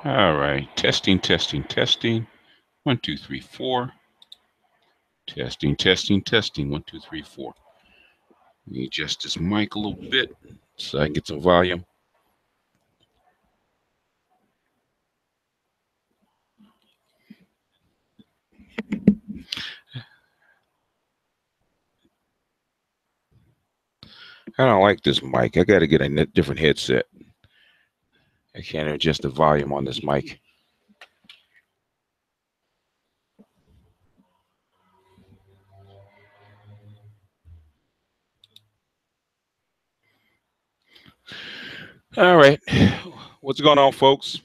All right. Testing, testing, testing. 1, 2, 3, 4. Testing, testing, testing. 1, 2, 3, 4. Let me adjust this mic a little bit so I can get some volume. I don't like this mic. I got to get a different headset. I can't adjust the volume on this mic. All right. What's going on, folks?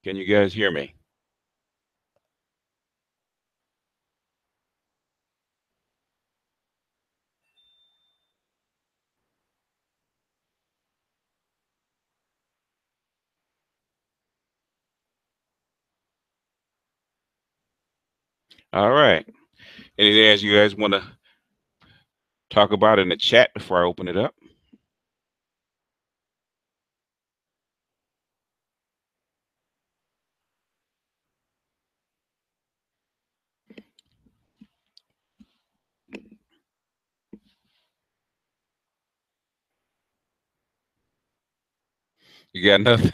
Can you guys hear me? All right. Anything else you guys want to talk about in the chat before I open it up? You got nothing?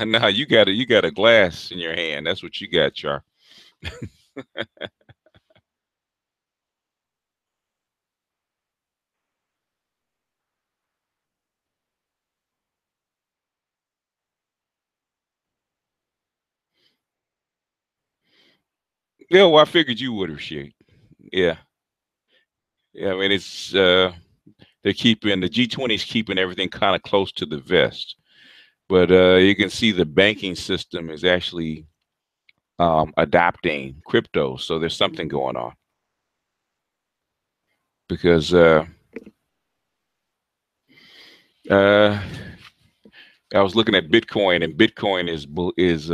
No, you got a glass in your hand. That's what you got, Char. Yeah, well, I figured you would have shared. Yeah. Yeah, I mean it's they're keeping the G20 is keeping everything kind of close to the vest. But you can see the banking system is actually adopting crypto. So there's something going on because uh, I was looking at Bitcoin, and Bitcoin is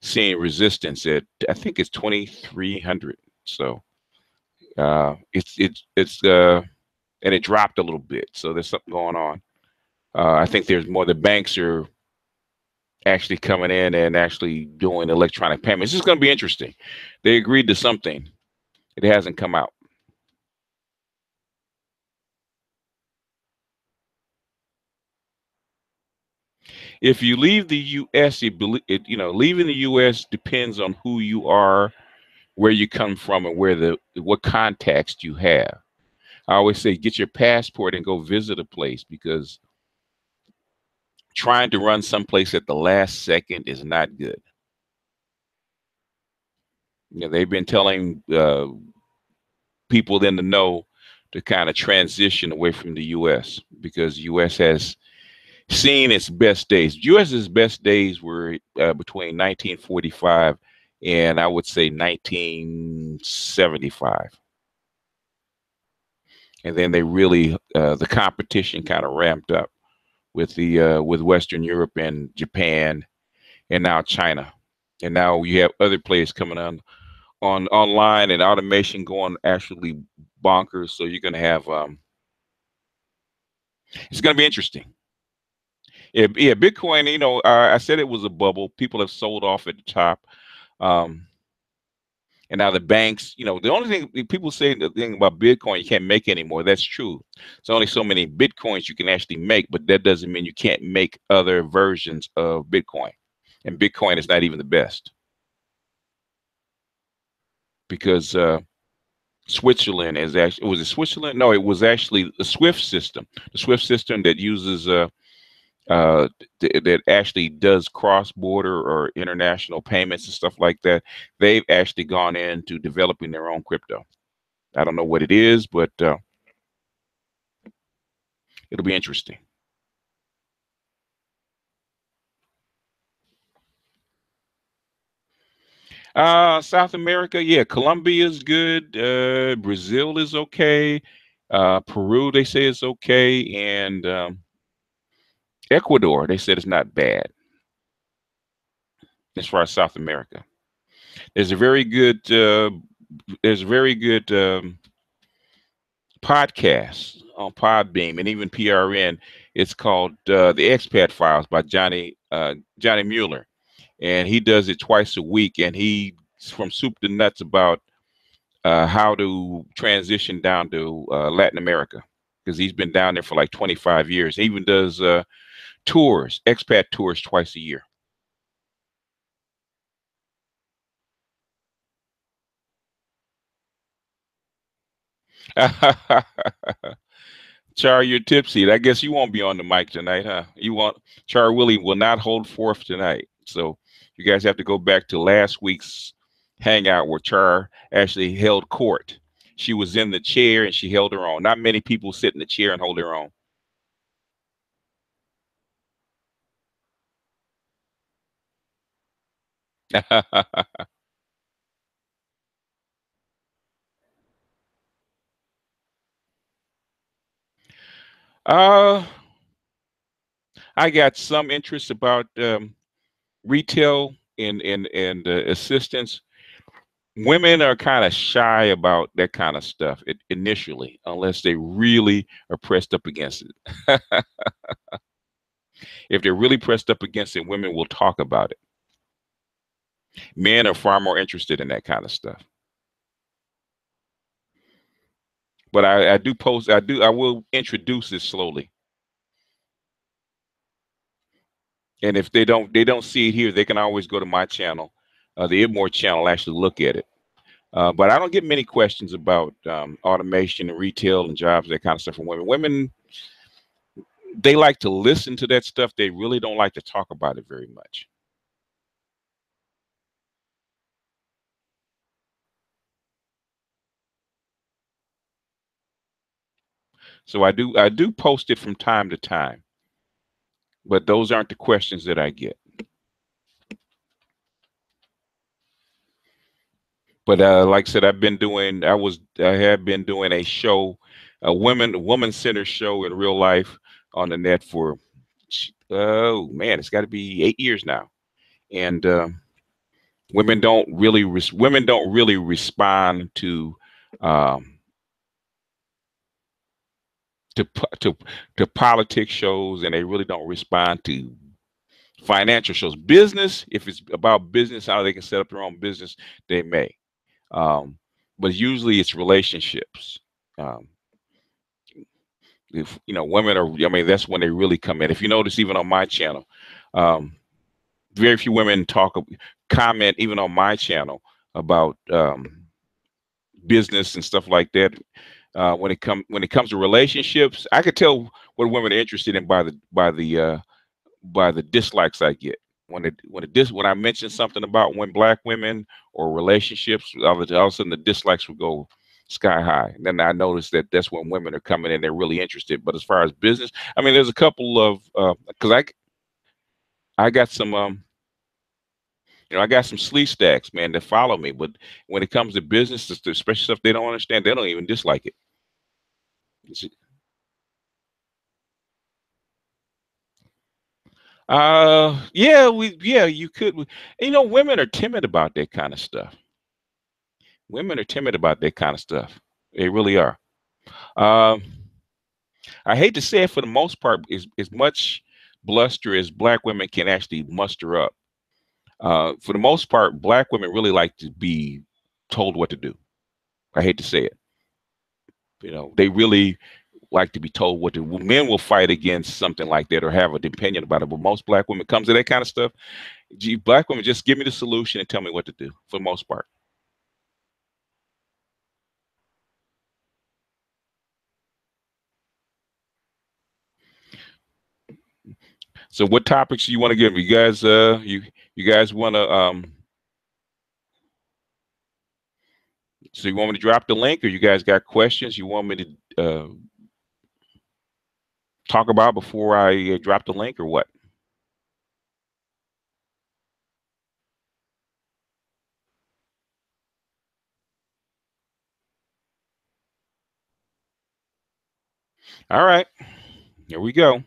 seeing resistance at I think it's 2,300. So it's and it dropped a little bit. So there's something going on. I think there's more. The banks are actually coming in and actually doing electronic payments. This is going to be interesting. They agreed to something. It hasn't come out. If you leave the U.S., leaving the U.S. depends on who you are, where you come from, and what context you have. I always say get your passport and go visit a place because trying to run someplace at the last second is not good. They've been telling people then to know to kind of transition away from the U.S. because U.S. has seen its best days. U.S.'s best days were between 1945 and I would say 1975, and then they really the competition kind of ramped up with Western Europe and Japan, and now China, and now you have other players coming on online and automation going actually bonkers. So you're going to have it's going to be interesting. Yeah, yeah, Bitcoin. I said it was a bubble. People have sold off at the top, um, and now the banks. The only thing people say the thing about Bitcoin, you can't make anymore. That's true. There's only so many Bitcoins you can actually make, but that doesn't mean you can't make other versions of Bitcoin. And Bitcoin is not even the best because Switzerland is actually was it Switzerland? No, it was actually the SWIFT system. The SWIFT system that uses that actually does cross-border or international payments and stuff like that. They've actually gone into developing their own crypto. I don't know what it is, but it'll be interesting. South America, yeah, Colombia is good. Brazil is okay. Peru, they say it's okay, and Ecuador, they said it's not bad as far as South America. There's a very good there's a very good podcast on Podbeam and even PRN. It's called The Expat Files by Johnny Johnny Mueller, and he does it twice a week, and he's from soup to nuts about how to transition down to Latin America, because he's been down there for like 25 years. He even does tours, expat tours twice a year. Char, you're tipsy. I guess you won't be on the mic tonight, huh? You want Char Willie will not hold forth tonight. So you guys have to go back to last week's hangout where Char actually held court. She was in the chair and she held her own. Not many people sit in the chair and hold their own. uh, I got some interest about retail and assistance. Women are kind of shy about that kind of stuff initially, unless they really are pressed up against it. If they're really pressed up against it, women will talk about it. Men are far more interested in that kind of stuff. But I do post. I will introduce it slowly. And if they don't see it here, they can always go to my channel, the Ibmore channel, actually look at it. But I don't get many questions about automation and retail and jobs, that kind of stuff from women. Women, they like to listen to that stuff. They really don't like to talk about it very much. So I do post it from time to time, but those aren't the questions that I get. But like I said, I have been doing a show, a woman centered show in real life on the net for, oh man, it's got to be 8 years now. And women don't really respond um, to to to politics shows, and they really don't respond to financial shows. Business, if it's about business, how they can set up their own business, they may. Um, but usually it's relationships. Um, if women are, I mean, that's when they really come in. If you notice, even on my channel, um, very few women comment even on my channel about business and stuff like that. When it comes to relationships, I could tell what women are interested in by the dislikes I get. When I mention something about when black women or relationships, all of a sudden the dislikes will go sky high. And then I noticed that that's when women are coming in, they're really interested. But as far as business, I mean, there's a couple of because I got some I got some sleeve stacks, man, that follow me. But when it comes to business, especially stuff they don't understand, they don't even dislike it. Yeah, you could. Women are timid about that kind of stuff. Women are timid about that kind of stuff. They really are. Um, I hate to say it, for the most part, as much bluster as black women can actually muster up. For the most part, black women really like to be told what to do. I hate to say it. They really like to be told what to. Men will fight against something like that or have an opinion about it, but most black women comes to that kind of stuff. Gee, black women just give me the solution and tell me what to do. For the most part. So what topics do you want to give? You guys want to so you want me to drop the link, or you guys got questions you want me to talk about before I drop the link, or what? All right, here we go.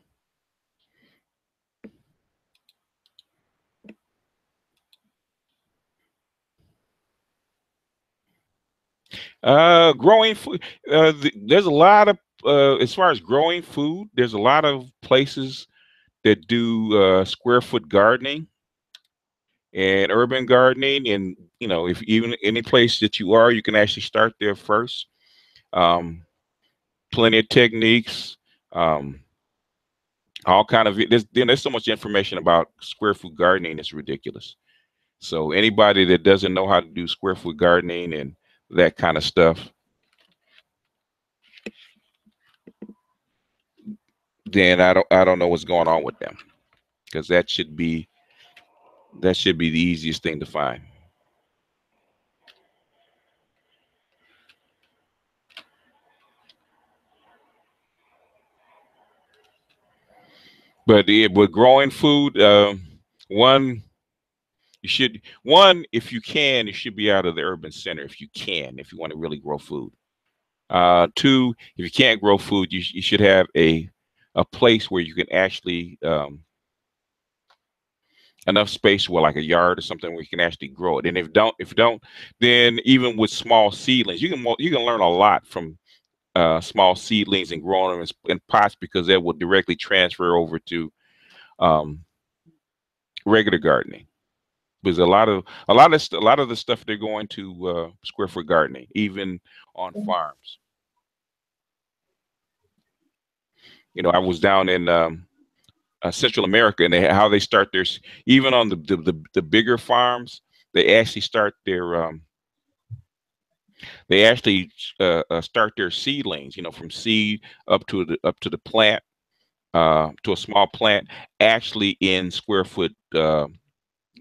Growing food. There's a lot of as far as growing food, there's a lot of places that do square foot gardening and urban gardening, and if even any place that you are, you can actually start there first. Um, Plenty of techniques, um, all kind of there's so much information about square foot gardening, it's ridiculous. So anybody that doesn't know how to do square foot gardening and that kind of stuff, then I don't know what's going on with them, because that should be the easiest thing to find. But with growing food, one if you can, you should be out of the urban center if you can, if you want to really grow food. Two, if you can't grow food, you should have a place where you can actually enough space, where like a yard or something, where you can actually grow it. And if you don't, then even with small seedlings, you can learn a lot from small seedlings and growing them in pots, because that will directly transfer over to um, regular gardening. Because a lot of the stuff they're going to square foot gardening, even on farms. I was down in Central America, and how they start even on the bigger farms, they actually start their seedlings, from seed up to the plant, to a small plant, actually in square foot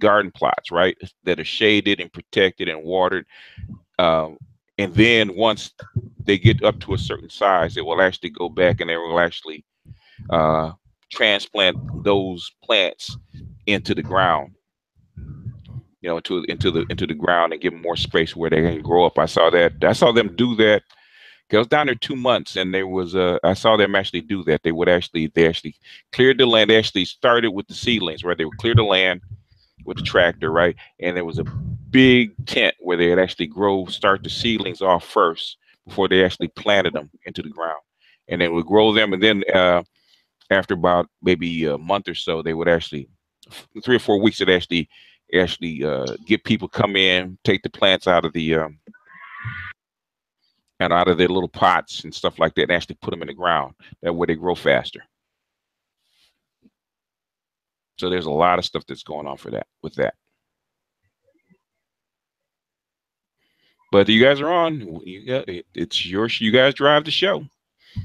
garden plots, right? That are shaded and protected and watered. Um, and then once they get up to a certain size, they will actually go back and they will actually uh, transplant those plants into the ground, into the ground, and give them more space where they can grow up. I saw that. I saw them do that. 'Cause I was down there 2 months, and I saw them actually do that. They actually cleared the land. They actually started with the seedlings, right? They would clear the land with the tractor, right? And there was a big tent where they would actually start the seedlings off first before they actually planted them into the ground, and they would grow them. And then after about maybe a month or so, they would actually 3 or 4 weeks, they'd actually get people come in, take the plants out of the and out of their little pots and stuff like that, and actually put them in the ground. That way they grow faster. So there's a lot of stuff that's going on with that. But you guys are on. It's yours. You guys drive the show.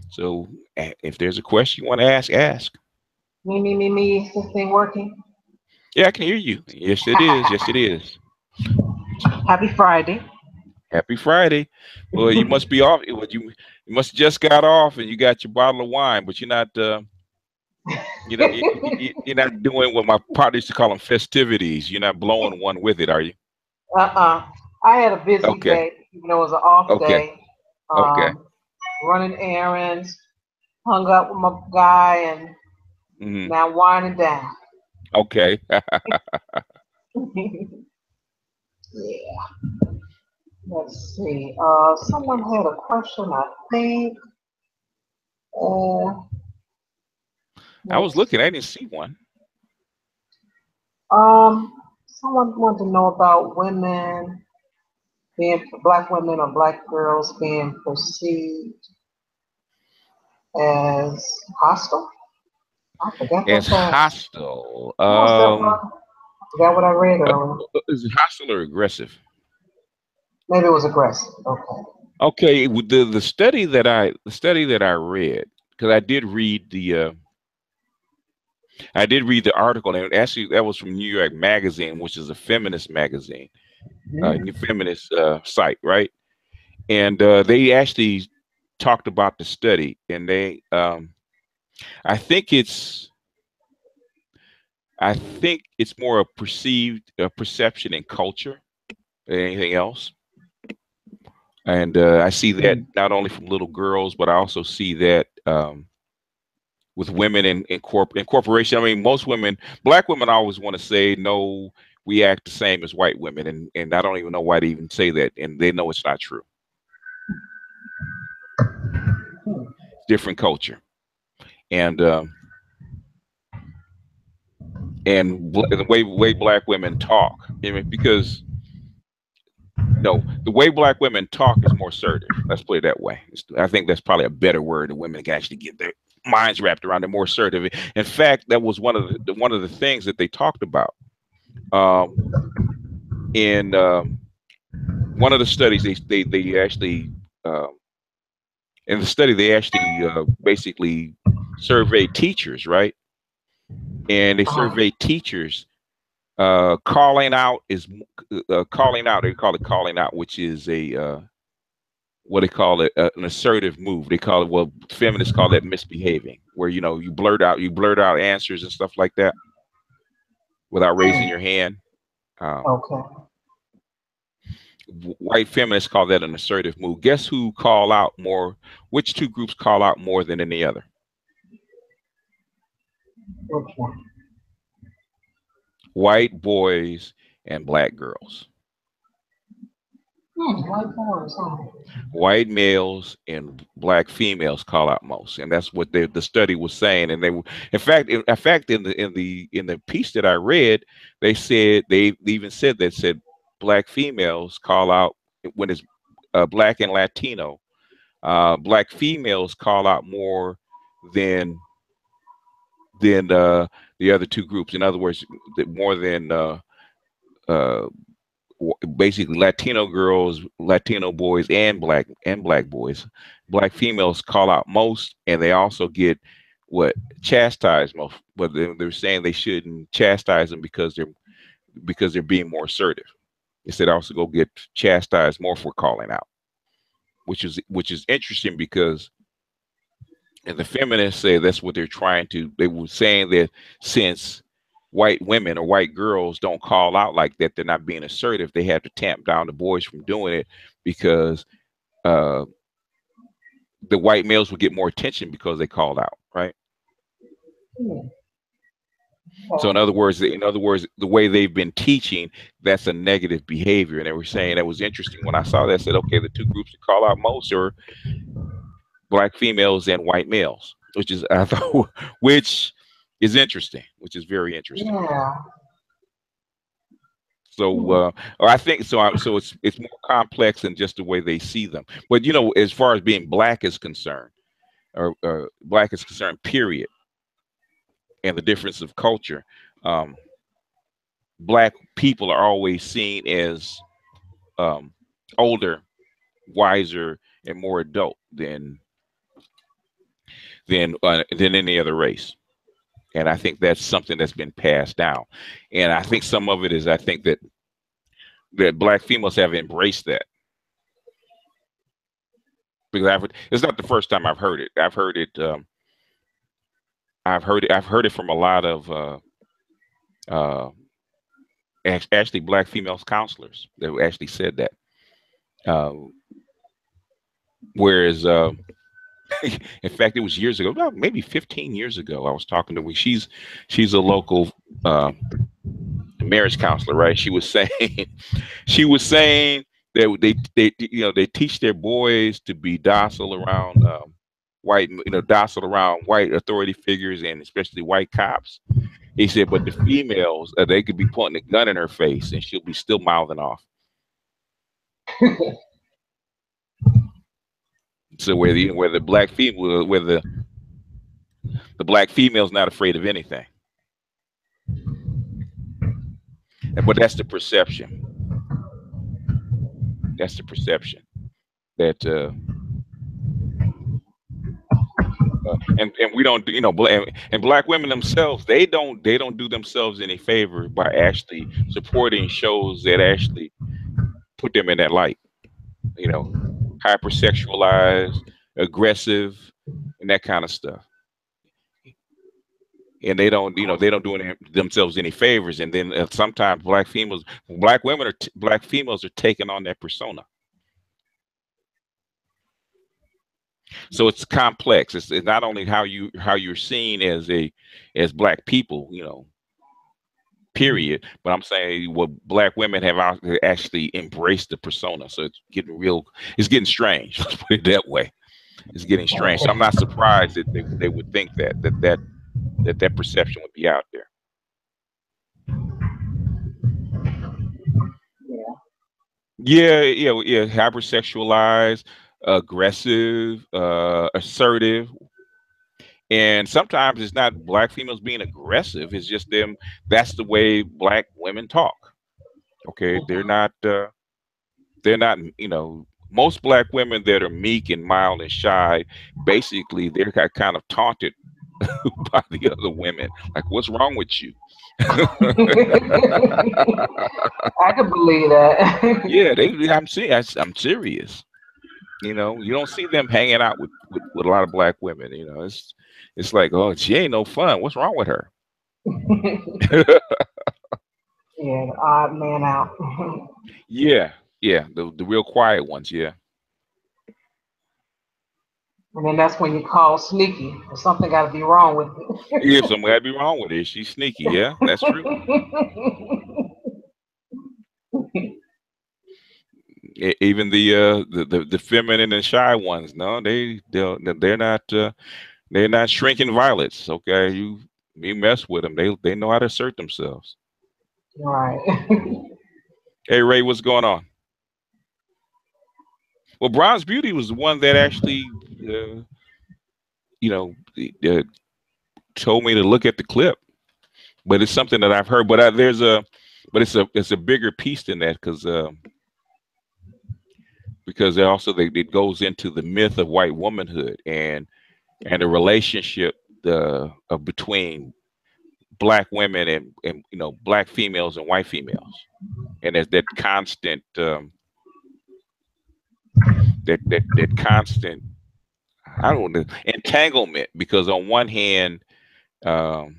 So if there's a question you want to ask. Me. Is this thing working? Yeah, I can hear you. Yes, it is. Yes, it is. Happy Friday. Happy Friday. Well, you must be off. You must have just got off, and you got your bottle of wine, but you're not. You're not doing what my partner used to call them festivities. You're not blowing one with it, are you? Uh-uh. I had a busy Okay. day, even though it was an off Okay. day. Okay. Running errands, hung up with my guy, and Hmm. now winding down. Okay. Yeah. Let's see. Someone had a question, I think. Uh, I was let's looking. I see. didn't see one. Someone wanted to know about women being black women or black girls being perceived as hostile. I forgot As that's a hostile. what was that one? I forgot what I read Uh, earlier. is it hostile or aggressive? Maybe it was aggressive. Okay. Okay, with the study that I read, because I did read the article, and actually that was from New York Magazine, which is a feminist magazine, new Mm. feminist site, right? And they actually talked about the study, and I think it's I think it's more a perceived perception and culture than anything else. And I see that Mm. not only from little girls, but I also see that with women in corporation. I mean, most women, black women, always want to say, no, we act the same as white women, and I don't even know why they even say that, and they know it's not true. Hmm. Different culture, and and the way black women talk. I mean, because no, the way black women talk is more assertive. Let's put it that way. I think that's probably a better word that women can actually get their minds wrapped around. They're more assertive. In fact, that was one of the things that they talked about in one of the studies. They actually in the study they actually basically surveyed teachers, right? And they surveyed teachers. Calling out is calling out. They call it calling out, which is a what they call it, an assertive move. They call it, well, feminists call that misbehaving, where you blurt out answers and stuff like that without raising your hand. Okay. White feminists call that an assertive move. Guess who call out more? Which two groups call out more than any other? Which one? White boys and black girls. White boys, huh? White males and black females call out most, and that's what the study was saying. And they were, in fact, in the piece that I read, they said they even said black females call out when it's black and Latino. Black females call out more than the other two groups. In other words, more than basically Latino girls, Latino boys, and black boys. Black females call out most, and they also get chastised most. But they're saying they shouldn't chastise them because they're being more assertive. They said also go get chastised more for calling out, which is interesting because, and the feminists say that's what they're trying to. They were saying that since white women or white girls don't call out like that, they're not being assertive. They have to tamp down the boys from doing it because the white males will get more attention because they called out, right? So in other words, the way they've been teaching, that's a negative behavior. And they were saying that was interesting. When I saw that, I said, okay, the two groups that call out most are black females and white males, which is which is very interesting. Yeah. So I think so. So it's more complex than just the way they see them. But as far as being black is concerned, or black is concerned, period, and the difference of culture, black people are always seen as older, wiser, and more adult than any other race. And I think that's something that's been passed down. And I think some of it is, I think that black females have embraced that. Because it's not the first time I've heard it. I've heard it. I've heard it from a lot of actually black females counselors that actually said that. Whereas in fact, it was years ago, about maybe 15 years ago. I was talking to her. She's a local marriage counselor, right? She was saying that they teach their boys to be docile around docile around white authority figures and especially white cops. He said, but the females, they could be pointing a gun in her face and she'll be still mouthing off. So where the black female, where the black female's not afraid of anything. But that's the perception. That's the perception that and we don't, and black women themselves, they don't do themselves any favor by actually supporting shows that actually put them in that light. Hypersexualized, aggressive, and that kind of stuff. And they don't do themselves any favors. And then sometimes black females are taking on that persona. So it's complex. It's not only how you're seen as black people, period. But I'm saying black women have actually embraced the persona. So it's getting strange. Let's put it that way. It's getting strange. So I'm not surprised that they would think that perception would be out there. Yeah, yeah, yeah. Hypersexualized, aggressive, assertive, and sometimes it's not black females being aggressive. It's just them. That's the way black women talk. Okay, they're Mhm. not. They're not. You know, most black women that are meek and mild and shy, basically, they're kind of taunted by the other women. Like, what's wrong with you? I can believe that. Yeah, they. I'm serious. You know, you don't see them hanging out with a lot of black women. You know, it's like, oh, she ain't no fun. What's wrong with her? Yeah, the odd man out. Yeah, yeah, the real quiet ones. Yeah, And then that's when you call sneaky. Something got to be wrong with yeah. Something gotta be wrong with her. She's sneaky. Yeah, that's true. Even the feminine and shy ones. No, they're not shrinking violets. Okay, you mess with them. They know how to assert themselves. Right. Hey Ray, what's going on? Well, Bronze Beauty was the one that actually, uh, you know, uh, told me to look at the clip. But it's something that I've heard. But but it's a bigger piece than that because it goes into the myth of white womanhood and the relationship between black women and black females and white females, and there's that constant that constant, I don't know, entanglement, because on one hand, um,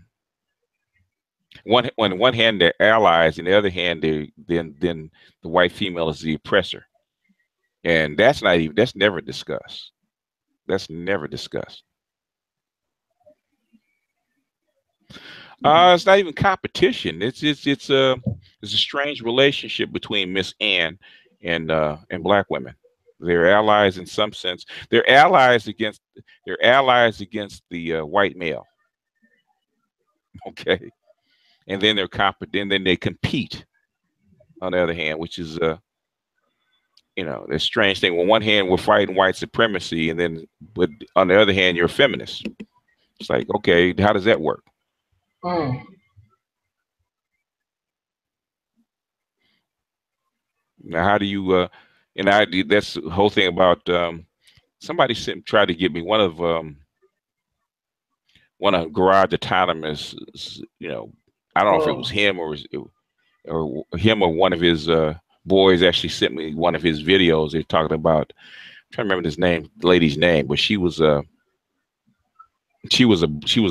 on one hand they're allies, and the other hand then the white female is the oppressor, and that's never discussed. That's never discussed. It's not even competition. It's a strange relationship between Miss Anne and black women. They're allies in some sense. They're allies against the white male. Okay, and then they're competent. Then they compete on the other hand, which is the strange thing. On one hand, we're fighting white supremacy, and then but on the other hand, you're a feminist. It's like, okay, how does that work? Mm. Now, how do you? That's the whole thing about. Somebody tried to get me one of Garage Autonomous. I don't know if it was Oh. him or him or one of his boys actually sent me one of his videos. They're talking about. I'm trying to remember the lady's name, but she was a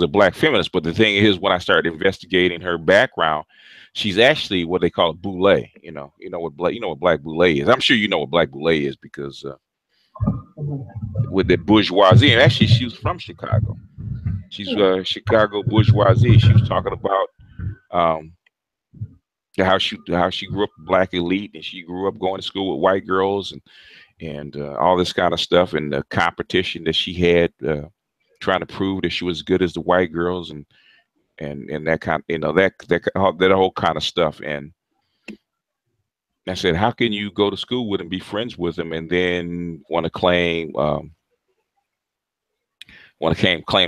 black feminist. But the thing is, when I started investigating her background, she's actually what they call a boule. You know what black boule is. I'm sure you know what black boule is because Mhm. with the bourgeoisie. And actually, she was from Chicago. She's Chicago bourgeoisie. She was talking about um, how she grew up black elite, and she grew up going to school with white girls and all this kind of stuff, and the competition that she had, trying to prove that she was as good as the white girls, and that kind, that whole kind of stuff. And I said, how can you go to school with and be friends with them, and then want to claim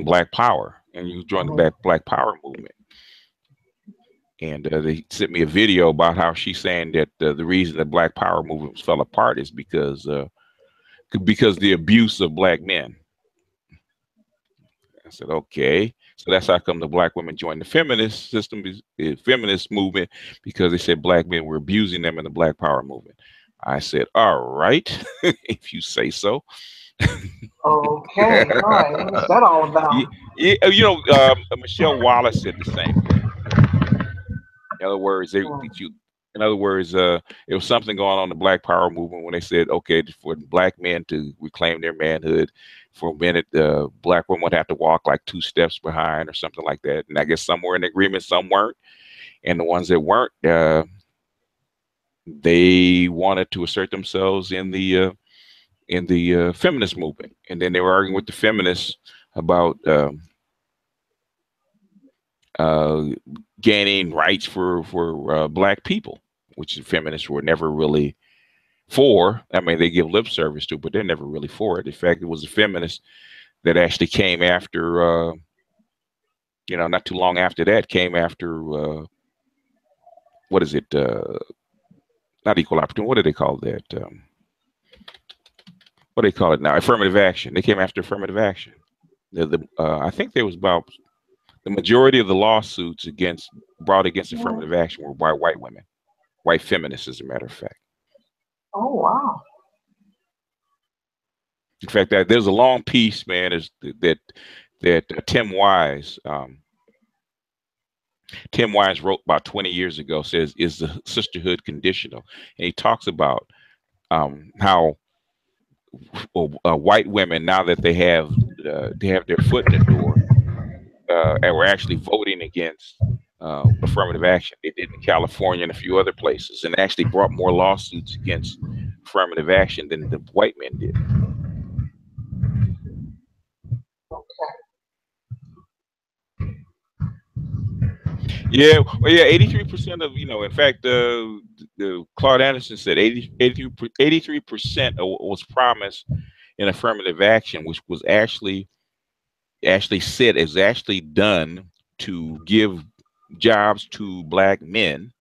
black power, and you join the Mhm. black power movement? And they sent me a video about how she's saying that the reason the black power movement fell apart is because the abuse of black men. I said, okay. So that's how come the black women joined the feminist system, the feminist movement, because they said black men were abusing them in the black power movement. I said, all right, if you say so. Okay. All right. What's that all about? Yeah, yeah, Michelle Wallace said the same thing. In other words, Mm. in other words, it was something going on in the Black Power movement when they said, okay, for black men to reclaim their manhood, for a minute, black women would have to walk like two steps behind or something like that. And I guess some were in agreement, some weren't. And the ones that weren't, they wanted to assert themselves in the feminist movement. And then they were arguing with the feminists about uh, gaining rights for black people, which the feminists were never really. for. I mean, they give lip service to it, but they're never really for it. In fact, it was the feminists that actually came after, not too long after that, came after, what is it? Not equal opportunity. What do they call that? What do they call it now? Affirmative action. They came after affirmative action. I think there was about the majority of the lawsuits brought against affirmative action were by white women, white feminists, as a matter of fact. Oh, wow. In fact, there's a long piece, man, that Tim Wise wrote about 20 years ago. Says, is the sisterhood conditional? And he talks about how white women, now that they have their foot in the door, and were actually voting against affirmative action. They did in California and a few other places, and actually brought more lawsuits against affirmative action than the white men did. Yeah, well, yeah, 83% of, in fact, the Claude Anderson said 83% was promised in affirmative action, which was actually said is actually done to give jobs to black men,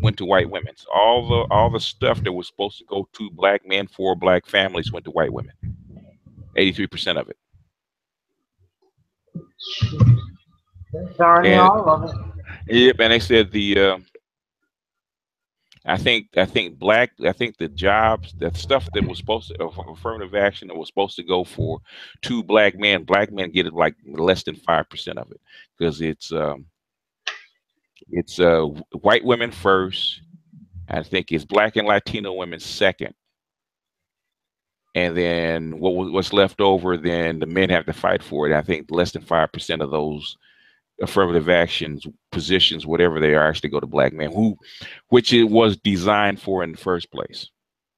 went to white women. So all the stuff that was supposed to go to black men for black families went to white women. 83% of it. Darn all of it. Yep, and they said I think the jobs, that stuff that was supposed to affirmative action that was supposed to go to black men get it like less than 5% of it, because it's white women first. I think it's black and Latino women second, and then what's left over, then the men have to fight for it. I think less than 5% of those affirmative actions positions, whatever they are, actually go to black men, which it was designed for in the first place.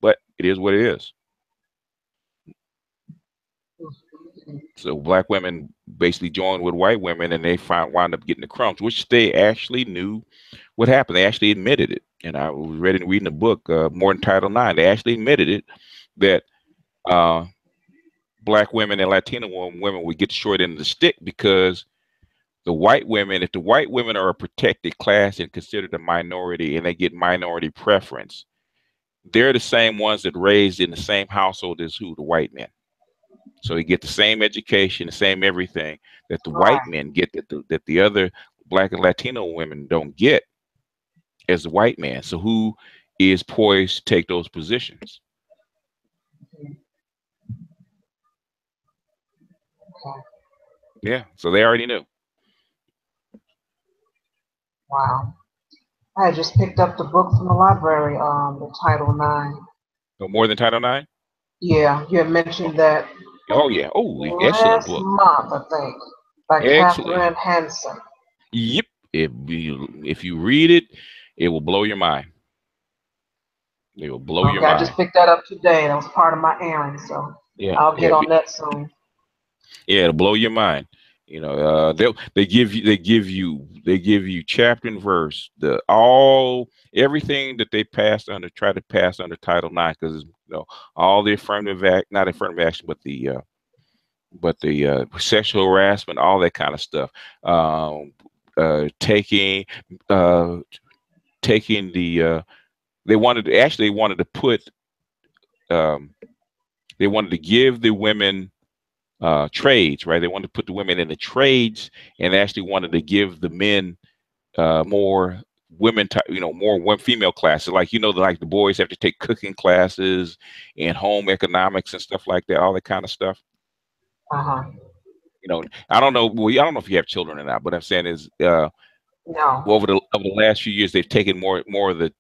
But it is what it is. So black women basically joined with white women, and they wound up getting the crumbs, which they actually knew what happened. They actually admitted it. And I was reading the book, more than Title IX. They actually admitted it, that black women and Latino women would get the short end of the stick, because if the white women are a protected class and considered a minority, and they get minority preference, they're the same ones that raised in the same household as the white men. So you get the same education, the same everything that the white men get, that the other black and Latino women don't get as the white man. So who is poised to take those positions? Yeah, so they already knew. Wow. I just picked up the book from the library, the Title IX. No more than Title IX? Yeah, you had mentioned that. Oh yeah. Oh, excellent book. Last month, I think, by Catherine Hansen. Yep. If you read it, it will blow your mind. It will blow your mind. I just picked that up today. That was part of my errand, so yeah, I'll get on that soon. Yeah, it'll blow your mind. They give you chapter and verse, everything that they try to pass under Title IX, because all the not affirmative action, but the sexual harassment, all that kind of stuff, taking the they wanted to give the women trades, right? They wanted to put the women in the trades, and actually wanted to give the men more women, more female classes. Like the boys have to take cooking classes and home economics and stuff like that, all that kind of stuff. I don't know. Well, I don't know if you have children or not, but I'm saying is, no. Over the last few years, they've taken more of the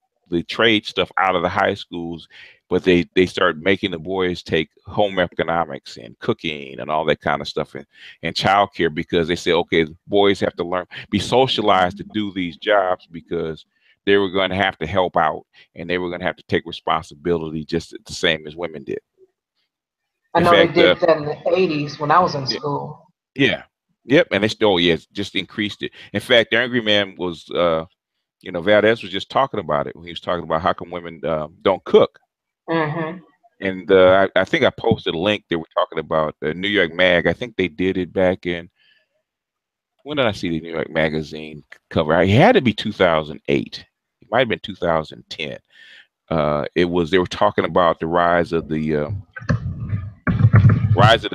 trade stuff out of the high schools, but they start making the boys take home economics and cooking and all that kind of stuff, and childcare, because they say, okay, boys have to be socialized to do these jobs, because they were going to have to help out, and they were going to have to take responsibility just the same as women did. I know they did that in the 80s when I was in school. Yeah. Yep. And they still, just increased it. In fact, the Angry Man was You know, Valdez was just talking about it when he was talking about how come women don't cook. Mm-hmm. And I think I posted a link. They were talking about New York Mag. I think they did it back in, when did I see the New York Magazine cover? It had to be 2008. It might have been 2010. It was, they were talking about the rise of the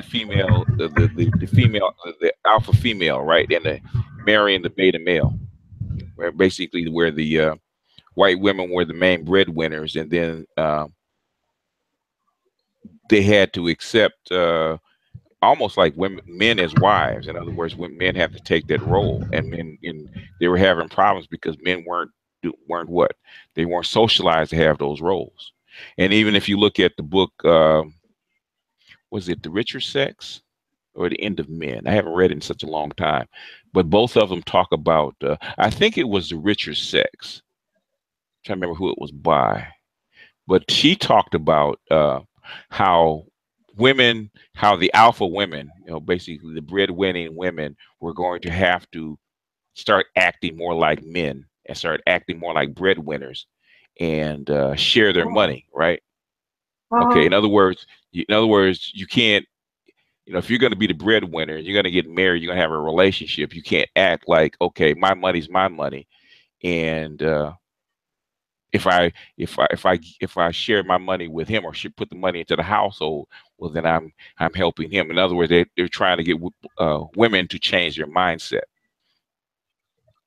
female, the female, the alpha female, right, and the marrying the beta male, where basically where the white women were the main breadwinners, and then they had to accept almost like women, men as wives. In other words, when men have to take that role, and they were having problems because men weren't what, they weren't socialized to have those roles. And even if you look at the book, was it The Richer Sex or The End of Men? I haven't read it in such a long time, but both of them talk about. I think it was The Richer Sex. I'm trying to remember who it was by, but she talked about how how the alpha women, you know, basically the breadwinning women, were going to have to start acting more like men and start acting more like breadwinners and share their money, right? Okay. Uh-huh. In other words, you can't. You know, if you're going to be the breadwinner, you're going to get married, you're going to have a relationship. You can't act like, okay, my money's my money, and if I share my money with him or should put the money into the household, well then I'm helping him. In other words, they're trying to get women to change their mindset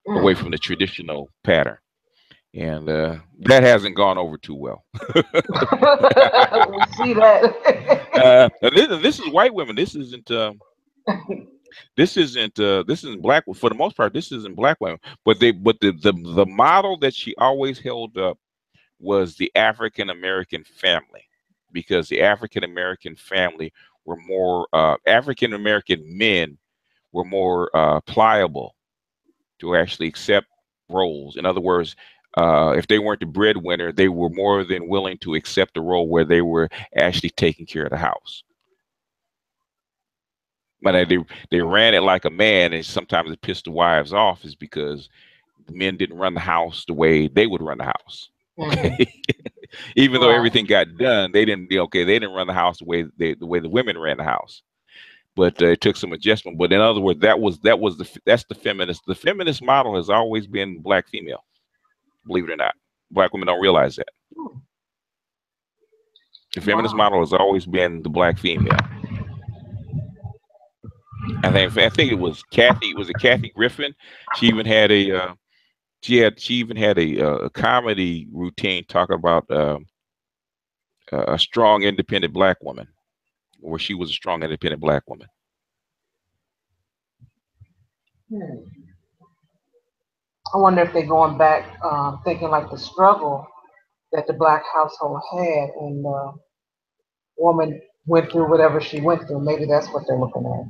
away from Mm. the traditional pattern, and that hasn't gone over too well. We see that. And this is white women. This isn't black, for the most part. This isn't black women, but the model that she always held up was the African American family, because the African American family were more African American men were more pliable to actually accept roles. In other words, if they weren't the breadwinner, they were more than willing to accept a role where they were actually taking care of the house. But they ran it like a man, and sometimes it pissed the wives off, is because the men didn't run the house the way they would run the house. Okay. Mhm. Even though Right. everything got done, they didn't. Okay, they didn't run the house the way the women ran the house. But it took some adjustment. But in other words, that's the feminist. The feminist model has always been black female. Believe it or not, black women don't realize that Hmm. the feminist Wow. model has always been the black female. I think it was Kathy. Was it Kathy Griffin? She even had a comedy routine talking about a strong, independent black woman, where she was a strong, independent black woman. Hmm. I wonder if they're going back, thinking like the struggle that the black household had, and woman went through whatever she went through. Maybe that's what they're looking at.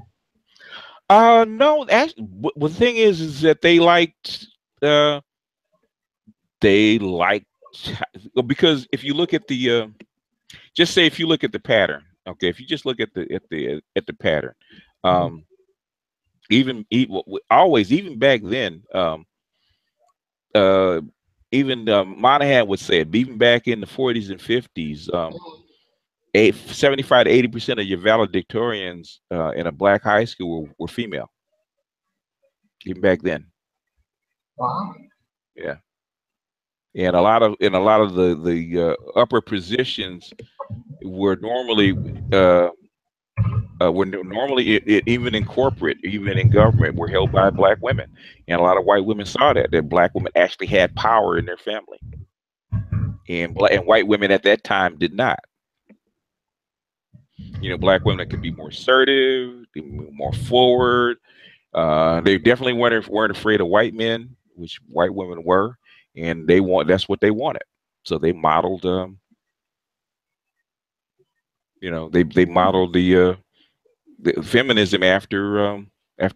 No, actually, the thing is that uh, they liked, because if you look at just say if you look at the pattern, okay, if you just look at the pattern, Mhm. um, always, even back then, uh, even Monahan would say it, even back in the 40s and 50s, 75 to 80% of your valedictorians in a black high school were female, even back then. Wow. Yeah. And a lot of the upper positions were normally even in corporate, even in government, were held by black women, and a lot of white women saw that black women actually had power in their family, and white women at that time did not. You know, black women could be more assertive, be more forward. They definitely weren't afraid of white men, which white women were, and that's what they wanted. So they modeled, they modeled the feminism after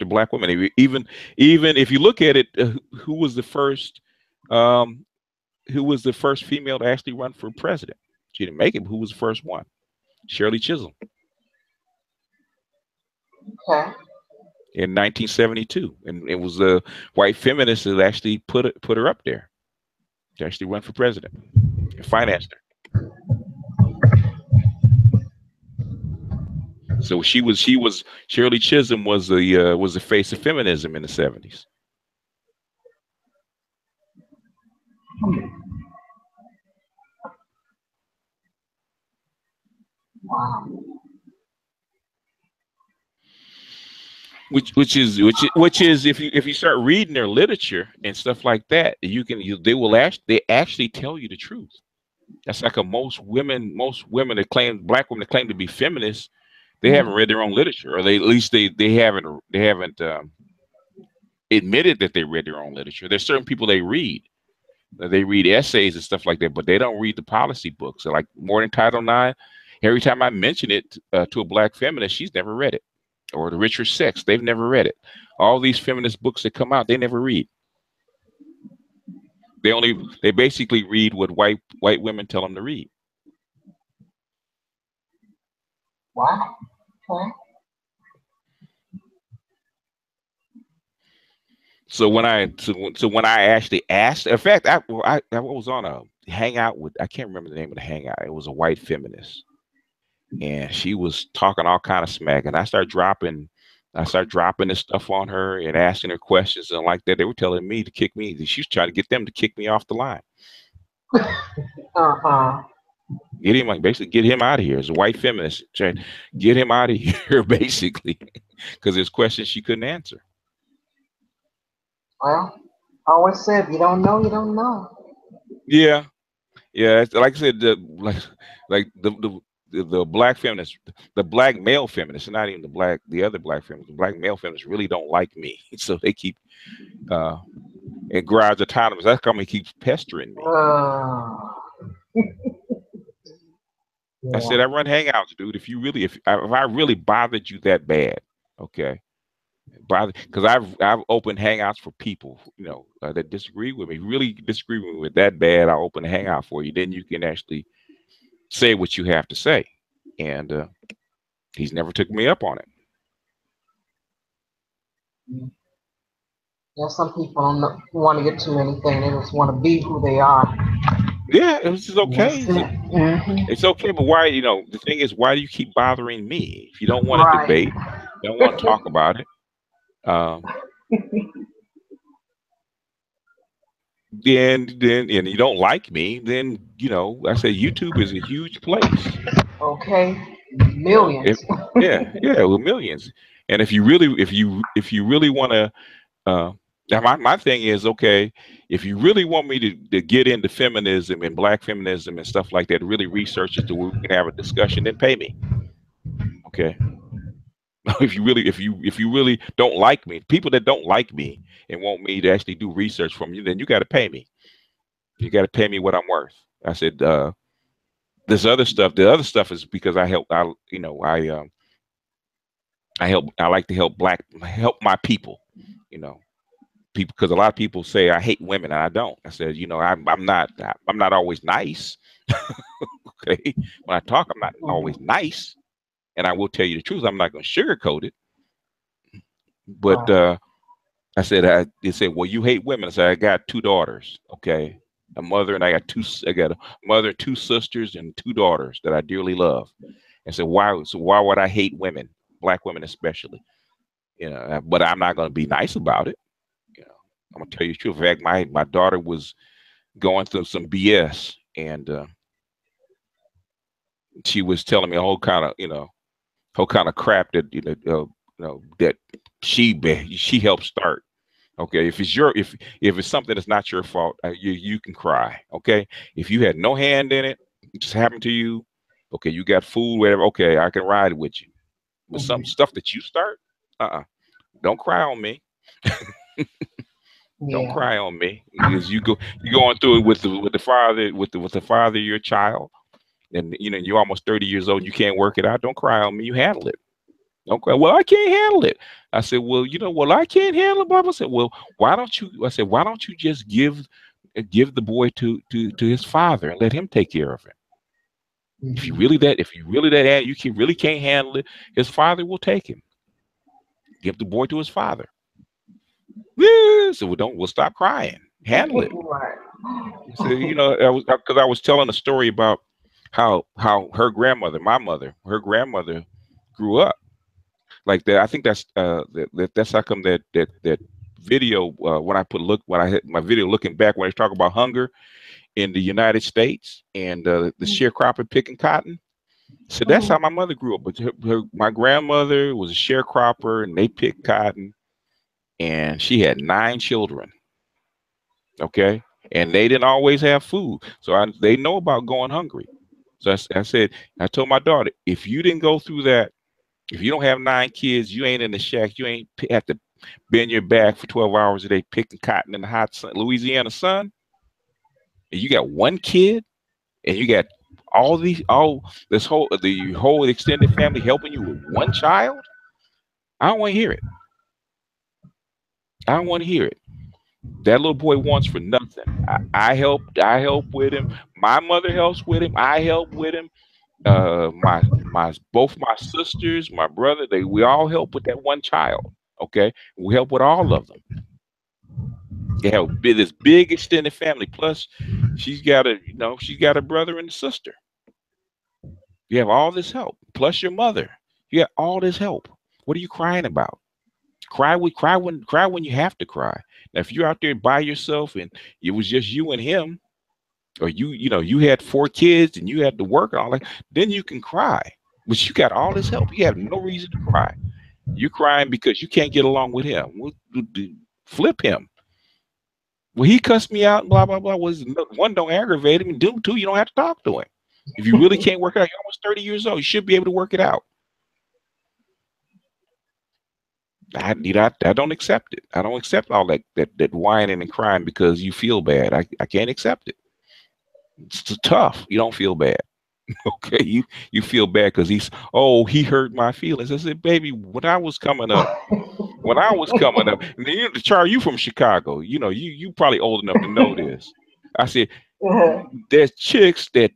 black women. Even if you look at it, who was the first um, who was the first female to actually run for president? She didn't make it. But who was the first one? Shirley Chisholm Okay. in 1972, and it was the white feminists that actually put her up there. to actually run for president and financed her. So she was Shirley Chisholm was the face of feminism in the 70s. Wow. Which is if you start reading their literature and stuff like that, they actually tell you the truth. That's like most women that claim black women that claim to be feminists, they haven't Mhm. read their own literature, or they at least they haven't admitted that they read their own literature. There's certain people they read. They read essays and stuff like that, but they don't read the policy books. So like more than Title IX, every time I mention it to a black feminist, she's never read it. Or the Richer Sex, they've never read it. All these feminist books that come out, they never read. They basically read what white women tell them to read. Wow. Okay. So when I actually asked, in fact, I was on a hangout with, I can't remember the name of the hangout. It was a white feminist, and she was talking all kind of smack, and I started dropping this stuff on her and asking her questions and like that. They were telling me to kick me. She was trying to get them to kick me off the line. Uh-huh. Get him, like, basically get him out of here. As a white feminist, trying to get him out of here, basically, because there's questions she couldn't answer. Well, I always said, if you don't know, you don't know. Yeah, yeah. Like I said, like the black feminists, the black male feminists, not even the other black feminists. The black male feminists really don't like me, so they keep uh and Garage Autonomous. That's how he keeps pestering me. Uh, I yeah. said, I run hangouts, dude. If I really bothered you that bad, okay, because I've opened hangouts for people, that disagree with me. Really disagree with me that bad. I'll open a hangout for you. Then you can actually say what you have to say. And he's never took me up on it. Yeah, some people don't want to get to anything. They just want to be who they are. Yeah, it was just okay. That's it. It's okay, but why? The thing is, why do you keep bothering me? If you don't want to Right. debate, don't want to talk about it, um, then and you don't like me, then I say YouTube is a huge place. Okay. If Millions. yeah, with millions. And if you really want to, now my thing is, okay, if you really want me to get into feminism and black feminism and stuff like that, really research it to where we can have a discussion, then pay me. Okay. If you really don't like me, people that don't like me and want me to actually do research from you, then you got to pay me. You got to pay me what I'm worth. I said, this other stuff. The other stuff is because I help. I help. I like to help my people. You know, people, because a lot of people say I hate women, and I don't. I said, I'm not always nice. Okay, when I talk, I'm not always Mhm. nice, and I will tell you the truth. I'm not going to sugarcoat it. But Right. they said, well, you hate women. I said, I got two daughters. Okay, a mother, and I got a mother, two sisters, and two daughters that I dearly love. And said, why? So why would I hate women, black women especially? But I'm not going to be nice about it. You know, I'm gonna tell you the truth. In fact, my daughter was going through some BS, and she was telling me a whole kind of crap that that she helped start. Okay, if it's something that's not your fault, you can cry. Okay, if you had no hand in it, it just happened to you. Okay, you got food, whatever. Okay, I can ride with you. But some Mhm. stuff that you start, don't cry on me. Don't Yeah. cry on me, because you're going through it with the father of your child, and you're almost 30 years old. And you can't work it out. Don't cry on me. You handle it. Don't cry. Well, I can't handle it. I said, well, I can't handle it. Blah. I said, well, why don't you? I said, why don't you just give the boy to his father and let him take care of it? Mhm. If you really that, really can't handle it, his father will take him. Give the boy to his father. Yeah, so we'll stop crying. Handle it. Right. So, because I was telling a story about how her grandmother, my mother, her grandmother grew up like that. I think that's how come that video when I when I hit my video looking back when I talk about hunger in the United States and the sharecropper picking cotton. So that's how my mother grew up. But my grandmother was a sharecropper and they picked cotton, and she had 9 children. Okay, and they didn't always have food, so they know about going hungry. So I said, I told my daughter, if you didn't go through that, if you don't have 9 kids, you ain't in the shack, you ain't have to bend your back for 12 hours a day picking cotton in the hot sun, Louisiana sun, and you got 1 kid, and you got the whole extended family helping you with 1 child. I don't want to hear it. I don't want to hear it. That little boy wants for nothing. I help with him. My mother helps with him. I help with him. My both my sisters, my brother, we all help with that 1 child. Okay, we help with all of them. They have this big extended family. Plus, she's got a brother and a sister. You have all this help. Plus your mother. You got all this help. What are you crying about? Cry when you have to cry. Now, if you're out there by yourself and it was just you and him, or you had 4 kids and you had to work and all that, then you can cry. But you got all this help. You have no reason to cry. You're crying because you can't get along with him. Flip him. Well, he cussed me out and blah blah blah. One, don't aggravate him, and two, you don't have to talk to him. If you really can't work it out, you're almost 30 years old. You should be able to work it out. I don't accept it. I don't accept all that whining and crying because you feel bad. I can't accept it. It's tough. You don't feel bad. Okay, you feel bad because he hurt my feelings. I said, baby, when I was coming up, and Char, you from Chicago, you probably old enough to know this. I said, there's chicks that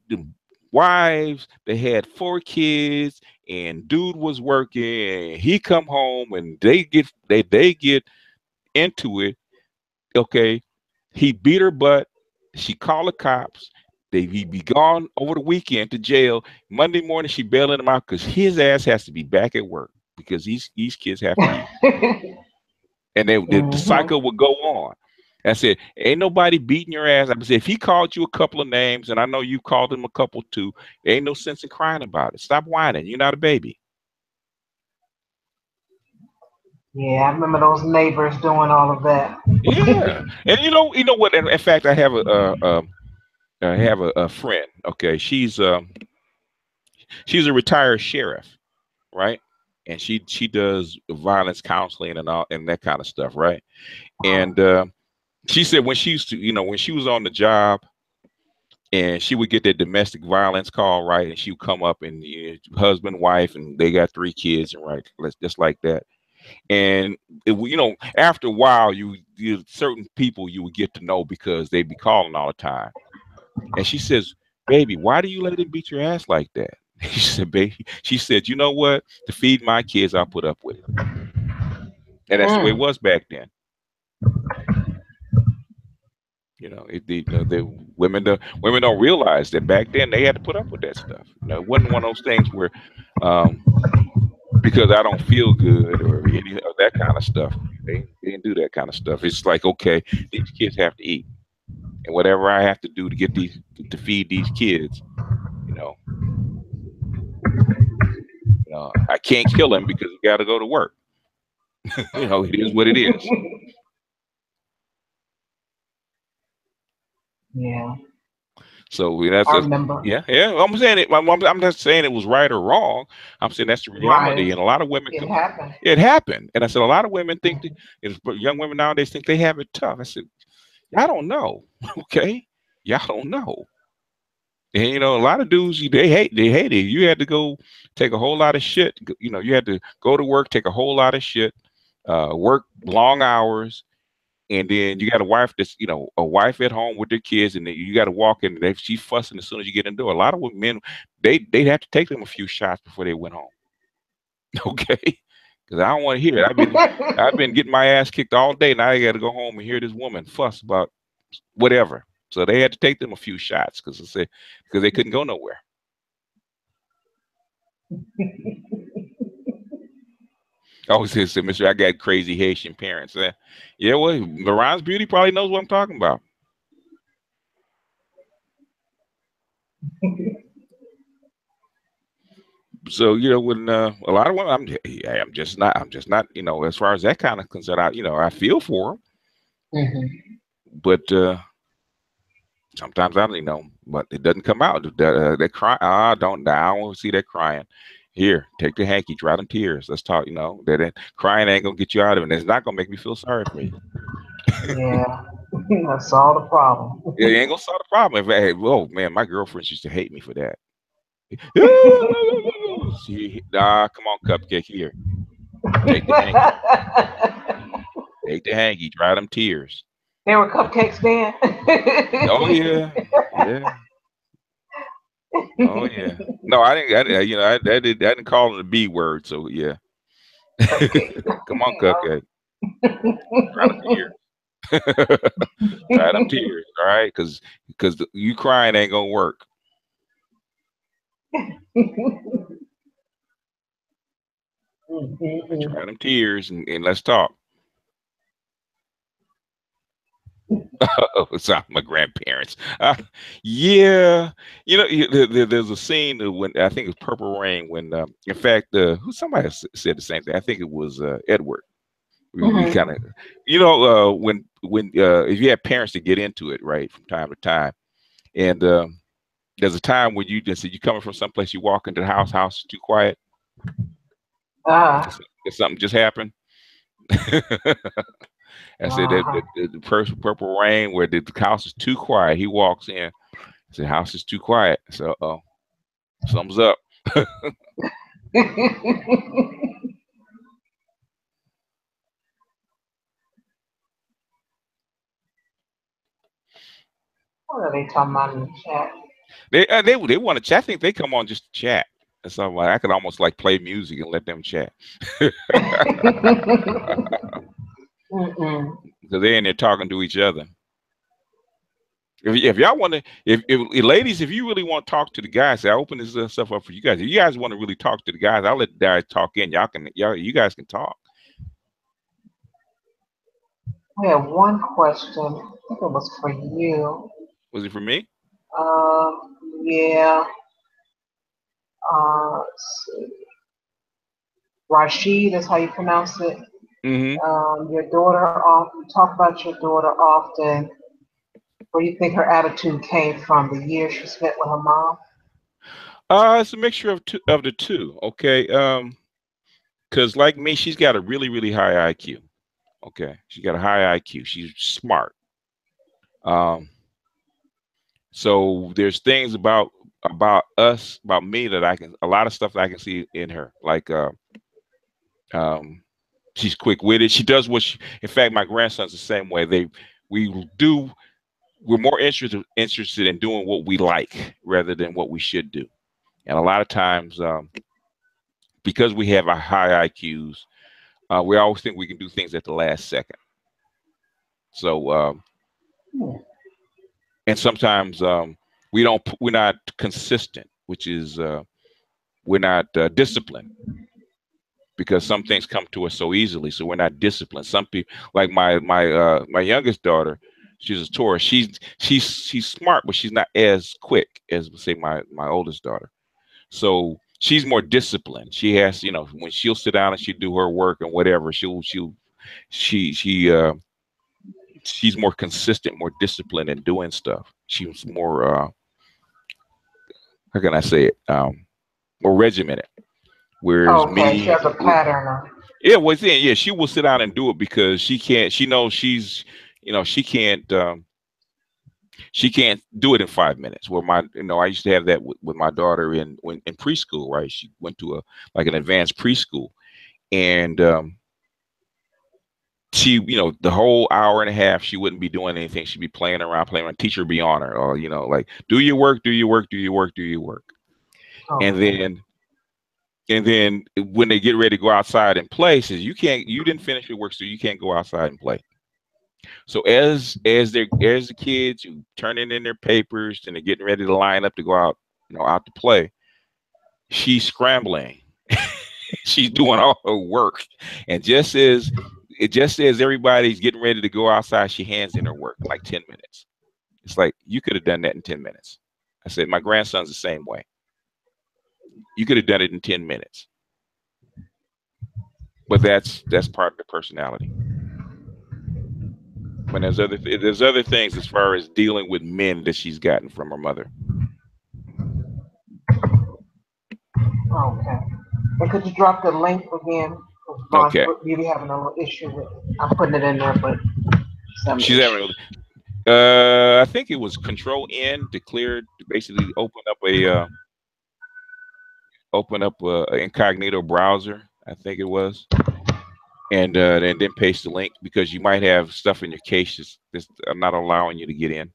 wives, they had 4 kids, and dude was working, and he come home and they get into it. Okay, he beat her butt. She called the cops. He be gone over the weekend to jail. Monday morning, she bailing him out because his ass has to be back at work because these kids have to eat. And the cycle would go on. I said, ain't nobody beating your ass. I said, if he called you a couple of names, and I know you called him a couple too, there ain't no sense in crying about it. Stop whining. You're not a baby. Yeah, I remember those neighbors doing all of that. Yeah, and you know what? In fact, I have a friend. Okay, she's a retired sheriff, right? And she does violence counseling and all and that kind of stuff, right? And she said when she used to, when she was on the job, and she would get that domestic violence call, right? And she would come up and husband, wife, and they got 3 kids, and right, just like that. And after a while, you certain people you would get to know because they'd be calling all the time. And she says, baby, why do you let him beat your ass like that? She said, baby, she said, you know what? To feed my kids, I'll put up with it. And that's the way it was back then. The women don't realize that back then they had to put up with that stuff. It wasn't one of those things where because I don't feel good or any of that kind of stuff. They didn't do that kind of stuff. It's like, okay, these kids have to eat, and whatever I have to do to get to feed these kids, I can't kill him because he got to go to work. It is what it is. Yeah. So that's I remember. Yeah. I'm saying it. I'm not saying it was right or wrong. I'm saying that's the reality. Right. And a lot of women. It happened. It happened. And I said a lot of women think young women nowadays think they have it tough. I said, I don't know. Okay, y'all don't know. And a lot of dudes they hate it. You had to go take a whole lot of shit. You had to go to work, take a whole lot of shit, work long hours. And then you got a wife that's, a wife at home with their kids, and then you got to walk in. And she's fussing as soon as you get in the door. A lot of men, they'd have to take them a few shots before they went home. Okay, because I don't want to hear it. I've been getting my ass kicked all day. Now I got to go home and hear this woman fuss about whatever. So they had to take them a few shots because they couldn't go nowhere. I always say, Mister, I got crazy Haitian parents. Yeah, well, Laurent's Beauty probably knows what I'm talking about. So when a lot of women, I'm just not, as far as that kind of concern, I feel for them, but sometimes I don't but it doesn't come out. That cry, I don't want to see that crying. Here, take the hanky, dry them tears. Let's talk. That crying ain't gonna get you out of it. And it's not gonna make me feel sorry for you. Yeah, that's all the problem. It ain't gonna solve the problem. Oh man, my girlfriends used to hate me for that. See, come on, Cupcake, here. Take the hanky. Take the hanky, dry them tears. There were cupcakes then. Oh yeah, yeah. Oh yeah. No, I didn't. I didn't call it the B word. So yeah. Come on, Cupcake. Dry them tears. Dry them tears. All right, because you crying ain't gonna work. Dry them tears and let's talk. It's not my grandparents. Yeah, there's a scene when I think it's Purple Rain when, in fact, somebody said the same thing. I think it was Edward. We kind of, when if you have parents to get into it, right, from time to time, and there's a time when you just you coming from someplace, you walk into the house is too quiet. Something just happened. I said that the first Purple Rain where the house is too quiet. He walks in, the house is too quiet. So, something's up. What are they talking about in the chat? They want to chat. I think they come on just to chat. So like I could almost like play music and let them chat. Because they're in there talking to each other. If y'all want to, if ladies, if you really want to talk to the guys, I open this stuff up for you guys. If you guys want to really talk to the guys, I'll let the guys talk in. You guys can talk. We have one question. I think it was for you. Was it for me? Yeah. Let's see. Rashid is how you pronounce it. Your daughter you talk about your daughter often. Where do you think her attitude came from? The years she spent with her mom? It's a mixture of the two. Okay. Because like me, she's got a really, really high IQ. Okay. She's got a high IQ. She's smart. So there's things about me that a lot of stuff that I can see in her. Like, she's quick witted. She does in fact, my grandson's the same way. We're more interested in doing what we like rather than what we should do. And a lot of times, because we have our high IQs, we always think we can do things at the last second. So, and sometimes we're not consistent, which is we're not disciplined, because some things come to us so easily. So we're not disciplined. Some people, like my youngest daughter, she's a Taurus. She's smart, but she's not as quick as, say, my oldest daughter. So she's more disciplined. She has, when she'll sit down and she'll do her work and whatever, she's more consistent, more disciplined in doing stuff. She's more how can I say it? More regimented. Whereas me, she has a pattern. Yeah, she will sit down and do it because she can't. She knows she can't do it in 5 minutes. Where I used to have that with my daughter in preschool, right? She went to an advanced preschool, and she, the whole hour and a half, she wouldn't be doing anything. She'd be playing around. Teacher would be on her, or like, do your work, do your work, do your work, do your work, and then when they get ready to go outside and play, says you didn't finish your work, so you can't go outside and play. So as the kids who turning in their papers and they're getting ready to line up to go out, out to play, she's scrambling. She's doing all her work, and just as everybody's getting ready to go outside, she hands in her work in like 10 minutes. It's like you could have done that in 10 minutes. I said my grandson's the same way. You could have done it in 10 minutes, but that's part of the personality. When there's other things as far as dealing with men that she's gotten from her mother. Okay. And could you drop the link again? Ron's Okay. really having a little issue with it. I'm putting it in there, but She's having. I think it was Control N to clear to basically open up a incognito browser. I think it was, and then paste the link because you might have stuff in your cache that's not allowing you to get in.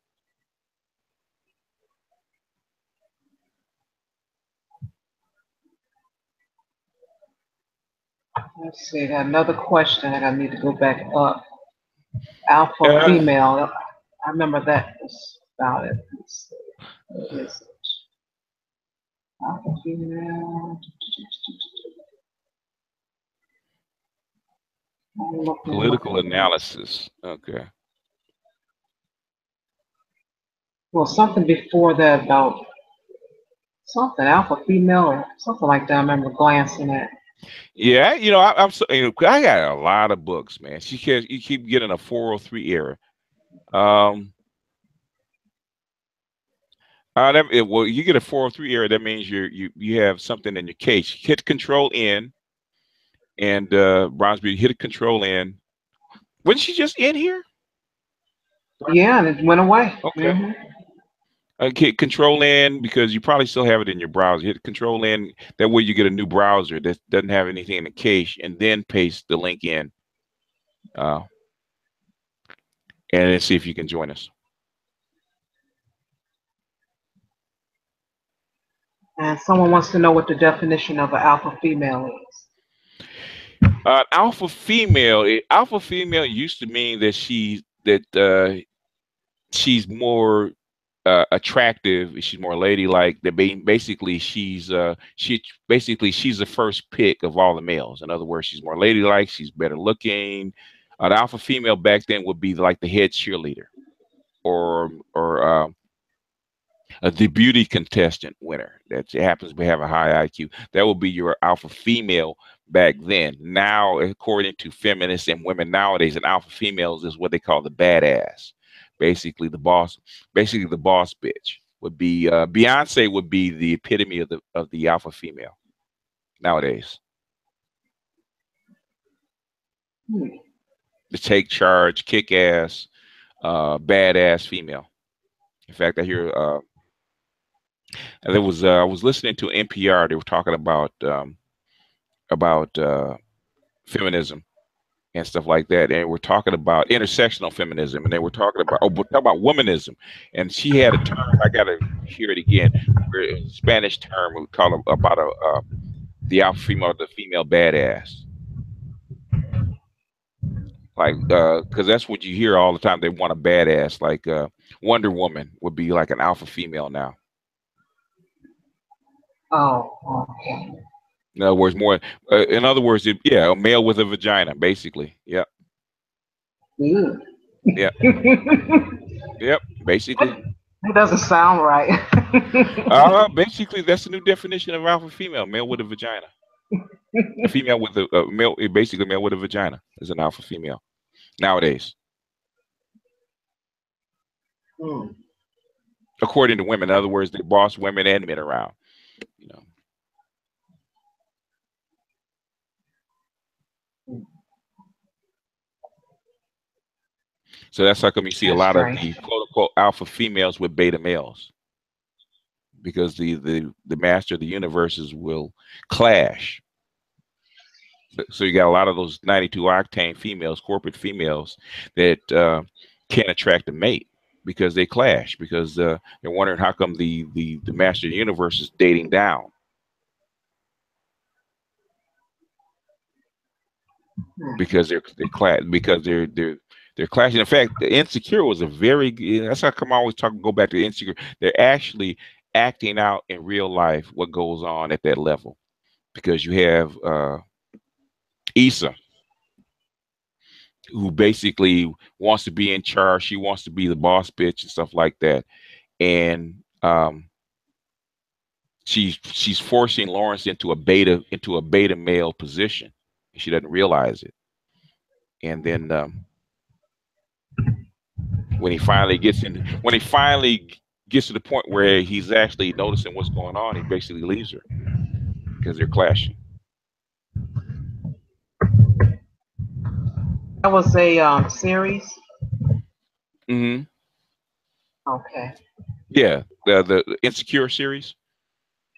Let's see. Got another question. I need to go back up. Alpha female. I remember that was about it. Let's see. What is it? Alpha female. Political analysis. Okay. Well, something before that about something alpha female or something like that. I remember glancing at. Yeah, I'm so, I got a lot of books, man. You keep getting a 403 error. Well, you get a 403 error. That means you have something in your case. Hit Control N, and Brownsby hit a Control N. Wasn't she just in here? Yeah, and it went away. Okay. Hit Control N because you probably still have it in your browser. Hit Control N. That way you get a new browser that doesn't have anything in the cache, and then paste the link in. And then see if you can join us. And someone wants to know what the definition of an alpha female is. Alpha female used to mean that she's more attractive. She's more ladylike. Basically she's the first pick of all the males. In other words, she's more ladylike. She's better looking. An alpha female back then would be like the head cheerleader, or the beauty contestant winner that happens to have a high IQ. That would be your alpha female back then. Now, according to feminists and women nowadays, an alpha female is what they call the badass. Basically, the boss bitch would be Beyonce would be the epitome of the alpha female nowadays. The take charge, kick ass, badass female. In fact, I hear I was listening to NPR. They were talking about feminism and stuff like that, and we're talking about intersectional feminism, and they were talking about womanism, and she had a term. I gotta hear it again. A Spanish term we call about the alpha female, the female badass. Like, because that's what you hear all the time. They want a badass. Like Wonder Woman would be like an alpha female now. Oh, okay. In other words, a male with a vagina, basically. Yep. Yep. Yep. Basically. It doesn't sound right. Basically, that's the new definition of alpha female: male with a vagina. A female with a male, basically male with a vagina is an alpha female nowadays. According to women, in other words, they boss women and men around. So that's how come you see a lot of the quote unquote alpha females with beta males, because the master of the universes will clash. So you got a lot of those 92 octane females, corporate females, that can't attract a mate because they clash, because they're wondering how come the master of the universe is dating down. Because they're They're clashing. In fact, the Insecure was a very. That's how come I always go back to Insecure. They're actually acting out in real life what goes on at that level, because you have Issa, who basically wants to be in charge. She wants to be the boss bitch and stuff like that, and she's forcing Lawrence into a beta male position. She doesn't realize it, and then when he finally gets to the point where he's actually noticing what's going on, he basically leaves her because they're clashing. That was a series. Mm-hmm. Okay. Yeah, the Insecure series.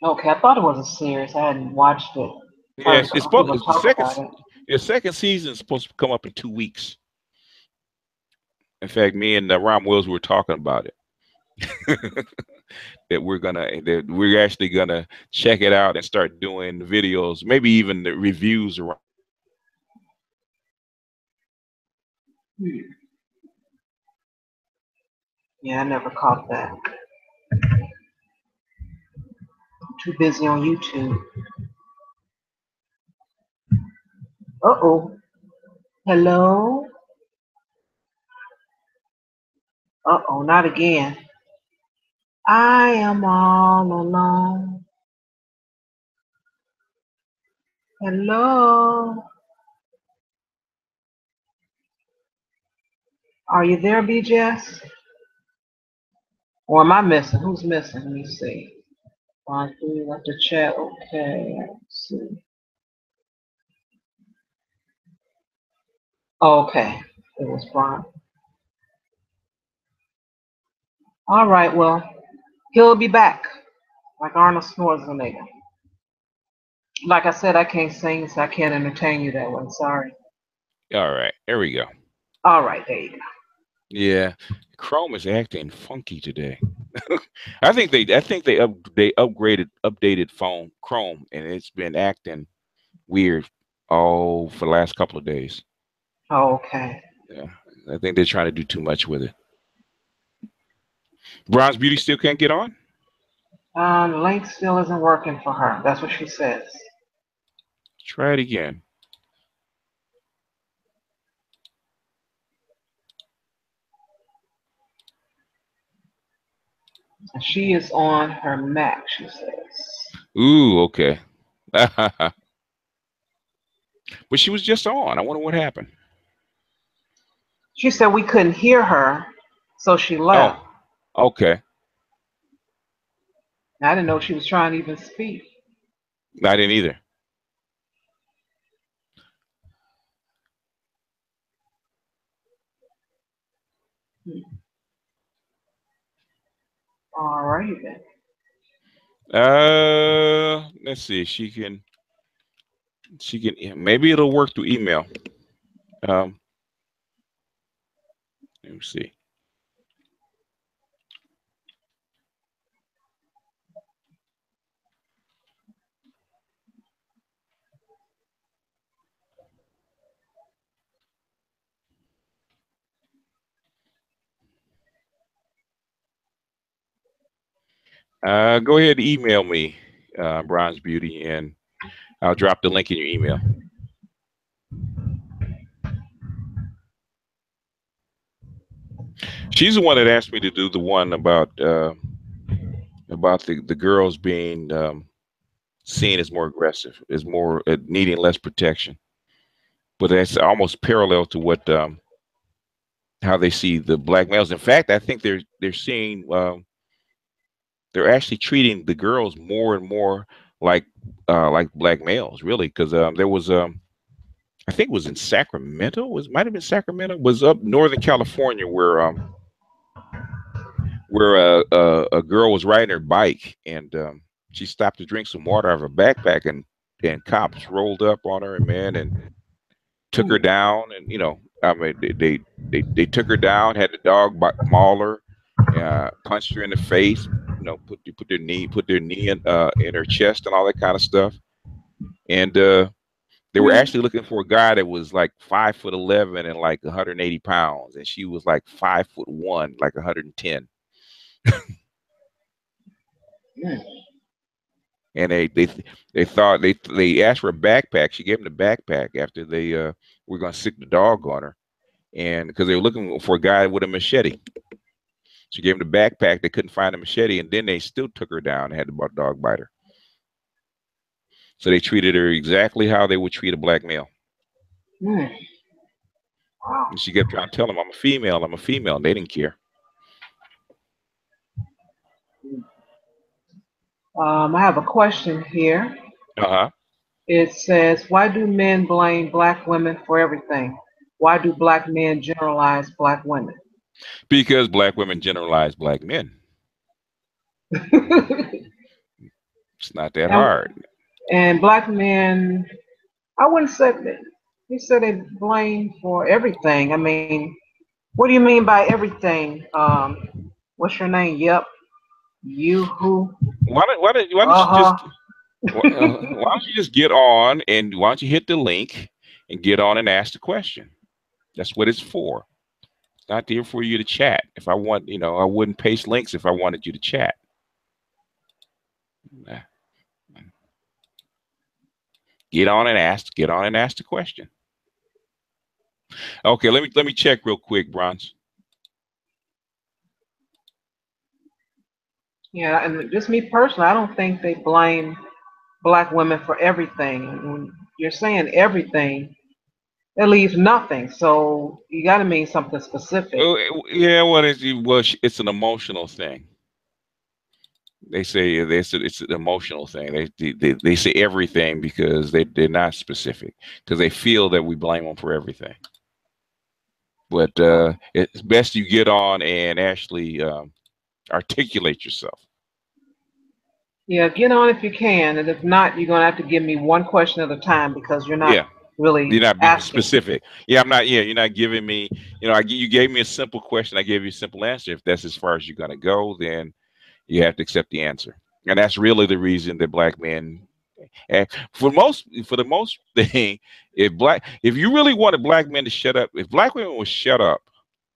Okay, I thought it was a series. I hadn't watched it. Yeah, Heard a couple people talk about it. The second season is supposed to come up in 2 weeks. In fact, me and Ron Wills were talking about it. that we're actually gonna check it out and start doing videos, maybe even the reviews around. Yeah, I never caught that. Too busy on YouTube. Uh-oh. Hello? Uh-oh, not again. I am all alone. Hello? Are you there, BJS? Or am I missing? Who's missing? Let me see. 3 left the chat. Okay, let's see. Okay, it was Brian. All right, well, he'll be back, like Arnold Schwarzenegger. Like I said, I can't sing, so I can't entertain you that way. Sorry. All right, there we go. All right, there you go. Yeah, Chrome is acting funky today. I think they updated phone Chrome, and it's been acting weird for the last couple of days. Oh, okay. Yeah, I think they're trying to do too much with it. Bronze Beauty still can't get on? The link still isn't working for her. That's what she says. Try it again. She is on her Mac, she says. Ooh, okay. But she was just on. I wonder what happened. She said we couldn't hear her, so she left. Oh, okay. I didn't know she was trying to even speak. I didn't either. All right then. Let's see. She can. Maybe it'll work through email. Let me see. Go ahead and email me, Bronze Beauty, and I'll drop the link in your email. She's the one that asked me to do the one about the girls being seen as more aggressive, as more needing less protection. But that's almost parallel to what how they see the black males. In fact, I think they're seeing they're actually treating the girls more and more like black males, really, because there was I think it was in Sacramento. Might have been Sacramento. It was up Northern California where a girl was riding her bike and she stopped to drink some water out of her backpack, and cops rolled up on her, and took her down, and I mean they took her down, had the dog maul her, punched her in the face, put their knee in her chest and all that kind of stuff, and They were actually looking for a guy that was like 5'11" and like 180 pounds, and she was like 5'1", like 110. And they thought they asked for a backpack. She gave them the backpack after they were gonna sick the dog on her, and because they were looking for a guy with a machete. She gave them the backpack. They couldn't find a machete, and then they still took her down and had the dog bite her. So they treated her exactly how they would treat a black male. And she kept trying to tell them, I'm a female, I'm a female. And they didn't care. I have a question here. Uh-huh. It says, why do men blame black women for everything? Why do black men generalize black women? Because black women generalize black men. It's not that hard. And black men, I wouldn't say that. He said they blame for everything. I mean, what do you mean by everything? What's your name? Yep. You who? Why don't you just get on, and why don't you hit the link and get on and ask the question? That's what it's for. It's not there for you to chat. If I want, I wouldn't paste links if I wanted you to chat. Get on and ask the question. Okay, let me check real quick, Bronze. Yeah, and just me personally, I don't think they blame black women for everything. When you're saying everything, that leaves nothing. So you got to mean something specific. Yeah, it's an emotional thing. They say it's an emotional thing. They say everything because they're not specific, because they feel that we blame them for everything. But it's best you get on and actually articulate yourself. Yeah, get on if you can, and if not, you're gonna have to give me one question at a time because you're not really you're not being asking. specific. Yeah, I'm not. Yeah, you're not giving me. You gave me a simple question. I gave you a simple answer. If that's as far as you're gonna go, then you have to accept the answer. And that's really the reason that black men, for the most thing, if you really wanted black men to shut up, if black women would shut up,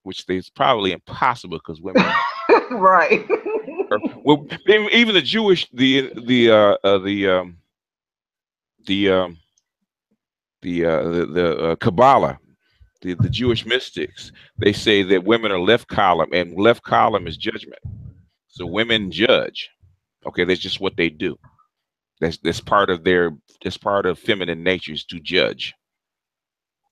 which is probably impossible because women, right? Well, even the Jewish, the Kabbalah, the Jewish mystics, they say that women are left column, and left column is judgment. So women judge. Okay, that's just what they do. That's part of feminine nature is to judge.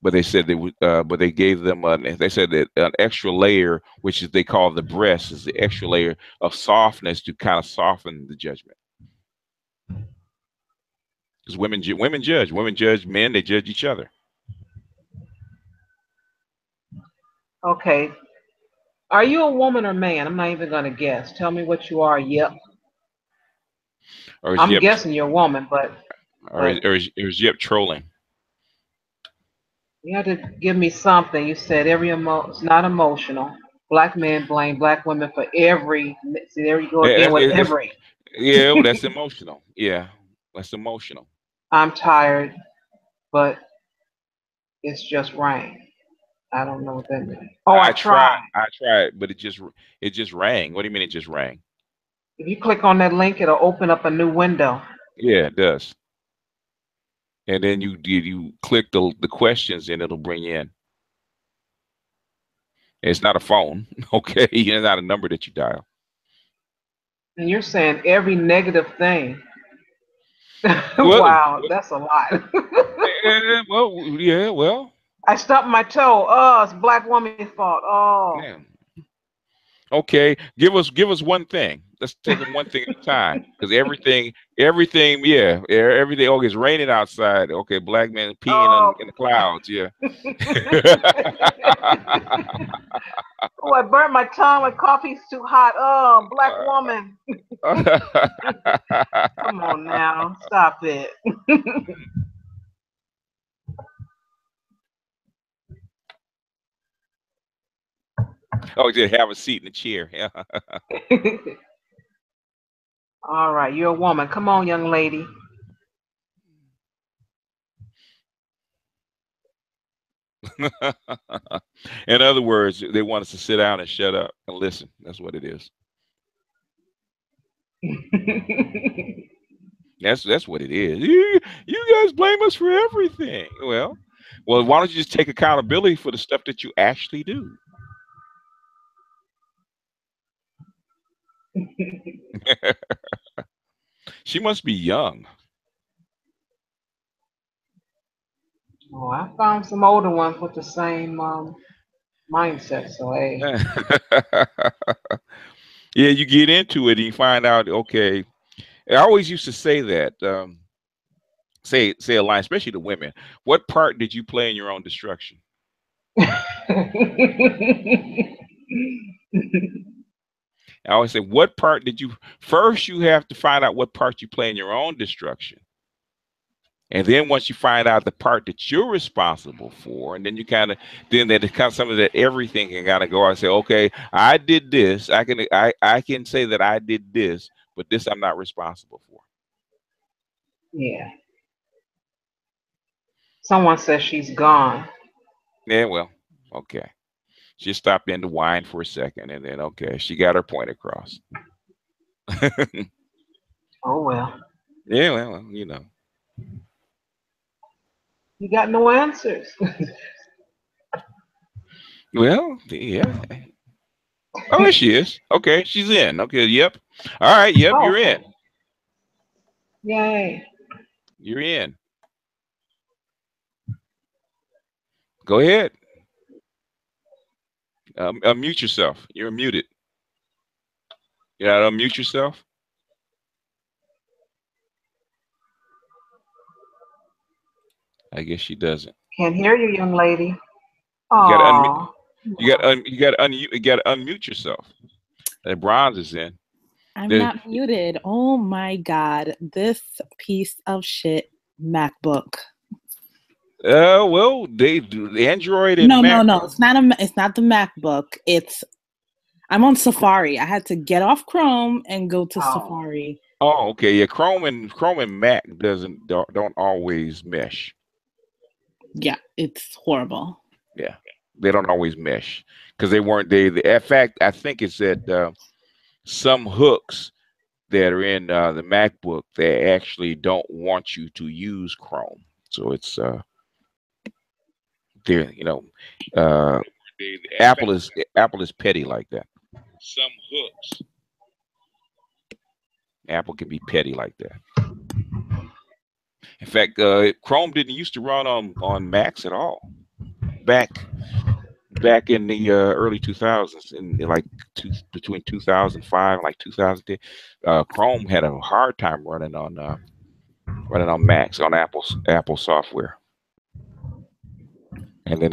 But they said but they gave them they said that an extra layer, which is they call the breast, is the extra layer of softness to kind of soften the judgment. Because women judge men, they judge each other. Okay. Are you a woman or man? I'm not even gonna guess. Tell me what you are. Yep. I'm guessing you're a woman, but is Yep trolling? You had to give me something. You said it's not emotional. Black men blame black women for every. See, there you go again with every. Yeah, well, that's emotional. Yeah, that's emotional. I'm tired, but it's just rain. I don't know what that means. Oh, I tried. I tried, but it just rang. What do you mean it just rang? If you click on that link, it'll open up a new window. Yeah, it does. And then you click the questions, and it'll bring you in. It's not a phone, okay? It's not a number that you dial. And you're saying every negative thing. Wow, that's a lot. Well. I stubbed my toe. Oh, it's black woman's fault. Oh. Yeah. Okay, give us one thing. Let's take them one thing at a time. Because everything, yeah, everything. Oh, it's raining outside. Okay, black man peeing in the clouds. Yeah. Oh, I burnt my tongue. My coffee's too hot. Oh, black woman. Come on now, stop it. Oh, just have a seat in the chair. Yeah. All right, you're a woman. Come on, young lady. In other words, they want us to sit down and shut up and listen. That's what it is. That's what it is. You guys blame us for everything. Well, why don't you just take accountability for the stuff that you actually do? She must be young. Oh, I found some older ones with the same mindset. So hey, Yeah, you get into it and you find out. Okay, I always used to say that. Say a line, especially the women. What part did you play in your own destruction? I always say, what part did you first? You have to find out what part you play in your own destruction. And then once you find out the part that you're responsible for, and then you then that kind of something that everything can kind of go out and say, okay, I did this. I can say that I did this, but this I'm not responsible for. Yeah. Someone says she's gone. Yeah, well, okay. She stopped in to whine for a second, and then okay, she got her point across. Oh well. Yeah, well, you know. You got no answers. Well, yeah. Oh, there she is. Okay, she's in. Okay, yep. All right, yep, Oh, you're okay. in. Yay. You're in. Go ahead. Unmute yourself. You're muted. You gotta unmute yourself. I guess she doesn't. Can't hear you, young lady. You gotta unmute. Oh. You gotta unmute yourself. And Bronze is in. I'm not muted. Oh my God. This piece of shit MacBook. Well, they do the Android and No. Mac. It's not the MacBook. I'm on Safari. I had to get off Chrome and go to Safari. Oh, okay. Yeah, Chrome and Mac don't always mesh. Yeah, it's horrible. Yeah, they don't always mesh because they weren't. In fact, I think it's that some hooks that are in the MacBook, they actually don't want you to use Chrome. So it's there. Apple is petty like that. Some hooks. Apple can be petty like that. In fact, Chrome didn't used to run on Macs at all. Back in the early 2000s, between 2005 and like 2010, Chrome had a hard time running on Macs on Apple software. And then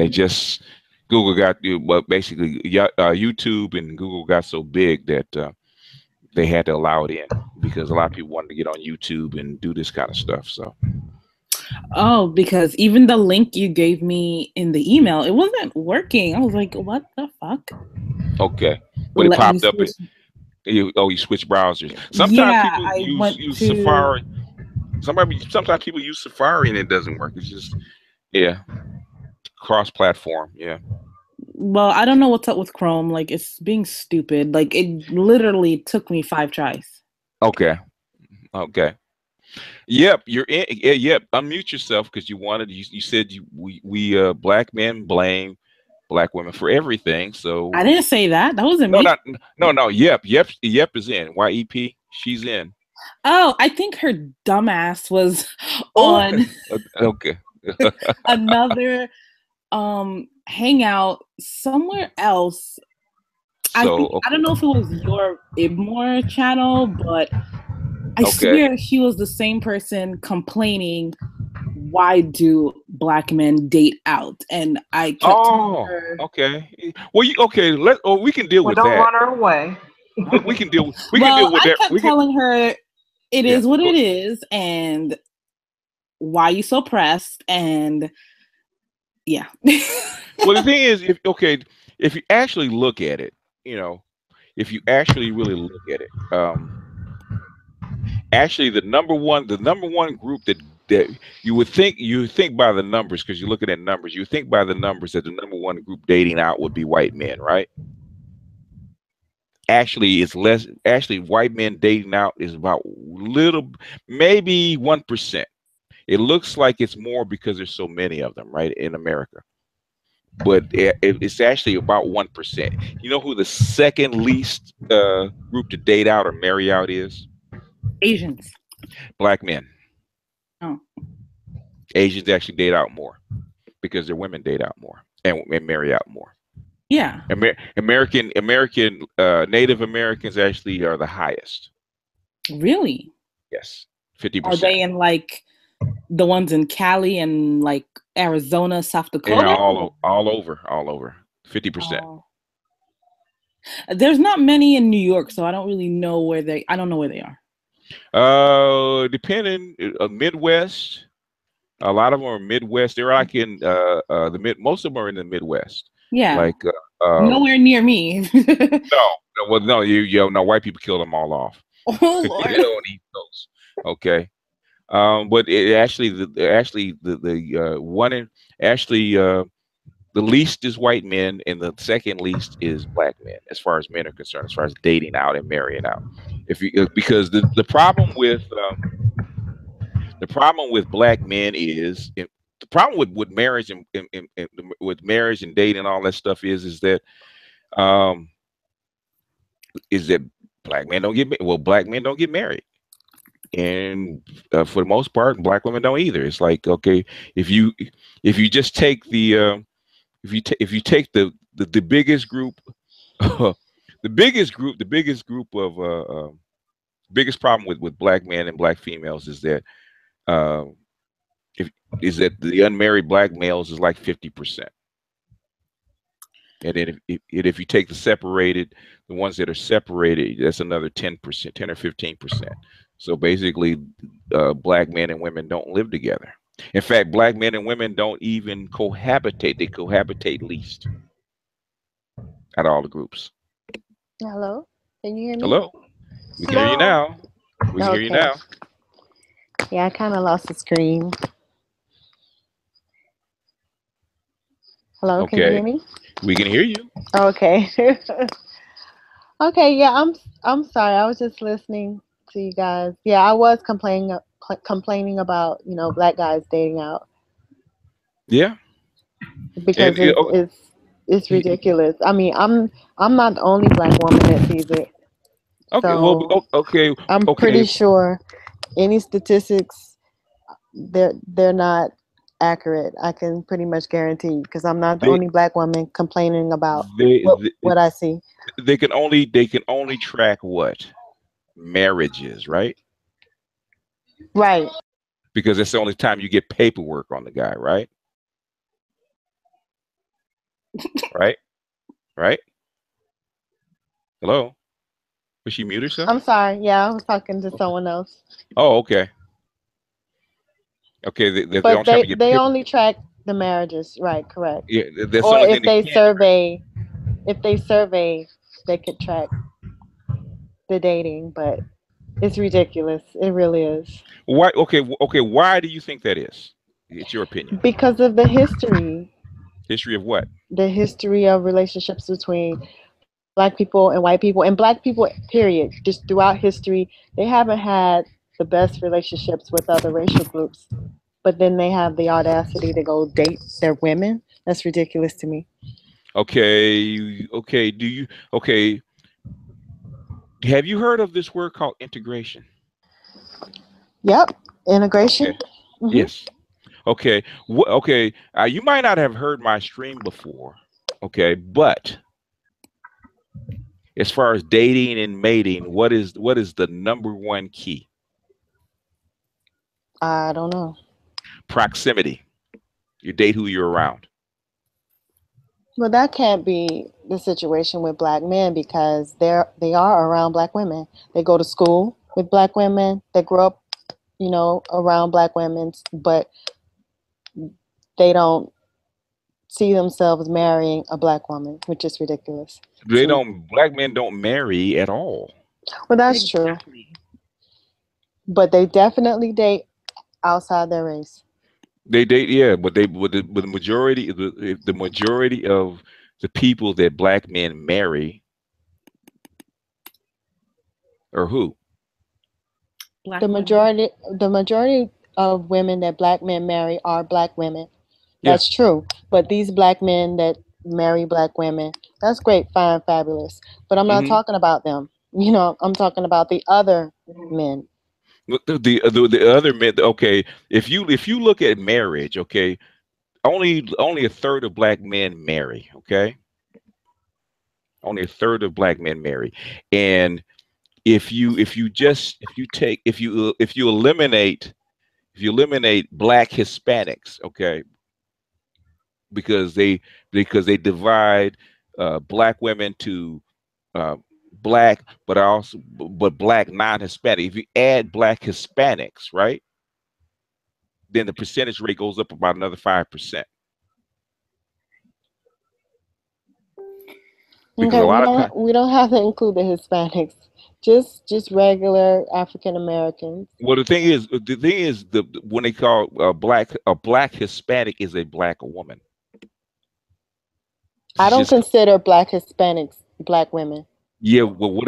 Google got basically YouTube and Google got so big that they had to allow it in because a lot of people wanted to get on YouTube and do this kind of stuff. So. Oh, because even the link you gave me in the email, it wasn't working. I was like, what the fuck? Okay. But it popped up. You switch browsers. Sometimes people use Safari. Sometimes people use Safari and it doesn't work. It's just, cross-platform. Yeah. Well, I don't know what's up with Chrome. Like, it's being stupid. Like, it literally took me 5 tries. Okay. Yep, you're in. Yep, unmute yourself because you wanted. You said we black men blame black women for everything. So I didn't say that. That wasn't me. No. Yep is in. YEP, she's in. Oh, I think her dumbass was on. Okay. Another hangout somewhere else. I don't know if it was your Ibmore channel, but I swear she was the same person complaining, why do black men date out? And I kept telling her, okay. Well, we can deal with that. Don't run her away. We can deal with that. I kept telling her it is what it is, and why you so pressed, and yeah. Well, the thing is, if you actually look at it, if you actually really look at it, actually the number one group that you think by the numbers, because you're looking at numbers. You think by the numbers that the number one group dating out would be white men, right? Actually, it's less. Actually, white men dating out is about maybe 1%. It looks like it's more because there's so many of them, right, in America. But it's actually about 1%. You know who the second least group to date out or marry out is? Asians. Black men. Oh. Asians actually date out more because their women date out more and marry out more. Yeah. American Native Americans actually are the highest. Really? Yes. 50%. Are they in like the ones in Cali and like Arizona, South Dakota? Yeah, all over. 50%. Oh. There's not many in New York, so I don't really know where they are. Depending, Midwest. A lot of them are Midwest. They're like in most of them are in the Midwest. Yeah. Like nowhere near me. no, white people killed them all off. Oh Lord. They don't eat those. Okay. But the least is white men, and the second least is black men, as far as men are concerned, as far as dating out and marrying out. Because the problem with black men is the problem with marriage and with marriage and dating and all that stuff is that black men don't get married. And for the most part, black women don't either. It's like, okay, if you just take the biggest group, the biggest problem with black men and black females is that the unmarried black males is like 50%. And then if you take the ones that are separated, that's another 10%, 10 or 15%. So basically, black men and women don't live together. In fact, black men and women don't even cohabitate. They cohabitate least out of all the groups. Hello? Can you hear me? Hello? We can hear you now. We can hear you now. Yeah, I kind of lost the screen. Hello, Okay. Can you hear me? We can hear you. Okay. Okay, yeah, I'm sorry. I was just listening to you guys. Yeah, I was complaining about, black guys dating out. Yeah. Because it's ridiculous. I mean, I'm not the only black woman that sees it. Okay, so okay. I'm pretty sure any statistics they're not accurate. I can pretty much guarantee, because I'm not the only black woman complaining about what I see. They can only track what? Marriages, right? Right. Because that's the only time you get paperwork on the guy, right? Right? Hello? Was she mute herself? I'm sorry. Yeah, I was talking to someone else. Oh, okay. Okay, but they only track the marriages, right? Correct. Yeah, that's or if they survey, they could track the dating, but it's ridiculous. It really is. Why? Okay. Why do you think that is? It's your opinion. Because of the history. History of what? The history of relationships between black people and white people, and black people, period. Just throughout history, they haven't had the best relationships with other racial groups, but then they have the audacity to go date their women. That's ridiculous to me. Okay. Have you heard of this word called integration? Yep. Integration. Okay. Mm-hmm. Yes. Okay. Okay. You might not have heard my stream before. Okay, but as far as dating and mating, what is the number one key? I don't know. Proximity. You date who you're around. Well, that can't be the situation with black men, because they are around black women. They go to school with black women. They grow up, around black women, but they don't see themselves marrying a black woman, which is ridiculous. Black men don't marry at all. Well, that's true. But they definitely date outside their race. They date, yeah, but the majority, the majority of the people that black men marry are who? Black The women. majority of women that black men marry are black women. Yeah. That's true. But these black men that marry black women, that's great, fine, fabulous. But I'm not talking about them. You know, I'm talking about the other men. The other men. Okay, if you look at marriage, okay, only a third of black men marry. Okay, only a third of black men marry, and if you eliminate black Hispanics, okay, because they divide black women to black, but black non-Hispanic. If you add black Hispanics, right, then the percentage rate goes up about another 5%. Because Okay, a lot of times we don't have to include the Hispanics. Just regular African Americans. Well, the thing is, when they call a black Hispanic is a black woman. I don't consider black Hispanics black women. Yeah, well,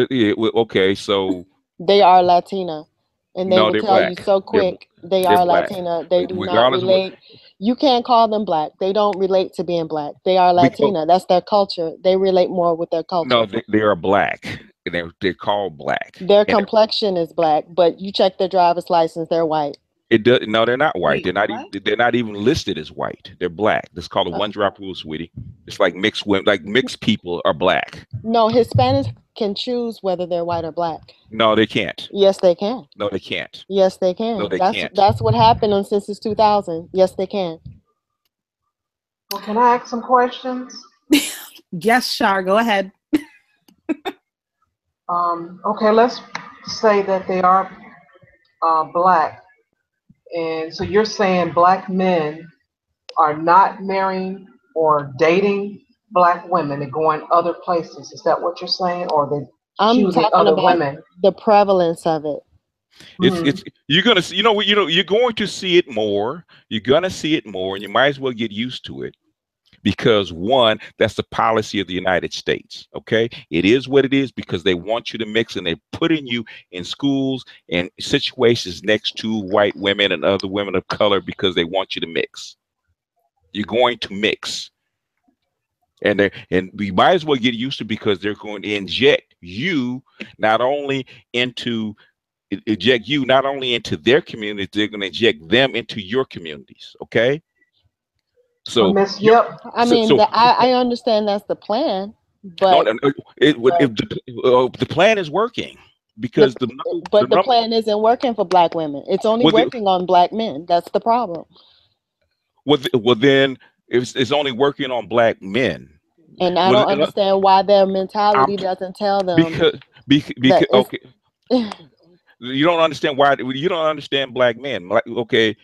okay, so they are Latina, and they no, will they're tell you black. so quick they They're are black. Latina. They do not Regardless of what, relate. You can't call them black. They don't relate to being black. They are Latina. That's their culture. They relate more with their culture. No, they are black. They're called black. Their complexion is black, but you check their driver's license, they're white. It does. No, they're not white. Wait, they're not even listed as white. They're black. That's called a one-drop rule, sweetie. It's like mixed women, like mixed people are black. No, Hispanics can choose whether they're white or black. No, they can't. Yes, they can. No, they can't. Yes, they can. No, they can't. That's what happened on Census 2000. Yes, they can. Well, can I ask some questions? Yes, Shar, go ahead. Okay, let's say that they are black. And so you're saying black men are not marrying or dating black women and going other places. Is that what you're saying? Or they choosing other women? The prevalence of it. It's you're gonna see, you're going to see it more. You're gonna see it more, and you might as well get used to it. Because one, that's the policy of the United States. Okay, it is what it is because they want you to mix, and they're putting you in schools and situations next to white women and other women of color because they want you to mix. You're going to mix, and we might as well get used to it because they're going to inject you not only into their community, they're going to inject them into your communities. Okay. So, I understand that's the plan, but the plan is working because the plan isn't working for black women. It's only working on black men. That's the problem. Well, then it's only working on black men, and I don't understand why their mentality doesn't tell them because okay, you don't understand why you don't understand black men. Like, okay.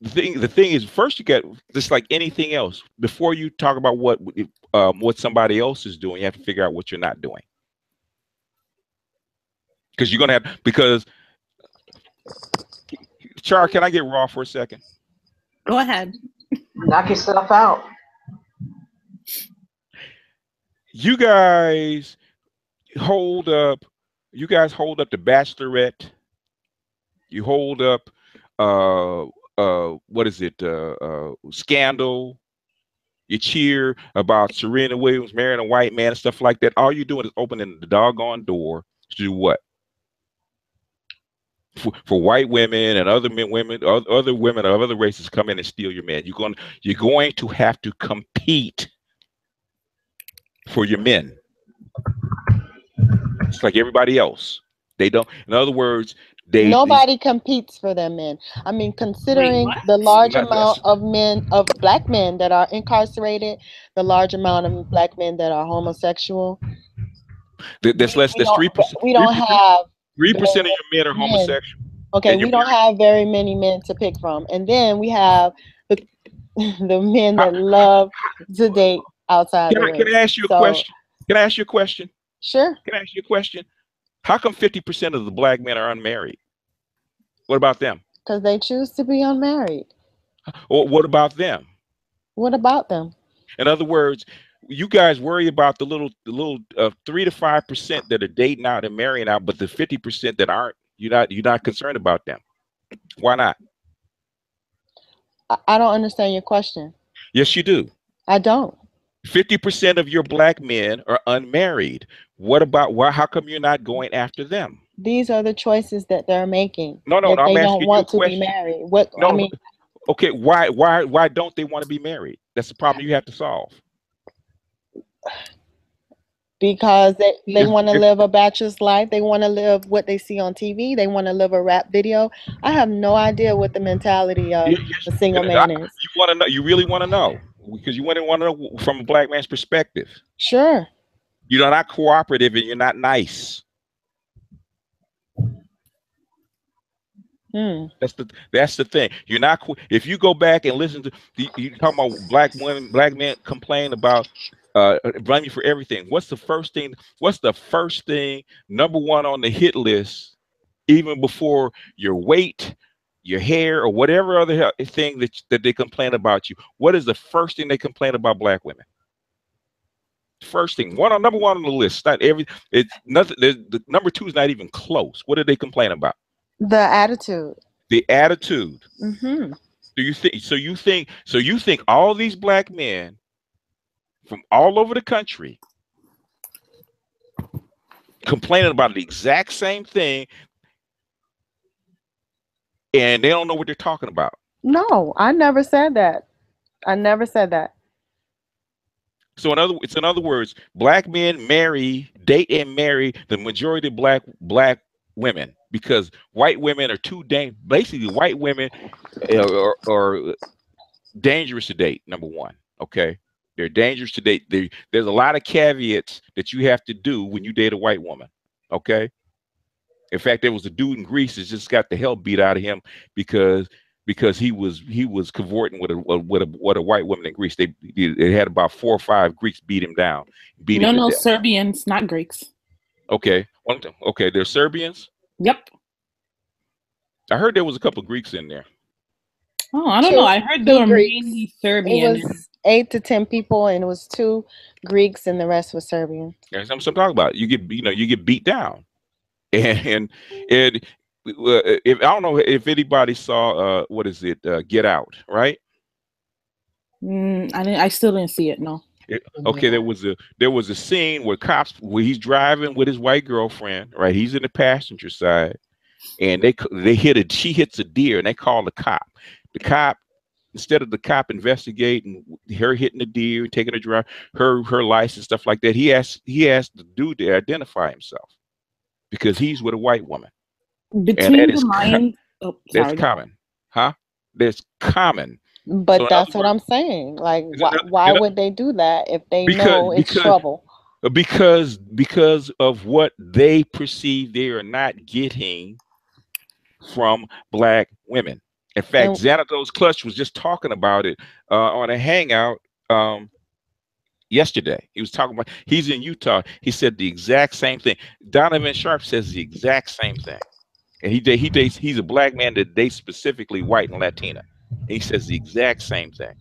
The thing is, first you got, just like anything else, before you talk about what somebody else is doing, you have to figure out what you're not doing. Because you're gonna have Char, can I get raw for a second? Go ahead. Knock yourself out. You guys hold up the Bachelorette. You hold up what is it? Scandal. You cheer about Serena Williams marrying a white man and stuff like that. All you're doing is opening the doggone door to do what? For white women and other women of other races come in and steal your man. You're going to have to compete for your men. It's like everybody else. They don't. In other words, nobody competes for their men. I mean, considering the large amount of black men that are incarcerated, the large amount of black men that are homosexual. That's less. That's 3%. We don't have 3% of your men are homosexual. Okay, we don't have very many men to pick from, and then we have the men that love to date outside. Can I ask you a question? Can I ask you a question? Sure. Can I ask you a question? How come 50% of the black men are unmarried? What about them? Because they choose to be unmarried. Or what about them? What about them? In other words, you guys worry about the little 3 to 5% that are dating out and marrying out, but the 50% that aren't, you're not concerned about them. Why not? I don't understand your question. Yes, you do. I don't. 50% of your black men are unmarried. What about how come you're not going after them? These are the choices that they're making. No, that I'm they asking don't want you a to be married. What no, I mean, okay, why don't they want to be married? That's the problem you have to solve. Because they want to live a bachelor's life. They want to live what they see on TV. They want to live a rap video. I have no idea what the mentality of a single man is. You want to know? You really want to know? Because you want to know from a black man's perspective. Sure. You're not cooperative and you're not nice. That's the thing. You're not. If you go back and listen to you talking about black women, black men complain about blame you for everything. What's the first thing? Number one on the hit list, even before your weight, your hair, or whatever other thing that they complain about you? What is the first thing they complain about black women? First thing, number one on the list. It's nothing. The number two is not even close. What do they complain about? The attitude. The attitude. Mm-hmm. Do you think? So you think all these black men from all over the country complaining about the exact same thing, and they don't know what they're talking about? No, I never said that. I never said that. So in other words, black men date and marry the majority of black women because white women are too basically white women are dangerous to date. Number one, okay, they're dangerous to date. There's a lot of caveats that you have to do when you date a white woman. Okay, in fact, there was a dude in Greece that just got the hell beat out of him because he was cavorting with a white woman in Greece. They had about 4 or 5 Greeks beat him down. No, Serbians, not Greeks. Okay, okay, they're Serbians. Yep. I heard there was a couple of Greeks in there. Oh, I don't know. I heard there were mainly Serbian. It was 8 to 10 people, and it was 2 Greeks, and the rest was Serbian. That's what I'm talking about. You get beat down, and if I don't know if anybody saw what is it? Get Out, right? I still didn't see it. No. Okay, there was a scene where he's driving with his white girlfriend, right? He's in the passenger side, and she hits a deer, and they call the cop. The cop, instead of the cop investigating her hitting the deer, taking her license, stuff like that, he asked the dude to identify himself because he's with a white woman. That's common, huh? That's common. But so that's what I'm saying. Like, why would they do that if they know it's trouble? Because of what they perceive they are not getting from black women. In fact, Xanatos Clutch was just talking about it on a hangout yesterday. He was talking about he's in Utah. He said the exact same thing. Donovan Sharp says the exact same thing, and he's a black man that dates specifically white and Latina. He says the exact same thing.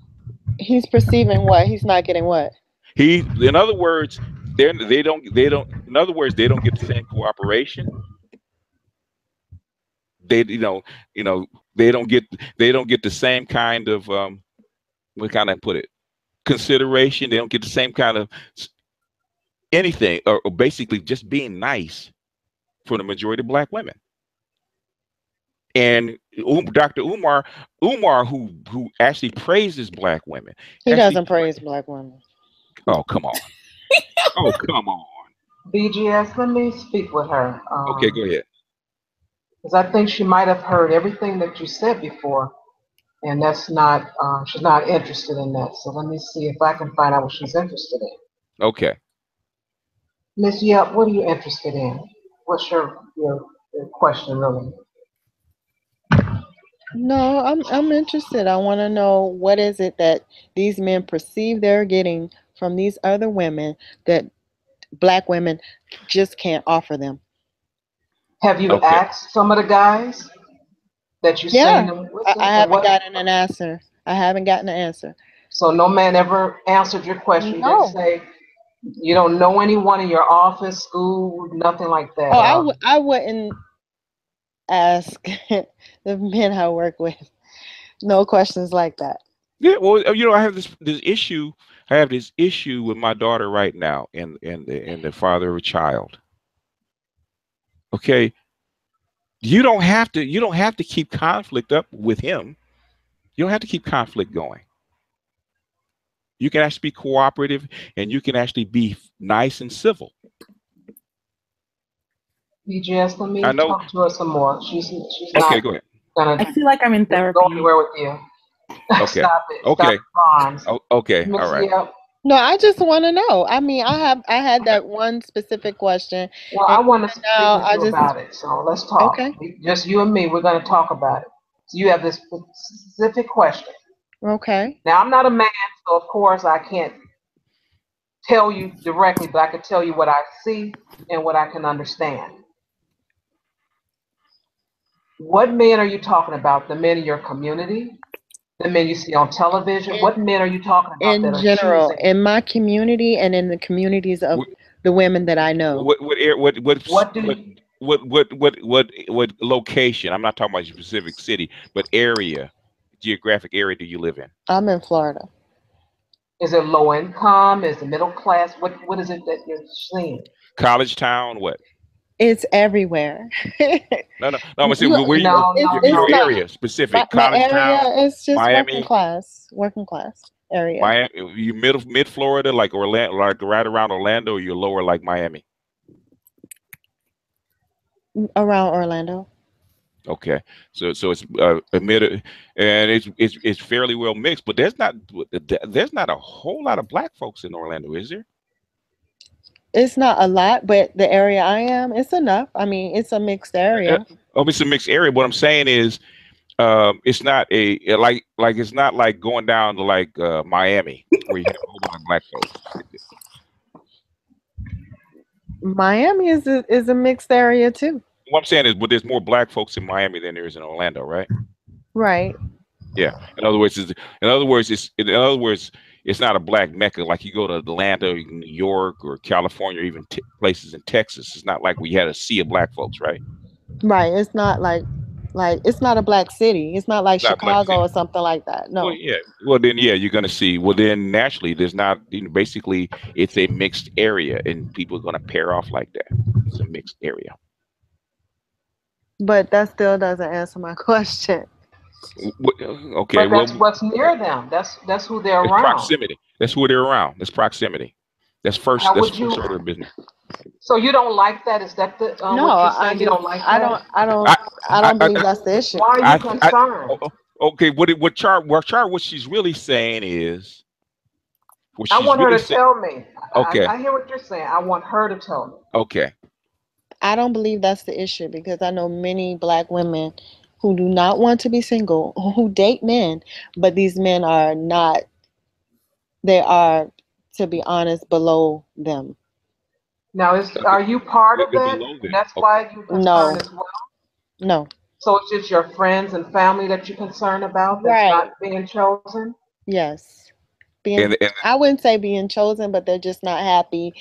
He's perceiving what? He's not getting what? In other words, they don't get the same cooperation. They don't get the same kind of what kind of put it consideration. They don't get the same kind of anything or basically just being nice for the majority of black women. And Dr. Umar, who actually praises black women. He doesn't praise black women. Oh, come on. Oh, come on. BGS, let me speak with her. Okay, go ahead. Because I think she might have heard everything that you said before, and that's not, she's not interested in that. So let me see if I can find out what she's interested in. Okay. Miss Yep, what are you interested in? What's your question, really? No, I'm interested. I want to know what is it that these men perceive they're getting from these other women that black women just can't offer them. Have you asked some of the guys? that you Yeah, seen them with them? I And haven't what? gotten an answer. I haven't gotten an answer. So no man ever answered your question. You didn't No. say you don't know anyone in your office, school, nothing like that. Oh, I wouldn't ask the men I work with. No questions like that. Yeah, well, I have this issue. I have this issue with my daughter right now, and the father of a child. Okay, you don't have to keep conflict up with him. You don't have to keep conflict going. You can actually be cooperative, and you can actually be nice and civil. BGS, let me I know. talk to her some more. She's Okay, not go ahead. gonna I feel like I'm in go therapy. anywhere with you. Okay. Stop it. Okay. Stop the bombs. Oh, okay. All Mix right. me up. No, I just want to know. I mean, I had that one specific question, Well, and I want to speak now with I you just about it. So let's talk. okay, Just you and me. We're going to talk about it. So you have this specific question. okay. Now, I'm not a man, so of course I can't tell you directly, but I can tell you what I see and what I can understand. What men are you talking about? The men in your community? The men you see on television? In, What men are you talking about that in are general, choosing? in my community and in the communities of What the women that I know, What do you, what location? I'm not talking about a specific city, but geographic area do you live in? I'm in Florida. is it low income? Is it middle class? What is it that you're seeing? College town? What? It's everywhere. No, no, no. I'm gonna say You, where you No, no, it's your no. not area specific. my College area. town, It's just Miami, working class area Miami. You mid Florida, like Orlando, like right around Orlando. Or you're lower, like Miami. around Orlando. Okay, so it's a mid, and it's fairly well mixed, but there's not a whole lot of black folks in Orlando, is there? It's not a lot, but the area I am, it's enough. I mean, it's a mixed area. It's a mixed area. What I'm saying is, it's not it's not like going down to like Miami where you have a whole lot of black folks. Miami is a mixed area too. What I'm saying is, but there's more black folks in Miami than there is in Orlando, right? Right. Yeah. In other words, it's not a black mecca like you go to Atlanta, or New York, or California, or even places in Texas. It's not like we had a sea of black folks, right? Right. It's not like it's not a black city. It's not like It's not a black Chicago city. or something like that. Well, No. yeah. Well, then, yeah, you're gonna see. Well, then naturally, there's not. Basically, it's a mixed area, and people are gonna pair off like that. It's a mixed area. But that still doesn't answer my question. Okay. But Well, that's what's near them. That's who they're it's around. proximity. That's who they're around. That's proximity. That's How first would you? order of business. So you don't like that? Is that the No, what you're I saying? You do. don't like I that? don't believe that's the issue. Why are you concerned? Okay. What she's really saying is, what I she's want her really to saying. tell me. Okay. I hear what you're saying. I want her to tell me. Okay. I don't believe that's the issue because I know many black women who do not want to be single, who date men, but these men are not, they are, to be honest, below them. Now, are you part of They're that? below them. That's Okay. why you're No, concerned as well. no. So it's just your friends and family that you're concerned about that's Right. not being chosen? Yes. Being, And I wouldn't say being chosen, but they're just not happy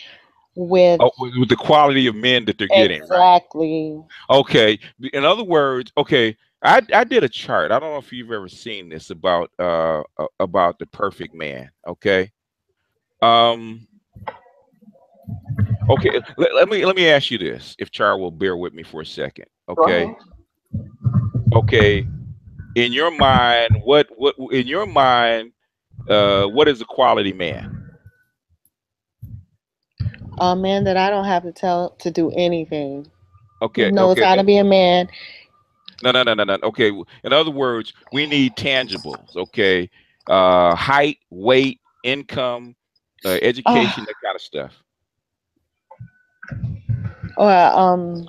with with the quality of men that they're getting, right? exactly. Okay. In other words, okay, I did a chart. I don't know if you've ever seen this about the perfect man. Okay. Um. Okay. Let me ask you this, if Char will bear with me for a second. Go Okay. ahead. Okay. In your mind, what is a quality man? A man that I don't have to tell to do anything. He Okay. knows Okay. how to be a man. No. Okay. In other words, we need tangibles. Okay. Height, weight, income, education, that kind of stuff. Or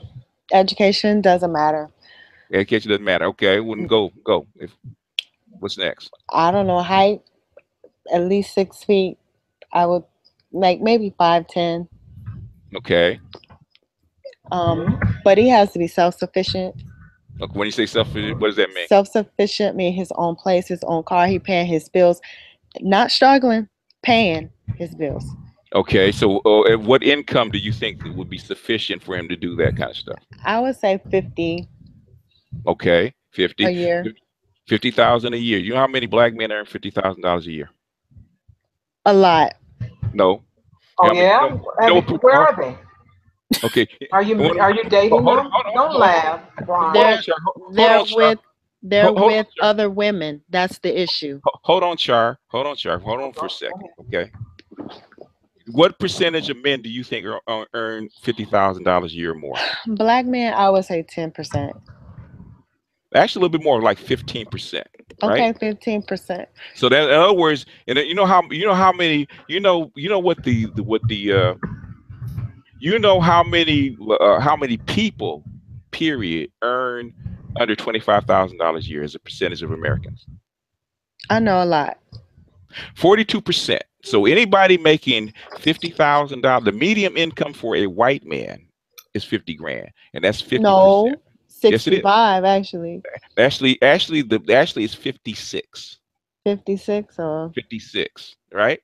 education doesn't matter. Education doesn't matter. Okay. Wouldn't go. What's next? I don't know, height, at least 6 feet. I would like maybe 5'10". Okay. But he has to be self-sufficient. Okay, when you say self-sufficient, what does that mean? Self-sufficient mean his own place, his own car. He paying his bills, not struggling, paying his bills. Okay, so what income do you think would be sufficient for him to do that kind of stuff? I would say 50. Okay, 50. A year. 50,000 a year. You know how many black men earn $50,000 a year? A lot. No. Oh yeah. Where are they? Okay. Are you dating them? Don't laugh, Brian. They're with other women. That's the issue. Hold on, Char. Hold on for a second. Okay. What percentage of men do you think earn $50,000 a year or more? Black men, I would say 10%. Actually, a little bit more, like 15%. Right? Okay, 15%. So that, in other words, and you know how many how many people, period, earn under $25,000 a year as a percentage of Americans? I know a lot. 42%. So anybody making $50,000, the median income for a white man is 50 grand, and that's 50%. No, 65 actually. Actually, it's 56. 56 or 56, right?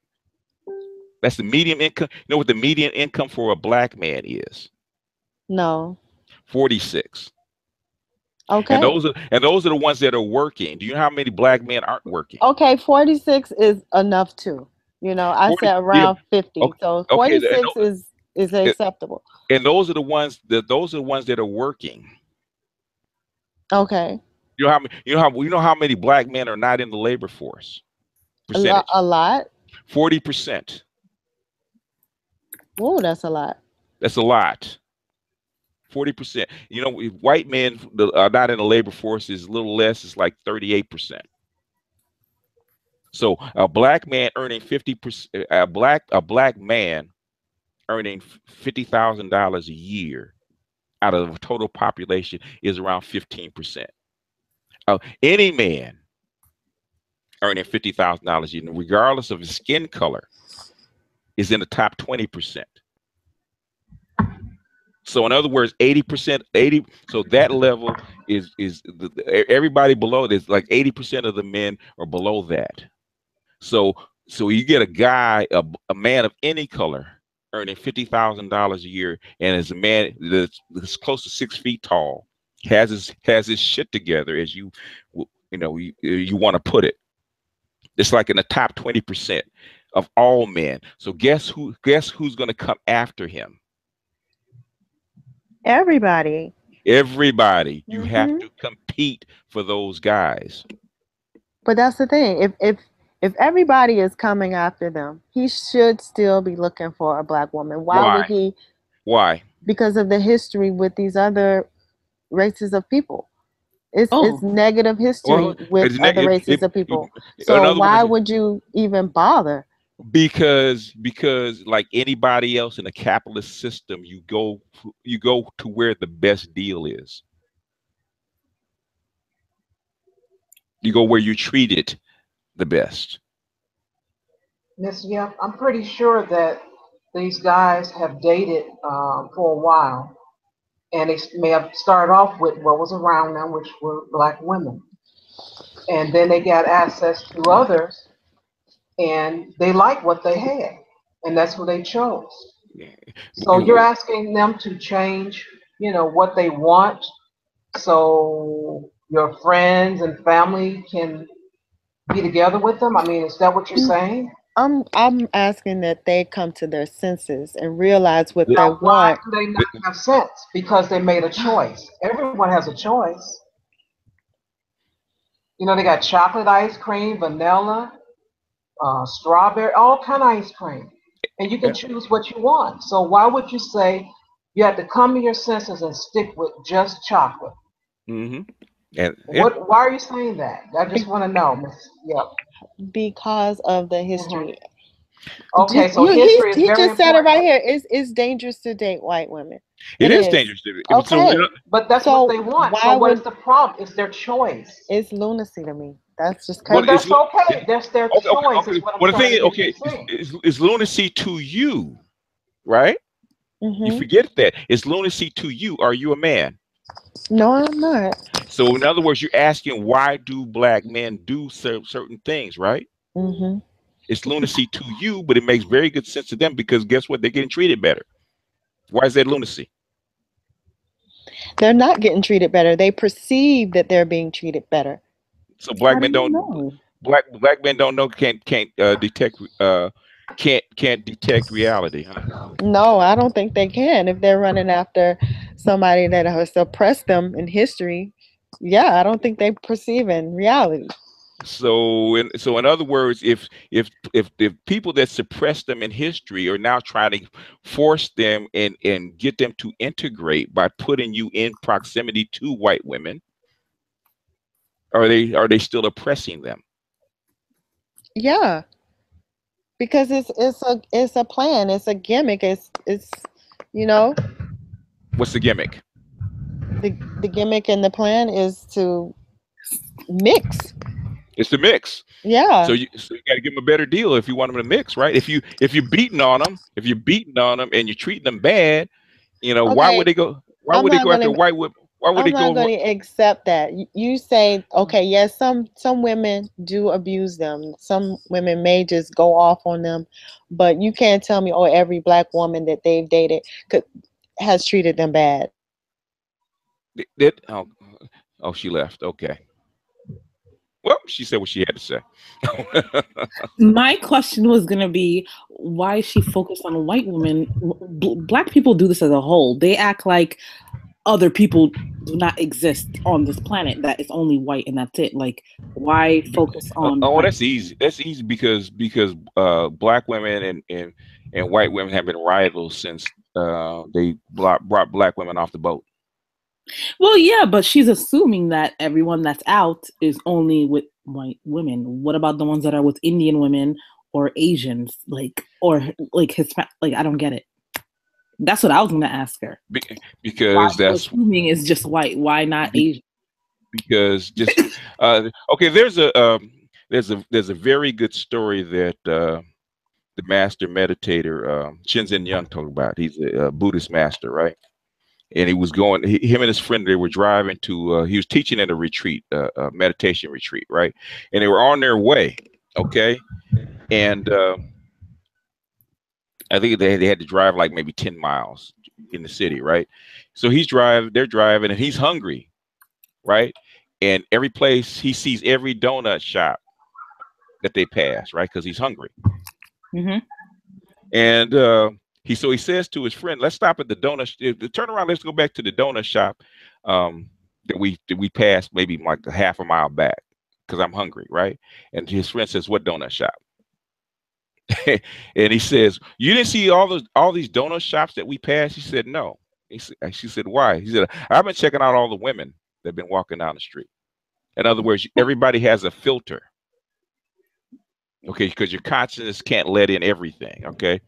That's the median income. You know what the median income for a black man is? No. 46. Okay. And those are the ones that are working. Do you know how many black men aren't working? Okay, 46 is enough too. You know, I said around 50. Okay, so 46 is acceptable. And those are the ones that are working. Okay. You know how many black men are not in the labor force? Percentage. A lot. 40%. Oh, that's a lot. That's a lot. 40%. You know, if white men are not in the labor force is a little less. It's like 38%. So a black man earning 50%, a black man earning $50,000 a year out of the total population is around 15%. Any man earning $50,000 a year, regardless of his skin color, is in the top 20%. So in other words, 80%, so that level is everybody below this, like 80% of the men are below that. So you get a guy, a man of any color, earning $50,000 a year, and as a man that's close to 6 feet tall, has his shit together, as you want to put it. It's like in the top 20% of all men. So guess who's going to come after him? Everybody. You have to compete for those guys. But that's the thing. If everybody is coming after them, he should still be looking for a black woman. Why would he? Why? Because of the history with these other races of people. It's negative history with other races of people. So why would you even bother? Because like anybody else in a capitalist system, you go to where the best deal is. You go where you're treated the best. Miss, yeah, I'm pretty sure that these guys have dated for a while, and they may have started off with what was around them, which were black women, and then they got access to others, and they liked what they had, and that's who they chose. Yeah. So you're asking them to change, what they want, so your friends and family can be together with them? I mean, is that what you're saying? I'm asking that they come to their senses and realize what they want. Why do they not have sense? Because they made a choice. Everyone has a choice. They got chocolate ice cream, vanilla, strawberry, all kind of ice cream. And you can choose what you want. So why would you say you have to come to your senses and stick with just chocolate? Mm-hmm. And why are you saying that? I just want to know, Miss. Yep. Because of the history. Okay, so history is he very just said it right here. It's dangerous to date white women. It is dangerous to date. Okay, but that's what they want. So what is the problem? It's their choice. It's lunacy to me. That's just crazy. Well, that's okay. That's their choice. Okay. Well, the thing is, it's lunacy to you, right? Mm-hmm. You forget that. It's lunacy to you. Are you a man? No, I'm not. So in other words, you're asking, why do black men do certain things, right? Mm-hmm. It's lunacy to you, but it makes very good sense to them, because guess what? They're getting treated better. Why is that lunacy? They're not getting treated better. They perceive that they're being treated better. So black men don't know. Black men don't know, can't detect can't detect reality, huh? No, I don't think they can. If they're running after somebody that has suppressed them in history, yeah, I don't think they perceive in reality. So in other words, if people that suppress them in history are now trying to force them and get them to integrate by putting you in proximity to white women, are they still oppressing them? Yeah, because it's a plan. It's a gimmick. It's you know. What's the gimmick? The gimmick and the plan is to mix. It's the mix. Yeah. So you got to give them a better deal if you want them to mix, right? If you're beating on them and you're treating them bad, you know, Okay. why would they go? Why would they go after white women? Why would they go? I'm not going to accept that. You say, okay, yes, some women do abuse them. Some women may just go off on them, but you can't tell me, oh, every black woman that they've dated has treated them bad. Oh, she left. Okay. Well, she said what she had to say. My question was going to be, why is she focused on white women? Black people do this as a whole. They act like other people do not exist on this planet, that it's only white and that's it. Like, why focus on that's easy. That's easy because black women and white women have been rivals since they brought black women off the boat. Well, yeah, but she's assuming that everyone that's out is only with white women. What about the ones that are with Indian women or Asians, or Hispanic? Like, I don't get it. That's what I was going to ask her. Because that's assuming it's just white. Why not Asian? Because just okay. There's a very good story that the master meditator Shinzen Young talked about. He's a Buddhist master, right? And he was going. Him and his friend, they were driving to. He was teaching at a retreat, a meditation retreat, right? And they were on their way. Okay, and I think they had to drive like maybe 10 miles in the city, right? So they're driving, and he's hungry, right? And every place he sees, every donut shop that they pass, right? Because he's hungry. Mm-hmm. And he says to his friend, "Let's stop at the donut. Turn around. Let's go back to the donut shop that we passed maybe like a half a mile back because I'm hungry, right?" And his friend says, "What donut shop?" And he says, "You didn't see all these donut shops that we passed?" He said, "No." She said, "Why?" He said, "I've been checking out all the women that have been walking down the street." In other words, everybody has a filter. Okay, because your consciousness can't let in everything. Okay,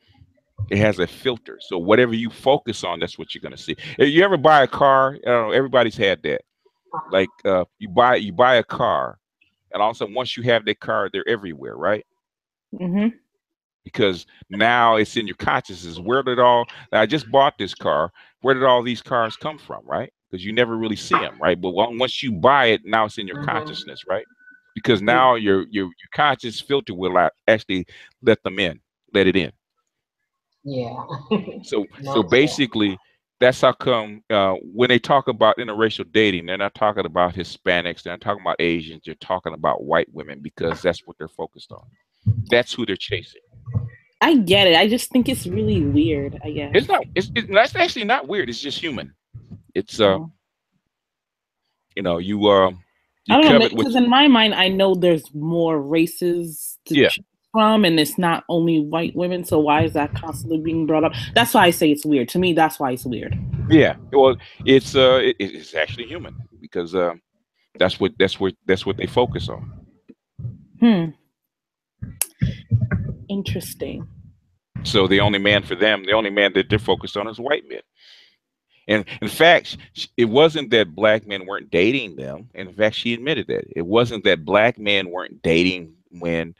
it has a filter. So whatever you focus on, that's what you're gonna see. If you ever buy a car, I don't know, everybody's had that. Like you buy a car, and all of a sudden, once you have that car, they're everywhere, right? Mm-hmm. Because now it's in your consciousness. I just bought this car. Where did all these cars come from, right? Because you never really see them, right? But once you buy it, now it's in your consciousness, right? Because now your conscious filter will actually let it in. Yeah. So basically, that's how come when they talk about interracial dating, they're not talking about Hispanics, they're not talking about Asians, they're talking about white women, because that's what they're focused on. That's who they're chasing. I get it. I just think it's really weird. I guess it's not. That's actually not weird. It's just human. It's you know, you I don't know, because in my mind, I know there's more races to choose from, and it's not only white women. So why is that constantly being brought up? That's why I say it's weird. To me, that's why it's weird. Yeah, well, it's actually human, because that's what they focus on. Interesting. So the only man that they're focused on is white men. And in fact, it wasn't that black men weren't dating them. In fact, she admitted that it wasn't that black men weren't dating them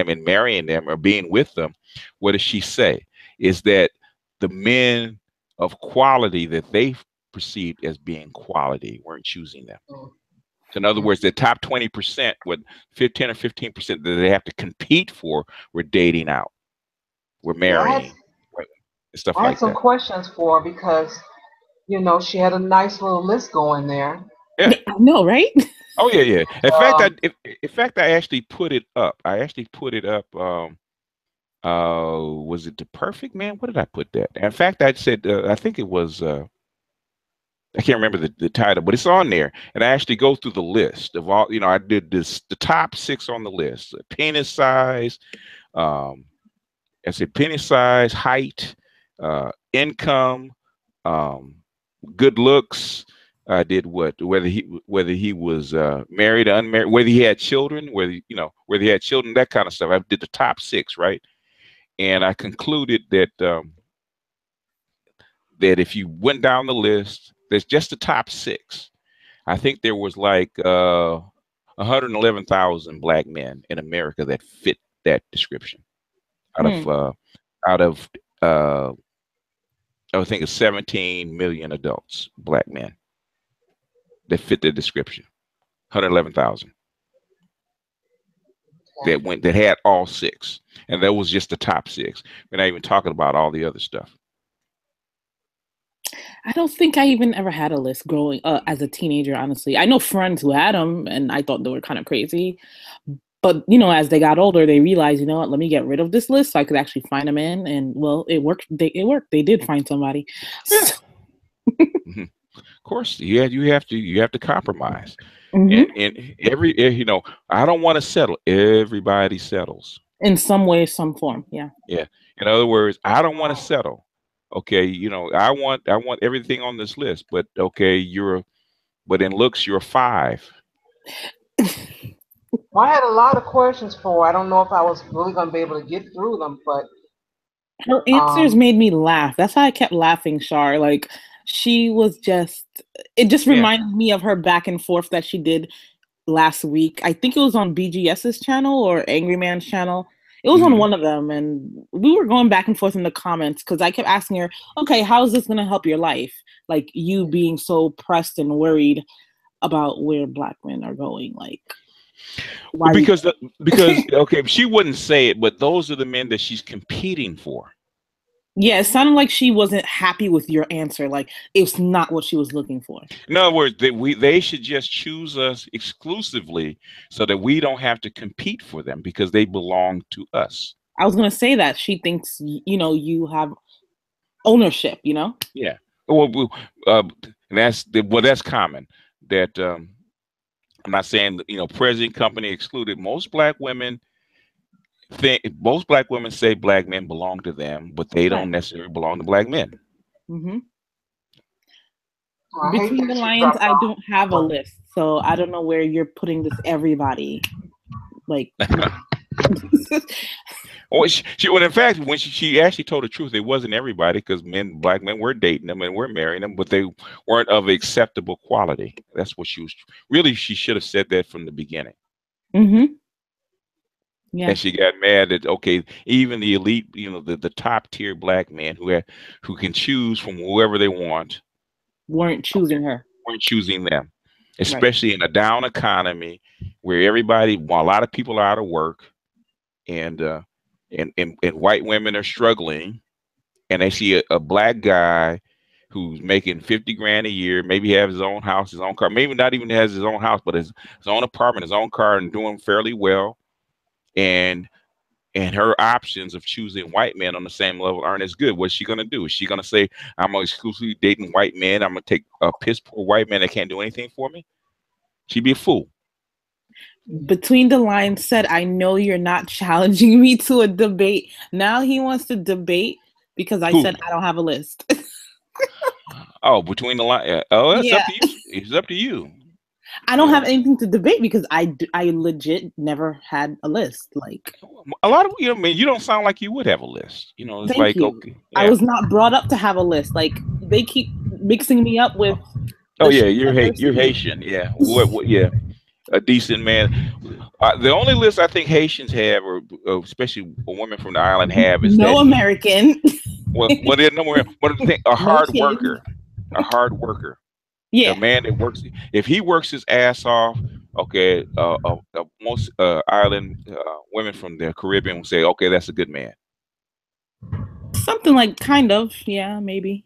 and marrying them or being with them. What does she say? Is that the men of quality that they perceived as being quality, weren't choosing them. So in other words, the top 20%, with 10 or 15% that they have to compete for, were dating out, we're marrying, stuff like that. I had some questions for her because, you know, she had a nice little list going there. Yeah, I know, right? Oh yeah, yeah. In fact, I actually put it up. Was it The Perfect Man? What did I put that? In fact, I said I think it was. I can't remember the title, but it's on there. And I actually go through the list of all. You know, I did the top 6 on the list: penis size. I said penis size, height, income, good looks. I did whether he was married or unmarried, whether he had children, whether he had children, that kind of stuff. I did the top 6, right? And I concluded that that if you went down the list, there's just the top 6. I think there was like 111,000 black men in America that fit that description. Out of I think it's 17 million adults, black men, that fit the description. 111,000 that had all 6, and that was just the top 6. We're not even talking about all the other stuff. I don't think I even ever had a list growing up as a teenager. Honestly, I know friends who had them, and I thought they were kind of crazy. But you know, as they got older, they realized, you know what? Let me get rid of this list so I could actually find them in. And well, it worked. It worked. They did find somebody. Yeah. Of course, yeah. You have to compromise. And I don't want to settle. Everybody settles in some way, some form. Yeah. Yeah. In other words, I don't want to settle. Okay, I want everything on this list, but okay, but in looks, you're 5. Well, I had a lot of questions for her. I don't know if I was really going to be able to get through them, but her answers made me laugh. That's why I kept laughing, Shar. Like, it just reminded me of her back and forth that she did last week. I think it was on BGS's channel or Angry Man's channel. It was on one of them, and we were going back and forth in the comments because I kept asking her, okay, how is this going to help your life? Like, you being so pressed and worried about where black men are going, like... Well, because okay, she wouldn't say it, but those are the men that she's competing for. Yeah, it sounded like she wasn't happy with your answer. Like, it's not what she was looking for. In other words, they should just choose us exclusively so that we don't have to compete for them because they belong to us. I was going to say that. She thinks, you have ownership, Yeah. Well, that's common. That I'm not saying, present company excluded. Most black women say black men belong to them, but they don't necessarily belong to black men. Mm-hmm. Between the lines, I don't have a list, so I don't know where you're putting this everybody. Like, well, in fact, when she actually told the truth, it wasn't everybody, because black men were dating them and were marrying them, but they weren't of acceptable quality. That's what she should have said that from the beginning. Mm-hmm. Yeah. And she got mad that, okay, even the elite, the top tier black men who can choose from whoever they want, weren't choosing her. Weren't choosing them, especially in a down economy where a lot of people are out of work, and white women are struggling, and they see a black guy who's making $50,000 a year, maybe have his own house, his own car, maybe not even has his own house, but his own apartment, his own car, and doing fairly well. And her options of choosing white men on the same level aren't as good. What's she going to do? Is she going to say, I'm exclusively dating white men, I'm going to take a piss poor white man that can't do anything for me? She'd be a fool. Between the lines said, I know you're not challenging me to a debate. Now he wants to debate because I said I don't have a list. Oh, between the lines. Oh, it's up to you. It's up to you. I don't have anything to debate because I legit never had a list. Like, a lot of you don't sound like you would have a list. It's Thank you. Okay. Yeah. I was not brought up to have a list. Like, they keep mixing me up with. Oh yeah, you're Haitian. Yeah. What? Yeah. A decent man. The only list I think Haitians have, or especially women from the island have, is no American. Well, they're no more. But a hard worker. a hard worker. Yeah. A man that works, if he works his ass off, okay, most island women from the Caribbean will say, okay, that's a good man. Something like, kind of, yeah, maybe.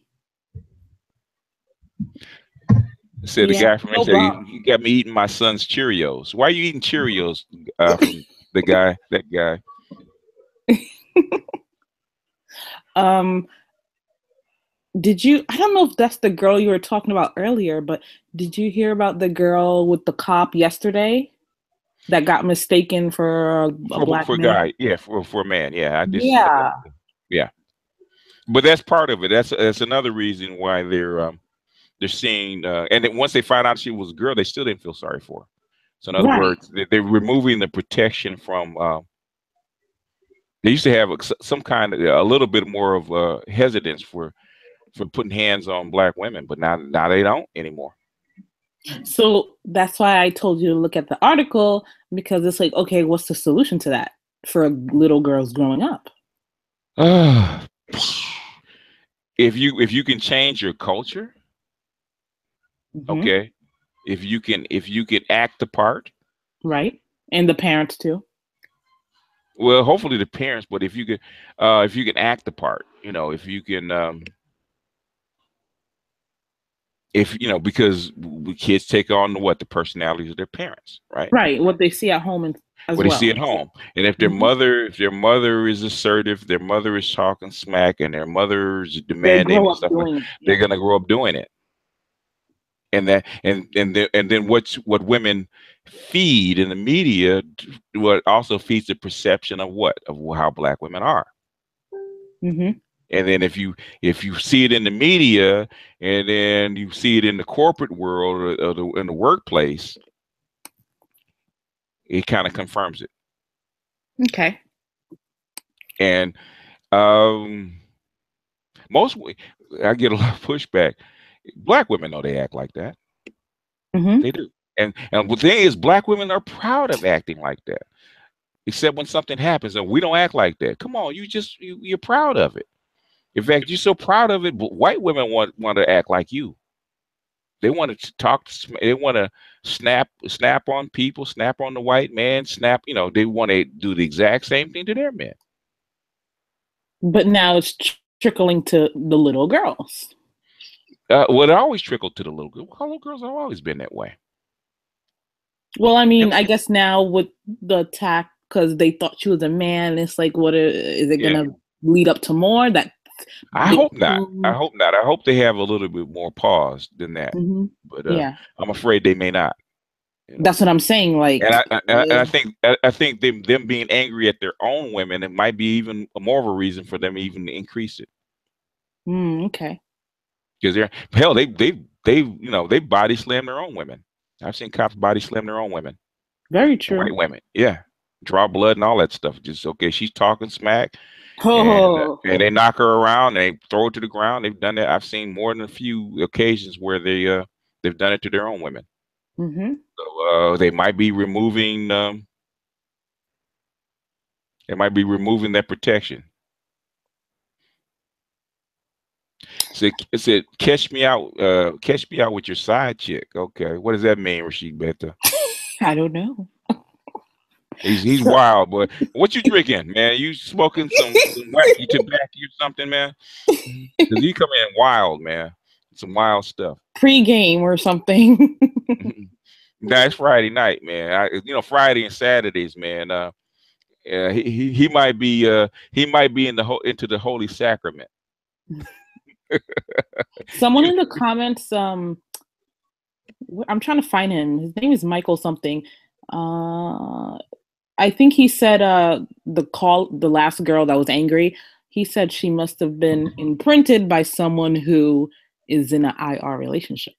Said the guy from said, he got me eating my son's Cheerios. Why are you eating Cheerios? From the guy, that guy. Did you? I don't know if that's the girl you were talking about earlier, but did you hear about the girl with the cop yesterday that got mistaken for a black man? Guy? Yeah, for a man. Yeah, yeah. But that's part of it. That's another reason why they're seeing, and then once they find out she was a girl, they still didn't feel sorry for her. So in other words, they're removing the protection from. They used to have some kind of a little bit more of hesitance for putting hands on black women, but now they don't anymore. So that's why I told you to look at the article, because it's like, okay, what's the solution to that for little girls growing up? If you can change your culture, okay. If you can act the part, right, and the parents too. Well, hopefully the parents, but if you can act the part, if you can. If because kids take on the personalities of their parents, right? Right, what they see at home and what they see at home, and if their mother is assertive, their mother is talking smack, and their mother's demanding and stuff, they're gonna grow up doing it. And that and then what women feed in the media, what also feeds the perception of how black women are. And then if you see it in the media, and then you see it in the corporate world or in the workplace, it kind of confirms it. Okay. And I get a lot of pushback. Black women know they act like that. They do. And the thing is, black women are proud of acting like that. Except when something happens and we don't act like that. Come on, you're proud of it. In fact, you're so proud of it, but white women want to act like you. They want to talk. They want to snap on people, snap on the white man, snap. They want to do the exact same thing to their men. But now it's trickling to the little girls. Well, it always trickled to the little girls. Little girls have always been that way. Well, I mean, I guess now with the attack, because they thought she was a man, it's like, what is it going to lead up to more? I hope not. I hope not. I hope they have a little bit more pause than that. But I'm afraid they may not. That's what I'm saying. Like, and I think them being angry at their own women, it might be even more of a reason for them even to increase it. Okay. Because they body slam their own women. I've seen cops body slam their own women. Very true. White women, draw blood and all that stuff. Just she's talking smack. And they knock her around, they throw her to the ground. They've done that. I've seen more than a few occasions where they've done it to their own women. So they might be removing that protection. So it said, catch me out with your side chick. Okay, what does that mean, Rashid Betta? I don't know. He's wild, boy. What you drinking, man? You smoking some wacky tobacco or something, man? Because you come in wild, man. Some wild stuff. Pre-game or something. That's Friday night, man. Friday and Saturdays, man. He might be into the Holy Sacrament. Someone in the comments, I'm trying to find him. His name is Michael something. I think he said the last girl that was angry, he said she must have been imprinted by someone who is in an IR relationship.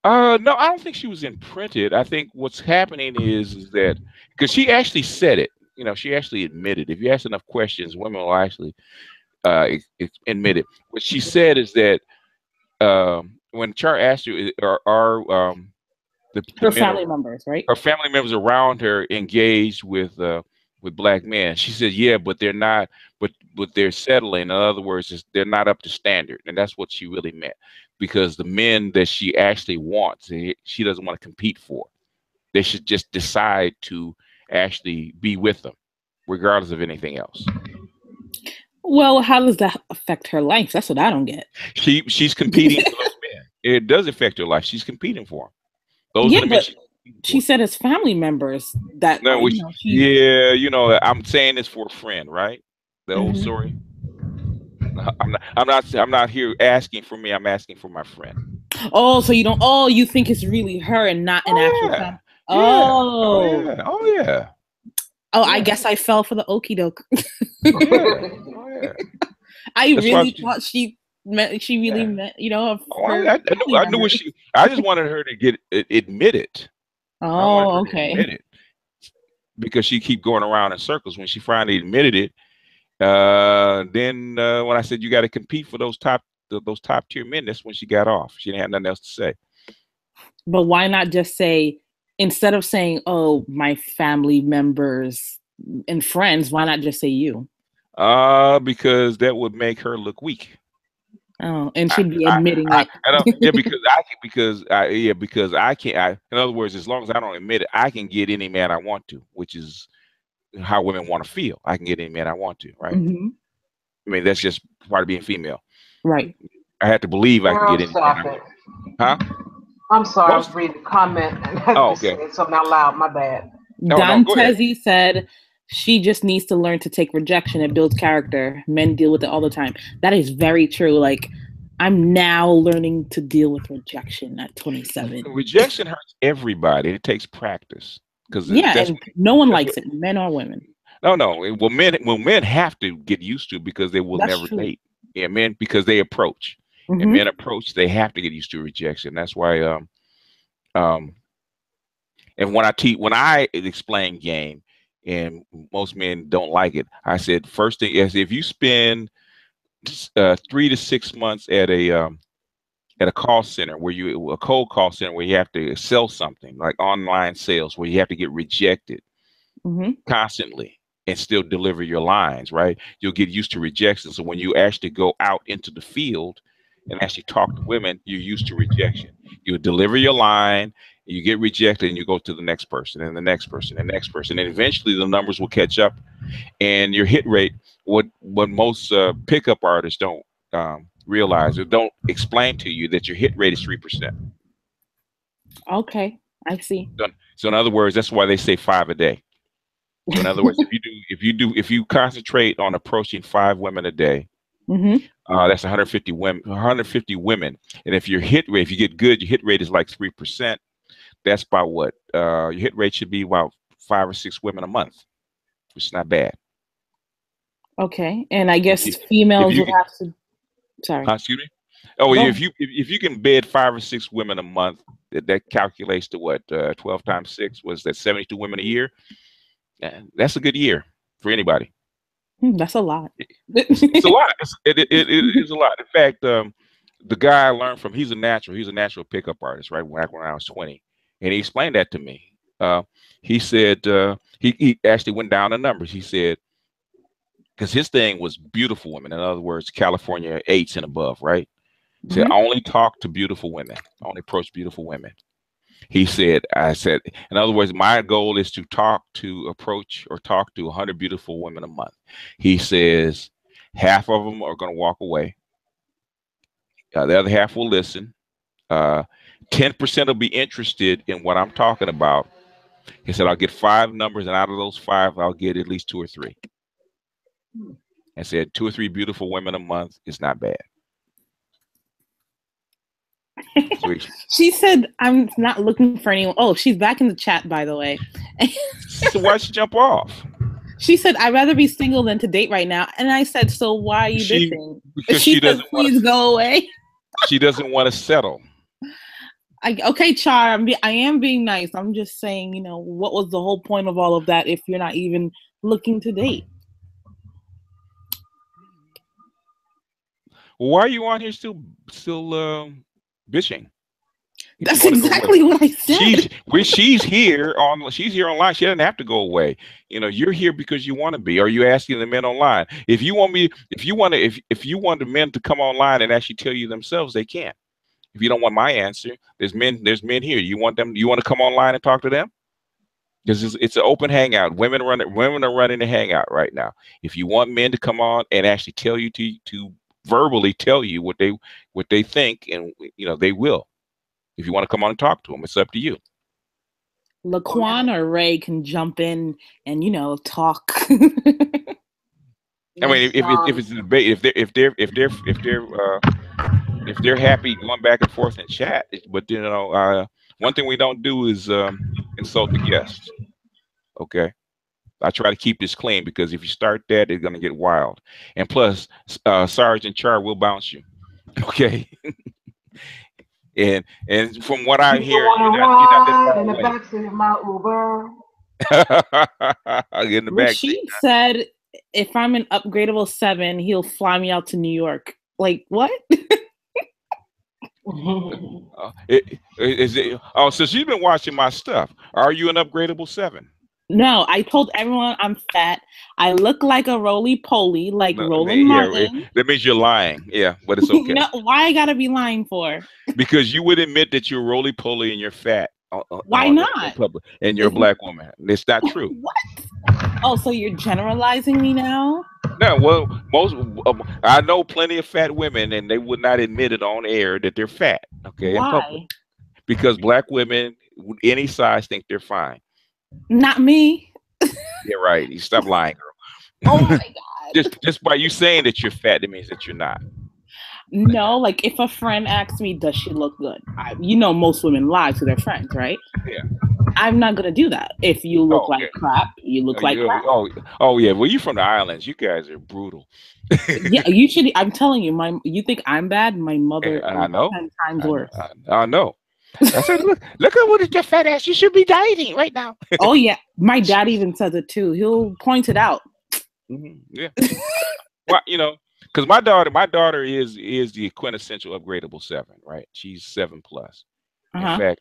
No, I don't think she was imprinted. I think what's happening is that, because she actually said it, she actually admitted. If you ask enough questions, women will actually admit it. What she said is that when Char asked you, her family members, right? Her family members around her engaged with black men. She said, yeah, but they're not but they're settling. In other words, they're not up to standard, and that's what she really meant. Because the men that she actually wants, she doesn't want to compete for. They should just decide to actually be with them, regardless of anything else. Well, how does that affect her life? That's what I don't get. She's competing for those men. It does affect her life. She's competing for them. Those yeah, are the men she said as family members that. No, yeah, I'm saying this for a friend, right? The old story. I'm not here asking for me. I'm asking for my friend. Oh, so you don't. Oh, you think it's really her and not an actual family. Oh. Yeah. Oh yeah. Oh, I guess I fell for the okie doke. Yeah. I really thought she really meant, I knew what she. I just wanted her to get admit it. Oh, okay. Admit it. Because she keep going around in circles. When she finally admitted it, then when I said you got to compete for those top tier men, that's when she got off. She didn't have nothing else to say. But why not just say, instead of saying, "Oh, my family members and friends," why not just say you? Because that would make her look weak. Oh, and she'd be admitting it. Because I can't. In other words, as long as I don't admit it, I can get any man I want to, which is how women want to feel. I can get any man I want to, right? Mm-hmm. I mean, that's just part of being female, right? I have to believe I can get any man I want. Huh? I'm sorry, I was reading the comment. Oh, okay. Something out loud. My bad. Don Tezzi said she just needs to learn to take rejection. It builds character. Men deal with it all the time. That is very true. Like, I'm now learning to deal with rejection at 27. Rejection hurts everybody. It takes practice. And no one likes it, men or women. No. Well, men have to get used to it because they will never date. Yeah, men, because they approach. Mm-hmm. And men approach, they have to get used to rejection. That's why and when I explain game and most men don't like it, I said first thing is if you spend 3 to 6 months at a call center a cold call center where you have to sell something like online sales where you have to get rejected constantly and still deliver your lines, right? You'll get used to rejection. So when you actually go out into the field and actually talk to women, you're used to rejection. You deliver your line, you get rejected, and you go to the next person and the next person and the next person. And eventually the numbers will catch up and your hit rate, what most pickup artists don't realize or don't explain to you, that your hit rate is 3%. Okay, I see. So in other words, that's why they say 5 a day. So in other words, if you concentrate on approaching 5 women a day, that's 150 women. And if your hit rate, if you get good, your hit rate is like 3%. That's about what your hit rate should be, about 5 or 6 women a month, which is not bad. Okay, and I guess females would have to. Sorry. Excuse me. Oh, well, if you can bed 5 or 6 women a month, that calculates to what? 12 times 6 was that 72 women a year. That's a good year for anybody. That's a lot. It's a lot. It is a lot. In fact, the guy I learned from, he's a natural pickup artist, right? Back when I was 20, and he explained that to me. He said he actually went down the numbers. He said, because his thing was beautiful women. In other words, California 8s and above, right? He said, only talk to beautiful women. Only approach beautiful women. He said, in other words, my goal is to approach 100 beautiful women a month. He says, half of them are going to walk away. The other half will listen. 10% will be interested in what I'm talking about. He said, I'll get 5 numbers, and out of those 5, I'll get at least 2 or 3. And said 2 or 3 beautiful women a month is not bad. She said, I'm not looking for anyone. Oh, she's back in the chat, by the way. So why'd she jump off? She said, I'd rather be single than to date right now. And I said, so why are you bitching? Because she said, please go away. She doesn't want to settle. Okay, Char, I am being nice. I'm just saying, what was the whole point of all of that if you're not even looking to date? Well, why are you on here still bitching? That's exactly what I said. She's here online. She doesn't have to go away. You know, you're here because you want to be. Or you asking the men online. If you want the men to come online and actually tell you themselves, they can. If you don't want my answer, there's men here. You want to come online and talk to them? Because it's an open hangout. Women are running the hangout right now. If you want men to come on and actually tell you to verbally tell you what they think, and you know, they will. If you want to come on and talk to them, it's up to you. Laquan or Ray can jump in and, you know, talk. I mean, if it's a debate, if they're happy going back and forth in chat, but you know, one thing we don't do is insult the guests. Okay, I try to keep this clean, because if you start that, it's gonna get wild. And plus, Sergeant Char will bounce you. Okay. And from what I hear, you're not in the backseat of my Uber. In the backseat. Rashid said, if I'm an upgradable 7, he'll fly me out to New York. Like, what? So she's been watching my stuff. Are you an upgradable 7? No, I told everyone I'm fat. I look like a roly-poly, like Roland Martin. That means you're lying. Yeah, but it's okay. No, why I gotta be lying for? Because you would admit that you're roly-poly and you're fat. Why not? And you're a black woman. It's not true. What? Oh, so you're generalizing me now? No, well, I know plenty of fat women, and they would not admit it on air that they're fat. Okay, why? In public. Because black women, any size, think they're fine. Not me. You're right. You stop lying, girl. Oh my God. just by you saying that you're fat, it means that you're not. No, like if a friend asks me, does she look good? You know, most women lie to their friends, right? Yeah. I'm not gonna do that. If you look like crap, you look like crap. Oh yeah. Well, you're from the islands. You guys are brutal. Yeah, you should. I'm telling you, you think I'm bad? My mother, I know, 10 times worse. I know. I said, look at what is your fat ass. You should be dieting right now. Oh yeah, my dad even says it too. He'll point it out. Mm-hmm. Yeah. Well, you know, because my daughter is the quintessential upgradable 7, right? She's 7+. In fact,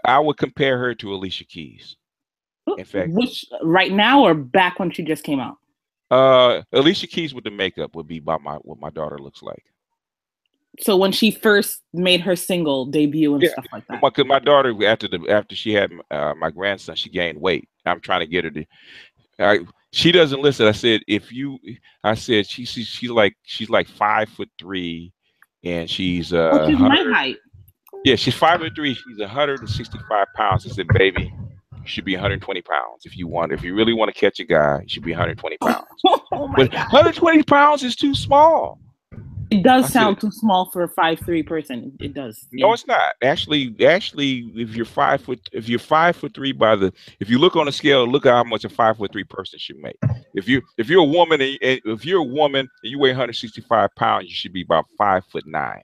I would compare her to Alicia Keys. In fact, which right now or back when she just came out? Alicia Keys with the makeup would be about what my daughter looks like. So when she first made her single debut and stuff like that. Because my daughter, after she had my grandson, she gained weight. I'm trying to get her to. She doesn't listen. I said she's like 5'3", and she's which is my height. Yeah, she's 5'3". She's 165 pounds. I said, baby, you should be 120 pounds if you really want to catch a guy. You should be 120 pounds. Oh my God. 120 pounds is too small. It does sound too small for a 5'3" person. It does. No, it's not. Actually, if you're 5'3", if you look on a scale, look at how much a 5'3" person should make. If you're a woman and you weigh 165 pounds, you should be about 5'9".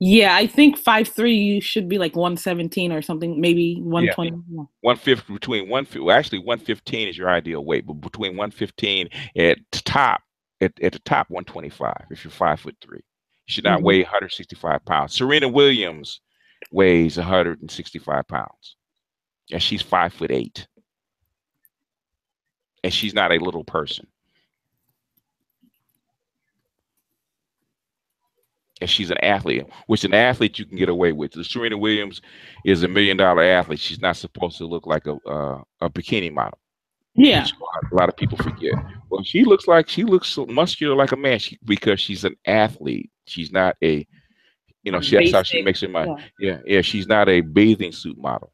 Yeah, I think 5'3", you should be like 117 or something, maybe 120. Yeah. 150 between 150. Well, actually, 115 is your ideal weight, but between 115 at the top. At the top, 125. If you're 5'3", you should not weigh 165 pounds. Serena Williams weighs 165 pounds, and she's 5'8", and she's not a little person. And she's an athlete, which an athlete you can get away with. Serena Williams is $1 million athlete. She's not supposed to look like a bikini model. Yeah, a lot of people forget. Well, she looks muscular like a man because she's an athlete. She's not a, that's how she makes her money. Yeah. She's not a bathing suit model.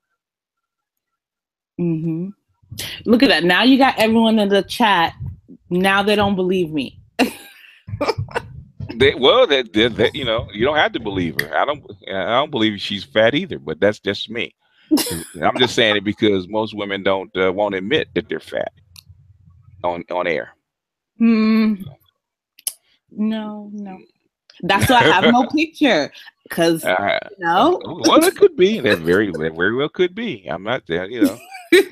Mm-hmm. Look at that. Now you got everyone in the chat. Now they don't believe me. You don't have to believe her. I don't believe she's fat either. But that's just me. I'm just saying it because most women won't admit that they're fat on air. No. That's why I have no picture because Well, it could be. That very well could be. I'm not there.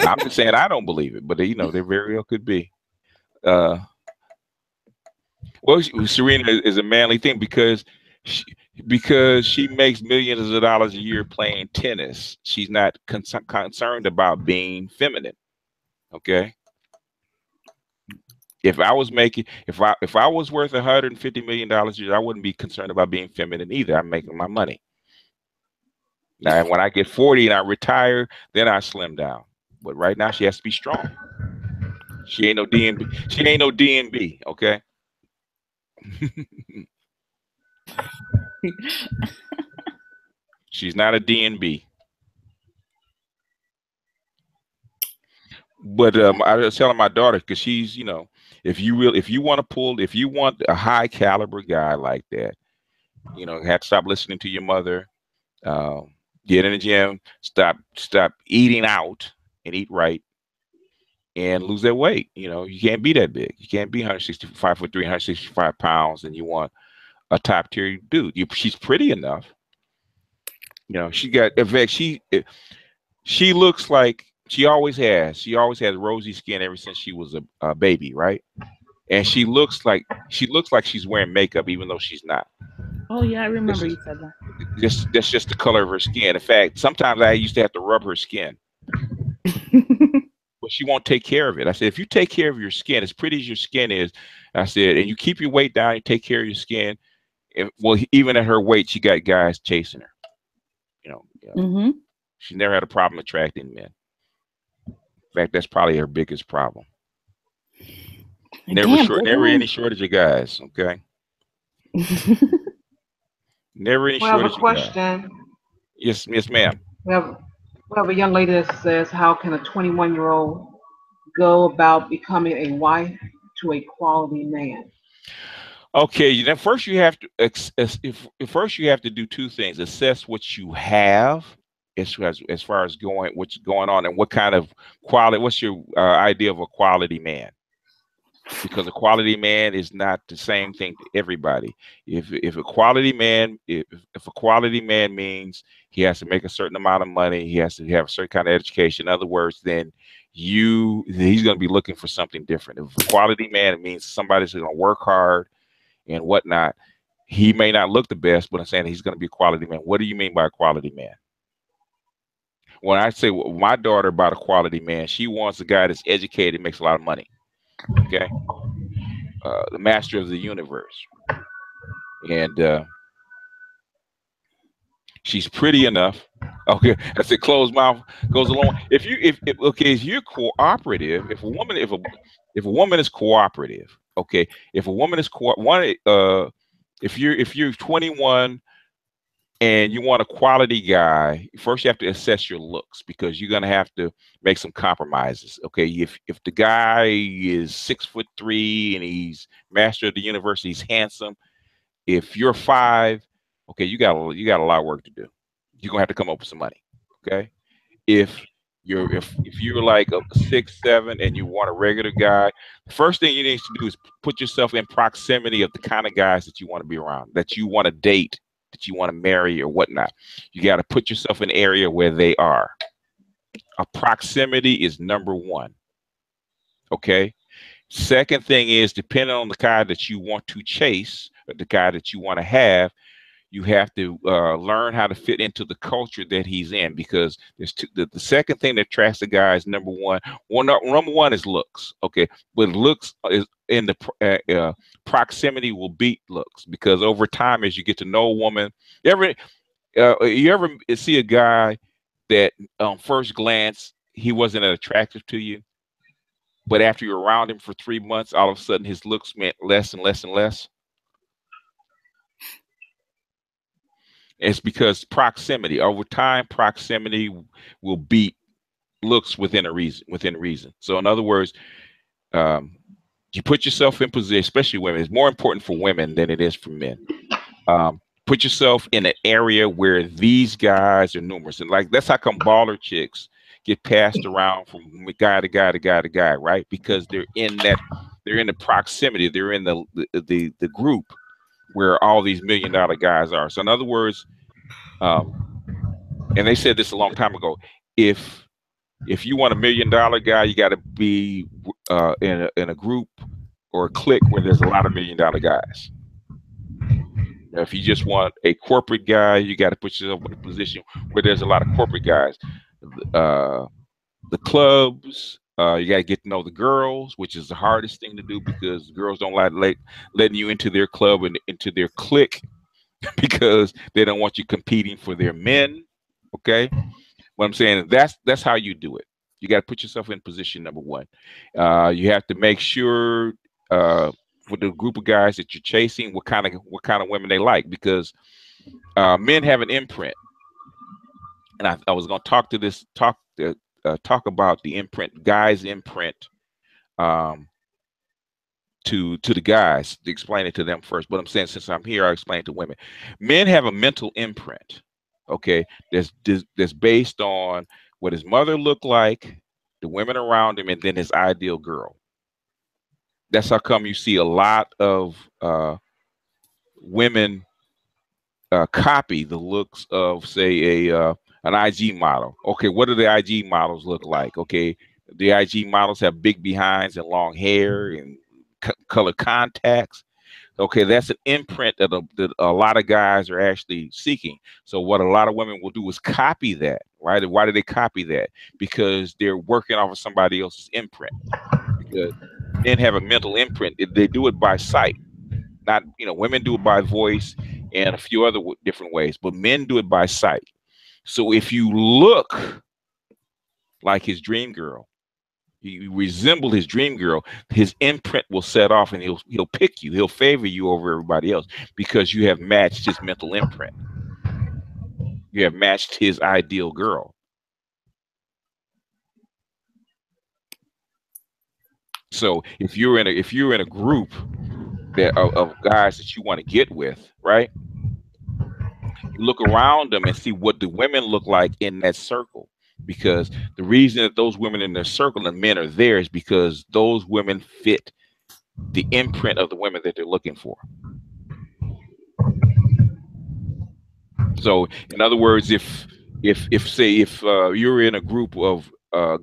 I'm just saying I don't believe it, but they very well could be. Well, Serena is a manly thing because Because she makes millions of dollars a year playing tennis. She's not concerned about being feminine. Okay. If I was making, if I was worth $150 million a year, I wouldn't be concerned about being feminine either. I'm making my money. Now, when I get 40 and I retire, then I slim down. But right now, she has to be strong. She ain't no DNB. She ain't no DNB. Okay. She's not a DNB. But I was telling my daughter, because she's, you know, if you want a high caliber guy like that, you know, have to stop listening to your mother. Get in the gym, stop eating out and eat right, and lose that weight. You know, you can't be that big. You can't be 165 for 365 pounds, and you want a top tier dude. She's pretty enough. You know, in fact, she looks like she always has. She always has rosy skin ever since she was a baby, right? And she looks like she's wearing makeup, even though she's not. Oh yeah, I remember you said that. That's just the color of her skin. In fact, sometimes I used to have to rub her skin. But she won't take care of it. I said, if you take care of your skin, as pretty as your skin is, I said, and you keep your weight down, you take care of your skin. Well, even at her weight, she got guys chasing her. You know, she never had a problem attracting men. In fact, that's probably her biggest problem. Never any shortage of guys. Okay. Never any shortage of guys. Question. Yes, ma'am. We have a young lady that says, how can a 21-year-old go about becoming a wife to a quality man? Okay, then first you have to do two things: assess what you have, as far as what's going on, and what kind of quality. What's your idea of a quality man? Because a quality man is not the same thing to everybody. If a quality man means he has to make a certain amount of money, he has to have a certain kind of education. In other words, then he's going to be looking for something different. If a quality man, it means somebody's going to work hard and whatnot. He may not look the best, but I'm saying he's going to be a quality man. What do you mean by a quality man? When I say my daughter about a quality man, she wants a guy that's educated, makes a lot of money. Okay, the master of the universe, and she's pretty enough. Okay, I said closed mouth goes along. If you're cooperative, if a woman is cooperative, okay, if you're 21 and you want a quality guy, first you have to assess your looks, because you're gonna have to make some compromises. Okay, if the guy is 6'3" and he's master of the universe, he's handsome. If you're 5, okay, you got a lot of work to do. You're gonna have to come up with some money. Okay, if you're like a 6'7" and you want a regular guy, the first thing you need to do is put yourself in proximity of the kind of guys that you want to be around, that you want to date, that you want to marry or whatnot. You got to put yourself in an area where they are. A proximity is number one. Okay. Second thing is, depending on the guy that you want to chase, or the guy that you want to have, you have to learn how to fit into the culture that he's in, because there's the second thing that attracts the guy is number one. Number one is looks. Okay. But looks is in the proximity will beat looks, because over time, as you get to know a woman, you ever see a guy that on first glance he wasn't attractive to you, but after you're around him for 3 months, all of a sudden his looks meant less and less and less? It's because proximity. Over time, proximity will beat looks within reason. So in other words, you put yourself in position, especially women. It's more important for women than it is for men. Put yourself in an area where these guys are numerous, and like that's how come baller chicks get passed around from guy to guy to guy to guy, right? Because they're in the proximity, they're in the group where all these $1 million guys are. So in other words, and they said this a long time ago, if you want $1 million guy, you got to be in a group or a clique where there's a lot of $1 million guys. If you just want a corporate guy, you got to put yourself in a position where there's a lot of corporate guys. The clubs, you got to get to know the girls, which is the hardest thing to do because girls don't like letting you into their club and into their clique because they don't want you competing for their men. Okay, what I'm saying is that's how you do it. You got to put yourself in position number one. You have to make sure for the group of guys that you're chasing, what kind of women they like, because men have an imprint, and I was going to talk about the imprint, guys' imprint, to the guys, to explain it to them first. But I'm saying, since I'm here, I'll explain it to women. Men have a mental imprint, okay, that's based on what his mother looked like, the women around him, and then his ideal girl. That's how come you see a lot of women copy the looks of, say, an IG model. Okay, what do the IG models look like? Okay, the IG models have big behinds and long hair and color contacts. Okay, that's an imprint that a lot of guys are actually seeking. So what a lot of women will do is copy that, right? Why do they copy that? Because they're working off of somebody else's imprint. Because men have a mental imprint. They do it by sight. Not, women do it by voice and a few other different ways, but men do it by sight. So if you look like his dream girl, you resemble his dream girl, his imprint will set off, and he'll pick you. He'll favor you over everybody else because you have matched his mental imprint. You have matched his ideal girl. So if you're in a group of guys that you want to get with, right? You look around them and see what the women look like in that circle. Because the reason that those women in their circle and men are there is because those women fit the imprint of the women that they're looking for. So, in other words, if you're in a group of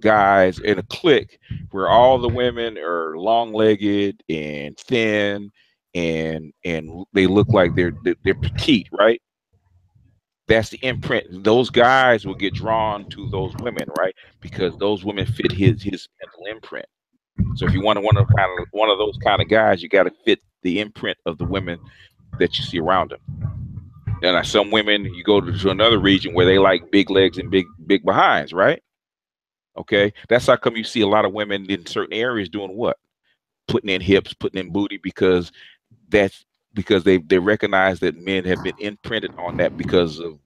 guys in a clique where all the women are long-legged and thin and they look like they're petite, right? That's the imprint. Those guys will get drawn to those women, right? Because those women fit his mental imprint. So if you want one of those kind of guys, you got to fit the imprint of the women that you see around them. And some women, you go to another region where they like big legs and big behinds, right? Okay, that's how come you see a lot of women in certain areas doing what? Putting in hips, putting in booty, because they recognize that men have been imprinted on that because of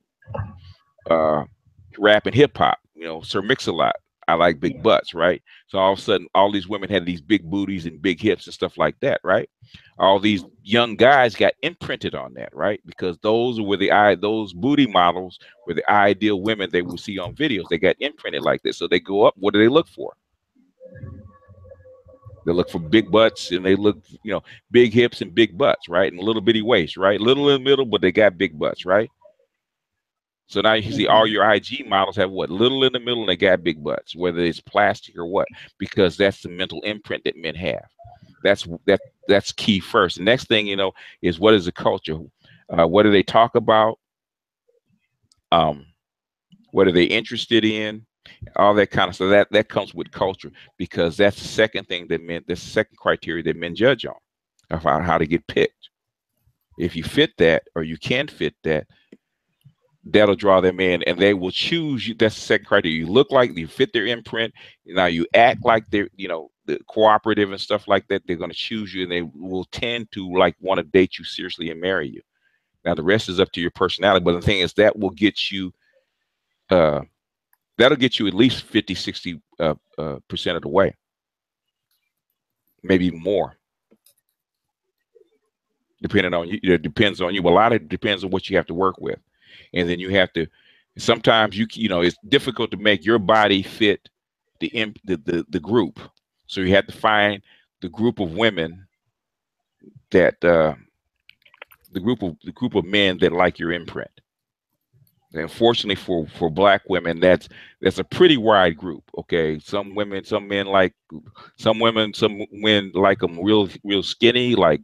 rap and hip hop. Sir Mix-a-Lot, I like big butts, right? So all of a sudden, all these women had these big booties and big hips and stuff like that, right? All these young guys got imprinted on that, right? Because those booty models were the ideal women they would see on videos. They got imprinted like this. So they go up. What do they look for? They look for big butts, and they look, big hips and big butts, right? And little bitty waist, right? Little in the middle, but they got big butts, right? So now you see all your IG models have what? Little in the middle, and they got big butts, whether it's plastic or what, because that's the mental imprint that men have. That's key first. The next thing, is what is the culture? What do they talk about? What are they interested in? All that kind of stuff. That comes with culture, because that's the second thing that's the second criteria that men judge on about how to get picked. If you fit that, or you can fit that, that'll draw them in, and they will choose you. That's the second criteria. You look like you fit their imprint. Now you act like they're, the cooperative and stuff like that. They're going to choose you, and they will tend to want to date you seriously and marry you. Now the rest is up to your personality. But the thing is, that will get you, that'll get you at least 50-60% of the way, maybe more, depending on you. It depends on you. A lot of it depends on what you have to work with. And then you have to, sometimes it's difficult to make your body fit the group. So you have to find the group of women that the group of men that like your imprint. And unfortunately for Black women, that's a pretty wide group. Okay, some men like them real skinny, like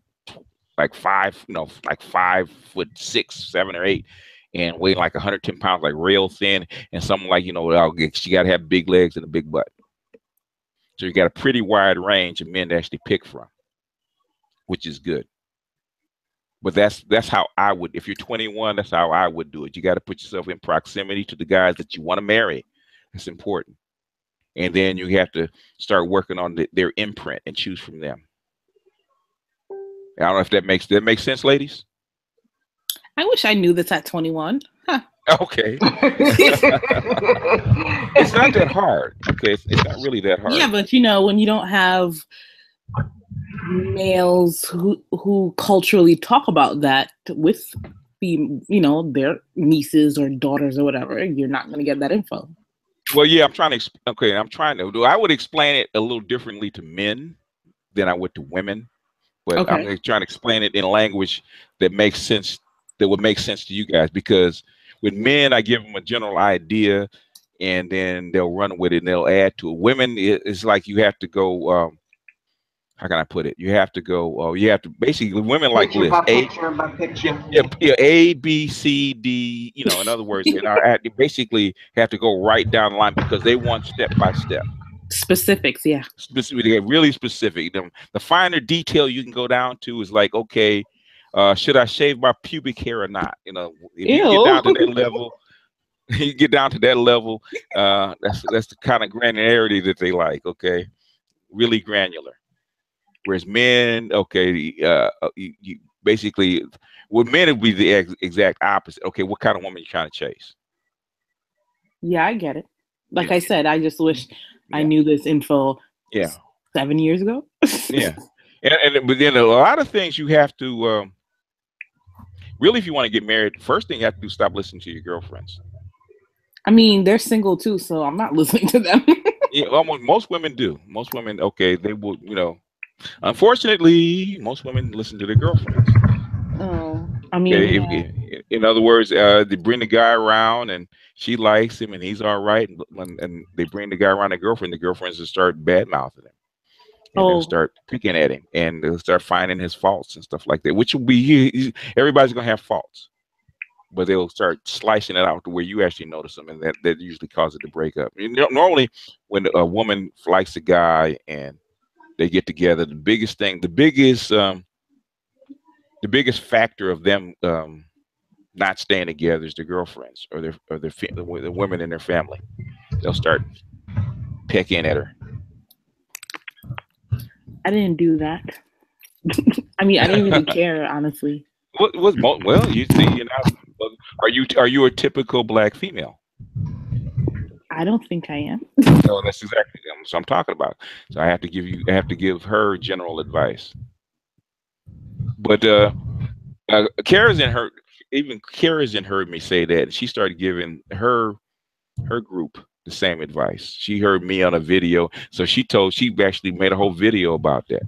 like 5'6", 7 or 8, and weighing like 110 pounds, like real thin, and someone like, she got to have big legs and a big butt. So you got a pretty wide range of men to actually pick from, which is good. But that's how I would, if you're 21, that's how I would do it. You got to put yourself in proximity to the guys that you want to marry. It's important. And then you have to start working on their imprint and choose from them. I don't know if that makes sense, ladies. I wish I knew this at 21. Huh. Okay. It's not that hard. Okay, it's not really that hard. Yeah, but when you don't have males who culturally talk about that with their nieces or daughters or whatever, you're not going to get that info. Well, yeah, I would explain it a little differently to men than I would to women, but okay. I'm trying to explain it in language that makes sense, that would make sense to you guys, because with men, I give them a general idea and then they'll run with it and they'll add to it. Women, it's like you have to go, how can I put it? You have to go, you have to basically, women like this. A, B, C, D, in other words, they basically have to go right down the line because they want step by step. Specifics, yeah. Specifically, really specific. The finer detail you can go down to is like, okay, should I shave my pubic hair or not? If you get down to that level, that's the kind of granularity that they like, okay? Really granular. Whereas men, okay, you basically, with men, it would be the exact opposite. Okay, what kind of woman are you trying to chase? Yeah, I get it. Like I said, I just wish I knew this info 7 years ago. Yeah. But then a lot of things you have to, really, if you want to get married, first thing you have to do is stop listening to your girlfriends. I mean, they're single too, so I'm not listening to them. Yeah, almost most women do. Most women, okay, they will, unfortunately, most women listen to their girlfriends. Oh, I mean, in other words, they bring the guy around and she likes him and he's all right, and they bring the guy around the girlfriends will start bad mouthing him, and they'll start picking at him, and they'll start finding his faults and stuff like that. Which will be everybody's gonna have faults, but they'll start slicing it out to where you actually notice them, and that usually causes it to break up. Normally, when a woman likes a guy and they get together, the biggest factor of them not staying together is their girlfriends or the women in their family. They'll start pecking at her. I didn't do that. I mean, I didn't really care, honestly. Well, you see, are you a typical black female? I don't think I am. No, that's exactly what I'm talking about. So I have to give her general advice. But Kara's heard me say that, and she started giving her group the same advice. She heard me on a video, so she actually made a whole video about that.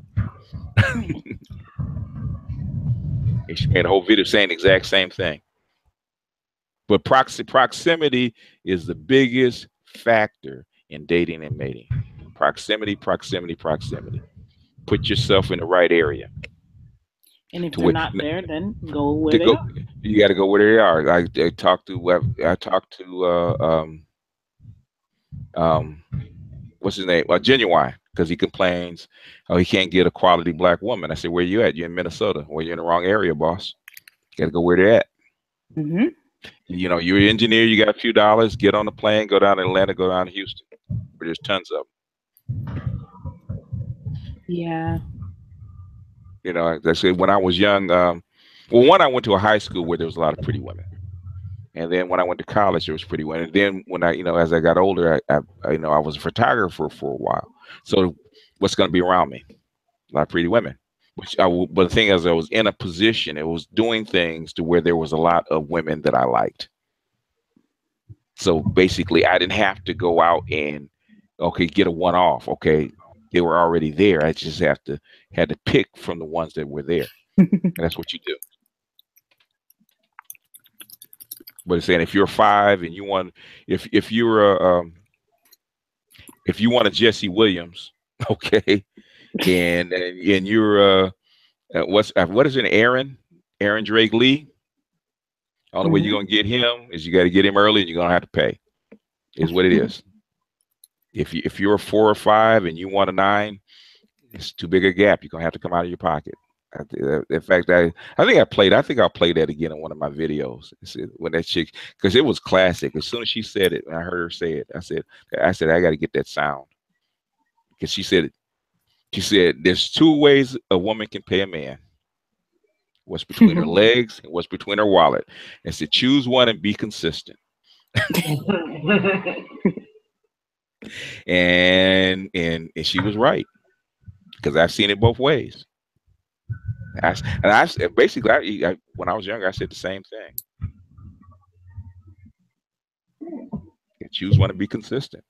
And she made a whole video saying the exact same thing. But proximity is the biggest factor in dating and mating. Proximity. Put yourself in the right area. And if they're not there, then go where they are. You got to go where they are. I talked to what's his name? Genuine, because he complains he can't get a quality black woman. I said, where you at? You're in Minnesota. Well, you're in the wrong area, boss. You got to go where they're at. Mm-hmm. You're an engineer. You got a few dollars. Get on the plane. Go down to Atlanta. Go down to Houston. Where there's tons of them. Yeah. I said when I was young. I went to a high school where there was a lot of pretty women, and then when I went to college, there was pretty women. And then when as I got older, I was a photographer for a while. So what's going to be around me? A lot of pretty women. But the thing is, I was in a position. It was doing things to where there was a lot of women that I liked. So basically, I didn't have to go out and get a one-off. Okay, they were already there. I just had to pick from the ones that were there. And that's what you do. But it's saying if you're 5 and you want, if you want a Jesse Williams, okay, and you're what is it? Aaron Drake Lee. Only way you're gonna get him is you got to get him early, and you're gonna have to pay. Is what it is. If you're a 4 or 5 and you want a 9, it's too big a gap. You're gonna have to come out of your pocket. In fact, I think I'll play that again in one of my videos. When that chick, because it was classic. As soon as she said it, and I heard her say it, I said I got to get that sound, because she said there's 2 ways a woman can pay a man. What's between her legs and what's between her wallet. And said choose one and be consistent. and she was right, because I've seen it both ways. Basically, when I was younger, I said the same thing. Choose one to be consistent.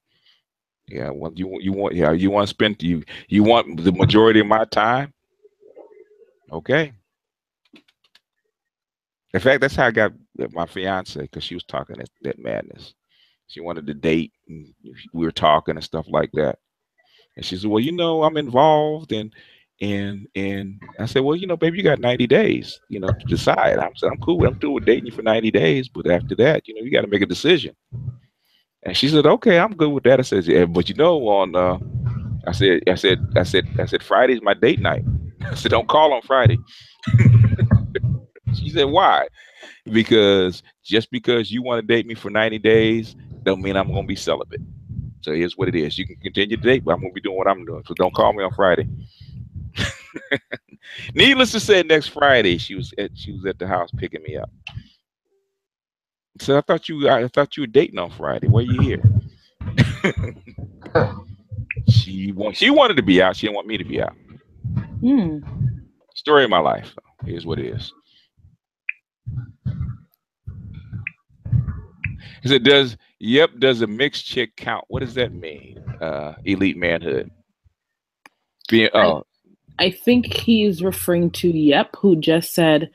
Yeah, well, you want to spend you want the majority of my time. Okay. In fact, that's how I got my fiance, because she was talking that madness. She wanted to date, and we were talking and stuff like that. And she said, "Well, I'm involved," and I said, "Well, baby, you got 90 days, to decide." I said, "I'm cool. I'm through with dating you for 90 days, but after that, you got to make a decision." And she said, "Okay, I'm good with that." I said, "Yeah, but I said Friday's my date night." I said, "Don't call on Friday." She said, "Why?" Because just because you want to date me for 90 days don't mean I'm going to be celibate. So here's what it is. You can continue to date, but I'm going to be doing what I'm doing. So don't call me on Friday. Needless to say, next Friday she was at the house picking me up. So I thought you were dating on Friday. Why are you here? She wanted to be out. She didn't want me to be out. Story of my life. Here's what it is. He said, does a mixed chick count? What does that mean? Elite manhood. I think he's referring to Yep, who just said,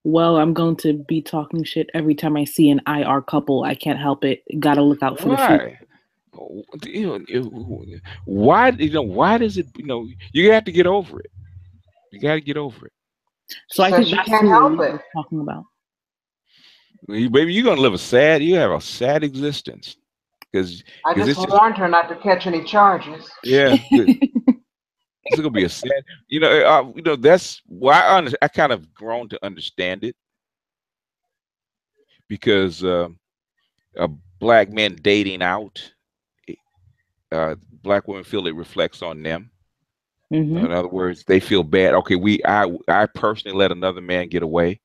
"Well, I'm going to be talking shit every time I see an IR couple. I can't help it. Gotta look out for the future." Why does it? You have to get over it. You got to get over it. So I think that's can't help it. Talking about. Baby, you're gonna live you have a sad existence. Because I just warned her not to catch any charges. Yeah. It's gonna be a sad, that's why I kind of grown to understand it, because a black men dating out, black women feel it reflects on them. In other words, they feel bad. Okay, I personally let another man get away,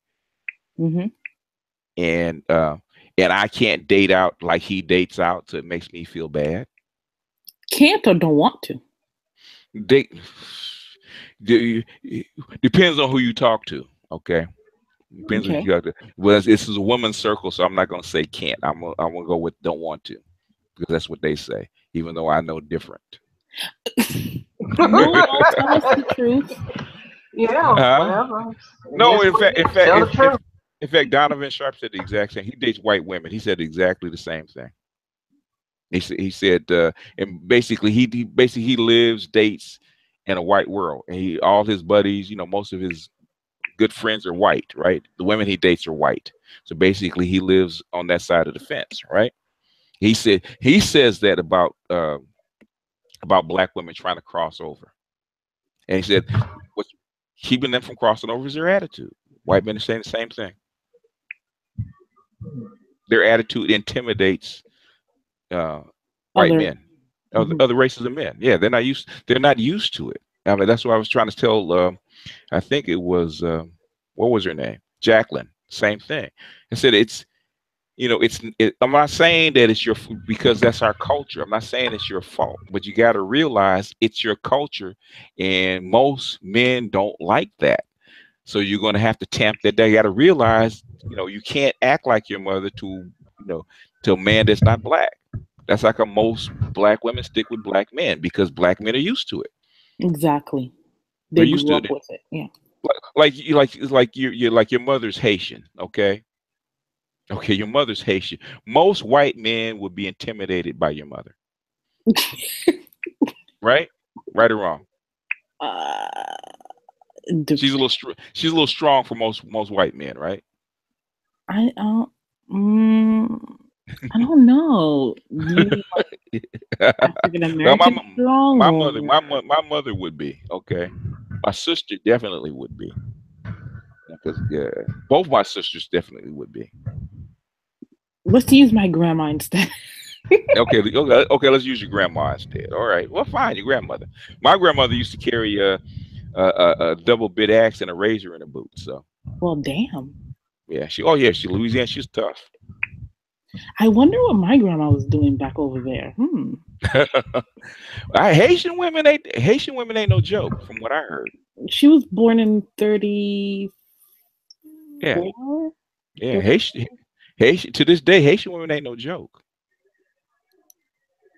and I can't date out like he dates out, so it makes me feel bad. Can't or don't want to. Depends on who you talk to. Okay. Depends on who you talk to. Well, this is a woman's circle, so I'm not gonna say can't. I'm gonna go with don't want to, because that's what they say, even though I know different. No, tell us the truth. Whatever. No, in fact, Donovan Sharp said the exact same. He dates white women. He said exactly the same thing. He said, and basically he lives, dates in a white world, and all his buddies, most of his good friends are white, right? The women he dates are white, so basically he lives on that side of the fence, right? He says that about black women trying to cross over, and he said what's keeping them from crossing over is their attitude. White men are saying the same thing. Their attitude intimidates white men, other races of men. Yeah, they're not used to it. I mean, that's what I was trying to tell. I think it was what was her name? Jacqueline. Same thing. I said I'm not saying that it's because that's our culture. I'm not saying it's your fault, but you got to realize it's your culture, and most men don't like that. So you're going to have to tamp that. They got to realize, you can't act like your mother to a man that's not black. That's like most black women stick with black men because black men are used to it. Exactly. They're used to it. With it. Yeah. Like your mother's Haitian, okay? Okay, your mother's Haitian. Most white men would be intimidated by your mother. Right? Right or wrong? She's a little strong for most white men, right? I don't know. African American strong. My mother would be okay. My sister definitely would be. Because both my sisters definitely would be. Let's use my grandma instead. okay. Let's use your grandma instead. All right. Well, fine. Your grandmother. My grandmother used to carry a double bit axe and a razor in her boot. So. Well, damn. Yeah. She Louisiana. She's tough. I wonder what my grandma was doing back over there. Haitian women ain't no joke, from what I heard. She was born in 30. Yeah. Yeah. Haitian to this day, Haitian women ain't no joke.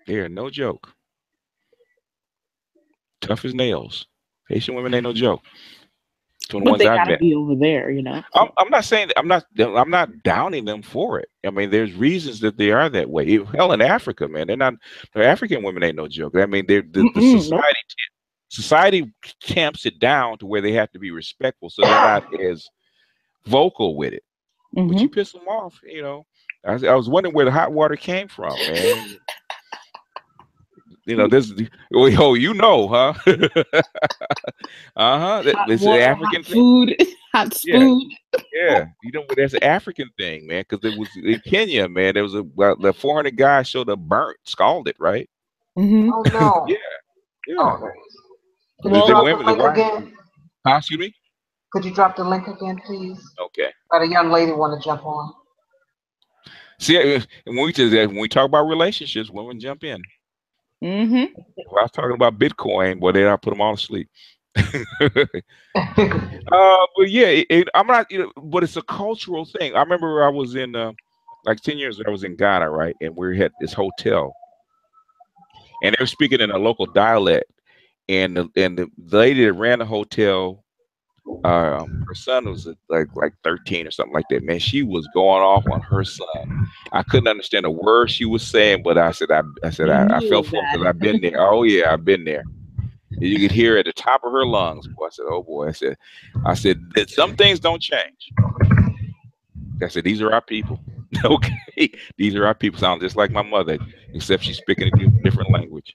They're no joke. Tough as nails. Haitian women ain't no joke. But they gotta be over there, you know. I'm not saying I'm not downing them for it. I mean, there's reasons that they are that way. Hell, in Africa, man, the African women ain't no joke. I mean, the society tamps it down to where they have to be respectful, so they're not as vocal with it. But you piss them off, you know. I was wondering where the hot water came from, man. You know, this. Oh, you know, huh? It's an African food, hot food. Yeah, you know, that's an African thing, man. Because it was in Kenya, man. There was the 400 guys showed up burnt, scalded, right? Oh no. Yeah. Oh, could you drop the link again? Excuse me. Could you drop the link again, please? Okay. Got a young lady want to jump on. See, when we talk about relationships, women jump in. Well, I was talking about Bitcoin, but then I put them all to sleep. But yeah, I'm not. But it's a cultural thing. I remember I was in like 10 years ago. I was in Ghana, right, and we had this hotel, and they were speaking in a local dialect, and the lady that ran the hotel, her son was like 13 or something like that. Man, she was going off on her son. I couldn't understand a word she was saying, but I said I felt for her because I've been there. Oh yeah, I've been there. You could hear at the top of her lungs. Boy, I said, oh boy. I said that some things don't change. I said, these are our people. Okay, these are our people. Sound just like my mother, except she's speaking a different language.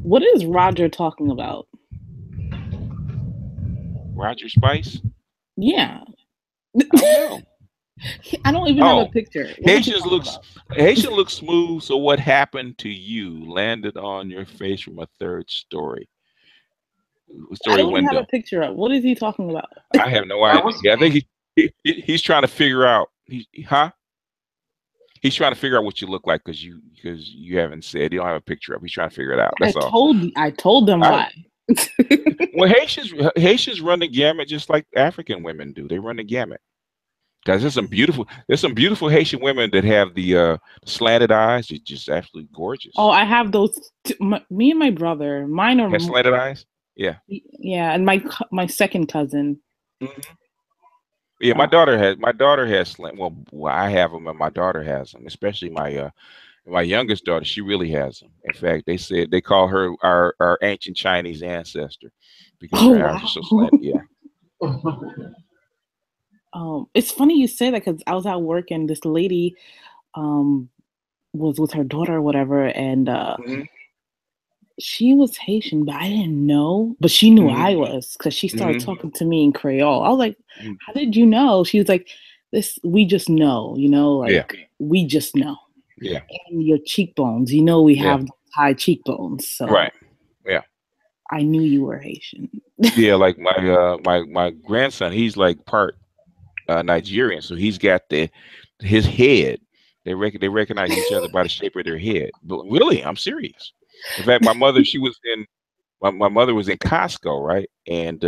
What is Roger talking about? Roger Spice? Yeah. I don't know. I don't even have a picture. Haitian looks smooth. So what happened to you landed on your face from a third story. I don't have a picture of. What is he talking about? I have no idea. I think he's trying to figure out. He's trying to figure out what you look like because you haven't said you don't have a picture of. He's trying to figure it out. That's all. I told them why. Well, Haitians run the gamut just like African women do. They run the gamut. Guys, there's some beautiful Haitian women that have the slanted eyes. It's just absolutely gorgeous. Oh, I have those. Me and my brother. Mine are slanted eyes. Yeah. Yeah, and my second cousin. Yeah, my daughter has slant. Well, I have them, and my daughter has them. Especially my youngest daughter, she really has them. In fact, they call her our ancient Chinese ancestor because her eyes are so slanted. Yeah. It's funny you say that because I was at work and this lady was with her daughter or whatever, and she was Haitian, but I didn't know. But she knew I was because she started talking to me in Creole. I was like, "How did you know?" She was like, we just know, you know, like we just know." Yeah. And your cheekbones, you know, we have high cheekbones. So right. Yeah. I knew you were Haitian. Yeah, like my grandson, he's like part Nigerian, so he's got his head. They recognize each other by the shape of their head. But really, I'm serious. In fact, my mother, my mother was in Costco, right? And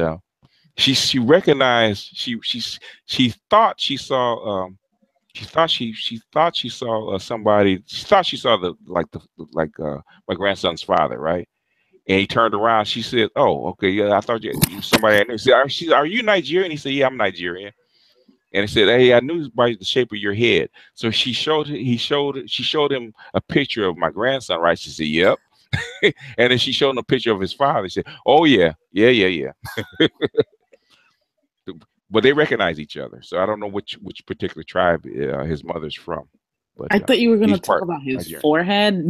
she recognized she thought she saw she thought she saw somebody. She thought she saw my grandson's father, right? And he turned around. She said, "Oh, okay, yeah, I thought you somebody." I knew. She said, "Are you Nigerian?" He said, "Yeah, I'm Nigerian." And he said, "Hey, I knew by the shape of your head." So she showed him a picture of my grandson, right? She said, "Yep." And then she showed him a picture of his father. She said, "Oh yeah." but they recognize each other. So I don't know which particular tribe his mother's from. But I thought you were going to talk about his Nigerian. forehead.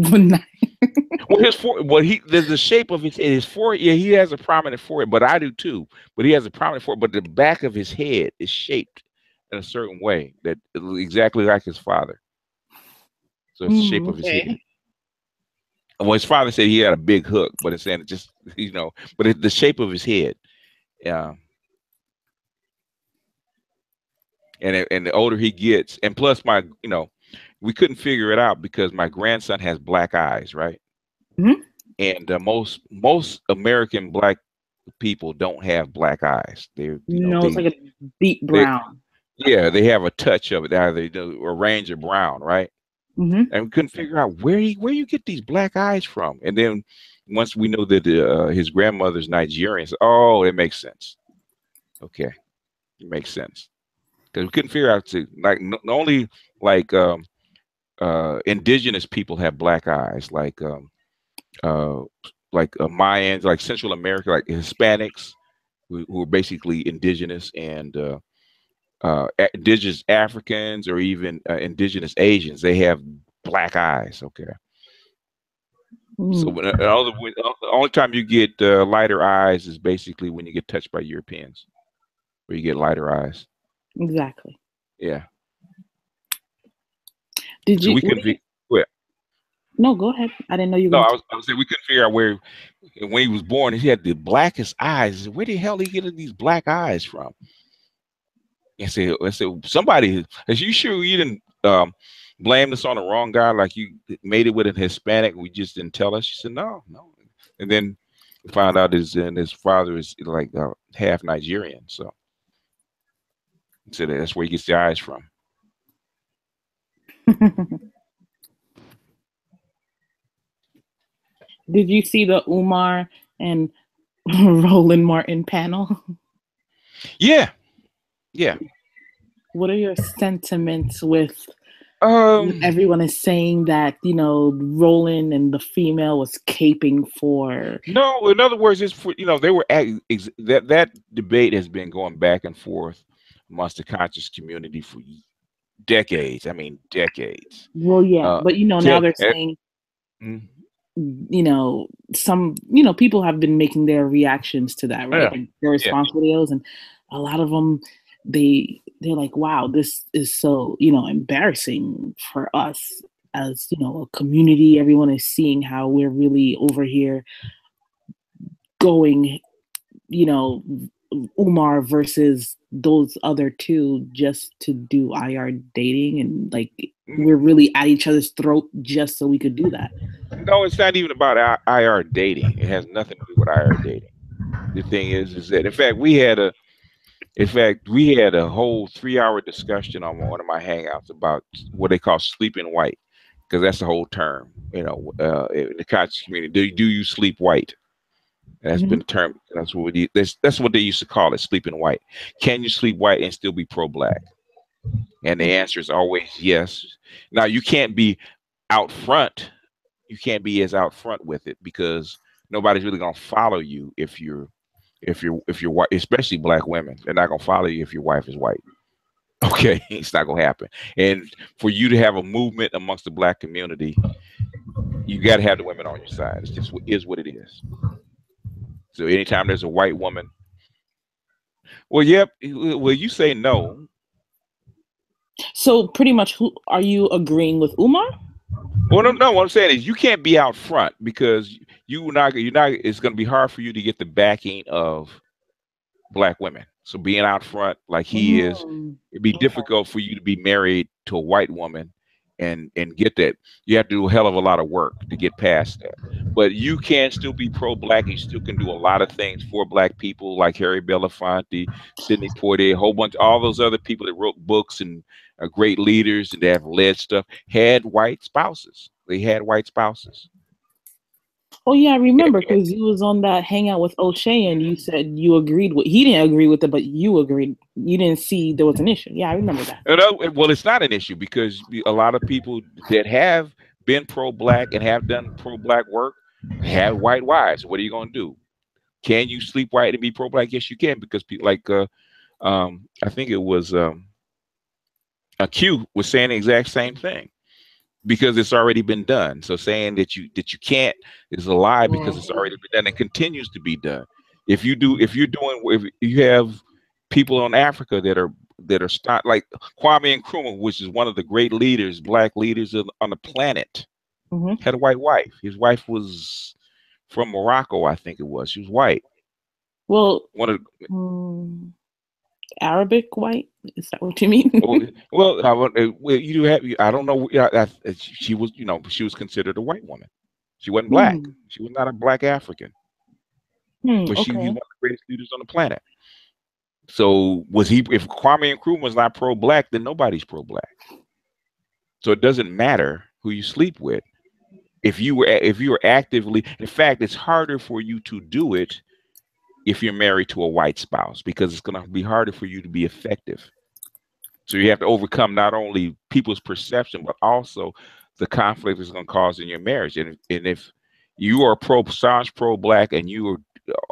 Well, the shape of his forehead. Yeah, he has a prominent forehead, but I do too. But he has a prominent forehead. But the back of his head is shaped in a certain way that exactly like his father. So it's the shape of his head. Well, his father said he had a big hook, but it's saying it just but it's the shape of his head. Yeah. And the older he gets, and plus we couldn't figure it out because my grandson has black eyes, right? Mm-hmm. And most American black people don't have black eyes. It's like a deep brown. They have a touch of it. Either they do a range of brown, right? Mm-hmm. And we couldn't figure out where you get these black eyes from. And then once we know that his grandmother's Nigerian, so, it makes sense. Okay, it makes sense because we couldn't figure out only indigenous people have black eyes, like Mayans, like Central America, like Hispanics who are basically indigenous, and indigenous Africans or even indigenous Asians, they have black eyes. Okay. So the only time you get lighter eyes is basically when you get touched by Europeans, where you get lighter eyes. Exactly. Yeah. Did you? No, go ahead. I didn't know you. No, I was saying we couldn't figure out where when he was born. He had the blackest eyes. Where the hell did he get these black eyes from? I said, somebody, are you sure you didn't blame this on the wrong guy? Like you made it with an Hispanic, we just didn't tell us. She said, no. And then we found out his father is like half Nigerian. So that's where he gets the eyes from. Did you see the Umar and Roland Martin panel? Yeah. What are your sentiments with everyone is saying that, Roland and the female was caping for? No, in other words, it's for, they were that debate has been going back and forth amongst the conscious community for decades. I mean, decades. Well, yeah, but now they're saying, some, people have been making their reactions to that, right? Yeah. Their response videos, and a lot of them, they're like, wow, this is so, embarrassing for us as, a community. Everyone is seeing how we're really over here going, Umar versus those other two just to do IR dating, and we're really at each other's throat just so we could do that. No, it's not even about IR dating. It has nothing to do with IR dating. The thing is that in fact we had a whole 3-hour discussion on one of my hangouts about what they call sleeping white, because that's the whole term. In the conscious community, do you sleep white? That's been the term. That's what they used to call it, sleeping white. Can you sleep white and still be pro-black? And the answer is always yes. Now you can't be out front. You can't be as out front with it because nobody's really gonna follow you if you're white, especially black women. They're not gonna follow you if your wife is white. Okay, it's not gonna happen. And for you to have a movement amongst the black community, you got to have the women on your side. It's just what it is. So anytime there's a white woman, well, yep. Well, you say no. So pretty much, who are you agreeing with, Umar? Well, no. What I'm saying is you can't be out front because you're not. It's going to be hard for you to get the backing of black women. So being out front like he is, it'd be difficult for you to be married to a white woman and get that. You have to do a hell of a lot of work to get past that. But you can still be pro-black. You still can do a lot of things for black people, like Harry Belafonte, Sidney Poitier, a whole bunch, all those other people that wrote books and are great leaders and they have led stuff, had white spouses. They had white spouses. Oh yeah, I remember, because you was on that hangout with O'Shea and you said you agreed with. He didn't agree with it, but you agreed. You didn't see there was an issue. Yeah, I remember that. Well, it's not an issue because a lot of people that have been pro-black and have done pro-black work have white wives. What are you going to do? Can you sleep white and be pro-black? Yes, you can, because people like I think it was Q was saying the exact same thing, because it's already been done. So saying that you can't is a lie, because it's already been done and continues to be done. If you have people in Africa that are like Kwame Nkrumah, which is one of the great leaders, black leaders on the planet, had a white wife. His wife was from Morocco, I think it was. She was white. Well, one of Arabic white? Is that what you mean? well, you do have. I don't know. She was, she was considered a white woman. She wasn't black. She was not a black African. But she was one of the greatest leaders on the planet. So if Kwame Nkrumah was not pro-black, then nobody's pro-black. So it doesn't matter who you sleep with. If you were actively, in fact, it's harder for you to do it if you're married to a white spouse, because it's going to be harder for you to be effective. So you have to overcome not only people's perception, but also the conflict it's going to cause in your marriage. And if you are pro-black, and you are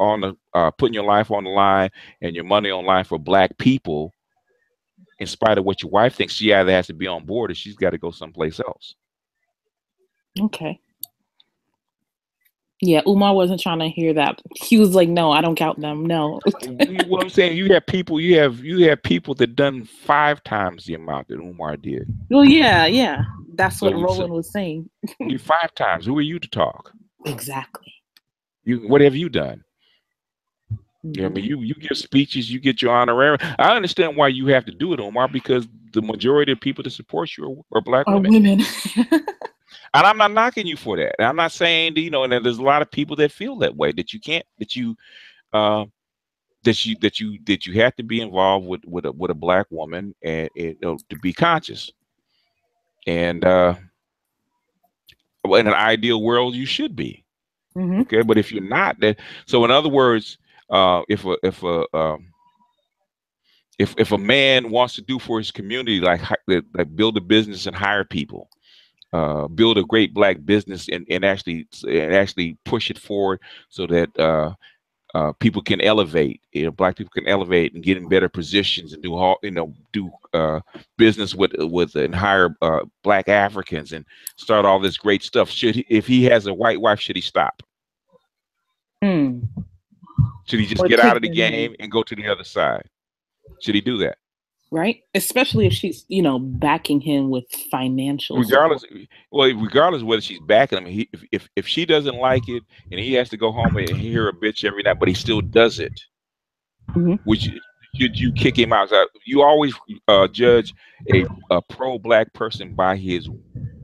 on the putting your life on the line and your money on the line for black people, in spite of what your wife thinks, she either has to be on board or she's got to go someplace else. Okay. Yeah, Umar wasn't trying to hear that. He was like, "No, I don't count them. No." What I'm saying, you have people that done 5 times the amount that Umar did. Well, yeah, that's what Roland was saying. You 5 times. Who are you to talk? Exactly. What have you done? I mean, you give speeches, you get your honorarium. I understand why you have to do it, Umar, because the majority of people that support you are black women. And I'm not knocking you for that. I'm not saying, and there's a lot of people that feel that way, that you can't, that you have to be involved with a black woman, and to be conscious. And in an ideal world, you should be. Okay, but if you're not, so in other words, if a man wants to do for his community, like build a business and hire people, build a great black business and actually push it forward, so that people can elevate, black people can elevate and get in better positions and do business with and hire black Africans and start all this great stuff. If he has a white wife, should he stop? Should he just get out of the game and go to the other side? Should he do that? Right, especially if she's backing him with financial regardless of whether she's backing him. If she doesn't like it and he has to go home and hear a bitch every night, but he still does it, should you kick him out? You always judge a pro-black person by his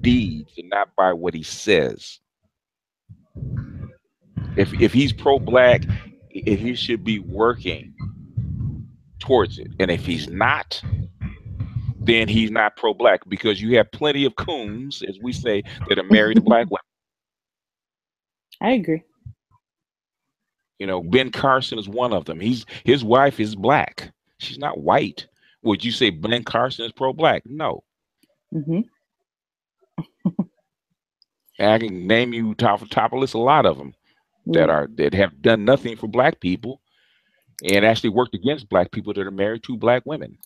deeds and not by what he says. If he's pro-black, he should be working towards it, and if he's not, then he's not pro-black, because you have plenty of coons, as we say, that are married to black women. I agree. Ben Carson is one of them. His wife is black. She's not white. Would you say Ben Carson is pro-black? No. I can name you top of the list a lot of them that have done nothing for black people and actually worked against black people that are married to black women.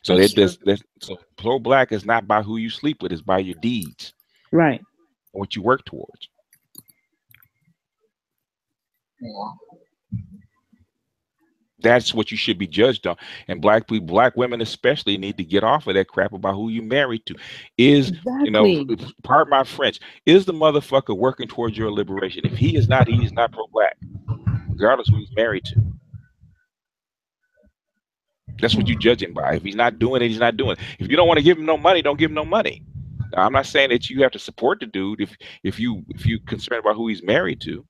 So so pro-black is not by who you sleep with; it's by your deeds, right? What you work towards. That's what you should be judged on. And black people, black women especially, need to get off of that crap about who you married to. Pardon my French, is the motherfucker working towards your liberation? If he is not pro-black, regardless of who he's married to. That's what you judge him by. If he's not doing it, he's not doing it. If you don't want to give him no money, don't give him no money. Now, I'm not saying that you have to support the dude if you're concerned about who he's married to.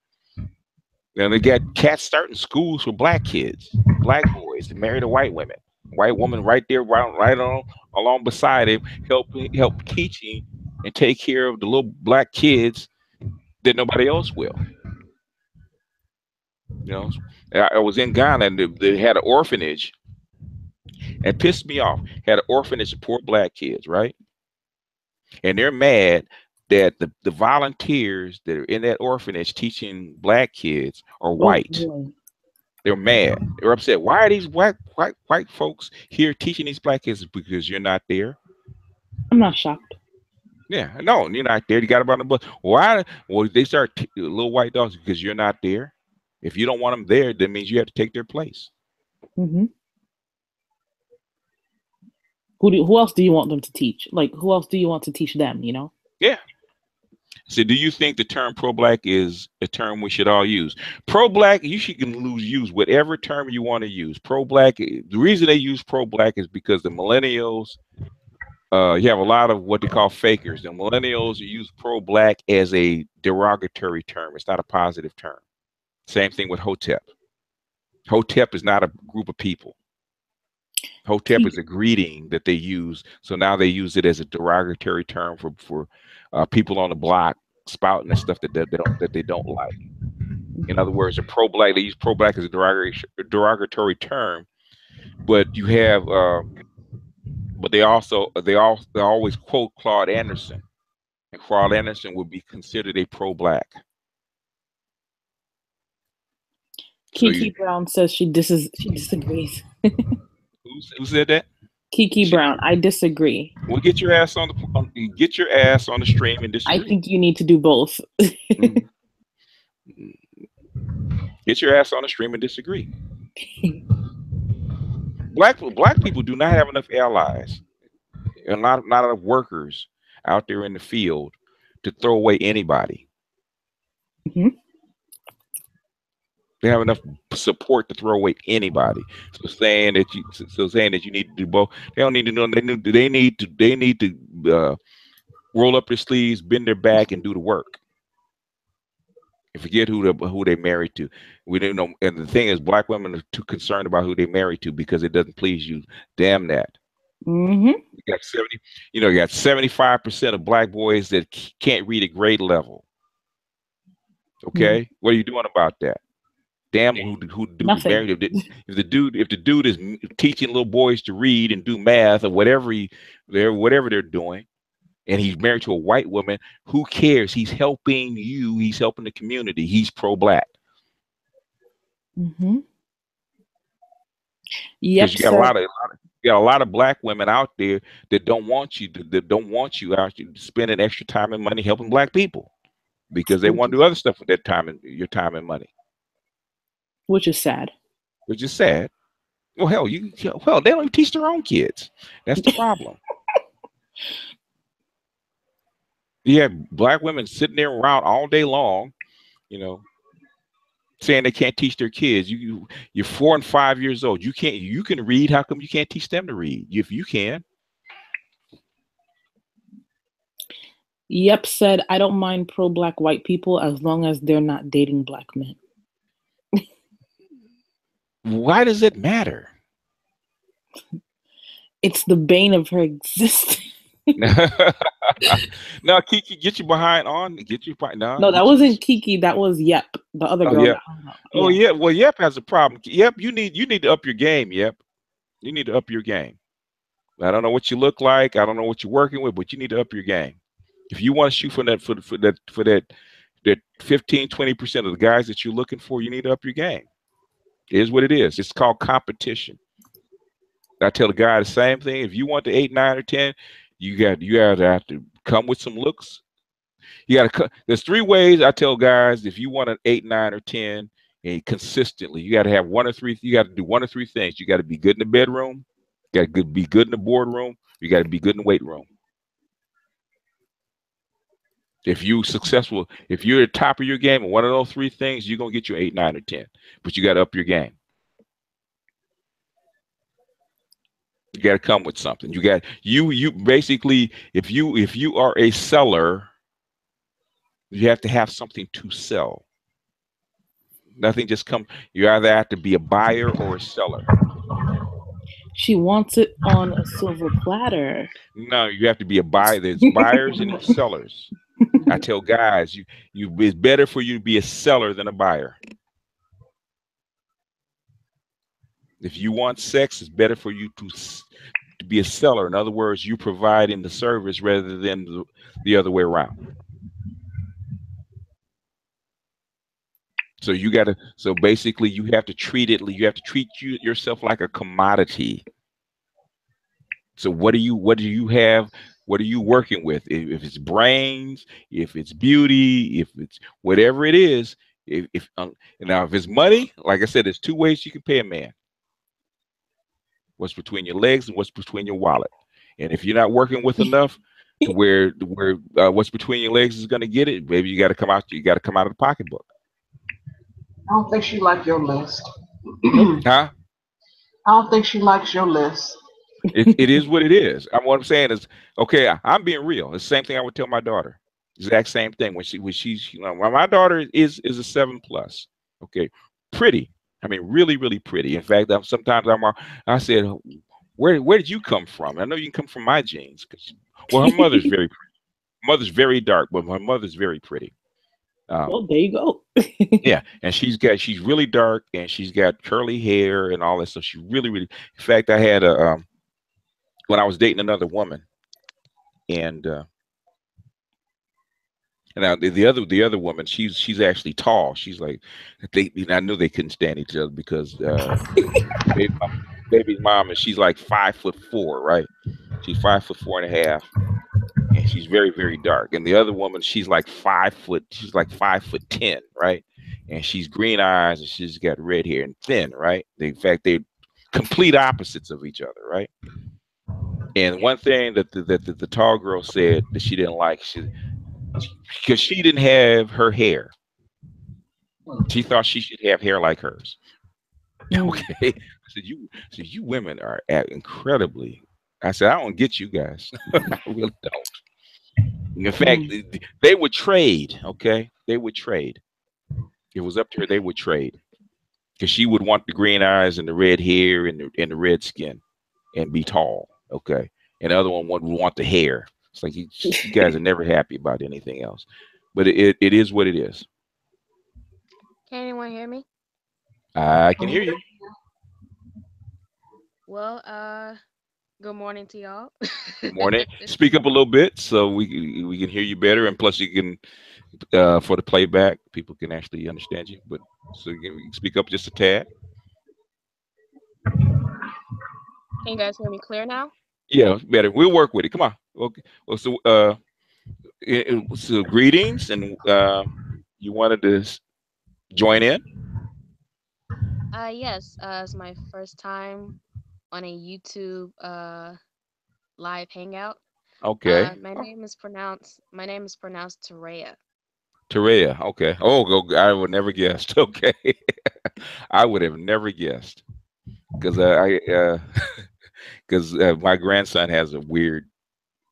They got cats starting schools for black kids, black boys that marry to white women. White woman right there, right on along beside him, help teaching and take care of the little black kids that nobody else will. I was in Ghana and they had an orphanage. It pissed me off. Had an orphanage of poor black kids, right? And they're mad that the volunteers that are in that orphanage teaching black kids are white. They're mad. They're upset. Why are these white folks here teaching these black kids? Because you're not there. I'm not shocked. Yeah, no, you're not there. You got about the bus. Why? Well, they start little white dogs because you're not there. If you don't want them there, that means you have to take their place. Mm-hmm. Who else do you want them to teach? Like, who else do you want to teach them? You know? Yeah. So, do you think the term pro-black is a term we should all use? Pro-black, you should use whatever term you want to use. Pro-black. The reason they use pro-black is because the millennials. You have a lot of what they call fakers. And millennials use pro-black as a derogatory term. It's not a positive term. Same thing with Hotep. Hotep is not a group of people. Hotep is a greeting that they use. So now they use it as a derogatory term for people on the block spouting and stuff that they don't like. In other words, a pro-black, they use pro-black as a derogatory term. But you have but they always quote Claude Anderson, and Claude Anderson would be considered a pro-black. Kiki Brown says she disagrees. Who said that? Kiki Brown, I disagree. Well, get your ass on the stream and disagree. I think you need to do both. Get your ass on the stream and disagree. Black people do not have enough allies, and not enough workers out there in the field to throw away anybody. Mm-hmm. They have enough support to throw away anybody. So saying that you need to do both, they don't need to know. They need to roll up their sleeves, bend their back, and do the work. And forget who they married to. We didn't know. And the thing is, black women are too concerned about who they married to because it doesn't please you. Damn that. Mm-hmm. You got 75% of black boys that can't read at grade level. Okay, mm-hmm. What are you doing about that? Damn, who dude married? If the dude is teaching little boys to read and do math or whatever they're doing, and he's married to a white woman, who cares? He's helping you. He's helping the community. He's pro-black. Mm-hmm. Yep. You got a lot of black women out there that don't want you out spending extra time and money helping black people because they want to do other stuff with that time and your time and money. Which is sad. Well, hell, they don't even teach their own kids. That's the problem. You have black women sitting there around all day long, saying they can't teach their kids. You're 4 and 5 years old. You can read. How come you can't teach them to read? If you can. Yep said, I don't mind pro-black white people as long as they're not dating black men. Why does it matter? It's the bane of her existence. No, Kiki, get you behind on. No, that wasn't Kiki. That was Yep, the other girl. Yep. Oh yeah. Well, Yep has a problem. Yep, you need to up your game. Yep, you need to up your game. I don't know what you look like. I don't know what you're working with, but you need to up your game. If you want to shoot for that 15-20% of the guys that you're looking for, you need to up your game. It is what it is. It's called competition. I tell the guy the same thing. If you want the 8, 9, or 10, you got to have to come with some looks. You got to. There's 3 ways I tell guys if you want an 8, 9, or 10, and consistently, you got to have 1 or 3. You got to do 1 or 3 things. You got to be good in the bedroom. You got to be good in the boardroom. You got to be good in the weight room. If you're successful, if you're at the top of your game in 1 of those 3 things, you're gonna get your 8, 9, or 10. But you got to up your game. You got to come with something. You basically, if you are a seller, you have to have something to sell. Nothing just come. You either have to be a buyer or a seller. She wants it on a silver platter. No, you have to be a buyer. There's buyers and there's sellers. I tell guys, it's better for you to be a seller than a buyer. If you want sex, it's better for you to be a seller. In other words, you providing the service rather than the other way around. So you got to. So basically, you have to treat it. You have to treat yourself like a commodity. So what do you have? What are you working with? If it's brains, if it's beauty, if it's whatever it is, if now if it's money, like I said, there's two ways you can pay a man. What's between your legs and what's between your wallet. And if you're not working with enough to where what's between your legs is going to get it, maybe you got to come out. You got to come out of the pocketbook. I don't think she liked your list. Huh? I don't think she likes your list. It is what it is. What I'm saying is, okay, I'm being real. It's the same thing I would tell my daughter. Exact same thing when she's my daughter is a 7+. Okay, pretty. I mean, really, really pretty. In fact, I said, where did you come from? I know you come from my genes, well, her mother's very pretty. Mother's very dark, but my mother's very pretty. Well, there you go. Yeah, and she's really dark, and she's got curly hair and all that stuff. She really, really. In fact, I had when I was dating another woman, and now the other woman, she's actually tall. She's like I knew they couldn't stand each other because baby's mom, and she's like 5'4", right? She's 5'4.5", and she's very, very dark. And the other woman, she's like 5'. She's like 5'10", right? And she's green eyes, and she's got red hair and thin, right? In fact, they're complete opposites of each other, right? And one thing that the tall girl said that she didn't like, because she didn't have her hair. She thought she should have hair like hers. Okay. I said, you women are incredibly. I said, I don't get you guys. I really don't. In fact, they would trade. Okay. They would trade. It was up to her. They would trade because she would want the green eyes and the red hair and the red skin and be tall. Okay. And the other one would want the hair. It's like you guys are never happy about anything else. But it is what it is. Can anyone hear me? I can hear you. Well, good morning to y'all. Good morning. Speak up a little bit so we can hear you better, and plus you can for the playback, people can actually understand you. But so you can speak up just a tad. Can you guys hear me clear now? Yeah, better. We'll work with it. Come on. Okay. Well, so greetings, and you wanted to join in? Yes. It's my first time on a YouTube live hangout. Okay. My name is pronounced Teraya. Teraya. Okay. Oh, I would never guessed. Okay. I would have never guessed because because my grandson has a weird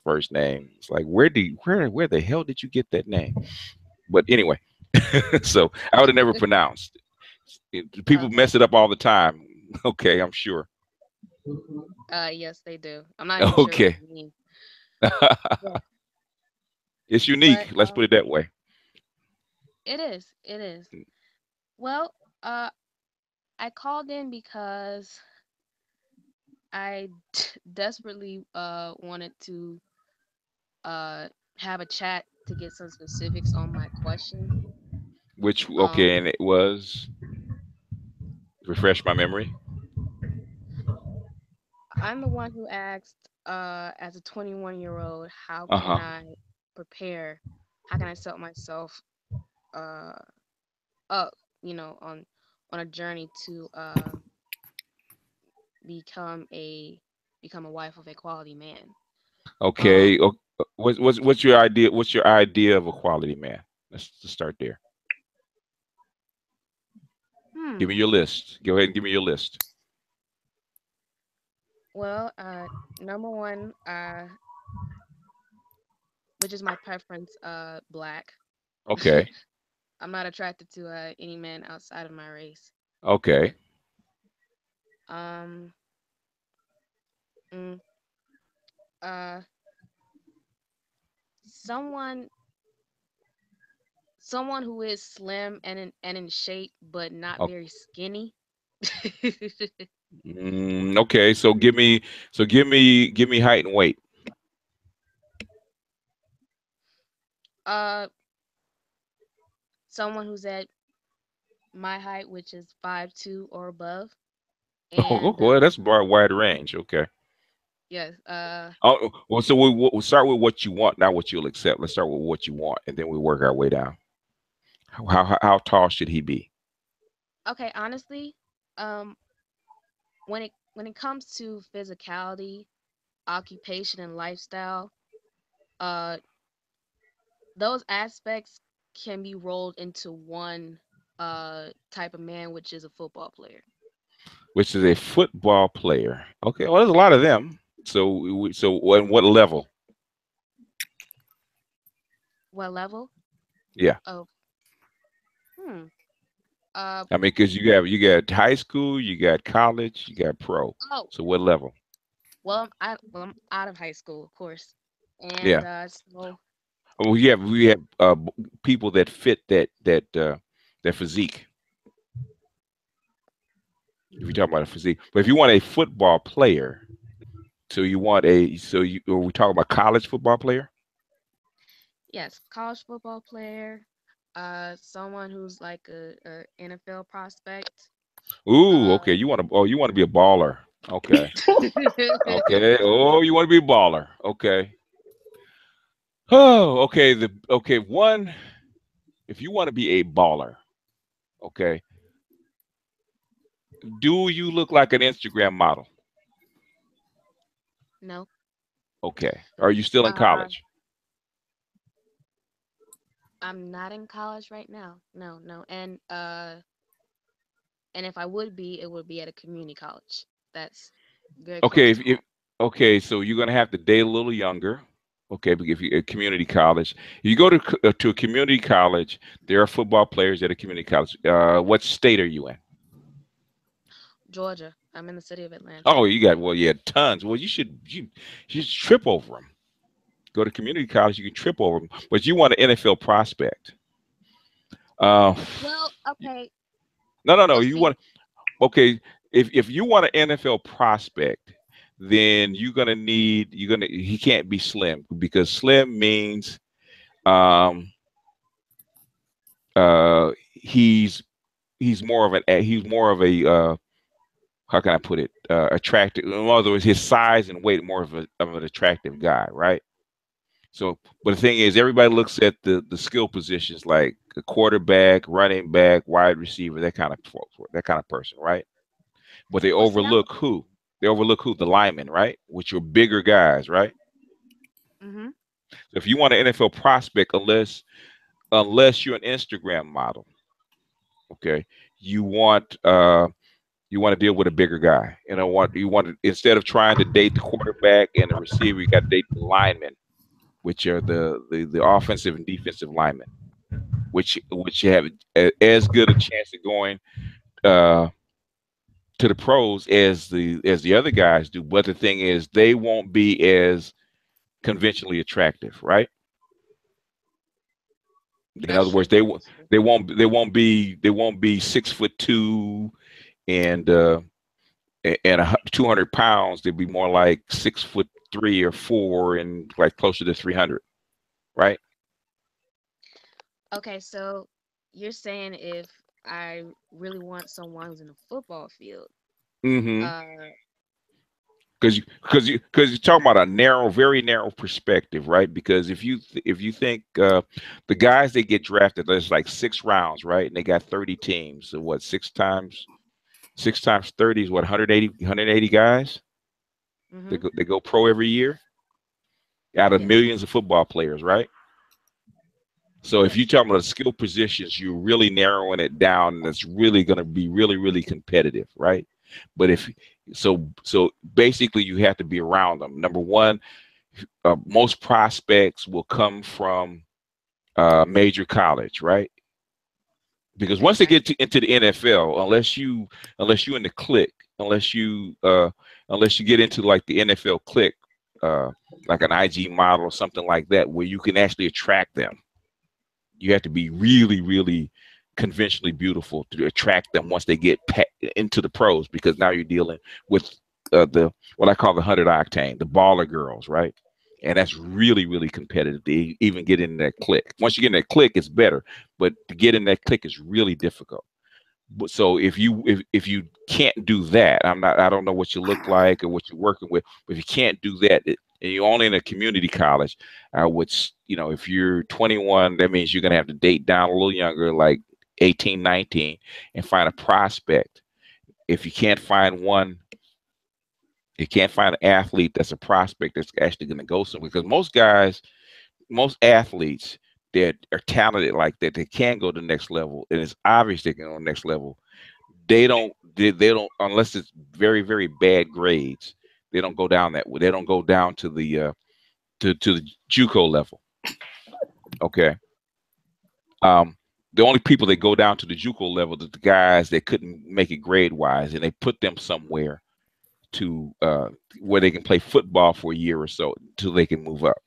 first name. It's like where the hell did you get that name? But anyway, so I would have never pronounced it. People mess it up all the time. Okay, I'm sure. Yes, they do. I'm not even sure what it means. Yeah. It's unique. Let's put it that way. It is. It is. Well, I called in because I desperately wanted to have a chat to get some specifics on my question. Which and it was, refresh my memory. I'm the one who asked, as a 21-year-old, how can I prepare? How can I set myself up, on a journey to become a wife of a quality man? Okay. What's your idea? What's your idea of a quality man? Let's start there. Give me your list. Go ahead and give me your list. Well, number one, which is my preference, black. Okay. I'm not attracted to any man outside of my race. Okay. Someone who is slim and in shape, but not very skinny. Okay, so give me height and weight. Someone who's at my height, which is 5'2" or above. Oh, And well, that's a wide range. Okay. yes, Oh, well, so we'll start with what you want, not what you'll accept. Let's start with what you want, and then we work our way down. How tall should he be? okay, honestly, um, when it comes to physicality, occupation, and lifestyle, uh, those aspects can be rolled into one type of man, which is a football player. Which is a football player. Okay, well, there's a lot of them. So on what level? What level? Yeah, Oh, hmm. Uh, I mean, because you got high school, you got college, you got pro. oh, So what level? I'm out of high school, of course, and Yeah. so Well, we have people that fit that physique. If you're talking about a physique, but if you want a football player, are we talking about college football player? yes, college football player, someone who's like a NFL prospect. Ooh, Uh, okay. You want to be a baller. Okay. Okay. Oh, you want to be a baller. Okay. Oh, okay. One, if you want to be a baller, okay, do you look like an Instagram model? no, Okay. Are you still in uh, college? I'm not in college right now. No, no, and if I would be, it would be at a community college. That's very Okay. close If, to if home. okay, so you're gonna have to date a little younger. Okay, but if you a community college, you go to a community college. There are football players at a community college. What state are you in? Georgia. I'm in the city of Atlanta. Oh, yeah, tons. Well, you should trip over them. Go to community college, you can trip over them, but you want an NFL prospect. Uh, Well, okay. no, no, no. Well, You see, want okay. If you want an NFL prospect, then he can't be slim because slim means um he's more of a how can I put it, attractive. In other words, his size and weight more of an attractive guy, right? So, but the thing is, everybody looks at the skill positions like a quarterback, running back, wide receiver, that kind of person, right? But they well, see, I'm. overlook who? They overlook who? The linemen, right? Which are bigger guys, right? Mm-hmm. So if you want an NFL prospect, unless you're an Instagram model, okay, you want uh you want to deal with a bigger guy. Instead of trying to date the quarterback and the receiver, you got to date the linemen, which are the offensive and defensive linemen, which have as good a chance of going uh, to the pros as the other guys do. But the thing is, they won't be as conventionally attractive, right? In That's other words, true. they won't That's true. they won't be 6'2" and 200 pounds. They'd be more like 6'3" or 4" and like closer to 300, right? Okay, so you're saying if I really want someone who's in a football field, Mm-hmm. uh, Because you're talking about a very narrow perspective, right? Because if you think the guys they get drafted, there's like 6 rounds, right? And they got 30 teams. So what? Six times 30 is what? 180 guys. They mm-hmm. go pro every year out of Yes, millions of football players, right? So if you're yes. talking about skill positions, you're really narrowing it down, and it's really going to be really, really competitive, right? But if so basically you have to be around them. Number one, most prospects will come from major college, right? Because once they That's get into the NFL, unless you in the clique, unless you get into like the NFL clique, uh, like an IG model or something like that, where you can actually attract them, you have to be really, really conventionally beautiful to attract them once they get into the pros, because now you're dealing with the what I call the 100 octane, the baller girls, right? And that's really, really competitive to even get in that click. Once you get in that click, it's better, but to get in that click is really difficult. But so if you can't do that, I don't know what you look like or what you're working with, but if you can't do that, and you're only in a community college, which, you know, if you're 21, that means you're gonna have to date down a little younger, like 18, 19, and find a prospect. If you can't find one, you can't find an athlete that's a prospect that's actually gonna go somewhere. Because most athletes that are talented like that, they can go to the next level, and it's obvious they can go to the next level. They don't unless it's very, very bad grades. They don't go down that way. They don't go down to the to the JUCO level. Okay. Um, the only people that go down to the JUCO level are the guys that couldn't make it grade wise, and they put them somewhere to where they can play football for a year or so until they can move up.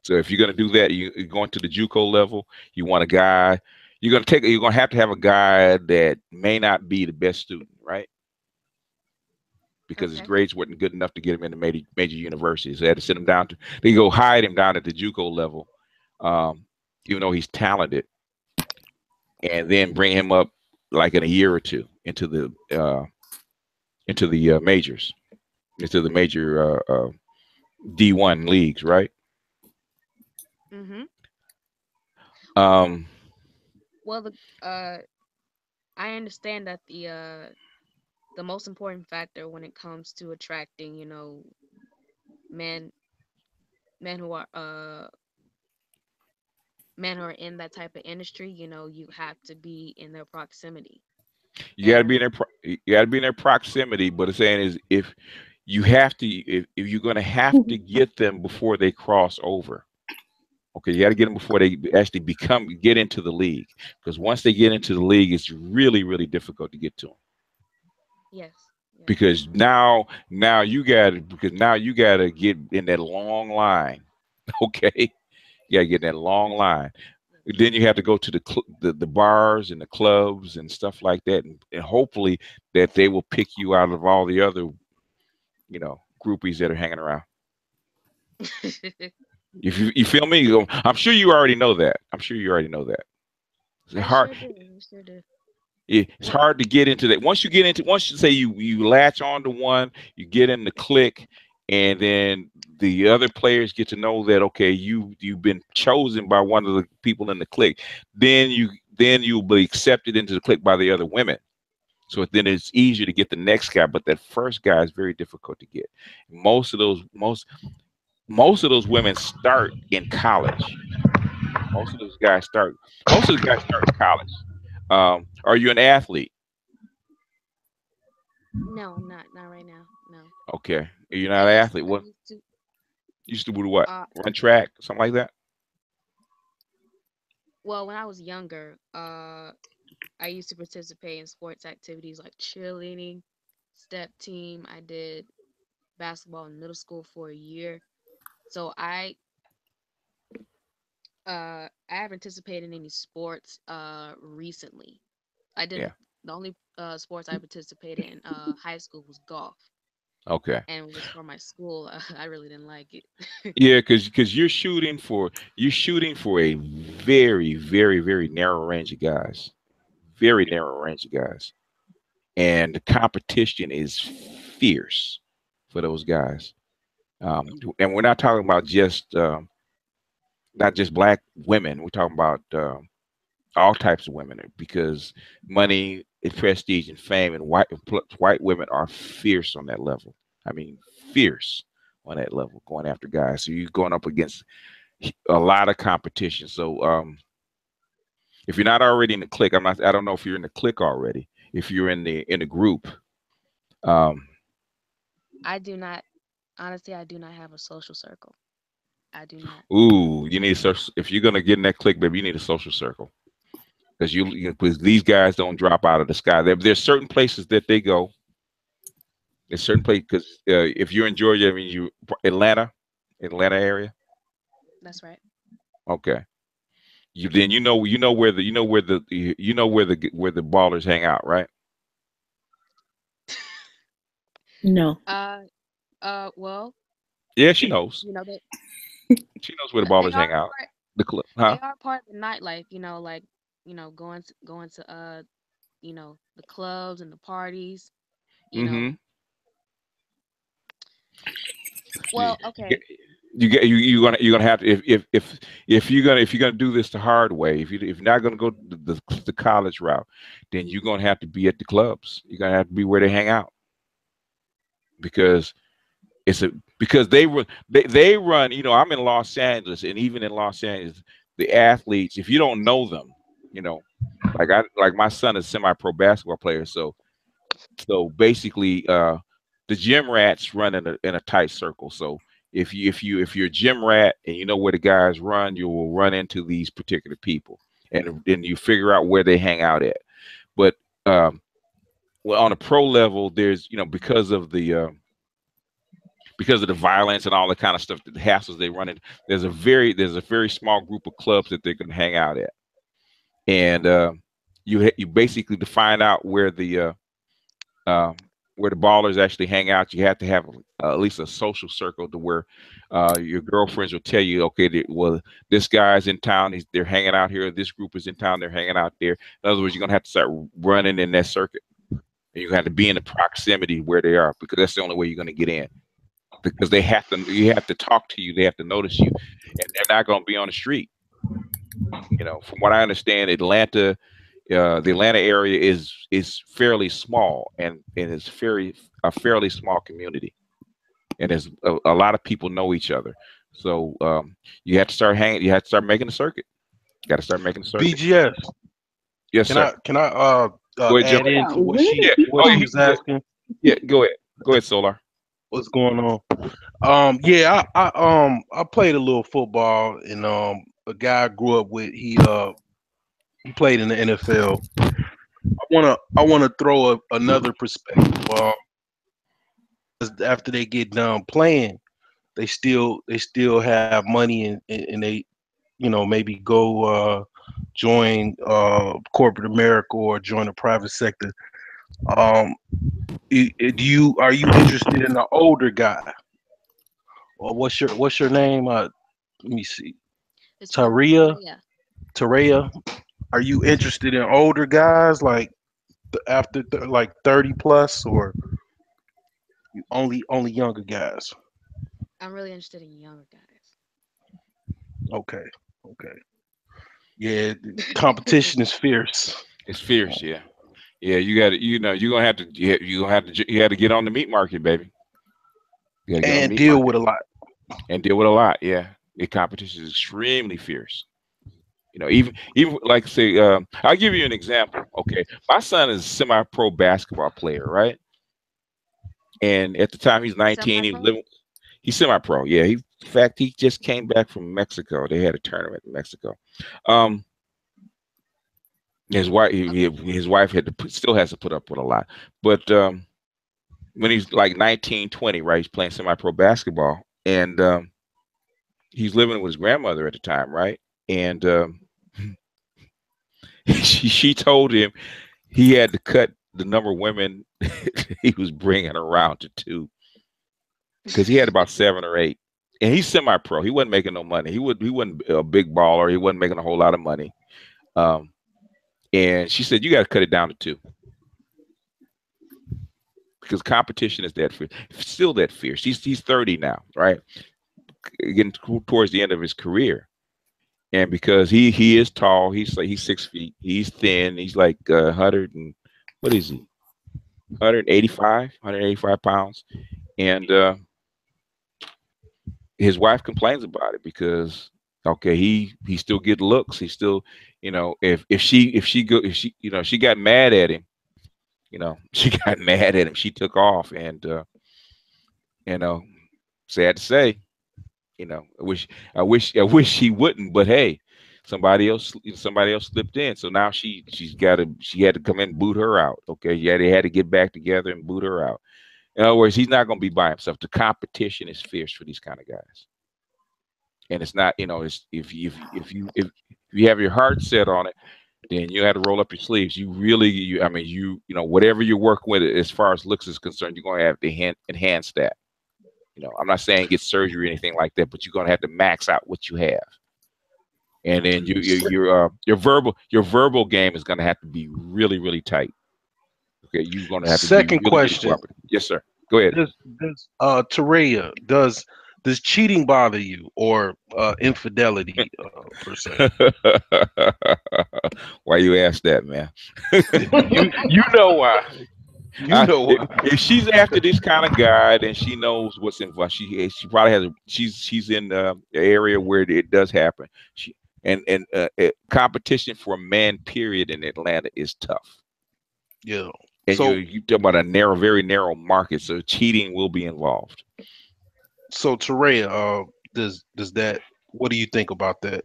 So if you're going to do that, you're going to the JUCO level. You want a guy. You're going to have a guy that may not be the best student, right? Because his grades weren't good enough to get him into major universities. They had to send him down to. They go hide him down at the JUCO level, even though he's talented, and then bring him up like in a year or two into the majors, into the major D1 leagues, right? Well, I understand that the most important factor when it comes to attracting, you know, men who are men who are in that type of industry, you know, you have to be in their proximity. You got to be in their you got to be in their proximity. But it's saying is if you have to, if you're going to have to get them before they cross over. Okay, you got to get them before they actually get into the league, because once they get into the league, it's really, really difficult to get to them. Yes. Because now you got to get in that long line. Okay, you got to get in that long line. Then you have to go to the bars and the clubs and stuff like that, and hopefully that they will pick you out of all the other, you know, groupies that are hanging around. If you feel me, I'm sure you already know that. It's hard. Sure do. It's hard to get into that. Once you say you latch on to one, you get in the clique, and then the other players get to know that, okay, you've been chosen by one of the people in the clique. Then you'll be accepted into the clique by the other women. So then it's easier to get the next guy, but that first guy is very difficult to get. Most of those women start in college. Most of the guys start in college. Are you an athlete? No, not right now. No. Okay, you're not an athlete. What? Used to do what? Run track, something like that. Well, when I was younger, I used to participate in sports activities like cheerleading, step team. I did basketball in middle school for a year. So I haven't participated in any sports recently. I did The only sports I participated in high school was golf. Okay. And it was for my school. I really didn't like it. Yeah, because you're shooting for a very, very, very narrow range of guys. Very narrow range of guys. And the competition is fierce for those guys. And we're not talking about just not just black women. We're talking about all types of women, because money and prestige and fame and white women are fierce on that level. I mean, fierce on that level, going after guys. So you're going up against a lot of competition. So if you're not already in the clique, I don't know if you're in the clique already. If you're in the group, I do not. Honestly, I do not have a social circle. I do not. Ooh, you need if you're gonna get in that clique, baby, you need a social circle, because because these guys don't drop out of the sky. There's certain places that they go. There's certain places, because if you're in Georgia, I mean you Atlanta area. That's right. Okay. You know where the ballers hang out, right? No. Well. Yeah, she knows. You know that. She knows where the ballers hang out. The club, huh? They are part of the nightlife. Going to the clubs and the parties, you know. Well, okay. You're gonna have to if you're gonna do this the hard way, if you're not gonna go the college route, then you're gonna have to be at the clubs. You're gonna have to be where they hang out, because they run. I'm in Los Angeles, and even in Los Angeles, the athletes, if you don't know them, like my son is a semi-pro basketball player, so basically the gym rats run in a tight circle. So if you're a gym rat and you know where the guys run, you will run into these particular people, and then you figure out where they hang out at. But well, on a pro level, there's because of the violence and all the kind of stuff, the hassles they run in, there's a very small group of clubs that they're going to hang out at, and you basically, to find out where the ballers actually hang out, you have to have at least a social circle to where your girlfriends will tell you, okay, well, this guy's in town, they're hanging out here. This group is in town, they're hanging out there. In other words, you're gonna have to start running in that circuit, and you have to be in the proximity where they are, because that's the only way you're gonna get in. Because you have to talk to you, they have to notice you, and they're not gonna be on the street. From what I understand, the Atlanta area is fairly small, and it's a fairly small community, and there's a lot of people know each other. So you have to start hanging. You have to start making a circuit. You got to start making a circuit. BGS. Yes, sir. Can I add into what she was asking? Yeah, go ahead, Solar. What's going on? Yeah, I played a little football, and a guy I grew up with, he played in the NFL. I wanna throw another perspective. After they get done playing, they still have money, and they maybe go join corporate America or join the private sector. Are you interested in the older guy, or what's your name? Let me see. It's Taria. Are you interested in older guys, like after like 30 plus, or only younger guys? I'm really interested in younger guys. Okay. Yeah, competition is fierce. It's fierce, yeah. Yeah, you got to, you're gonna have to get on the meat market, baby. And deal with a lot. Yeah. The competition is extremely fierce. Even like, say, I'll give you an example. Okay, my son is a semi-pro basketball player, right? And at the time he's 19, he's semi-pro. Yeah, in fact, he just came back from Mexico. They had a tournament in Mexico. His wife still has to put up with a lot, but when he's like 19, 20, right, he's playing semi-pro basketball, and he's living with his grandmother at the time, right? And she told him he had to cut the number of women he was bringing around to 2, because he had about 7 or 8, and he's semi-pro. He wasn't making no money. He wasn't a big baller. He wasn't making a whole lot of money. And she said, you got to cut it down to 2, because competition is still that fierce. He's 30 now, right? Getting towards the end of his career. And because he is tall, he's 6 feet. He's thin. He's like 100 and what is he? 185 pounds. And his wife complains about it because, okay, he still get looks. He still, if she got mad at him, she took off, and sad to say, I wish she wouldn't, but hey, somebody else slipped in. So now she had to come in and boot her out. Okay. Yeah, they had to get back together and boot her out. In other words, he's not going to be by himself. The competition is fierce for these kind of guys. And it's not, it's if you have your heart set on it, then you have to roll up your sleeves. Whatever you're working with as far as looks is concerned, you're going to have to enhance that. I'm not saying get surgery or anything like that, but you're going to have to max out what you have. and then your verbal game is going to have to be really, really tight. Okay, you're going to have to be Second really, question. really cooperative. Yes, sir. Go ahead. Tareya, does cheating bother you, or infidelity per se? Why you ask that, man? you know why. You know why. If she's after this kind of guy, then she knows what's involved. She probably has. She's in the area where it does happen. Competition for a man, period, in Atlanta is tough. Yeah. And so you talk about a very narrow market, so cheating will be involved. So Tareya, does that? What do you think about that?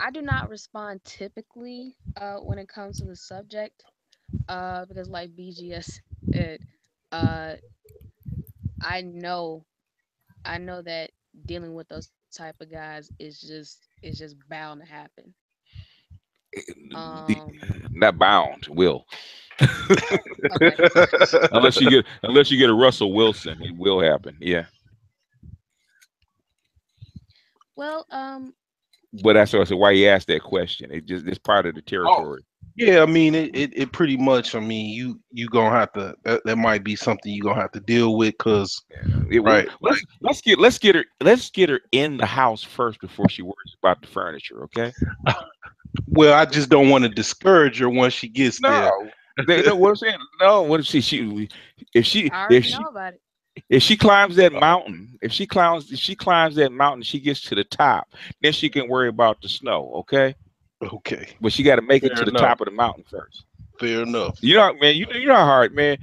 I do not respond typically when it comes to the subject, because like BGS said, I know that dealing with those type of guys is just bound to happen. Not bound, will. Okay. unless you get a Russell Wilson, it will happen. Yeah. Well, but that's also why you asked that question. It's part of the territory. Yeah, I mean it pretty much. I mean you gonna have to. That might be something you gonna have to deal with, because right. Let's get her in the house first before she worries about the furniture. Okay. Well, I just don't want to discourage her once she gets there. No, what I'm saying. No, what if she if she climbs that mountain, if she climbs that mountain, she gets to the top, then she can worry about the snow. Okay. Okay. But she got to make it to the top of the mountain first. Fair enough. You know, man. You know how hard, man.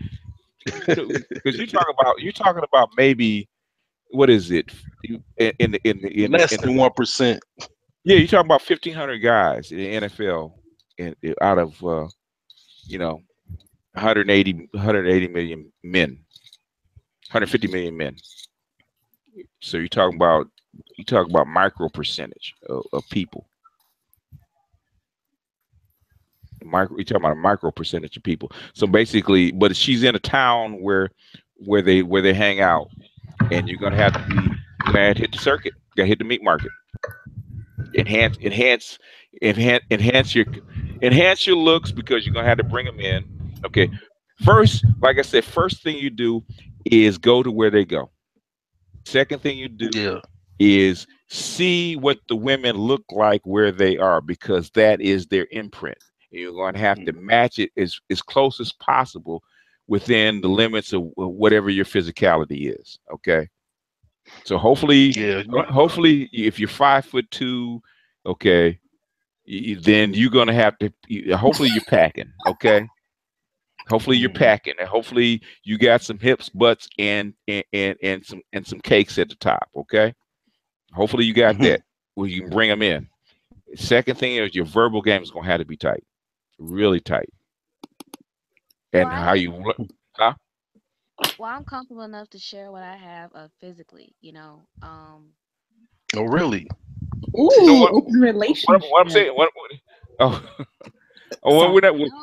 Because you're talking about maybe, what is it in less than 1%. Yeah, you're talking about 1,500 guys in the NFL, out of 180 million men, 150 million men. So you're talking about micro percentage of people. You're talking about a micro percentage of people. So basically, but she's in a town where they hang out, and you're gonna have to hit the circuit. You gotta hit the meat market. Enhance your looks, because you're gonna have to bring them in. Okay. First, like I said, first thing you do is go to where they go. Second thing you do is see what the women look like where they are, because that is their imprint. You're going to have to match it as close as possible within the limits of whatever your physicality is. Okay. So hopefully if you're 5'2", okay, then you're going to have to, hopefully you're packing. Okay. Hopefully you're packing, and hopefully you got some hips, butts, and some cakes at the top. Okay. Hopefully you got that where you can bring them in. Second thing is your verbal game is going to have to be tight. Really tight. And well, I'm comfortable enough to share what I have physically, Oh, really? Ooh, open relationship. What I'm saying,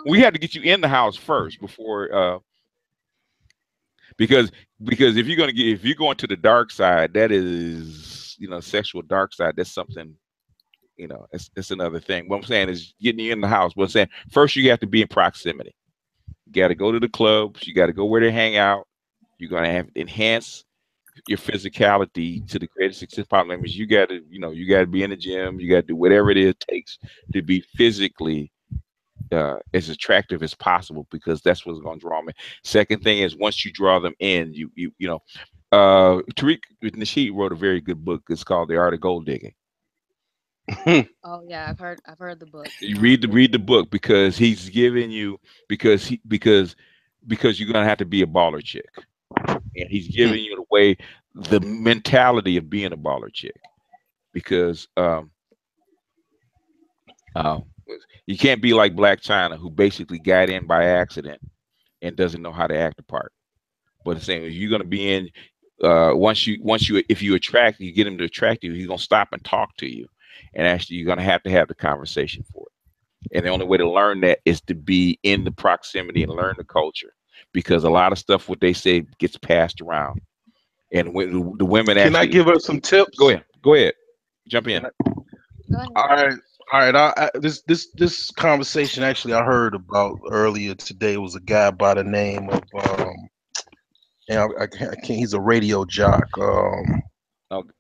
we had to get you in the house first before, because if you're going to the dark side, that is, sexual dark side, that's something. It's another thing. What I'm saying is getting you in the house. What I'm saying, first you have to be in proximity. You got to go to the clubs. You got to go where they hang out. You're going to have to enhance your physicality to the greatest extent possible. That means you got to be in the gym. You got to do whatever it takes to be physically as attractive as possible, because that's what's going to draw them in. Second thing is, once you draw them in, Tariq Nasheed wrote a very good book. It's called The Art of Gold Digging. Oh yeah, I've heard the book. You read the book, because he's giving you because you're gonna have to be a baller chick, and he's giving you the mentality of being a baller chick, because you can't be like Blac Chyna, who basically got in by accident and doesn't know how to act a part. But the same, you're gonna be in if you get him to attract you, he's gonna stop and talk to you. And actually, you're going to have the conversation for it. And the only way to learn that is to be in the proximity and learn the culture, because a lot of stuff, what they say, gets passed around. and when the women Can actually I give her some tips? Go ahead, jump in. All right. This conversation actually I heard about earlier today was a guy by the name of and I can't, he's a radio jock. Okay.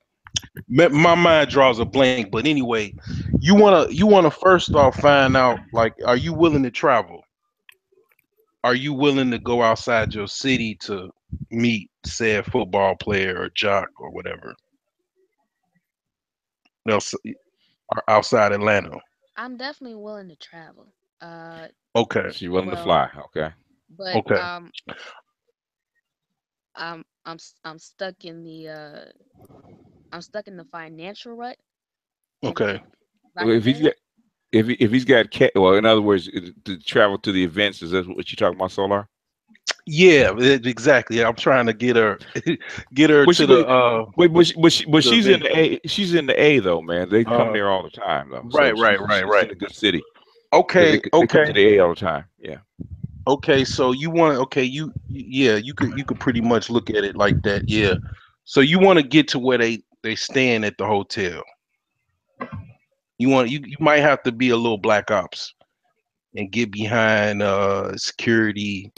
My mind draws a blank, but anyway, you wanna first off find out, like, are you willing to travel? Are you willing to go outside your city to meet, say, a football player or jock or whatever? Else, outside Atlanta. I'm definitely willing to travel. Okay. She's willing to fly. Okay. But Okay. I'm stuck in the financial rut. Okay. If he's got well, in other words, to travel to the events, is that what you're talking about, Solar? Yeah, exactly. I'm trying to get her to the but she's in the A. She's in the A though, man. They come there all the time though. Right. She's in a good city. Okay. They come to the A all the time. Yeah. Okay, so you want you could pretty much look at it like that. Yeah. So you want to get to where they stand at the hotel. You might have to be a little black ops and get behind security.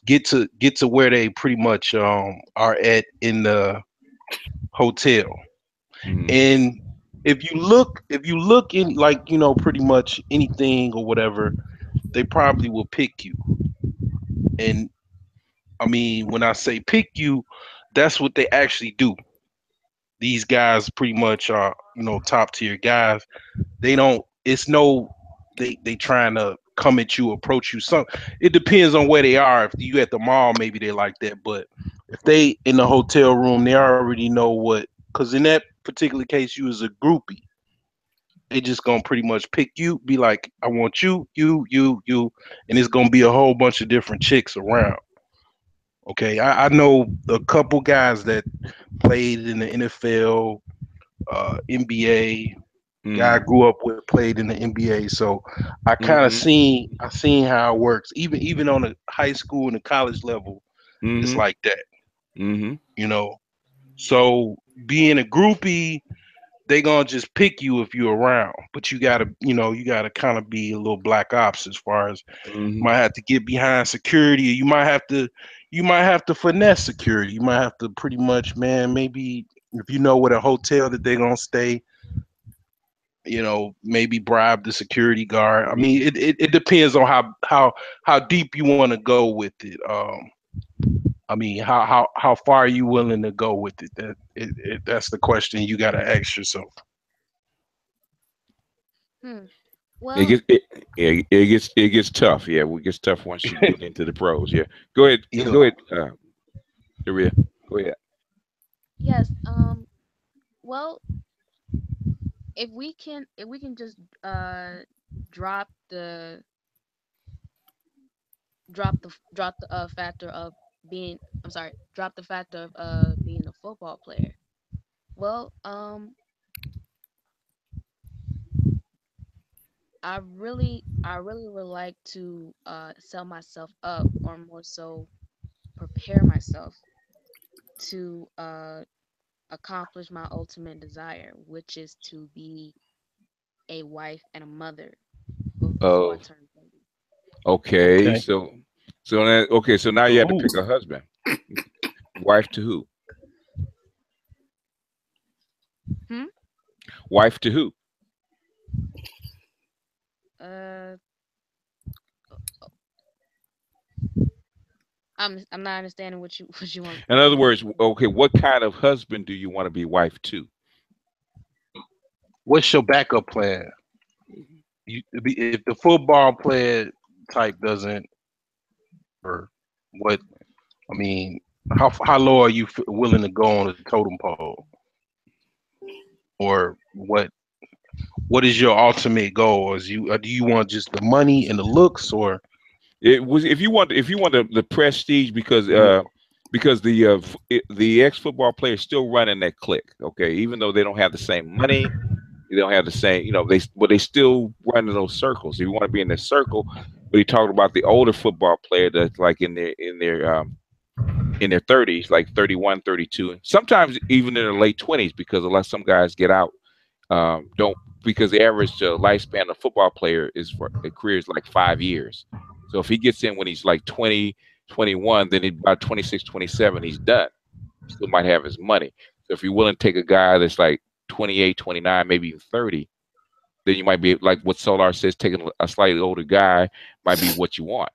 Get to where they pretty much are at in the hotel. Mm-hmm. And if you look in, like, pretty much anything or whatever, they probably will pick you. And I mean, when I say pick you, that's what they actually do. These guys pretty much are, top tier guys. They trying to come at you, approach you. It depends on where they are. If you at the mall, maybe they like that. But if they in the hotel room, they already know what, because in that particular case, you was a groupie. They just gonna pretty much pick you, be like, I want you, and it's gonna be a whole bunch of different chicks around. Okay, I know a couple guys that played in the NFL, NBA. Guy I grew up with played in the NBA, so I kind of seen how it works. Even on the high school and the college level, it's like that. So being a groupie, they gonna just pick you if you're around, but you gotta kind of be a little black ops as far as might have to get behind security. You might have to finesse security. You might have to pretty much, man, maybe if you know what a hotel that they're gonna stay, maybe bribe the security guard. I mean, it depends on how deep you want to go with it. I mean, how far are you willing to go with it? That's the question you got to ask yourself. Well, it gets tough. Yeah, it gets tough once you get into the pros. Yeah, go ahead. Go ahead, Daria. Go ahead. Yes. Well, if we can just drop the factor of being being a football player. Well, I really would like to sell myself up, or more so prepare myself to accomplish my ultimate desire, which is to be a wife and a mother before I turn 30. Okay. So now you have to pick a husband. Wife to who? Wife to who? I'm not understanding what you want. In other words, okay, what kind of husband do you want to be wife to? What's your backup plan? If the football player type doesn't, or what? I mean, how low are you willing to go on the totem pole, or what? What is your ultimate goal? Do you want just the money and the looks, or if you want the prestige, because the ex-football players still running that clique, okay, even though they don't have the same money, they don't have the same, they still run in those circles. If you want to be in this circle, but he talked about the older football player that's like in their in their 30s, like 31, 32, sometimes even in their late 20s, because some guys get out, don't, because the average lifespan of a football player is for a career is like 5 years. So if he gets in when he's like 20, 21, then about 26, 27, he's done. Still might have his money. So if you're willing to take a guy that's like 28, 29, maybe even 30, then you might be like what Solar says, taking a slightly older guy might be what you want.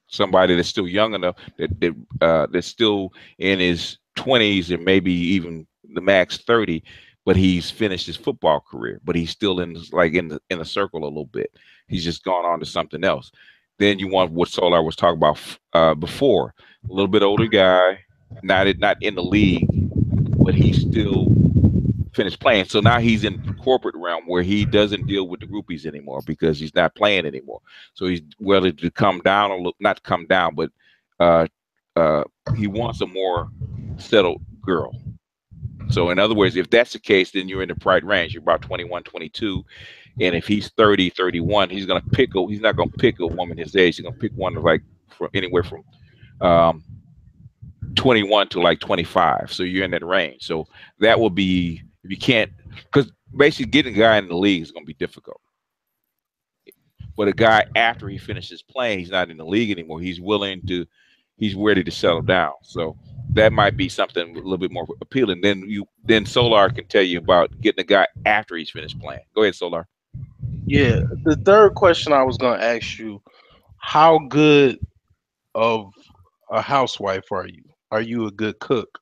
Somebody that's still young enough that's still in his 20s and maybe even the max 30, but he's finished his football career, but he's still in the circle a little bit. He's just gone on to something else. Then you want what Solar was talking about before, a little bit older guy, not in the league, but he's still finished playing. So now he's in the corporate realm where he doesn't deal with the groupies anymore because he's not playing anymore. So he's willing to come down a little, not come down, but he wants a more settled girl. So in other words, if that's the case, then you're in the right range. You're about 21, 22. And if he's 30, 31, he's not going to pick a woman his age. He's going to pick one like from anywhere from 21 to like 25. So you're in that range. So that will be, if you can't, because basically getting a guy in the league is going to be difficult. But a guy after he finishes playing, he's not in the league anymore. He's ready to settle down. So that might be something a little bit more appealing. Then Solar can tell you about getting a guy after he's finished playing. Go ahead, Solar. Yeah, the third question I was going to ask you, how good of a housewife are you? Are you a good cook?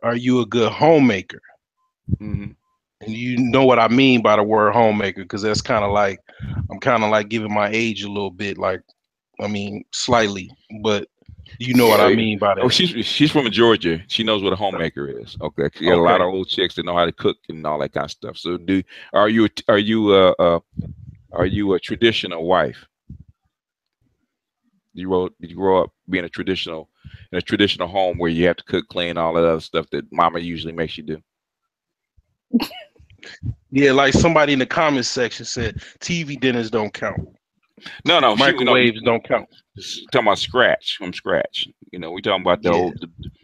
Are you a good homemaker? Mm-hmm. And you know what I mean by the word homemaker, because that's kind of like, I'm kind of like giving my age a little bit, like, I mean, slightly, but you know what I mean by that. Oh, she's from Georgia. She knows what a homemaker is. Okay, she got a lot of old chicks that know how to cook and all that kind of stuff. So, are you a traditional wife? Did you grow up being in a traditional home where you have to cook, clean, all that other stuff that mama usually makes you do? Yeah, like somebody in the comments section said, TV dinners don't count. No, microwaves don't count. Talking about from scratch. We talking about the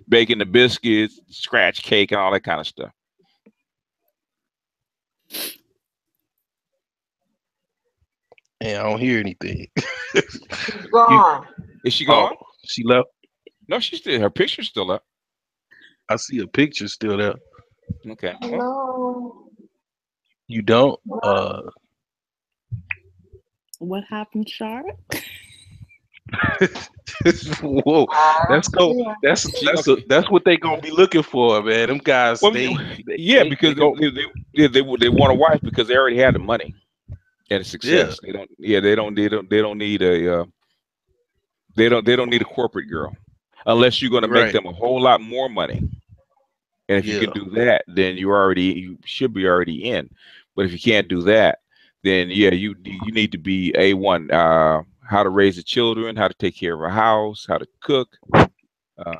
baking the biscuits, scratch cake, and all that kind of stuff. Yeah, I don't hear anything. She's gone. Is she gone? Oh, she left? No, she's still. Her picture's still up. I see a picture still there. Okay. Hello. You don't? What happened, Sharp? Whoa, that's what they gonna be looking for, man. Them guys, because they want a wife because they already had the money and the success. Yeah. They don't need a corporate girl unless you're going to make them a whole lot more money. And if you can do that, then you should be already in. But if you can't do that, then you need to be A1. How to raise the children, how to take care of a house, how to cook,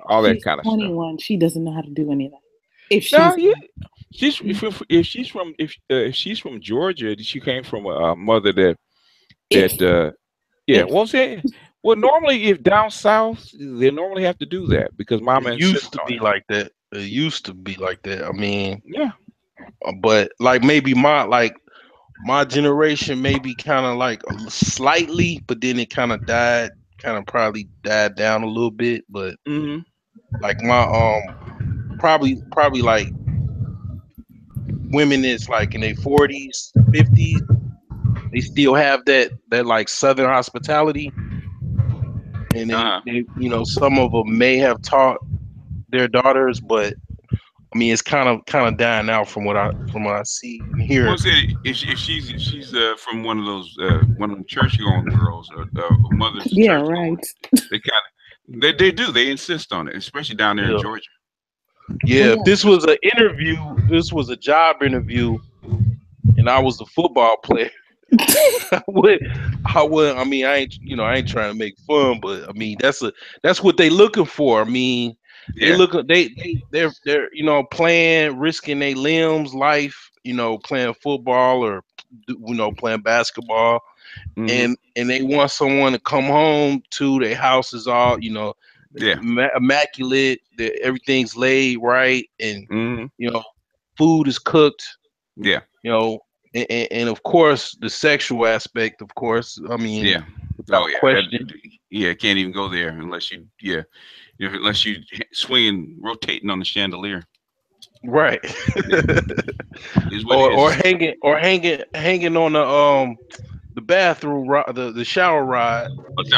all that kind of 21. Stuff. She doesn't know how to do any of that. If she's from Georgia, she came from a mother that well, normally if down south they normally have to do that because mama used to be like that. It used to be like that. I mean, but like maybe my generation maybe kind of like slightly, but then it probably died down a little bit. But like my probably like women is like in their 40s, 50s, they still have that like Southern hospitality, and they some of them may have taught their daughters, but I mean, it's kind of dying out from what I see and hear. Well, if she's from one of those church going girls or mothers. Yeah, right. They insist on it, especially down there in Georgia. Yeah, if this was an interview, this was a job interview, and I was a football player, I would. I mean, I ain't trying to make fun, but I mean, that's what they looking for. I mean. They're playing, risking their limbs, life, playing football or playing basketball, and they want someone to come home to their house is all, you know, immaculate, everything's laid right, and you know, food is cooked. Yeah. You know, and of course the sexual aspect, of course. I mean, without question. Can't even go there unless you, unless you swinging, rotating on the chandelier. Right. or hanging on the bathroom the shower rod. Of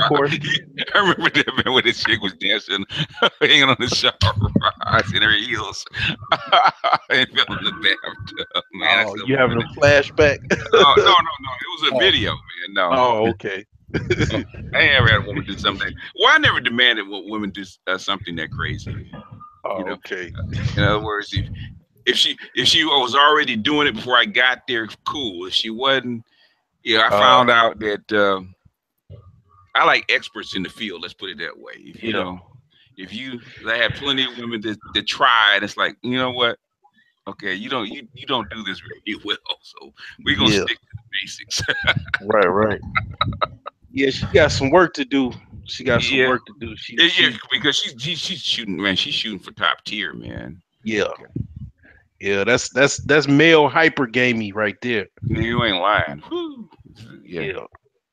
course. I remember that man when this chick was dancing, hanging on the shower rods in her heels, and fell in the bathtub. Man, oh, you having a flashback? No. It was a video, man. No. Oh, okay. I never had a woman do something. Well, I never demanded what women do something that crazy. Oh, okay. In other words, if she was already doing it before I got there, cool. If she wasn't, I found out that I like experts in the field. Let's put it that way. I have plenty of women that try, and it's like, you know what? Okay, you don't do this very well, so we're gonna stick to the basics. Right. Yeah, she got some work to do. Work to do. Because she's shooting, man. She's shooting for top tier, man. Yeah. Yeah, that's male hypergamy right there. You ain't lying. Whew. Yeah.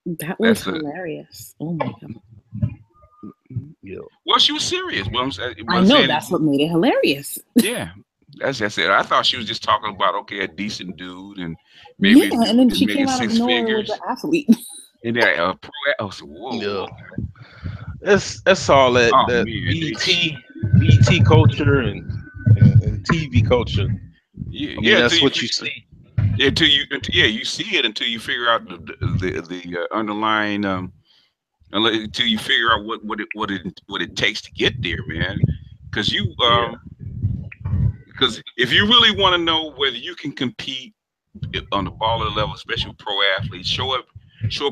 That was hilarious. Oh my god. Yeah. Well, she was serious. I know that's what made it hilarious. Yeah. That's it. I thought she was just talking about a decent dude and maybe and then she came out of nowhere with an athlete. And then whoa. Yeah. That's all that BT culture and TV culture. Yeah, that's what you see. Until you see it until you figure out the underlying until you figure out what it takes to get there, man. Because because if you really want to know whether you can compete on the baller level, especially with pro athletes, show up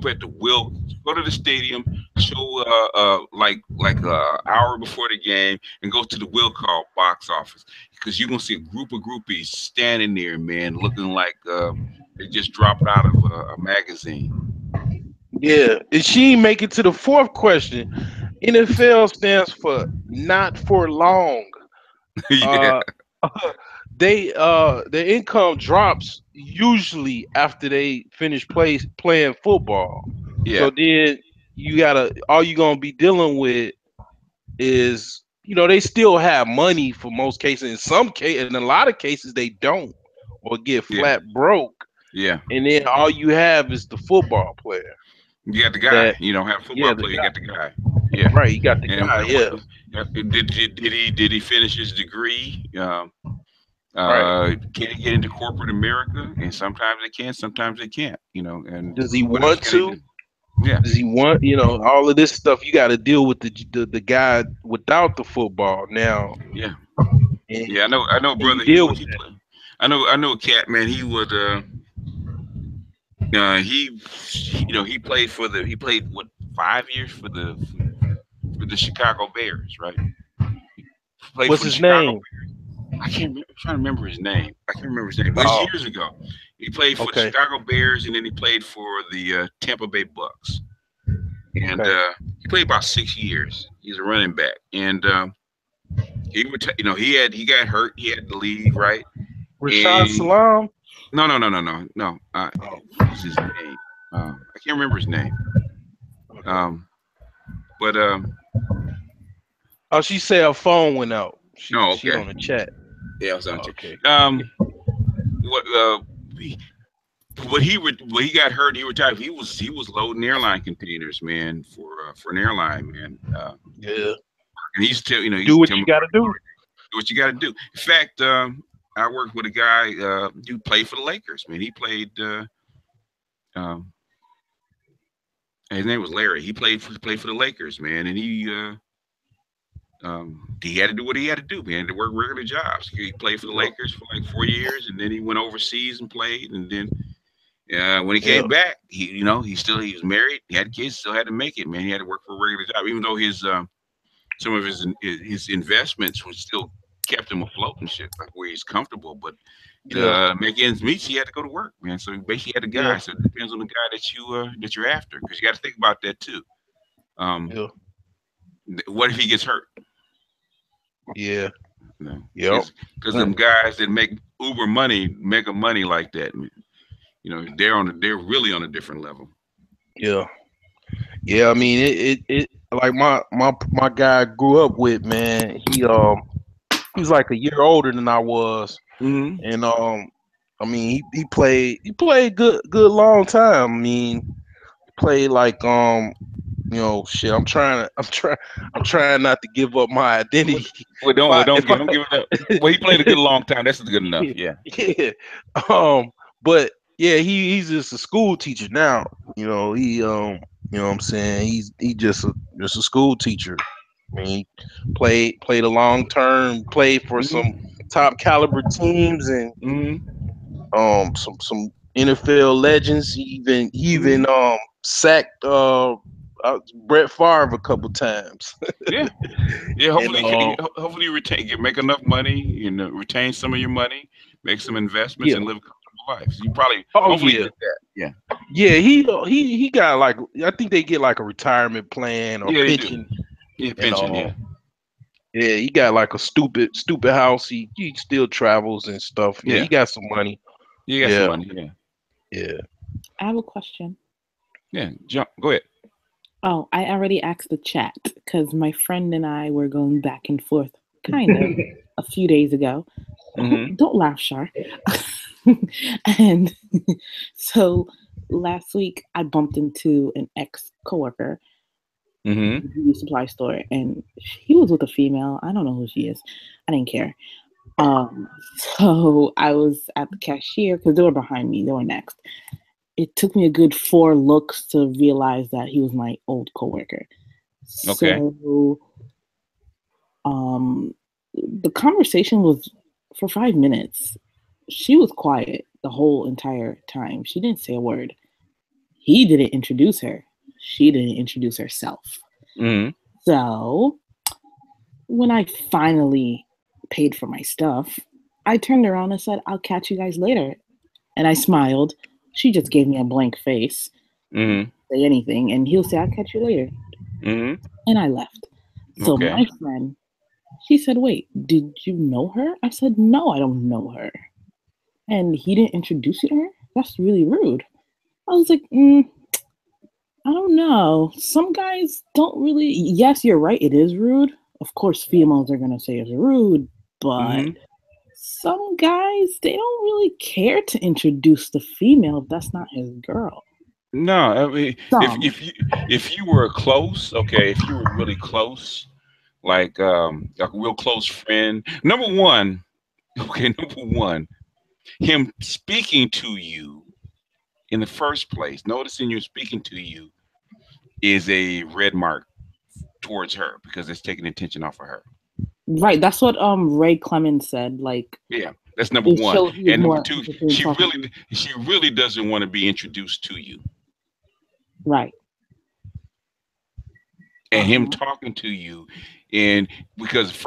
at the Will, go to the stadium, show like an hour before the game, and go to the will call box office, because you're gonna see a group of groupies standing there, man, looking like they just dropped out of a magazine. Yeah, and she ain't make it to the fourth question. NFL stands for not for long. Yeah. Their income drops usually after they finish playing football. Yeah. So then all you're gonna be dealing with is, they still have money for most cases. In a lot of cases they don't, or get flat broke. Yeah. And then all you have is the football player. You got the guy. You don't have a football player. You got the guy. Yeah. Right. You got the guy. Yeah. Did he finish his degree? Can he get into corporate America? And sometimes they can, sometimes they can't. And does he want to? Yeah. Does he want? All of this stuff you got to deal with the guy without the football now. Yeah. Yeah. I know, brother. I know a cat, man. He would. He played what, 5 years for the Chicago Bears, right? What's his name? I can't remember. I'm trying to remember his name. But it's years ago. He played for the Chicago Bears, and then he played for the Tampa Bay Bucks. And he played about 6 years. He's a running back, and he got hurt. He had to leave, right? Rashad Salam. No. What's his name? I can't remember his name. Oh, she said her phone went out. She on the chat. Yeah, I was on okay. When he got hurt, he retired. He was loading airline containers, man, for an airline, man. Yeah. And he's tell do what you got to do. Do what you got to do. In fact, I worked with a guy who played for the Lakers, man. He played. His name was Larry. He played for the Lakers, man, and he had to do what he had to do, man, to work regular jobs. He played for the Lakers for like 4 years, and then he went overseas and played, and then when he came back, he was married, he had kids, still had to make it, man. He had to work for a regular job, even though his some of his investments was still kept him afloat and shit, like where he's comfortable. But to make ends meet, she had to go to work, man. So basically, had a guy. Yeah. So it depends on the guy that you're after, because you got to think about that too. What if he gets hurt? Yeah. Yeah. Because them guys that make uber money, mega money like that, you know, they're really on a different level. Yeah. Yeah. I mean, it like my guy I grew up with, man. He was like a year older than I was, and I mean, he played good long time. I mean, played like you know, shit. I'm trying not to give up my identity. Well, don't give it up. Well, he played a good long time. That's good enough. Yeah. Yeah. But yeah, he's just a school teacher now. You know, you know what I'm saying? He just a school teacher. I mean, he played a long term, played for some top caliber teams and some NFL legends. He even sacked Brett Favre a couple times. Yeah. Hopefully make enough money, you know, retain some of your money, make some investments, and live a comfortable life. So you probably hopefully did that. Yeah, he got like, I think they get like a retirement plan or pension. Yeah, pension. Yeah, he got like a stupid house. He still travels and stuff. Yeah, he got some money. You got some money. Yeah. I have a question. Yeah, go ahead. Oh, I already asked the chat because my friend and I were going back and forth kind of a few days ago. Don't laugh, Shar. And so last week I bumped into an ex-coworker in the beauty supply store, and he was with a female. I don't know who she is. I didn't care. So I was at the cashier because they were behind me. They were next. It took me a good 4 looks to realize that he was my old coworker. Okay. So, the conversation was for 5 minutes. She was quiet the whole entire time. She didn't say a word. He didn't introduce her. She didn't introduce herself. So, when I finally paid for my stuff, I turned around and said, "I'll catch you guys later." And I smiled. She just gave me a blank face. Say anything, and he'll say, "I'll catch you later." And I left. So my friend, she said, "Wait, did you know her?" I said, "No, I don't know her." And he didn't introduce you to her? That's really rude. I was like, I don't know. Some guys don't really. Yes, you're right. It is rude. Of course, females are gonna say it's rude, but some guys, they don't really care to introduce the female if that's not his girl. No, I mean, if you were close, if you were really close, like a real close friend. Number one, him speaking to you in the first place, noticing you're speaking to you, is a red mark towards her because it's taking attention off of her. Right, that's what Ray Clemens said. Like, yeah, that's number one. And number two, she really doesn't want to be introduced to you. Right. And him talking to you, and because the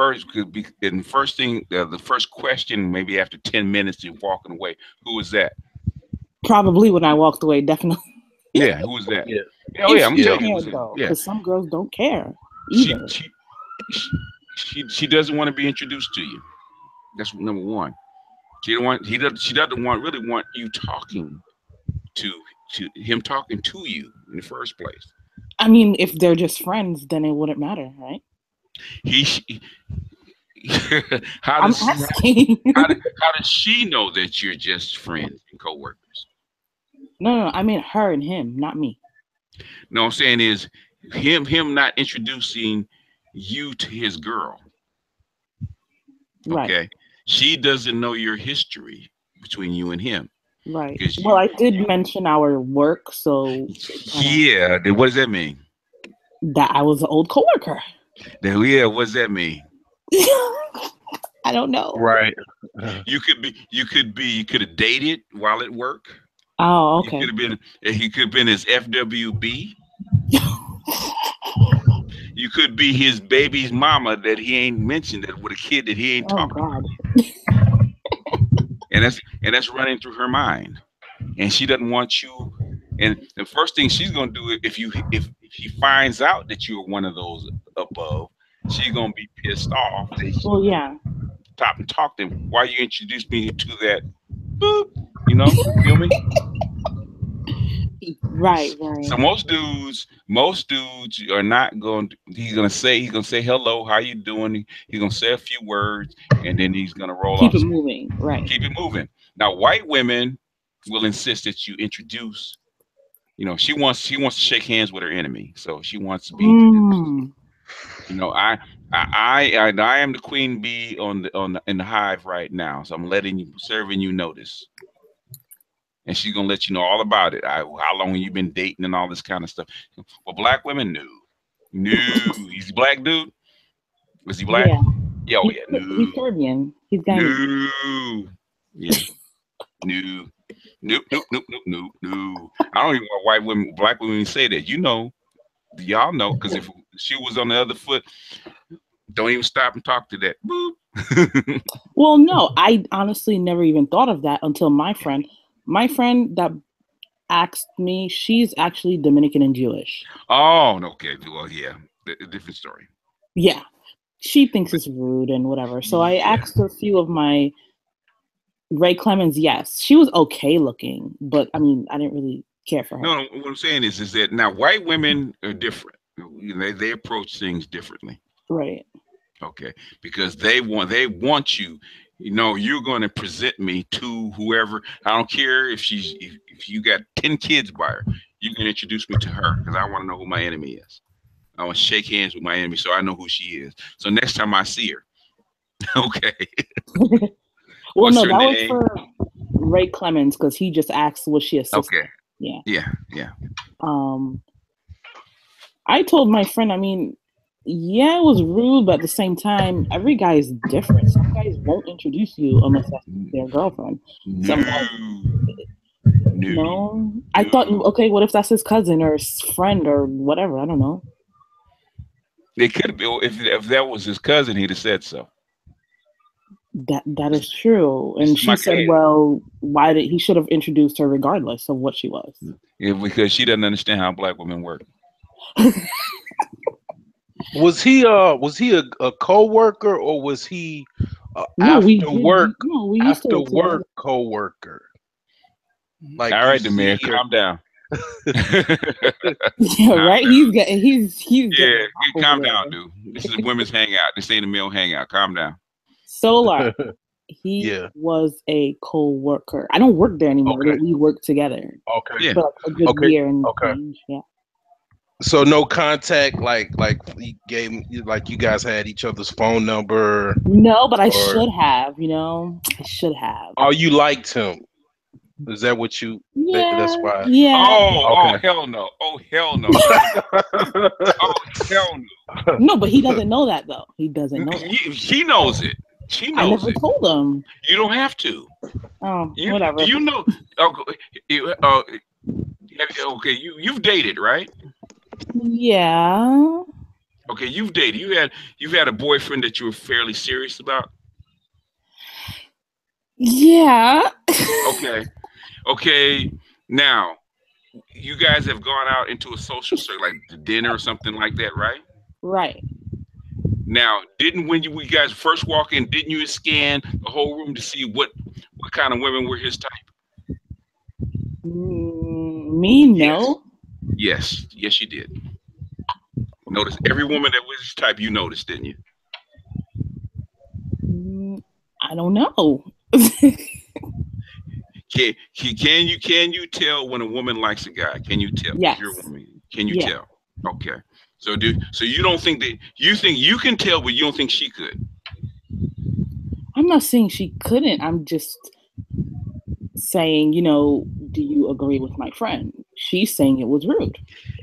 first question, maybe after 10 minutes of walking away, who was that? Probably when I walked away, definitely. Yeah, who was that? Yeah. Oh yeah, I'm telling you. Because some girls don't care either. She doesn't want to be introduced to you. That's number one. She doesn't really want you talking to him talking to you in the first place. I mean, if they're just friends, then it wouldn't matter, right? How does she know that you're just friends and coworkers? No, I mean her and him, not me. No, I'm saying is him not introducing you to his girl. Right. Okay. She doesn't know your history between you and him. Right. Well, I did mention our work, so yeah. What does that mean? That I was an old coworker. Yeah. What does that mean? I don't know. Right. You could have dated while at work. Oh, okay. He could have been his FWB. You could be his baby's mama that he ain't mentioned, that with a kid that he ain't talking about. And and that's running through her mind, and she doesn't want you. And the first thing she's gonna do, if she finds out that you're one of those above, she's gonna be pissed off. Well, yeah. Stop and talk to him. Why you introduced me to that? Boop, you know, feel me? Right. So most dudes are not going. He's gonna say hello, how you doing? He's gonna say a few words, and then he's gonna roll off. Keep it moving, right? Keep it moving. Now, white women will insist that you introduce. You know, she wants to shake hands with her enemy, so she wants to be introduced. You know, I am the queen bee in the hive right now, so I'm serving you notice. And she's gonna let you know all about it. How long you been dating and all this kind of stuff. Well, black women, no. He's a black dude. Was he black? Yeah. Oh yeah. No. He's Serbian. He's Ghanaian. No. Yeah. No. Nope. I don't even want black women say that. You know, y'all know, because if she was on the other foot, don't even stop and talk to that. Boop. Well, no, I honestly never even thought of that until my friend that asked me, she's actually Dominican and Jewish. Oh, okay. Well, yeah, a different story. Yeah, she thinks it's rude and whatever. So I asked a few of my Ray Clemens. Yes, she was okay looking, but I mean, I didn't really care for her. No, what I'm saying is that now white women are different. They approach things differently. Right. Okay, because they want you. You know, you're going to present me to whoever. I don't care if you got 10 kids by her. You can introduce me to her because I want to know who my enemy is. I want to shake hands with my enemy so I know who she is. So next time I see her, okay. Well, no, that was for Ray Clemens because he just asked was she a sister. Okay. Yeah. I told my friend, I mean, yeah, it was rude, but at the same time, every guy is different. Some guys won't introduce you unless that's their girlfriend. Some guys, no. I thought, okay, what if that's his cousin or his friend or whatever? I don't know. It could be if that was his cousin, he'd have said so. That is true, and she said, "Well, why did he should have introduced her regardless of what she was?" Yeah, because she doesn't understand how black women work. Was he a co-worker or was he work co-worker? Like, all right, the man, calm down. Yeah, right. He's yeah. Calm down, dude. This is a women's hangout. This ain't a male hangout. Calm down. Solar. He was a co-worker. I don't work there anymore. Okay. We work together. Okay. Yeah. For like a good year and change. Yeah. So no contact, like he gave, like you guys had each other's phone number. No, but I should have. You know, I should have. Oh, you liked him. Is that what you? Yeah. That's why. Yeah. Oh hell no! Oh hell no! Oh hell no! No, but he doesn't know that though. He doesn't know. She knows it. She knows. I never told him. You don't have to. Oh, whatever. You know. Okay, you've dated, right? Yeah. Okay, you've dated. You've had a boyfriend that you were fairly serious about. Yeah. Okay. Now, you guys have gone out into a social circle, like dinner or something like that, right? Right. Now, when you guys first walk in, didn't you scan the whole room to see what kind of women were his type? Me, no. Yes, you did. Notice every woman that was his type. You noticed, didn't you? I don't know. Can you tell when a woman likes a guy? Can you tell? Yes. You're a woman. Can you tell? Okay. So you don't think that you think you can tell, but you don't think she could? I'm not saying she couldn't. I'm just saying, do you agree with my friend? She's saying it was rude.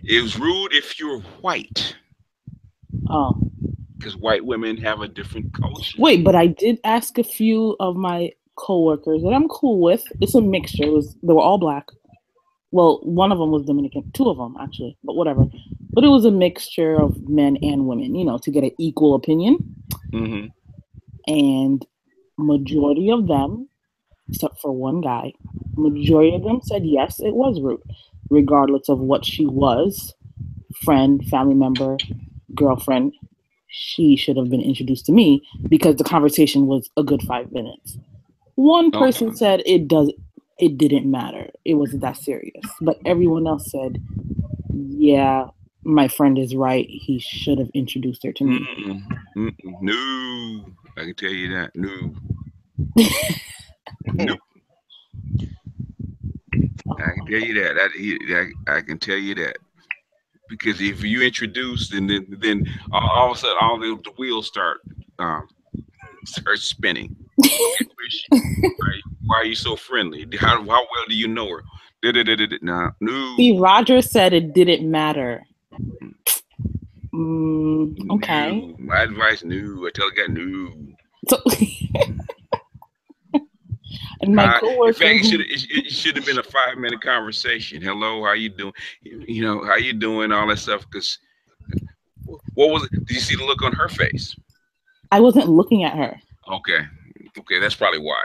It was rude if you're white. Oh. Because white women have a different culture. Wait, but I did ask a few of my coworkers that I'm cool with. It's a mixture. They were all black. Well, one of them was Dominican. Two of them, actually. But whatever. But it was a mixture of men and women, to get an equal opinion. Mm-hmm. And majority of them except for one guy. Majority of them said yes, it was rude, regardless of what she was, friend, family member, girlfriend. She should have been introduced to me because the conversation was a good 5 minutes. One person said it didn't matter. It wasn't that serious. But everyone else said, yeah, my friend is right. He should have introduced her to me. No, I can tell you that. No. No. I can tell you that. I can tell you that. Because if you introduce, then all of a sudden all the wheels start spinning. Right? Why are you so friendly? How well do you know her? No. See, Roger said it didn't matter. Okay. No. My advice, no. I tell a guy, no. So, and my coworker, in fact, it should have been a 5-minute conversation. Hello, how you doing? You know, how you doing? All that stuff. Because what was it? Did you see the look on her face? I wasn't looking at her. Okay, that's probably why.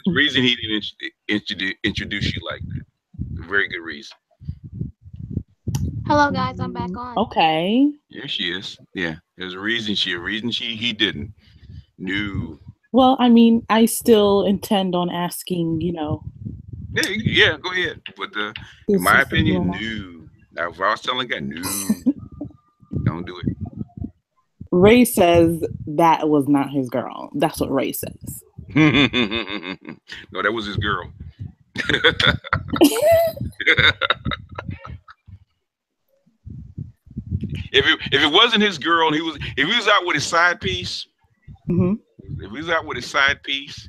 The reason he didn't introduce you like that. A very good reason. Hello, guys. I'm back on. Okay. Here she is. Yeah, there's a reason he didn't. No. Well, I mean, I still intend on asking, you know. Yeah, go ahead. But in my opinion, no. Now, if I was telling a guy, no, don't do it. Ray says that was not his girl. That's what Ray says. No, that was his girl. If it wasn't his girl and if he was out with his side piece, if he was out with his side piece,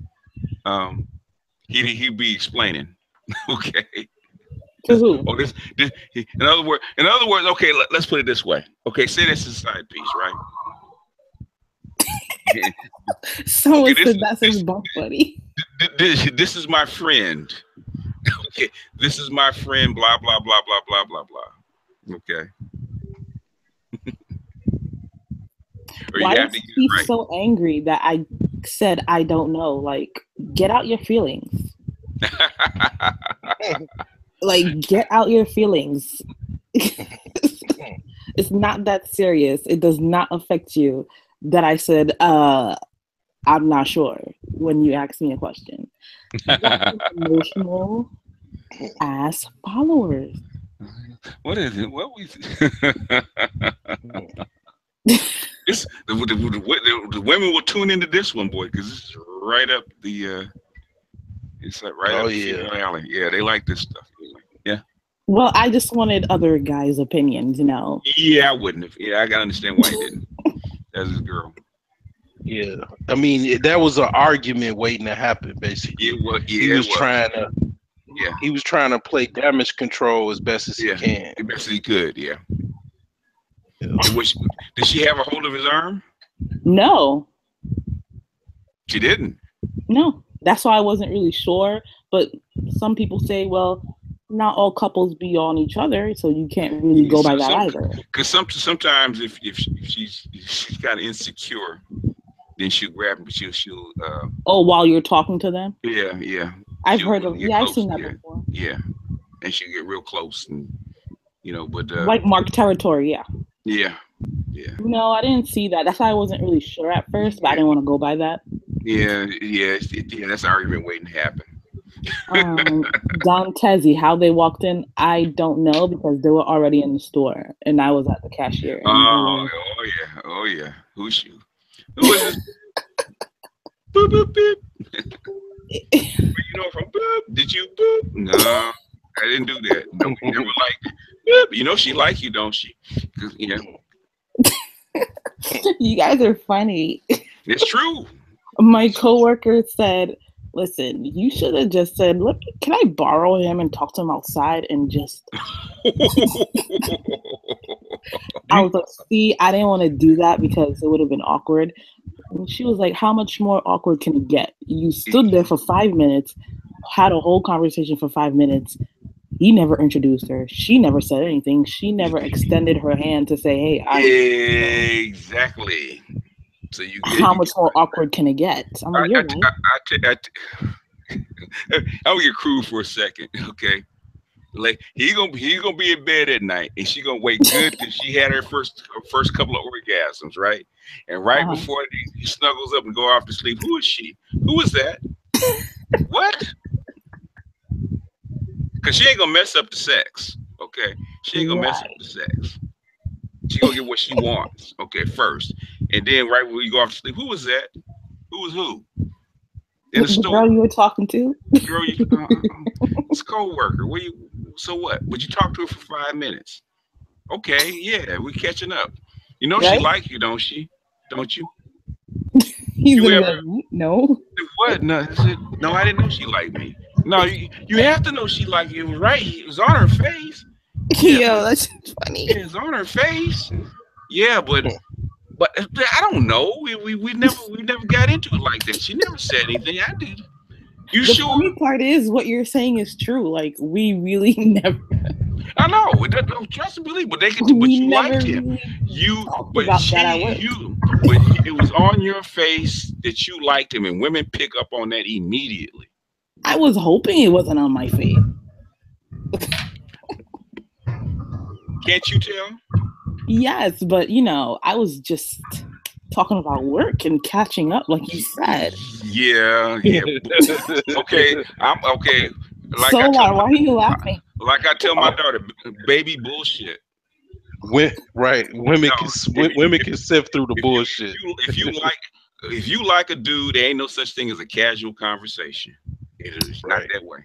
he'd be explaining. Okay. In other words, okay, let's put it this way. Okay, say this is a side piece, right? Someone said that's his bunk buddy. This is my friend. Okay, this is my friend. Blah blah blah blah blah blah blah. Okay. Why is he so angry that I said I don't know? Like, get out your feelings. Like, get out your feelings. It's not that serious. It does not affect you that I said, I'm not sure when you ask me a question. Emotional ass followers. What is it? What we the women will tune into this one, boy, because this is right up the it's like right up the alley. Yeah, they like this stuff. Yeah. Well, I just wanted other guys' opinions, you know. Yeah, I wouldn't have. Yeah, I gotta understand why he didn't. That's his girl. Yeah, I mean that was an argument waiting to happen. Basically, he was trying to. Yeah, he was trying to play damage control as best as he can. As best as he could. Yeah. Did she have a hold of his arm? No. She didn't? No. That's why I wasn't really sure. But some people say, well, not all couples be on each other, so you can't really go by that either. Because sometimes if she's kind of insecure, then she'll grab him. She'll while you're talking to them? Yeah. I've heard of. Yeah, I've seen that before. Yeah, and she'll get real close, and but like Mark Territory, yeah. Yeah. No, I didn't see that. That's why I wasn't really sure at first, but I didn't want to go by that. Yeah. That's an argument waiting to happen. Don Tezzy, how they walked in, I don't know because they were already in the store and I was at the cashier. Oh yeah. Who is this? Boop boop boop. Where you know from? Boop. Did you boop? No, I didn't do that. No, we never liked it. Boop. She like you, don't she? You guys are funny. It's true. My coworker said, listen, you should have just said, look, can I borrow him and talk to him outside and just I was like, see, I didn't want to do that because it would have been awkward. And she was like, how much more awkward can it get? You stood there for 5 minutes, had a whole conversation for 5 minutes. He never introduced her. She never said anything. She never extended her hand to say, hey, exactly. So how much more awkward can it get? I'm like, you're right. gonna get crude for a second, okay? Like he gonna be in bed at night, and she gonna wait good till she had her first couple of orgasms, right? And right before he snuggles up and go off to sleep, who is she? Who is that? What? Because she ain't gonna mess up the sex, okay? She ain't gonna mess up the sex. She gonna get what she wants, okay, first, and then right when you go off to sleep, who was that? Who was who? In the store. Girl you were talking to? Girl, it's a co-worker. So what? Would you talk to her for 5 minutes? Okay, yeah, we catching up. You know she like you, don't she? Don't you? He's no. What? No, I didn't know she liked me. No, you have to know she liked you. Right? It was on her face. Yeah, yo, that's funny. It was on her face. Yeah, but I don't know. We never got into it like that. She never said anything. I did. You the sure? The funny part is what you're saying is true. Like we really never. I know. Don't trust and believe, but they could. But you liked him. But it was on your face that you liked him, and women pick up on that immediately. I was hoping it wasn't on my face. Can't you tell? Yes, but I was just talking about work and catching up, like you said. Yeah. Okay, I'm okay. Like so why are you laughing? Like I tell my daughter, baby bullshit. Right, women can sift through the bullshit. If you like a dude, there ain't no such thing as a casual conversation. It is not that way.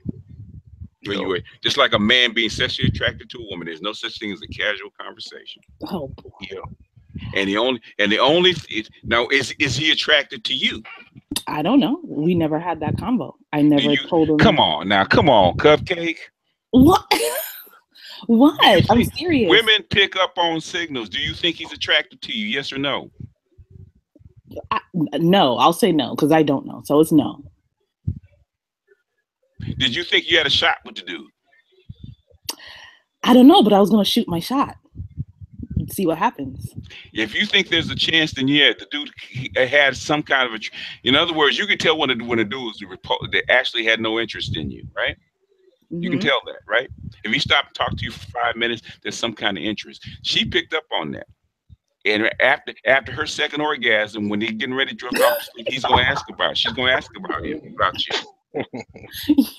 Anyway, just like a man being sexually attracted to a woman, there's no such thing as a casual conversation. Oh boy. Yeah. And the only now is he attracted to you? I don't know. We never had that combo. I never told him. Come on, Cupcake. What? What? I'm serious. Women pick up on signals. Do you think he's attracted to you? Yes or no? No, I'll say no because I don't know. So it's no. Did you think you had a shot with the dude? I don't know, but I was going to shoot my shot. See what happens. If you think there's a chance, then yeah, the dude had some kind of in other words, you can tell when a dude was they actually had no interest in you, right? Mm-hmm. You can tell that, right? If he stopped and talked to you for 5 minutes, there's some kind of interest. She picked up on that. And after her second orgasm, when he's getting ready to drift off to sleep, she's going to ask about him, about you.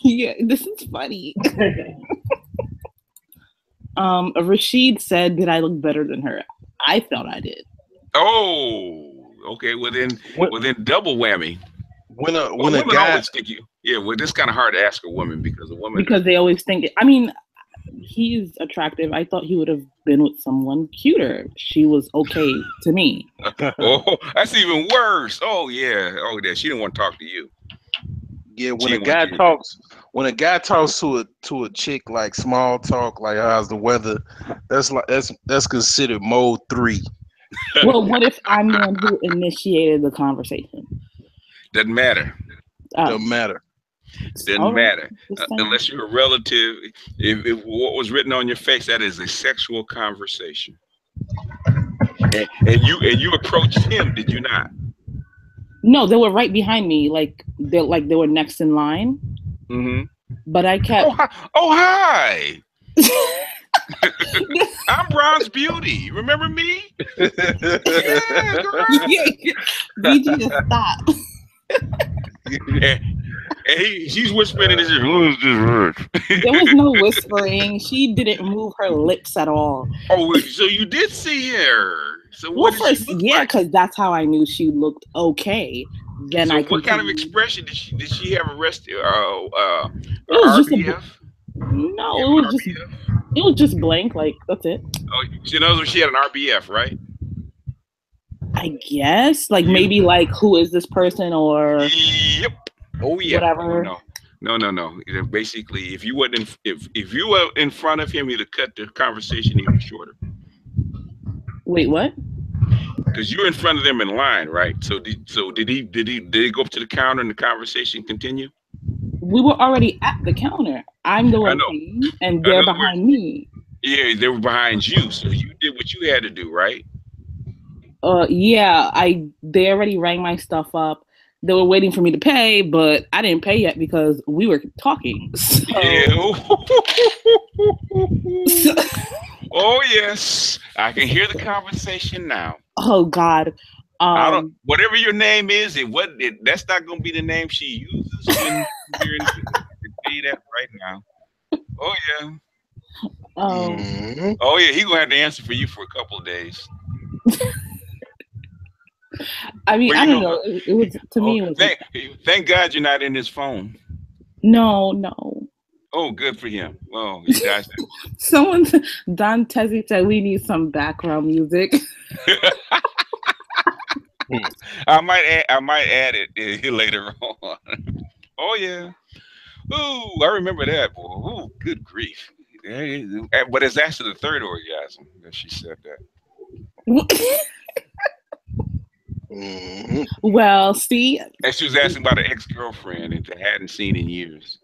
Yeah, this is funny. Rashid said, "Did I look better than her?" I felt I did. Oh, okay. Well then double whammy. When a guy always think you, yeah. Well, this kind of hard to ask a woman because they always think. I mean, he's attractive. I thought he would have been with someone cuter. She was okay to me. Oh, that's even worse. Oh yeah. Oh yeah. She didn't want to talk to you. Yeah, when a guy talks to a chick like small talk, like how's the weather, that's considered mode 3. Well, what if I'm the one who initiated the conversation? Doesn't matter. Doesn't matter. Doesn't matter unless you're a relative. If what was written on your face, that is a sexual conversation. And you approached him, did you not? No, they were right behind me, like they were next in line. Mm-hmm. But I kept. Oh hi! I'm Bronze Beauty. Remember me? Yeah, girl. BG, stop. And she's whispering in his ear. There was no whispering. She didn't move her lips at all. Oh, so you did see her. So well, first, yeah, because that's how I knew she looked okay. Then so what kind of expression did she have? Arrested? It was RBF? It was just blank. Like that's it. Oh, she knows she had an RBF, right? I guess, like maybe like who is this person or yep. Oh yeah. Whatever. No. Basically, if you were in front of him, he'd have cut the conversation even shorter. Wait, what? Because you're in front of them in line, right? So did he go up to the counter and the conversation continue? We were already at the counter. I'm the one and they're behind me. Yeah, they were behind you. So you did what you had to do, right? Yeah, they already rang my stuff up. they were waiting for me to pay, but I didn't pay yet because we were talking. So, oh yes, I can hear the conversation now. Oh God. I don't. Whatever your name is, that's not going to be the name she uses when you're in. Tell you that right now. Oh yeah. Oh yeah, he's gonna have to answer for you for a couple of days. I mean, I don't know. It was to me. It was thank God you're not in his phone. No. Oh, good for him. Oh, you guys. Someone, Don Tezzy said we need some background music. I might add it later on. Oh yeah. Ooh, I remember that, boy. Ooh, good grief. But it's actually the third orgasm that she said that. Well, see. And she was asking about an ex-girlfriend that hadn't seen in years.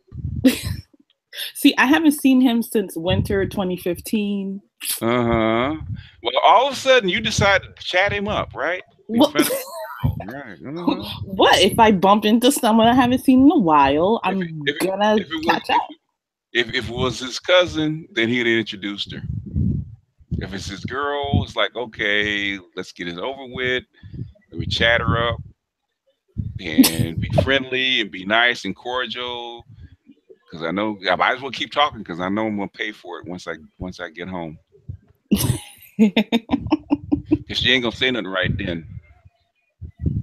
See, I haven't seen him since winter 2015. Well, all of a sudden you decided to chat him up, right? What? Right. What if I bump into someone I haven't seen in a while? I'm gonna catch up. If it was his cousin, then he'd have introduced her. If it's his girl, it's like, okay, let's get it over with. Let me chat her up and be friendly and be nice and cordial. Because I know I might as well keep talking because I know I'm gonna pay for it once I get home. Because she ain't gonna say nothing right then.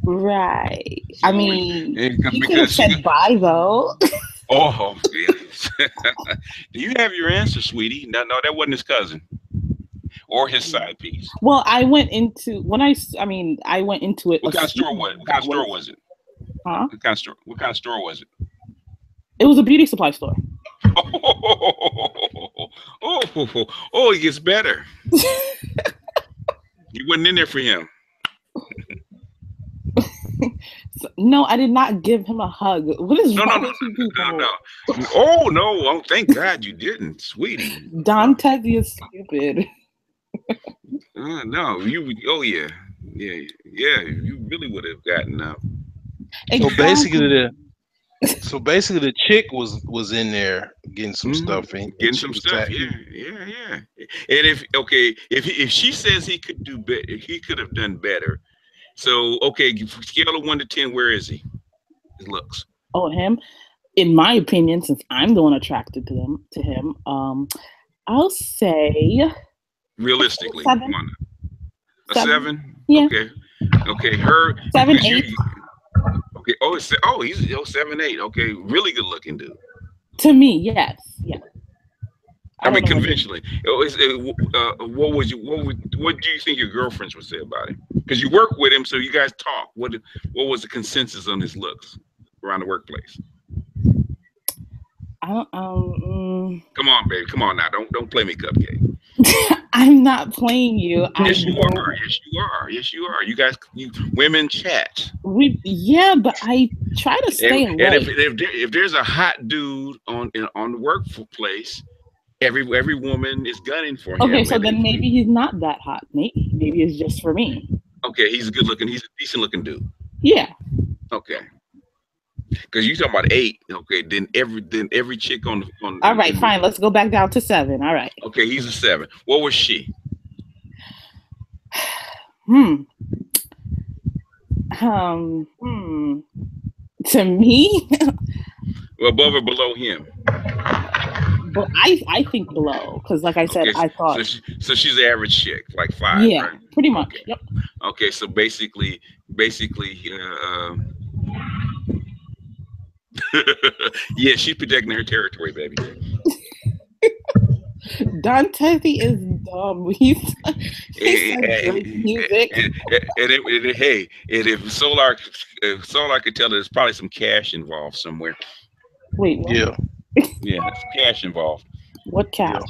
Right. I mean, you could have said bye though. Oh, yes. Do you have your answer, sweetie? No, that wasn't his cousin or his side piece. Well, I went into I went into it. What kind of store was it? Huh? What kind of store was it? It was a beauty supply store. Oh, it gets better. You wasn't in there for him. No, I did not give him a hug. What is wrong with you people? No. Oh no! Oh, thank God you didn't, sweetie. Don Tezzy is stupid. No, you. Oh yeah. You really would have gotten up. Exactly. So basically, the chick was in there getting some stuff in. Getting some stuff. Yeah. And if she says he could do better, he could have done better. So, okay, scale of 1 to 10, where is he? His looks. Oh, him? In my opinion, since I'm the one attracted to him, I'll say realistically, 7. Come on. A 7? Yeah. Okay. Her 7, 8. Okay. He's 7, 8. Okay, really good looking dude. To me, yes. Yeah. I mean, conventionally, what do you think your girlfriends would say about him? Because you work with him, so you guys talk. What was the consensus on his looks around the workplace? Come on, baby. Come on now. Don't play me, cupcake. I'm not playing you. Yes, you are. You guys, women chat. But I try to stay away. And if there's a hot dude on the workplace, every woman is gunning for him. Okay, so then maybe he's not that hot. Maybe it's just for me. Okay, he's good looking. He's a decent looking dude. Yeah. Okay. Because you talking about 8. Okay, then every chick on. All right, fine. Let's go back down to 7. All right. Okay, he's a 7. What was she? To me. Well, above or below him? But I think below, because like I said, I thought. So she's an average chick, like 5. Yeah, right? pretty much. Okay. Yep. Okay, so basically, yeah, she's protecting her territory, baby. Don Tezzy is dumb. He's music. If Solar could tell, there's probably some cash involved somewhere. Wait, what? Yeah, there's cash involved. What cash?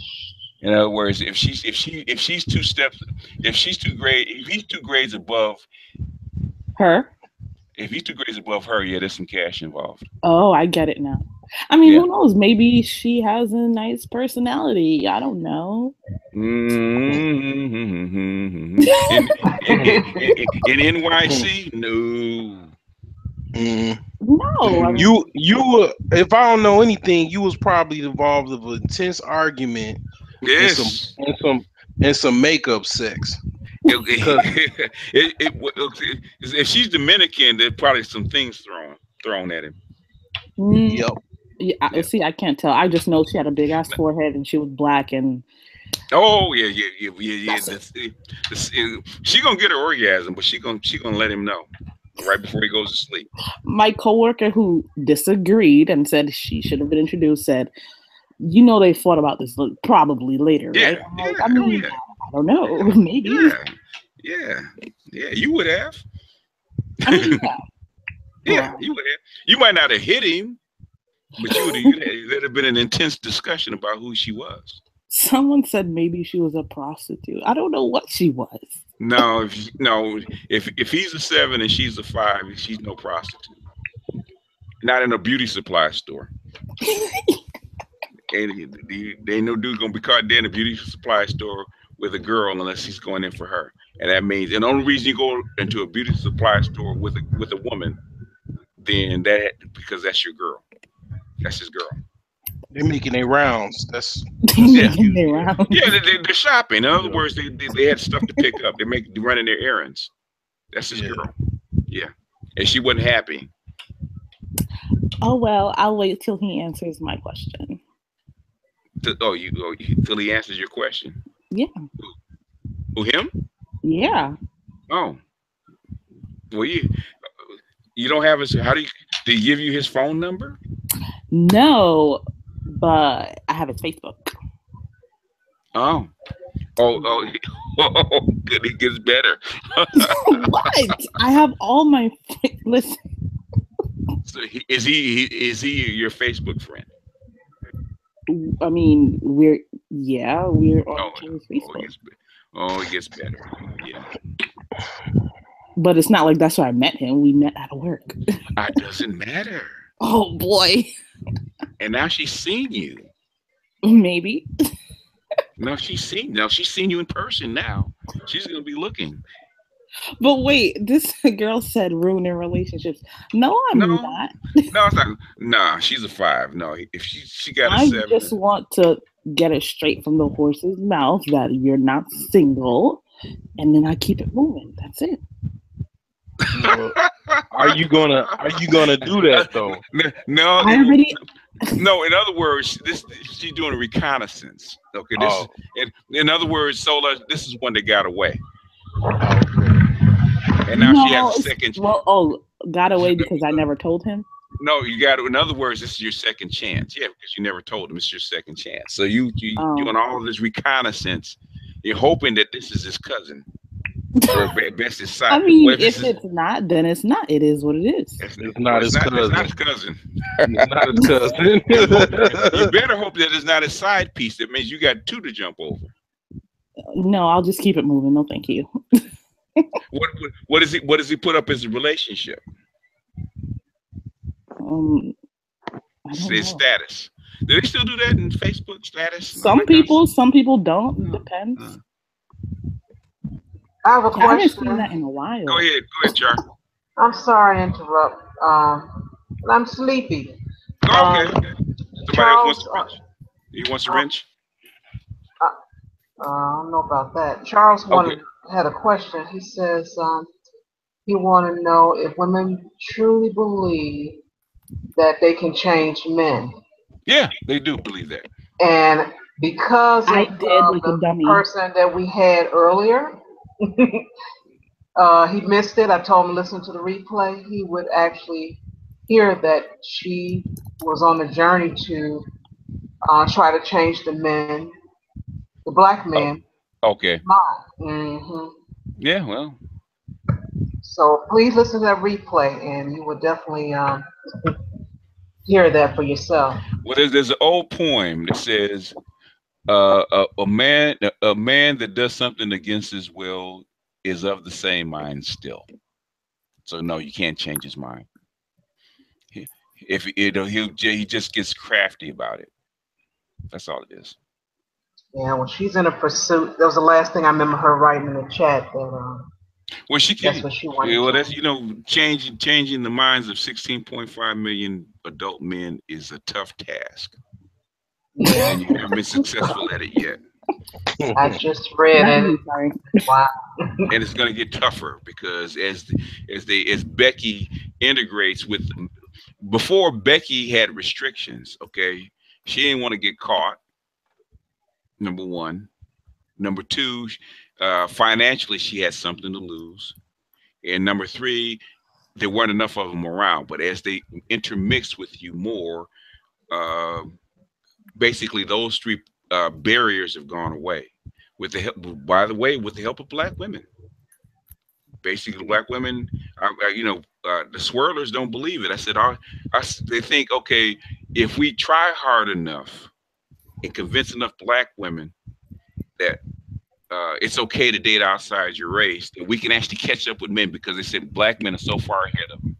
In other words, if he's 2 grades above her. If he's 2 grades above her, yeah, there's some cash involved. Oh, I get it now. I mean, who knows? Maybe she has a nice personality. I don't know. In NYC, no. No, you were. If I don't know anything, you was probably involved in an intense argument. Yes. And some makeup sex. If she's Dominican, there's probably some things thrown at him. Yep. Yeah, see, I can't tell. I just know she had a big ass forehead and she was black and. Oh yeah. She gonna get her orgasm, but she gonna let him know right before he goes to sleep. My coworker who disagreed and said she should have been introduced said, "You know, they thought about this probably later, right?" I mean, I don't know, maybe. Yeah. You would have. I mean, yeah, you would have. You might not have hit him, but there'd have been an intense discussion about who she was. Someone said maybe she was a prostitute. I don't know what she was. No, if he's a 7 and she's a 5, she's no prostitute. Not in a beauty supply store. Ain't no dude gonna be caught dead in a beauty supply store with a girl unless he's going in for her. And that means, and the only reason you go into a beauty supply store with a woman, then because that's your girl. That's his girl. They're making their rounds. That's yeah. They're shopping. In other words, they had stuff to pick up. They're running their errands. That's his girl. Yeah, and she wasn't happy. Oh well, I'll wait till he answers my question. Till he answers your question. Yeah. Who him? Yeah. Oh. Well, you don't have his. How did he give you his phone number? No, but I have his Facebook. Oh, good. It gets better. What? I have all my. Listen. So is he your Facebook friend? I mean, we're on Facebook. It gets better. Yeah. But it's not like that's where I met him. We met at work. It doesn't matter. Oh boy. And now she's seen you. Maybe. No, she's seen you in person now. She's gonna be looking. But wait, this girl said ruining relationships. No, I'm not. No, it's not. Nah, she's a 5. No, if she got a 7. I just want to get it straight from the horse's mouth that you're not single, and then I keep it moving. That's it. Are you gonna do that though? No. I already. No, in other words, she's doing a reconnaissance. Okay, in other words, Sola, this is one that got away. And now she has a second. Well, got away because I never told him. No, you got to. In other words, this is your second chance. Yeah, because you never told him. It's your second chance. So you doing all of this reconnaissance. You're hoping that this is his cousin. Or best his side. I mean, if it's not, then it's not. It is what it is. It's not his cousin. It's not his cousin. It's not his cousin. You better hope that it's not his side piece. That means you got 2 to jump over. No, I'll just keep it moving. No, thank you. What does he put up as a relationship? His status. Do they still do that in Facebook status? Some people don't. It depends. I have a question. I haven't seen that in a while. Go ahead, Char. I'm sorry to interrupt. I'm sleepy. Okay. Somebody wants a wrench? I don't know about that. Charles had a question. He says he wanted to know if women truly believe that they can change men. Yeah, they do believe that. And because of the person that we had earlier, he missed it. I told him to listen to the replay. He would actually hear that she was on a journey to try to change the black men. Okay. Mm-hmm. Yeah, well. So please listen to that replay, and you will definitely hear that for yourself. Well, there's an old poem that says, a man that does something against his will is of the same mind still. So no, you can't change his mind. He just gets crafty about it. That's all it is. Yeah, when she's in a pursuit, that was the last thing I remember her writing in the chat, that Well, she can. That's what she wanted. Well, that's changing the minds of 16.5 million adult men is a tough task, and you haven't been successful at it yet. I just read it. Wow. And it's going to get tougher because as Becky integrates with, before Becky had restrictions. Okay, she didn't want to get caught. Number one. Number two, financially, she had something to lose. And number three, there weren't enough of them around. But as they intermix with you more, basically those three barriers have gone away. With the help, by the way, with the help of black women. Basically, black women, the swirlers don't believe it. I said, they think, okay, if we try hard enough and convince enough black women that it's okay to date outside your race, that we can actually catch up with men, because they said black men are so far ahead of them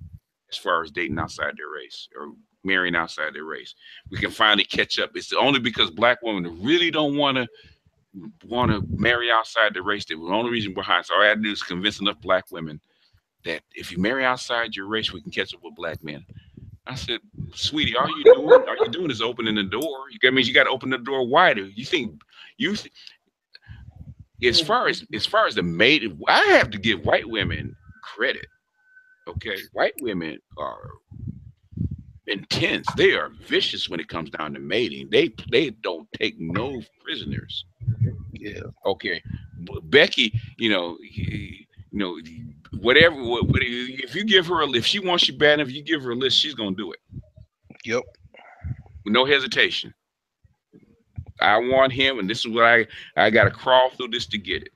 as far as dating outside their race or marrying outside their race. We can finally catch up. It's only because black women really don't want to marry outside the race. That was the only reason behind. So all I had to do is convince enough black women that if you marry outside your race, we can catch up with black men. I said, sweetie, all you're doing is opening the door. That means you got to open the door wider. As far as the maid, I have to give white women credit. Okay, white women are intense. They are vicious when it comes down to mating. They don't take no prisoners. Yeah. Okay. Becky, whatever. If you give her if she wants you bad enough, you give her a list, she's gonna do it. Yep. With no hesitation. I want him, and this is what I got to crawl through this to get it.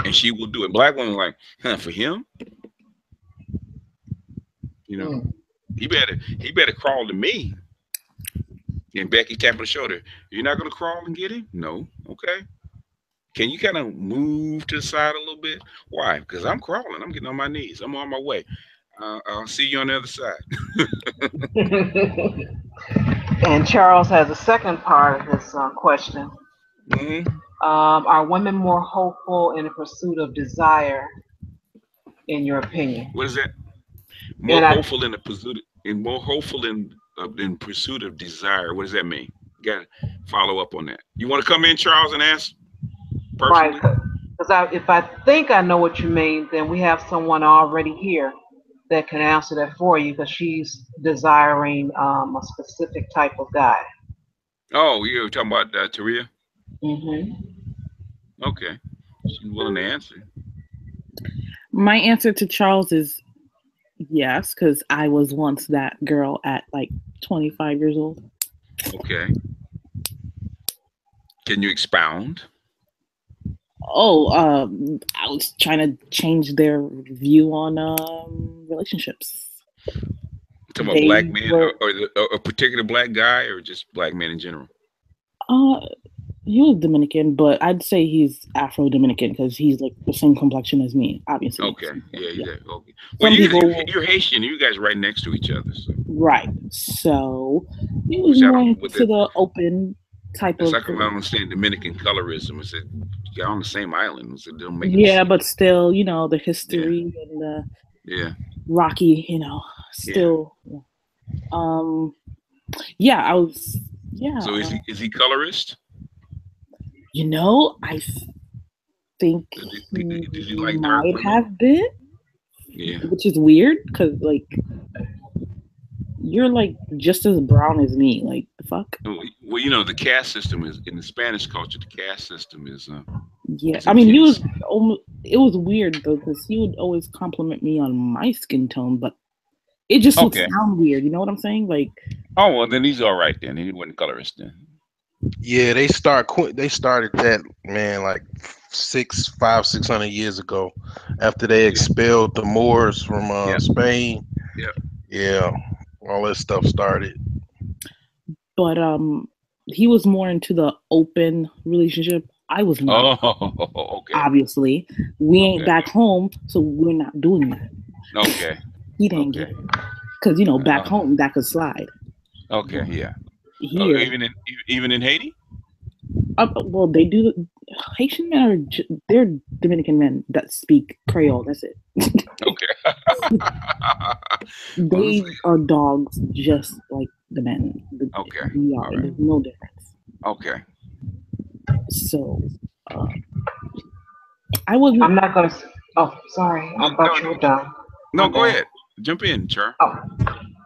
And she will do it. Black women like, for him, he better crawl to me. And Becky tapping the shoulder. You're not gonna crawl and get him? No. Okay. Can you kind of move to the side a little bit? Why? Because I'm crawling. I'm getting on my knees. I'm on my way. I'll see you on the other side. And Charles has a second part of this question. Mm-hmm. Are women more hopeful in the pursuit of desire, in your opinion? What is that? More hopeful in pursuit of desire. What does that mean? You got to follow up on that. You want to come in, Charles, and ask personally? Right. Because if I think I know what you mean, then we have someone already here that can answer that for you, because she's desiring a specific type of guy. Oh, you're talking about Taria? Mm-hmm. Okay. She's willing to answer. My answer to Charles is yes, because I was once that girl at like 25 years old. Okay. Can you expound? I was trying to change their view on relationships. Talking about black men, or a particular black guy, or just black men in general? He was Dominican, but I'd say he's Afro-Dominican because he's like the same complexion as me, obviously. Okay, yeah. Okay. Well, you're Haitian. You guys right next to each other. So. Right. So he was more to the open type of. It's like I don't understand Dominican colorism. It's you're on the same island. So they don't make but still, the history and the rocky, still. Yeah. I was. Yeah. So is he colorist? I think did you like might have been. Yeah. Which is weird because you're like just as brown as me. Like the fuck. Well, the caste system is in the Spanish culture. The caste system is. Yeah, I mean, it was weird though because he would always compliment me on my skin tone, but it just would sound weird. You know what I'm saying? Like. Oh well, then he's all right. Then he wasn't colorist then. Yeah, they started that, man, like 600 years ago, after they expelled the Moors from Spain. Yeah, all that stuff started. But he was more into the open relationship. I was not. Oh, okay. Obviously, we ain't back home, so we're not doing that. Okay. He didn't get it because back home that could slide. Okay, yeah. Here, even in Haiti? Well, they do. Haitian men are they're Dominican men that speak Creole. That's it. Okay. They are dogs just like the men. Okay. We are. There's no difference. Okay. So, I'm not going to. Oh, sorry. I thought you were done. No, go ahead. Jump in, Charles. Oh,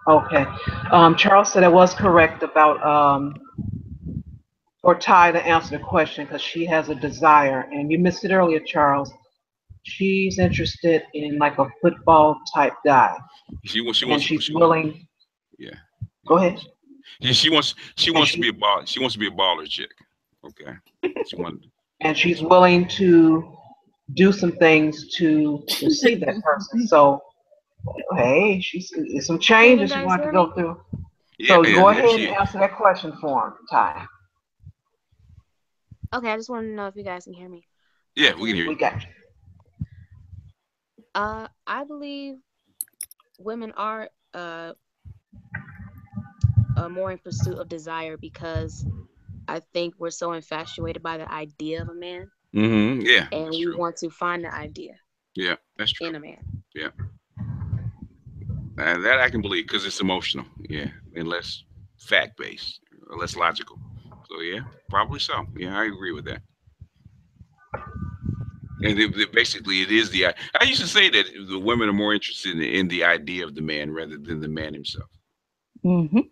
okay. Charles said it was correct about or Ty to answer the question because she has a desire, and you missed it earlier, Charles. She's interested in like a football type guy. She's willing. Yeah. Go ahead. Yeah, she wants to be a ball. She wants to be a baller chick. Okay. And she's willing to do some things to see that person. So, hey, it's some changes you want to go through. So go ahead and answer that question for him, Ty. Okay, I just want to know if you guys can hear me. Yeah, we can hear you. We got you. I believe women are more in pursuit of desire because I think we're so infatuated by the idea of a man. Mm-hmm. Yeah. And we want to find the idea. Yeah, that's true. In a man. Yeah. And that I can believe because it's emotional. Yeah. And less fact based or less logical. So yeah, probably so. Yeah, I agree with that. And basically, it is the. I used to say that the women are more interested in the idea of the man rather than the man himself. Mm-hmm.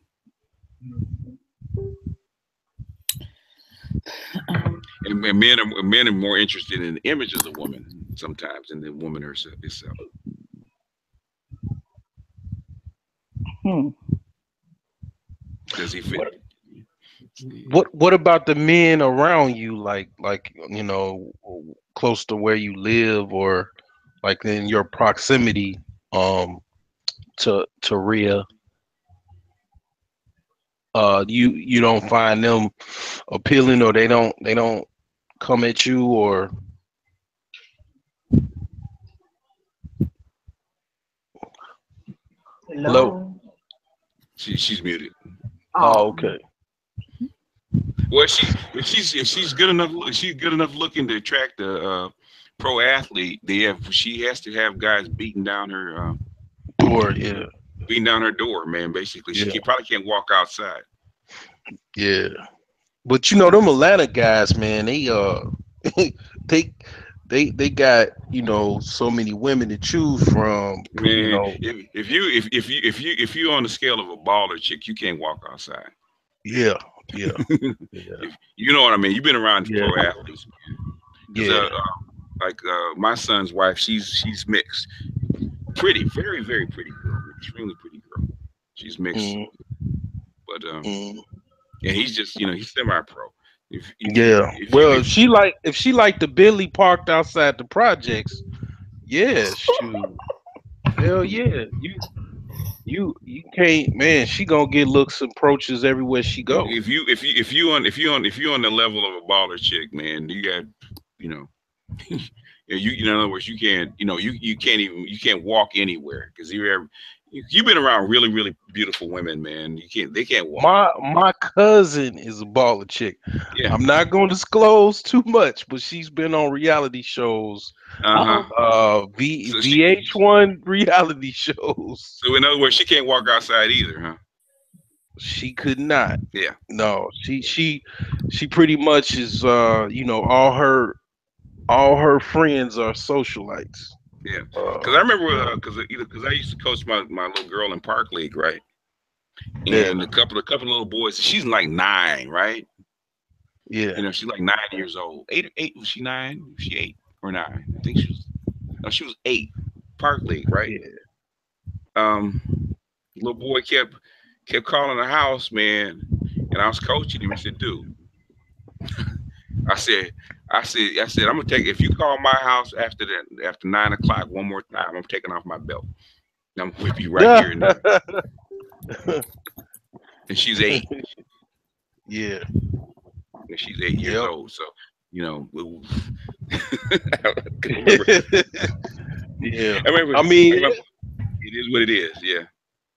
And men are more interested in the image of the woman sometimes than the woman herself. Does he fit? What about the men around you, like close to where you live or like in your proximity to Rhea? You don't find them appealing, or they don't come at you, or hello? She's muted. Oh, okay. Well, if she's good enough looking to attract a pro athlete. She has to have guys beating down her door. Yeah, beating down her door, man. Basically, she probably can't walk outside. Yeah, but them Atlanta guys, man. They they got so many women to choose from. Man, if you're on the scale of a baller chick, you can't walk outside. Yeah. You know what I mean? You've been around pro athletes. Yeah. My son's wife, she's mixed. Pretty, very, very pretty girl. Extremely pretty girl. She's mixed. But and he's just he's semi-pro. If she like the Billy parked outside the projects, shoot. Hell yeah. You can't, man. She gonna get looks and approaches everywhere she goes. If you on the level of a baller chick, man, you got in other words, you can't walk anywhere because you've been around really, really beautiful women, man. They can't walk. My cousin is a baller chick. Yeah. I'm not gonna disclose too much, but she's been on reality shows. VH1 reality shows. So in other words, she can't walk outside either, huh? She could not. Yeah. No, she pretty much is all her friends are socialites. Yeah, because I remember because I used to coach my little girl in Park League, right? And a couple of little boys. She's like 9, right? Yeah. She's like 9 years old. 8 was she 9? Was she 8 or 9? I think she was 8. Park League, right? Yeah. Little boy kept calling the house, man, and I was coaching him. I said, dude, I said, I'm gonna take, if you call my house after 9 o'clock one more time, I'm taking off my belt. I'm gonna whip you right here and there. And she's 8. Yeah. And she's 8 years old. So, yeah. I mean, it is what it is. Yeah.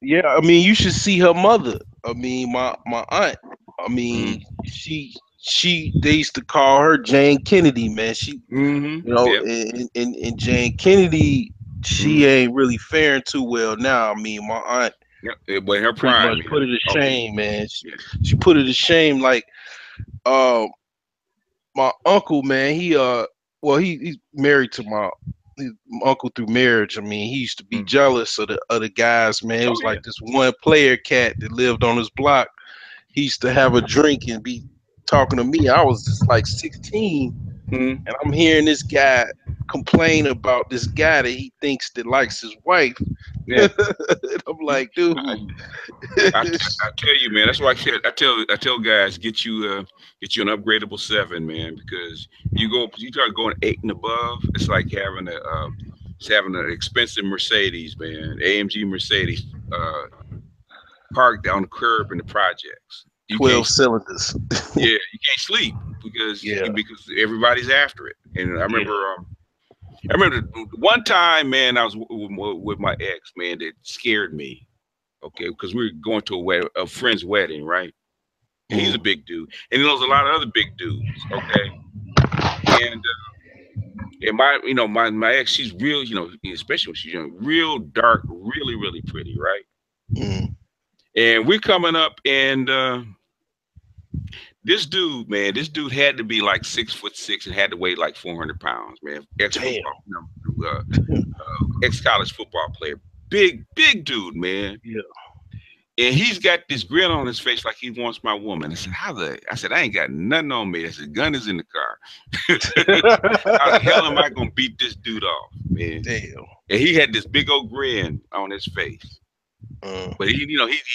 Yeah. I mean, you should see her mother. I mean, my aunt. I mean, she they used to call her Jane Kennedy, man. She, you know, and Jane Kennedy, she ain't really faring too well now. I mean, my aunt, but her pretty prime, much put it to shame, man. She put it to shame. Like, my uncle, man, he's married to my uncle through marriage. I mean, he used to be jealous of the other guys, man. It was like this one player cat that lived on his block. He used to have a drink and be talking to me. I was just like 16, and I'm hearing this guy complain about this guy that he thinks that likes his wife. Yeah. I'm like, dude. I tell you, man. That's why I tell guys, get you an upgradable 7, man, because you start going 8 and above. It's like having an expensive Mercedes, man, AMG Mercedes, parked down the curb in the projects. 12 cylinders. Yeah, you can't sleep because everybody's after it. And I remember one time, man, I was with my ex, man, that scared me. Okay, because we were going to a friend's wedding, right? And he's a big dude, and he knows a lot of other big dudes. Okay, and my ex, she's real, especially when she's young, real dark, really, really pretty, right? And we're coming up, and this dude had to be like 6'6" and had to weigh like 400 pounds, man. Ex-college football player, big dude, man. Yeah. And he's got this grin on his face like he wants my woman. I said, I said, I ain't got nothing on me. I said, gun is in the car. How the hell am I gonna beat this dude off, man? Damn. And he had this big old grin on his face. But he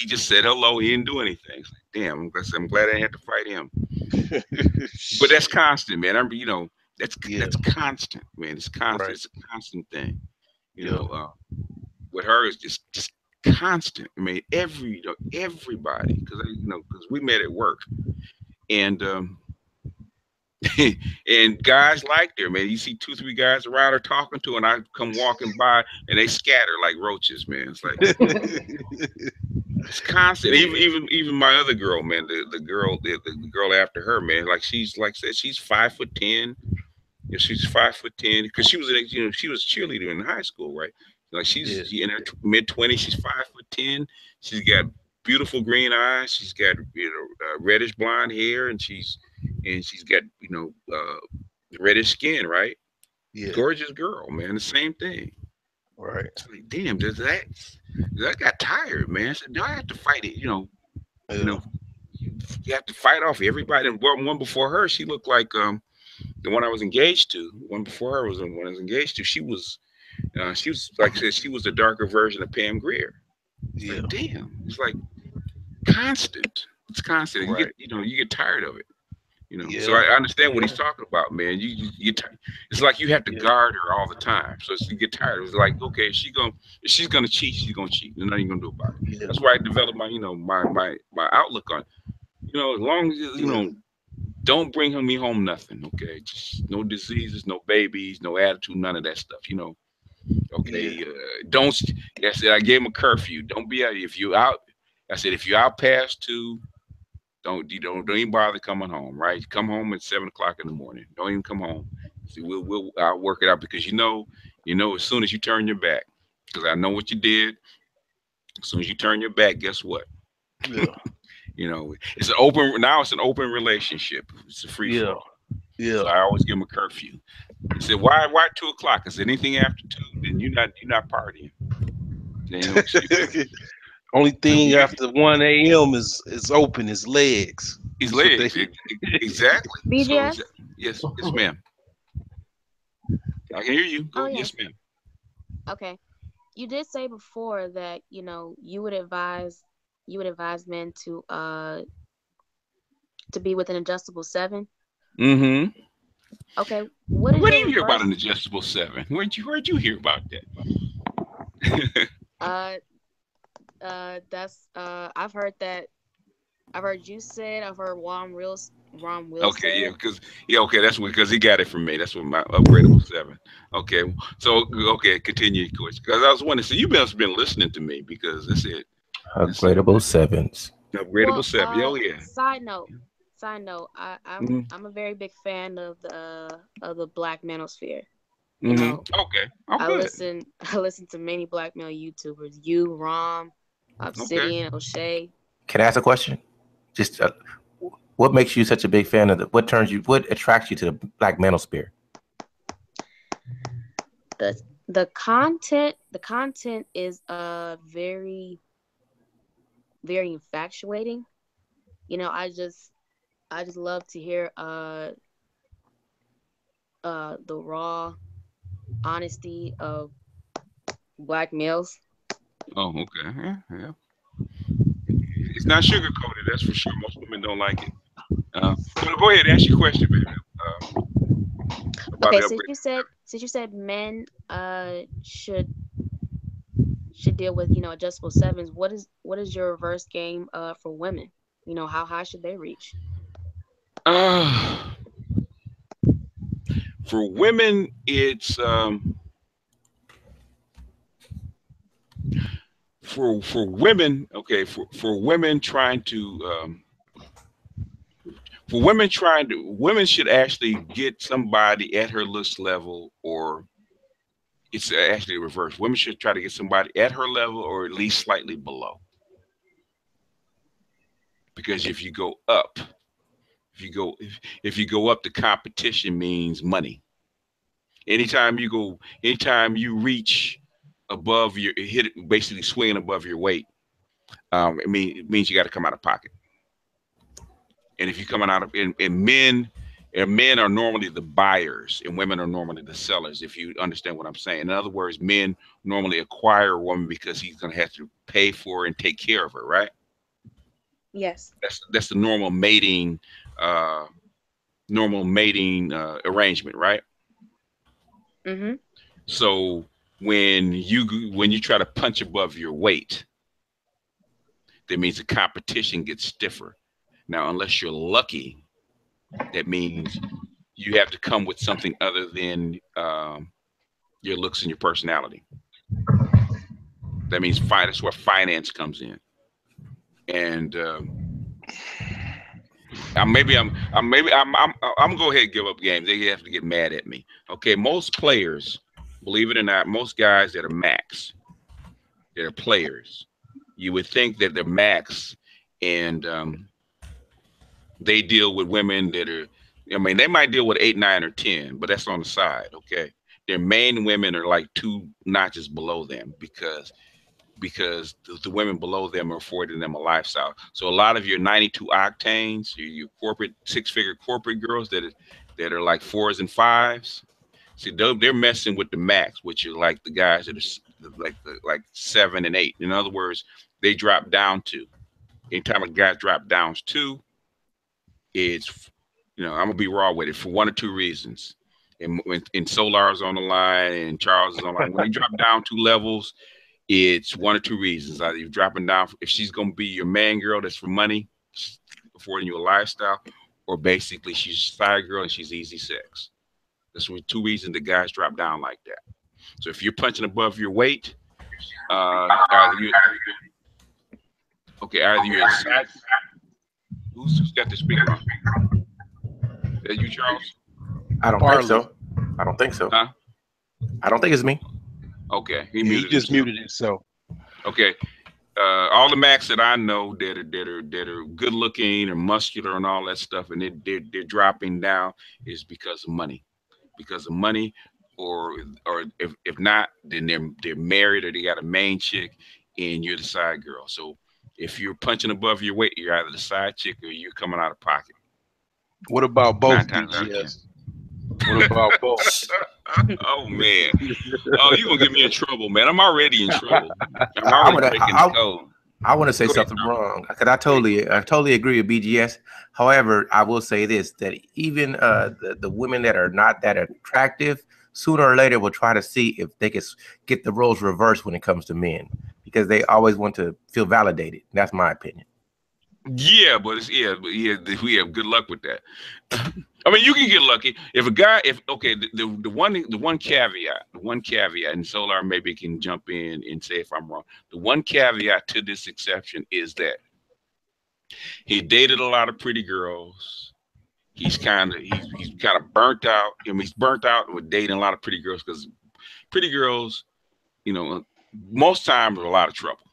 just said hello. He didn't do anything. It's like, damn, I'm glad I had to fight him. But that's constant, man. That's constant, man. It's constant. Right. It's a constant thing. You know, with her, it's just constant. I mean, everybody, because we met at work, and and guys liked her, man. You see 2-3 guys around her talking to her, and I come walking by, and they scatter like roaches, man. It's like it's constant. Even my other girl, man, the girl after her, man, like she's like I said, she's 5'10". She's 5'10" because she was she was a cheerleader in high school, right? Like she's in her mid-20s. She's 5'10". She's got beautiful green eyes. She's got reddish blonde hair, and she's got reddish skin, right? Yeah, gorgeous girl, man. The same thing, right? It's like, damn, that got tired, man. I said, do I have to fight it? You have to fight off everybody. And one before her, she looked like the one I was engaged to. One before her was the one I was engaged to. She was like I said, she was the darker version of Pam Grier. It's like, damn, it's like constant. It's constant. Right. You get tired of it. So I understand what he's talking about, man. It's like you have to guard her all the time. So you get tired. It's like, okay, if she's gonna cheat, she's gonna cheat. There's nothing you gonna do about it. Yeah. That's why I developed my my outlook on, as long as don't bring me home nothing. Okay, just no diseases, no babies, no attitude, none of that stuff. Okay, don't. I said I gave him a curfew. Don't be out if you out. I said if you're out past 2. Don't even bother coming home, right? Come home at 7 o'clock in the morning. Don't even come home. See, I'll work it out because as soon as you turn your back, because I know what you did. As soon as you turn your back, guess what? Yeah. It's an open relationship. It's a free flow. Yeah. So I always give them a curfew. He said, why 2 o'clock? I said, anything after 2, then you're not partying. Only thing after 1 a.m. is open his legs. His legs, exactly. BGS? So, yes, ma'am. I can hear you. Oh, yes, ma'am. Okay, you did say before that you would advise men to be with an adjustable 7. Mm-hmm. Okay, where do you hear about an adjustable 7? Where'd you hear about that? That's I've heard that. I've heard you said. I've heard Ron Will. Okay, okay, that's because he got it from me. That's what my upgradable 7. Okay, so continue, Coach. Because I was wondering, so you must have been listening to me because that's it. Upgradable 7s. Upgradable 7. Oh yeah. Side note, side note, I'm a very big fan of the Black Manosphere. You know, okay. Oh, I good. listen to many black male YouTubers. You, Rom, Obsidian, O'Shea. Can I ask a question? Just what makes you such a big fan of what attracts you to the Black Manosphere? The content is very very infatuating. You know, I just love to hear the raw honesty of black males. Oh, okay. Yeah. It's not sugar coated, that's for sure. Most women don't like it. Well, go ahead, ask your question, baby. Okay, since you said men should deal with, you know, adjustable sevens, what is your reverse game for women? You know, how high should they reach? For women, it's for women. Okay, for women trying to women should actually get somebody at her looks level, or it's actually reversed. Women should try to get somebody at her level or at least slightly below. Because if you go up, if you go up, the competition means money. Anytime you reach above your basically swinging above your weight, it means you got to come out of pocket. And if you're coming out of, and men are normally the buyers and women are normally the sellers, if you understand what I'm saying. In other words, men normally acquire a woman because he's going to have to pay for her and take care of her, right? Yes. That's the normal mating arrangement, right? Mm-hmm. So when you try to punch above your weight, that means the competition gets stiffer. Now, unless you're lucky, that means you have to come with something other than your looks and your personality. That means that's where finance comes in. And I'm gonna go ahead and give up games. They have to get mad at me. Okay, most players, believe it or not, most guys that are max, that are players, you would think that they're max, and they deal with women that are, I mean, they might deal with 8, 9, or 10, but that's on the side. Okay, their main women are like 2 notches below them because the women below them are affording them a lifestyle. So a lot of your 92 octanes, your corporate 6-figure corporate girls that are like 4s and 5s, see, they're messing with the max, which are like the guys that are like 7 and 8. In other words, they drop down to. Anytime a guy drop down to, it's, you know, I'm gonna be raw with it for 1 or 2 reasons. And Solar's on the line and Charles is on the line. When they drop down 2 levels, it's 1 or 2 reasons. Either you're dropping down, if she's going to be your man girl that's for money, affording you a lifestyle, or basically she's a side girl and she's easy sex. That's 2 reasons the guys drop down like that. So if you're punching above your weight, either you're side. Who's got the speaker on? Is that you, Charles? I don't think so. Huh? I don't think it's me. Okay, he just muted himself. Okay, all the max that I know that are good looking or muscular and all that stuff, and they're dropping down is because of money, or if not, then they're married or they got a main chick, and you're the side girl. So if you're punching above your weight, you're either the side chick or you're coming out of pocket. What about both, BGS? What about both? Oh man! Oh, you gonna get me in trouble, man? I'm already in trouble. I'm already breaking the code. I want to say something wrong because I totally agree with BGS. However, I will say this: that even the women that are not that attractive, sooner or later will try to see if they can get the roles reversed when it comes to men, because they always want to feel validated. That's my opinion. Yeah, but we have good luck with that. I mean, you can get lucky if a guy. The one caveat, and Solar maybe can jump in and say if I'm wrong. The one caveat to this exception is that He dated a lot of pretty girls. He's kind of burnt out. I mean, he's burnt out with dating a lot of pretty girls because pretty girls, you know, most times are a lot of trouble.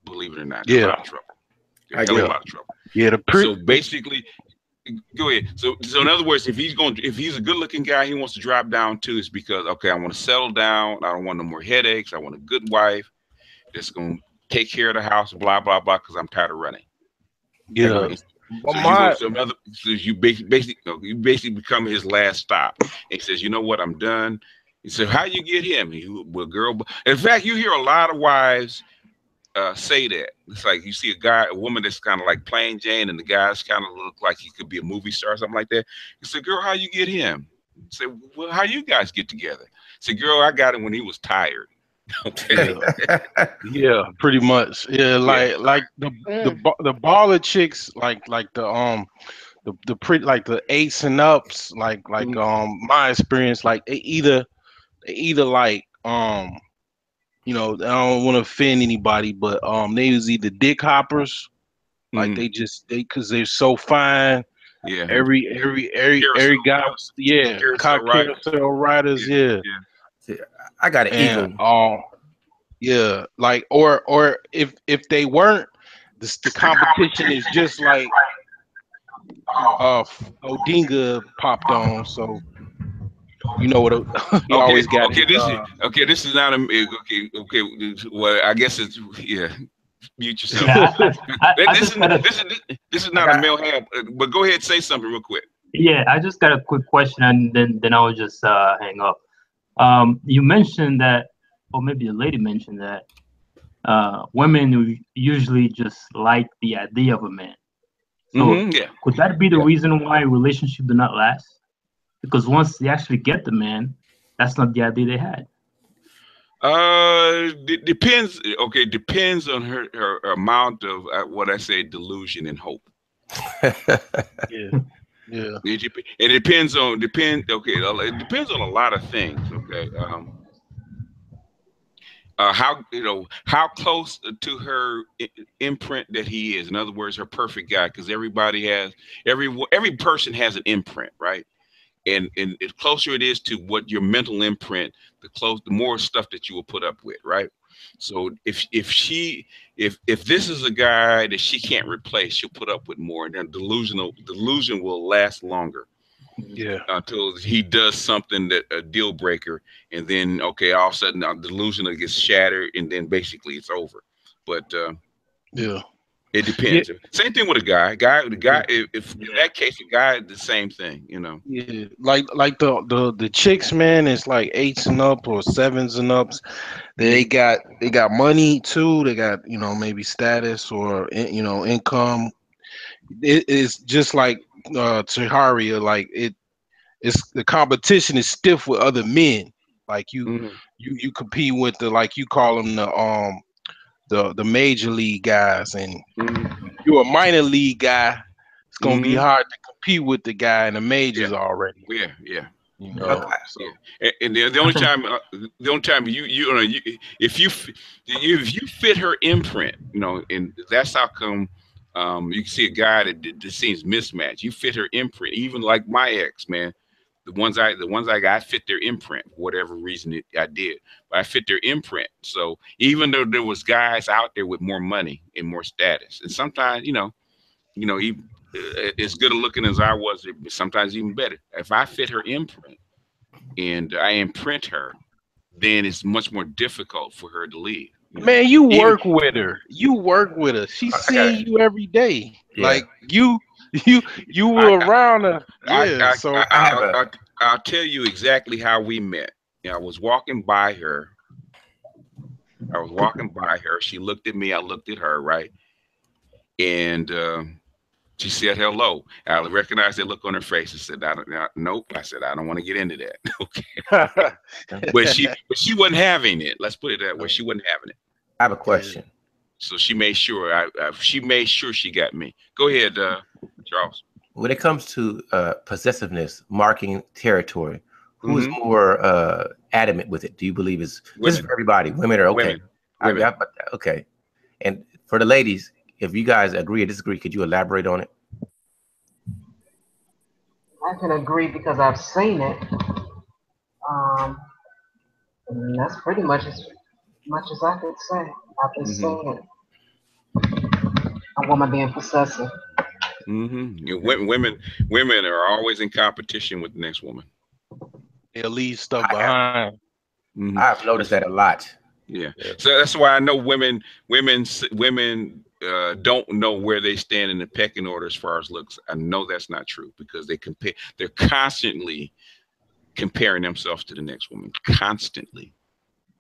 Believe it or not, a lot of trouble. A lot of trouble. Yeah, so basically, go ahead. So in other words, if he's a good-looking guy, he wants to drop down too. It's because I want to settle down. I don't want no more headaches. I want a good wife that's gonna take care of the house. Blah blah blah. Because I'm tired of running. Yeah. So you basically become his last stop. And he says, you know what, I'm done. He said, how you get him? In fact, you hear a lot of wives say that. It's like you see a woman that's kind of like plain Jane, and the guy's kind of look like he could be a movie star or something like that. He said, girl, how you get him? He said, well, how you guys get together? He said, girl, I got him when he was tired. Okay. Yeah, pretty much. Yeah, like the baller chicks, like the pretty, like the eights and ups, like my experience, like they either like you know, I don't want to offend anybody, but they was either dick hoppers, like they because they're so fine. Yeah. Every guy, carousel riders, yeah. I got it even. Yeah, like or if they weren't, the competition is just like Odinga popped on, so you know what you always got. This is not a well, I guess it's mute yourself. This is not a male hand, but go ahead, say something real quick. Yeah, I just got a quick question, and then I'll just hang up. You mentioned that, or maybe a lady mentioned that women usually just like the idea of a man. So could that be the reason why relationships do not last? Because once they actually get the man, that's not the idea they had. It depends. Okay, depends on her amount of what I say, delusion and hope. Yeah. It depends on it depends on a lot of things. Okay. How close to her imprint that he is. In other words, her perfect guy, because every person has an imprint, right? And the closer it is to what your mental imprint, the more stuff that you will put up with, right? So if this is a guy that she can't replace, she'll put up with more, and then delusion will last longer. Yeah. Until he does something that a deal breaker, and then all of a sudden delusion gets shattered, and then basically it's over. But it depends. Same thing with a guy. If in that case, a guy, the same thing, you know. Yeah, like the chicks, man, it's like 8s and up or 7s and ups. They got money too. They got, you know, maybe status or, you know, income. It is just like Taharia, like it's the competition is stiff with other men. Like you compete with the, like you call them, the major league guys, and you're a minor league guy. It's gonna be hard to compete with the guy in the majors already. Yeah. You know, and the only time, if you fit her imprint, you know, and that's how come you can see a guy that seems mismatched. You fit her imprint, even like my ex, man. The ones I got, I fit their imprint for whatever reason I did. But I fit their imprint. So even though there was guys out there with more money and more status, and sometimes, you know, as good looking as I was, sometimes even better. If I fit her imprint and I imprint her, then it's much more difficult for her to leave. Man, you work with her. She's seeing you every day. Yeah. Like you were around her. Yeah. I'll tell you exactly how we met. I was walking by her. She looked at me. I looked at her, right? And she said hello. I recognized that look on her face. I said, nope. I said, I don't want to get into that. Okay. but she wasn't having it. Let's put it that way. She wasn't having it. I have a question. So she made sure she got me. Go ahead, Charles. When it comes to possessiveness, marking territory, who is more adamant with it? Do you believe this is for everybody? Women are okay. Women. Okay. And for the ladies, If you guys agree or disagree, could you elaborate on it? I can agree because I've seen it. And that's pretty much as I could say. I've been seeing it. A woman being possessive. Women are always in competition with the next woman. They'll leave stuff behind. I've noticed that a lot. Yeah. So that's why I know women don't know where they stand in the pecking order as far as looks. I know that's not true because they're constantly comparing themselves to the next woman, constantly.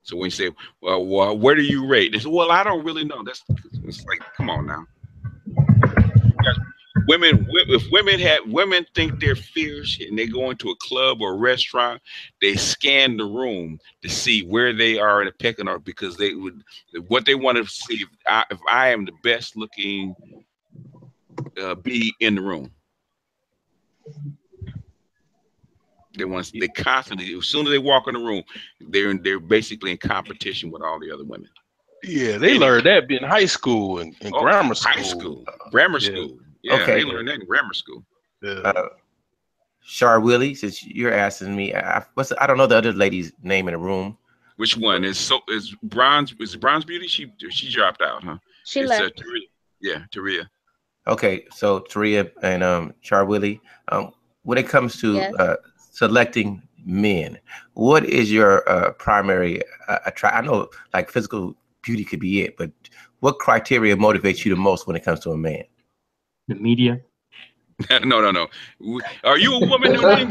So when you say, well, where do you rate? They say, well, I don't really know. It's like, come on now. If women think they're fierce and they go into a club or a restaurant, they scan the room to see where they are in a pecking order because what they want to see if I am the best looking be in the room. They constantly, as soon as they walk in the room, they're basically in competition with all the other women. Yeah, they learned that in high school and grammar school. Grammar school. Yeah, okay. They learned that in grammar school. Char Willie, since you're asking me, I don't know the other lady's name in the room. Which one is Bronze? Is it Bronze Beauty? She dropped out, huh? She left. Taria. Yeah, Taria. Okay, so Taria and Char Willie, when it comes to selecting men, what is your primary I know like physical beauty could be it, but what criteria motivates you the most when it comes to a man? The media. No. Are you a woman? Are you a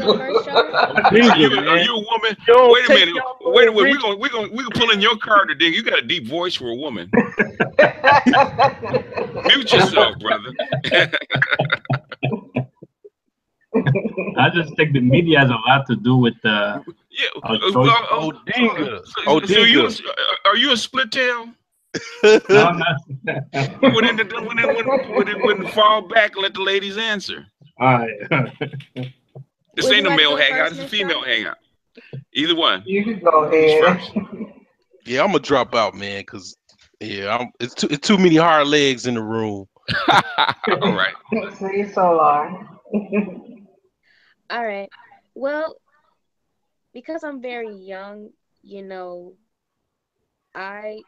woman? Wait a minute. We're gonna pull in your card today. You got a deep voice for a woman. Mute yourself, brother. I just think the media has a lot to do with the. Are you a split tail? No, I'm not. Wouldn't fall back and let the ladies answer. All right. This ain't a male hangout. It's a female hangout. Either one. You can go ahead. Yeah, I'm gonna drop out, man, because it's too many hard legs in the room. All right. See, Solar. All right. Well, because I'm very young, I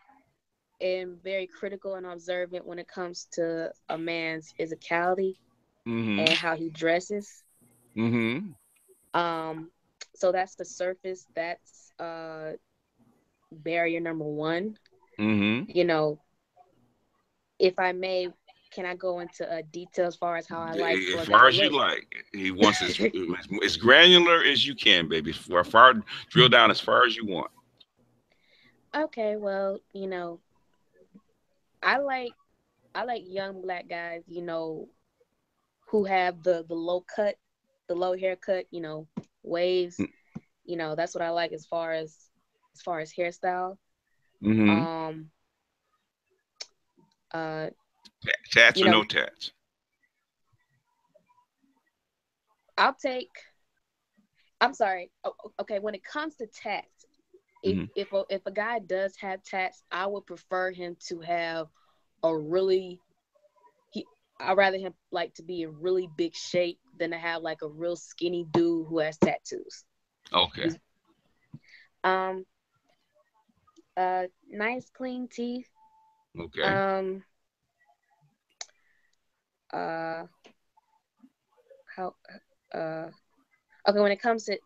am very critical and observant when it comes to a man's physicality and how he dresses. So that's the surface. That's barrier number one. If I may, can I go into detail as far as how I like? As far as you like. He wants as granular as you can, baby. Drill down as far as you want. Okay, well, I like young black guys, who have the low cut, the low haircut, waves. That's what I like as far as hairstyle. Tats or no tats? I'm sorry. Okay, when it comes to tats, if a guy does have tats, I would prefer him to have I'd rather him like to be in really big shape than to have like a real skinny dude who has tattoos. Okay. Nice clean teeth. Okay. Okay, when it comes to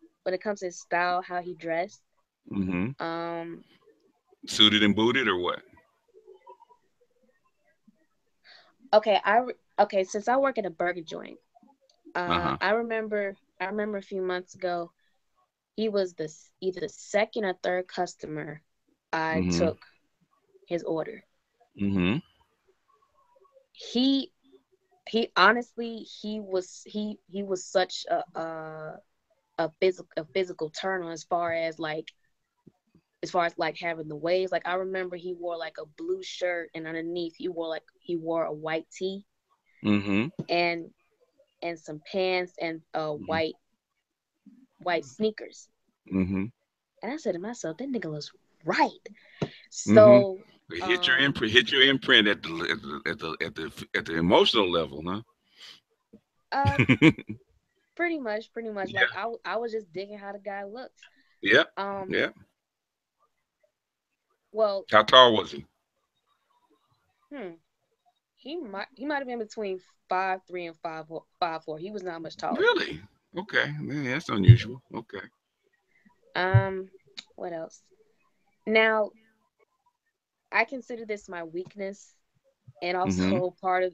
his style, how he dressed. Suited and booted or what? Okay, since I work at a burger joint, I remember a few months ago, he was either the second or third customer I took his order. He honestly, he was such a physical turn on as far as having the waves. Like I remember he wore like a blue shirt and underneath he wore a white tee and some pants and white sneakers. And I said to myself, that nigga looks right. So Hit your imprint. Hit your imprint at the emotional level, huh? Pretty much. Yeah. Like I was just digging how the guy looks. Yeah. Yeah. Well, how tall was he? He might have been between 5'3" and 5'4". He was not much taller. Really? Okay. Man, that's unusual. Okay. What else? Now, I consider this my weakness, and also part of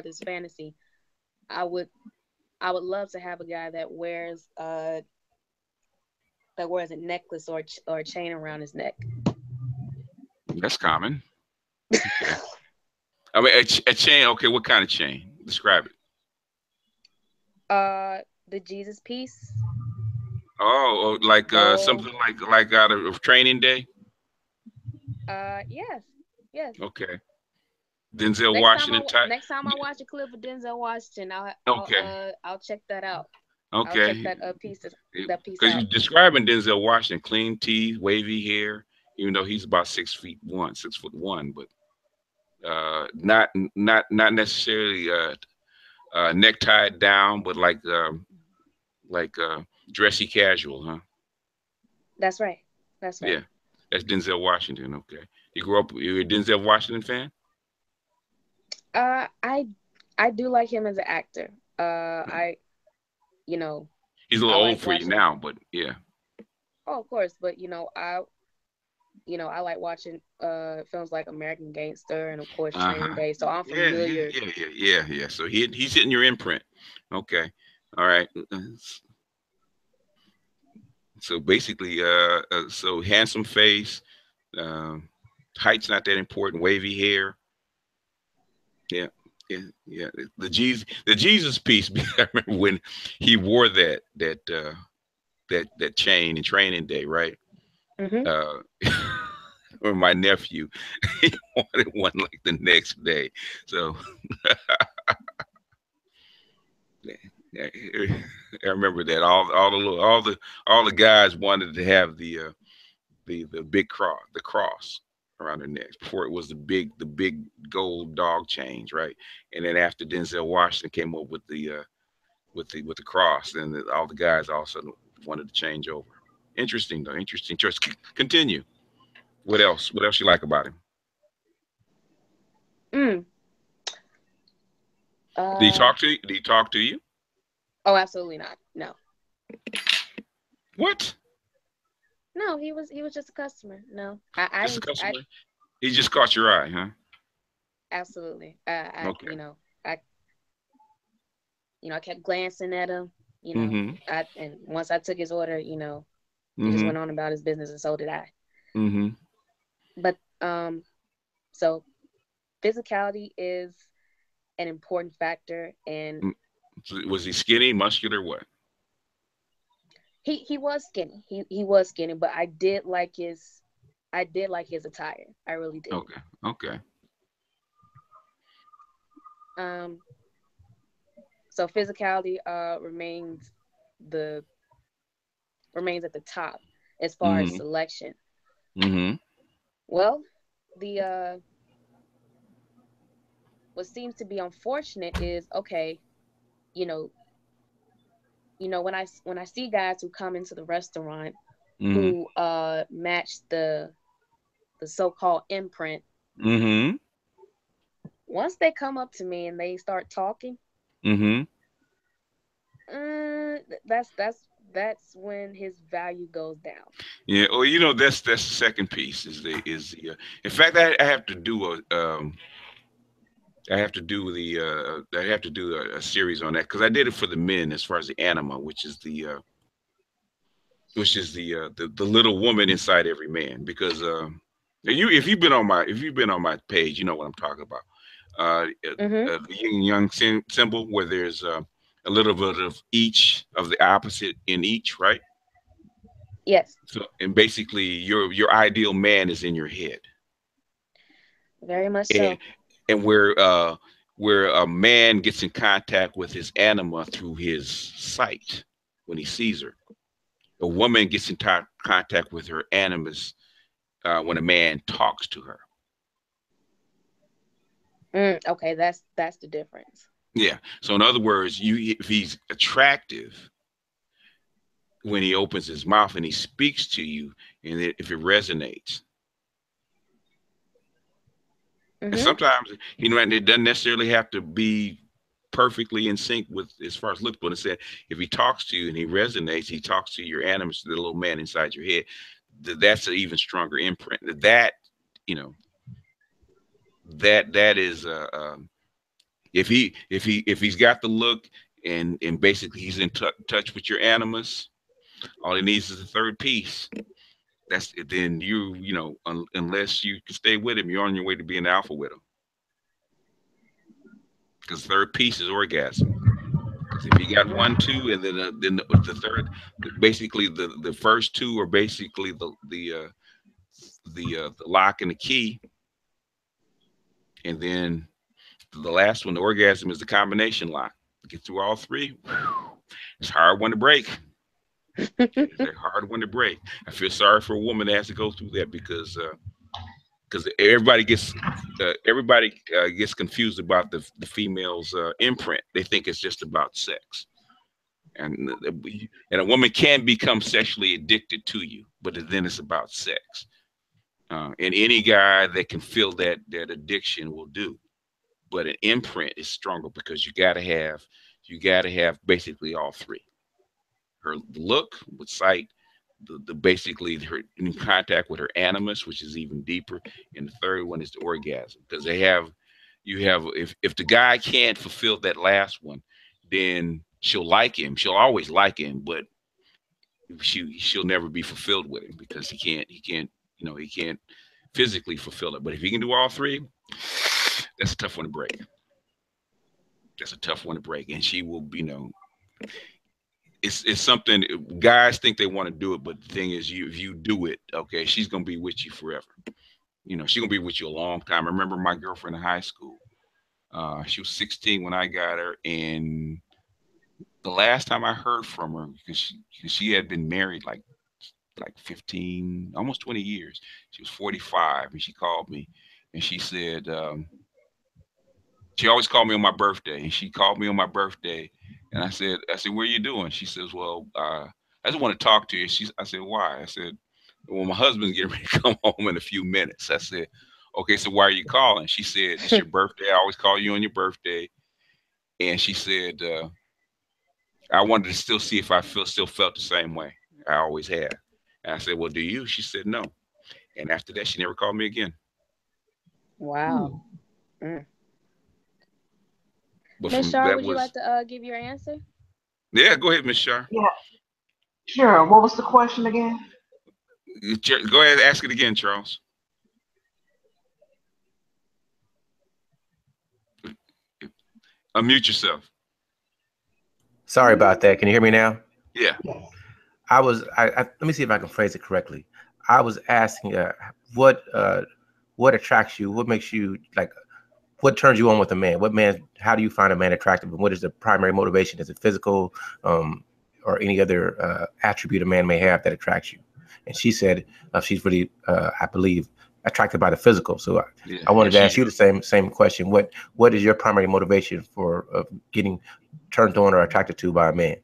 this fantasy. I would love to have a guy that wears a necklace or a chain around his neck. That's common. Okay. I mean, a chain. Okay, what kind of chain? Describe it. The Jesus piece. Oh, like something like out of Training Day. Yes. Okay. Denzel Washington type. Next time I watch a clip of Denzel Washington, I'll check that out. Okay. I'll check that piece. Because you're describing Denzel Washington, clean teeth, wavy hair, even though he's about 6'1", but not necessarily necktie down, but like dressy casual, huh? That's right. Yeah, that's Denzel Washington. Okay, you grew up. You're a Denzel Washington fan? I do like him as an actor. He's a little old for you now, but yeah. Oh, of course, but I like watching films like American Gangster and of course Training Day. So I'm familiar. Yeah. So he's hitting your imprint. Okay. All right. So basically, so handsome face, height's not that important. Wavy hair. Yeah. The Jesus piece. I remember when he wore that chain in Training Day, right? Or my nephew, he wanted one like the next day. So I remember that all the guys wanted to have the big cross around their necks before it was the big gold dog chains, right? And then after Denzel Washington came up with the cross, and all the guys all of a sudden wanted to change over. Interesting though. Interesting choice. Continue. What else? What else you like about him? Did he talk to you? Did he talk to you? Oh, absolutely not. No. What? No, he was just a customer. No, Just a customer. He just caught your eye, huh? Absolutely. Okay. I kept glancing at him. And once I took his order, he just went on about his business, and so did I. But so physicality is an important factor. And was he skinny, muscular, what? He was skinny. He was skinny, but I did like his attire. I really did. Okay. So physicality remains at the top as far as selection. Well, what seems to be unfortunate is, okay, when I see guys who come into the restaurant who match the so-called imprint, once they come up to me and they start talking, that's when his value goes down. Yeah, well, that's the second piece is the in fact I have to do a series on that, because I did it for the men as far as the anima, which is the little woman inside every man. Because if you've been on my page, you know what I'm talking about. The yin and yang symbol, where there's a little bit of each of the opposite in each, right? Yes. So, and basically your ideal man is in your head. Very much so. And where a man gets in contact with his anima through his sight when he sees her, a woman gets in contact with her animus when a man talks to her. Okay, that's the difference. Yeah. So in other words, if he's attractive when he opens his mouth and he speaks to you, and if it resonates. And sometimes, it doesn't necessarily have to be perfectly in sync with as far as looks, but it said if he talks to you and he resonates, he talks to your animus, the little man inside your head, that's an even stronger imprint. That, that is if he's got the look and basically he's in touch with your animus, all he needs is a third piece. That's then unless you can stay with him, you're on your way to being alpha with him. Because third piece is orgasm. Because if you got 1, 2, and then the third, basically the first two are basically the lock and the key, and then the last one, the orgasm, is the combination lock. Get through all three. It's a hard one to break. It's a hard one to break. I feel sorry for a woman that has to go through that because everybody gets confused about the female's imprint. They think it's just about sex, and a woman can become sexually addicted to you, but then it's about sex. And any guy that can feel that addiction will do. But an imprint is stronger because you got to have basically all three. Her look with sight, the basically her in contact with her animus, which is even deeper, and the third one is the orgasm. Because if the guy can't fulfill that last one, then she'll like him. She'll always like him, but she'll never be fulfilled with him because he can't physically fulfill it. But if he can do all three, that's a tough one to break. That's a tough one to break, and she will, it's something guys think they want to do it, but the thing is, if you do it, okay, she's gonna be with you forever. She's gonna be with you a long time. I remember my girlfriend in high school. She was 16 when I got her, and the last time I heard from her, because she had been married like 15, almost 20 years. She was 45, and she called me, and she said, she always called me on my birthday, and she called me on my birthday. And I said, where are you doing? She says, well, I just want to talk to you. I said, why? I said, well, my husband's getting ready to come home in a few minutes. I said, okay, so why are you calling? She said, it's your birthday. I always call you on your birthday. And she said, I wanted to still see if I still felt the same way. I always have. And I said, well, do you? She said, no. And after that, she never called me again. Wow. Miss Shar, would you like to give your answer? Yeah, go ahead, Miss Shar. Yeah, sure. What was the question again? Go ahead, ask it again, Charles. Unmute yourself. Sorry about that. Can you hear me now? Yeah. Let me see if I can phrase it correctly. I was asking what attracts you, what makes you what turns you on with a man? How do you find a man attractive, and what is the primary motivation? Is it physical, or any other attribute a man may have that attracts you? And she said she's really, I believe, attracted by the physical. So I wanted to ask you the same question. What is your primary motivation for getting turned on or attracted to by a man?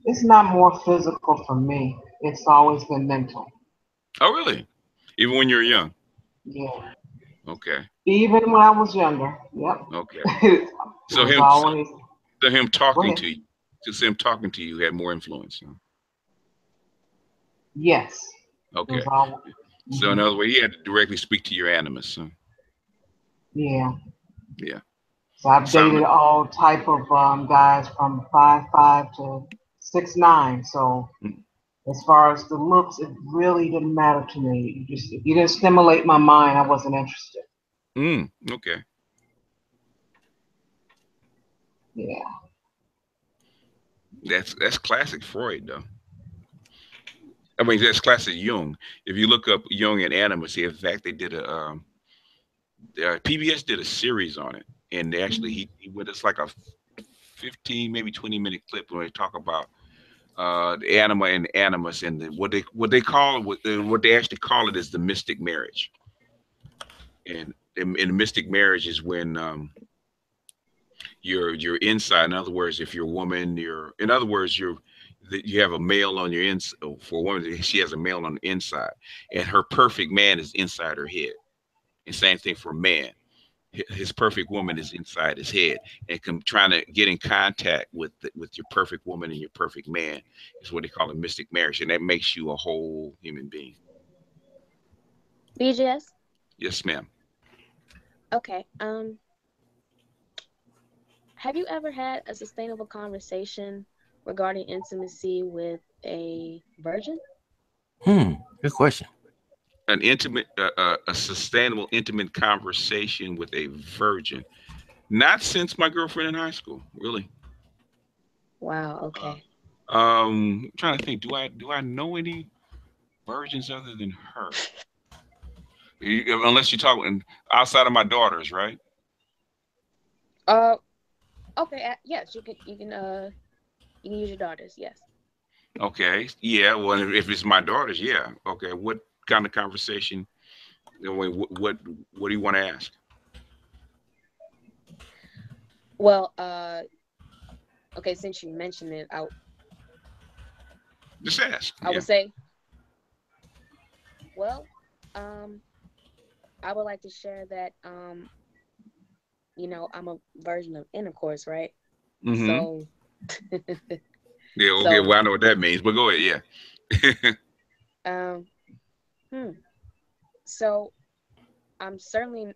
It's not more physical for me. It's always been mental. Oh, really? Even when you're young? Yeah. Okay. Even when I was younger. Yep. Okay. So him talking to you, just him talking to you had more influence. Huh? Yes. Okay. So in other words, he had to directly speak to your animus. Huh? Yeah. Yeah. So I've dated all type of guys from 5'5" to 6'9". So as far as the looks, it really didn't matter to me. If you didn't stimulate my mind, I wasn't interested. Okay. Yeah. That's classic Freud, though. I mean, that's classic Jung. If you look up Jung and animus, in fact, they did PBS did a series on it, and actually he went, it's like a 15, maybe 20-minute clip where they talk about the anima and the animus, and what they actually call it is the mystic marriage. And in mystic marriage is when you're inside. In other words, if you're a woman, in other words, you have a male on your inside. For a woman, she has a male on the inside, and her perfect man is inside her head. And same thing for a man. His perfect woman is inside his head, and trying to get in contact with your perfect woman and your perfect man is what they call a mystic marriage, and that makes you a whole human being. BGS? Yes, ma'am. Okay. Have you ever had a sustainable conversation regarding intimacy with a virgin? Good question. An intimate, a sustainable, intimate conversation with a virgin. Not since my girlfriend in high school, really. Wow. Okay. I'm trying to think. Do I know any virgins other than her? Unless you're talking outside of my daughters, right? Okay. Yes, you can use your daughters. Yes. Okay. Yeah. Well, if it's my daughters, yeah. Okay. What kind of conversation? What do you want to ask? Well, okay. Since you mentioned it, Just ask. I would say, well, I would like to share that, I'm a version of intercourse, right? Mm-hmm. So. Yeah. Okay. So, well, I know what that means, but go ahead. Yeah. So I'm certainly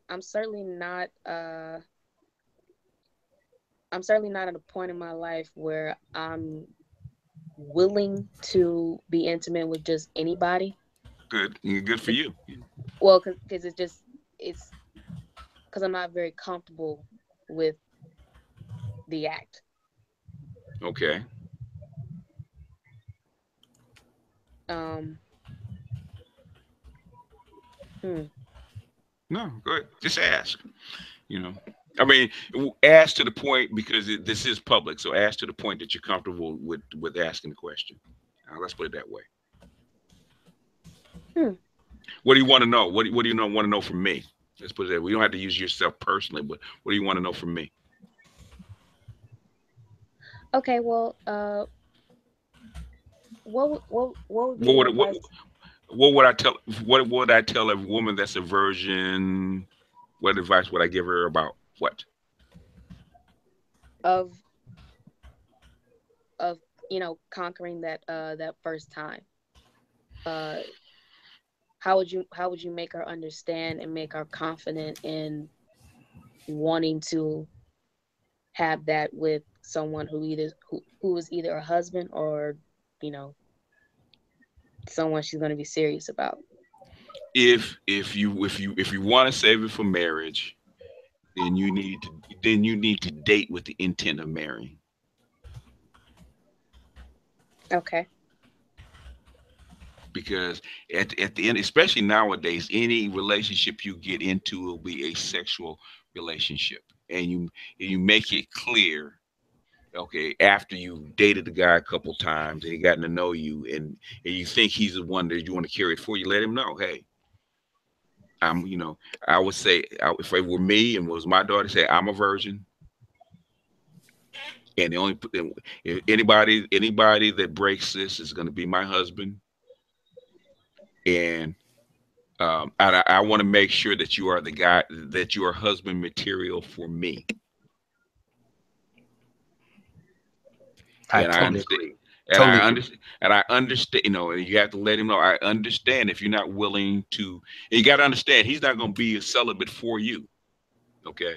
not at a point in my life where I'm willing to be intimate with just anybody. Good for you. Well, because it's because I'm not very comfortable with the act. Okay. No, go ahead. Just ask. I mean, ask to the point, because this is public. So ask to the point that you're comfortable with asking the question. Let's put it that way. What do you want to know? What do you want to know from me? Let's put it that way. You don't have to use yourself personally, but what do you want to know from me? Okay, well, what would be your advice? What would I tell? What would I tell a woman that's a virgin? What advice would I give her about what? Of conquering that first time. How would you make her understand and make her confident in wanting to have that with someone who is either a husband or someone she's going to be serious about? If you want to save it for marriage, then you need to date with the intent of marrying. Okay. Because at the end, especially nowadays, any relationship you get into will be a sexual relationship, and you make it clear. Okay, after you've dated the guy a couple times and he gotten to know you, and you think he's the one that you want to carry it for, you let him know, hey, I would say, if it were me and was my daughter, say I'm a virgin, and the only anybody that breaks this is going to be my husband, and I want to make sure that you are the guy, that you are husband material for me. I totally agree. And I understand, you have to let him know. I understand if you're not willing to, and you got to understand, he's not going to be a celibate for you. Okay.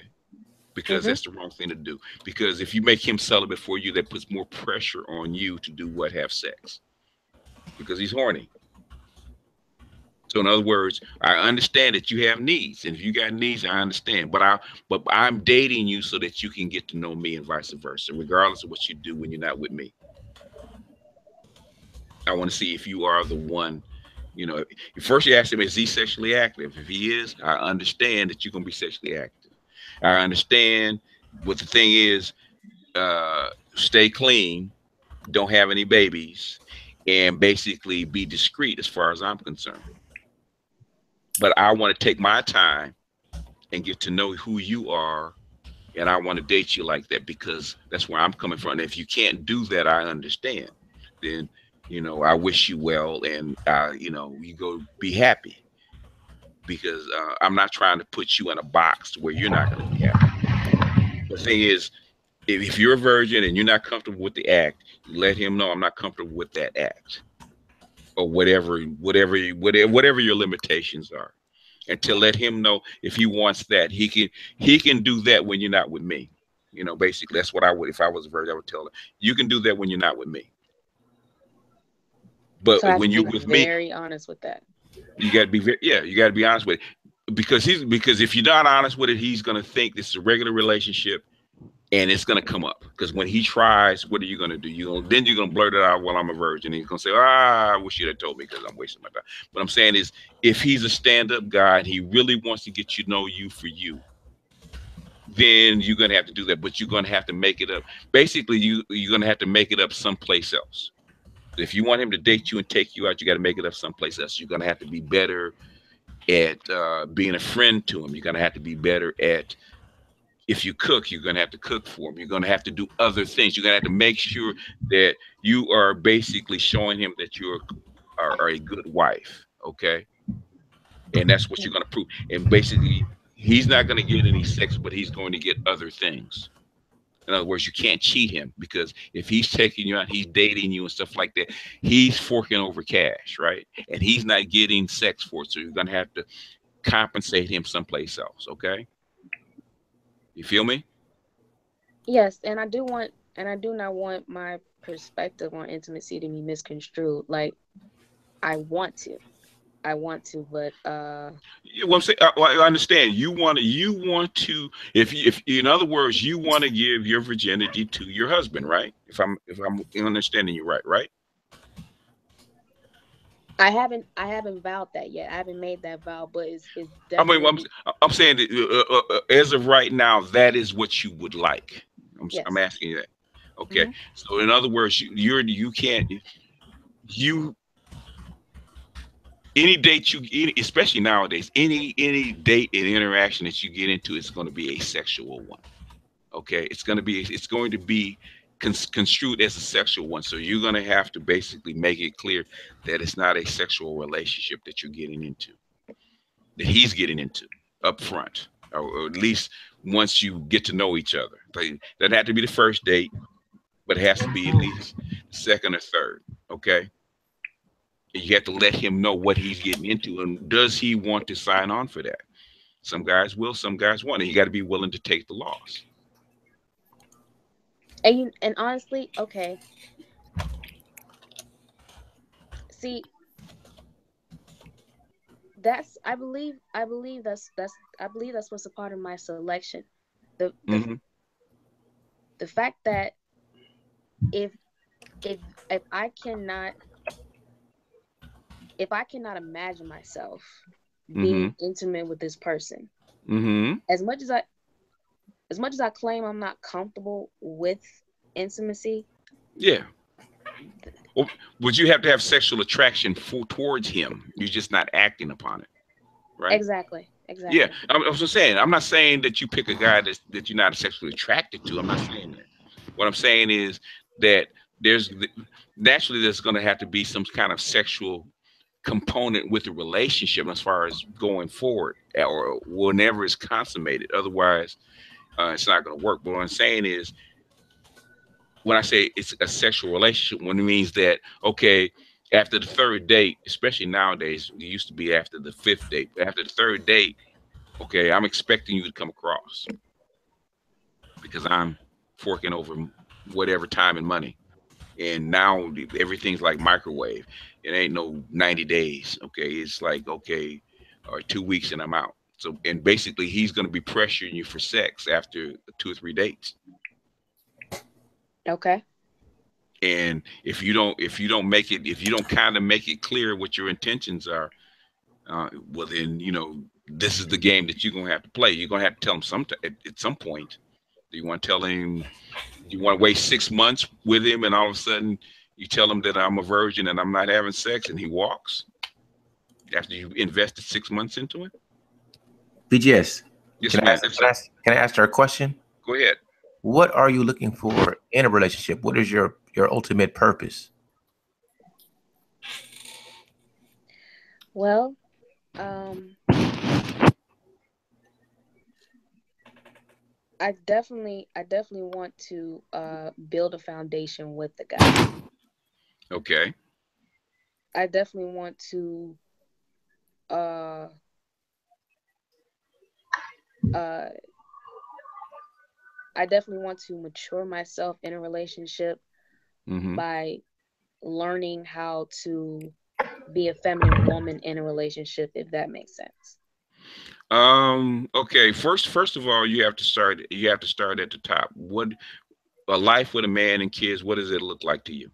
Because that's the wrong thing to do. Because if you make him celibate for you, that puts more pressure on you to do what? Have sex. Because he's horny. So in other words, I understand that you have needs, and if you got needs, I understand. But I'm dating you so that you can get to know me, and vice versa, regardless of what you do when you're not with me. I want to see if you are the one. First you ask him, is he sexually active? If he is, I understand that you're gonna be sexually active. I understand. What the thing is, stay clean, don't have any babies, and basically be discreet as far as I'm concerned. But I want to take my time and get to know who you are. And I want to date you like that because that's where I'm coming from. And if you can't do that, I understand. Then, I wish you well, and you go be happy, because I'm not trying to put you in a box where you're not going to be happy. The thing is, if you're a virgin and you're not comfortable with the act, let him know I'm not comfortable with that act, or whatever your limitations are, and to let him know if he wants that, he can do that when you're not with me. Basically that's what I would, if I was a virgin, I would tell her, you can do that when you're not with me. But so when you're with me, very honest with that. You got to be you got to be honest with it, because if you're not honest with it, he's going to think this is a regular relationship, and it's going to come up. Because when he tries, what are you going to do? You're going to blurt it out, well, I'm a virgin. And he's going to say, I wish you'd have told me, because I'm wasting my time. What I'm saying is, if he's a stand-up guy and he really wants to get know you for you, then you're going to have to do that. But you're going to have to make it up. Basically, you're going to have to make it up someplace else. If you want him to date you and take you out, you got to make it up someplace else. You're going to have to be better at being a friend to him. You're going to have to be better at, if you cook, you're going to have to cook for him. You're going to have to do other things. You're going to have to make sure that you are basically showing him that you are a good wife. Okay. And that's what you're going to prove. And basically, he's not going to get any sex, but he's going to get other things. In other words, you can't cheat him, because if he's taking you out, he's dating you and stuff like that, he's forking over cash, right? And he's not getting sex for it. So you're going to have to compensate him someplace else. Okay. You feel me? Yes. And I do not want my perspective on intimacy to be misconstrued. Like, I want to, but yeah, well, I'm saying, I understand you want to, if in other words, you want to give your virginity to your husband, right? If I'm understanding you right? I haven't vowed that yet. I haven't made that vow, but it's definitely. I mean, I'm saying that, as of right now, that is what you would like. Yes. I'm asking you that. Okay. Mm-hmm. So in other words, you can't, any date especially nowadays, any date and interaction that you get into is going to be a sexual one. Okay, it's going to be construed as a sexual one. So you're going to have to basically make it clear that it's not a sexual relationship that you're getting into, that he's getting into up front, or at least once you get to know each other. It doesn't have to be the first date, but it has to be at least second or third. Okay. You have to let him know what he's getting into, and does he want to sign on for that? Some guys will, some guys won't, and you got to be willing to take the loss. And honestly, okay. See, I believe that's what's a part of my selection. The fact that if I cannot imagine myself being intimate with this person, as much as I claim I'm not comfortable with intimacy. Yeah. Well, would you have to have sexual attraction towards him? You're just not acting upon it, right? Exactly. Yeah, I was just saying. I'm not saying that you pick a guy that you're not sexually attracted to. I'm not saying that. What I'm saying is that there's going to have to be some kind of sexual component with the relationship as far as going forward, or whenever it's consummated. Otherwise, it's not going to work. But what I'm saying is, when I say it's a sexual relationship, when it means that, okay, after the third date, especially nowadays, it used to be after the fifth date. After the third date, okay, I'm expecting you to come across, because I'm forking over whatever time and money. And now everything's like microwave. It ain't no 90 days. Okay. It's like, okay, or 2 weeks and I'm out. So, and basically he's going to be pressuring you for sex after 2 or 3 dates. Okay. And if you don't kind of make it clear what your intentions are, well then, this is the game that you're going to have to play. You're going to have to tell him at some point. Do you want to tell him, you want to wait 6 months with him, and all of a sudden you tell him that I'm a virgin and I'm not having sex, and he walks after you invested 6 months into it? BGS. Yes, Can ma'am. Can I ask her a question? Go ahead. What are you looking for in a relationship? What is your ultimate purpose? Well, I definitely want to build a foundation with the guy. Okay. I definitely want to I definitely want to mature myself in a relationship by learning how to be a feminine woman in a relationship, if that makes sense. Okay. First of all, you have to start at the top. What a life with a man and kids, what does it look like to you?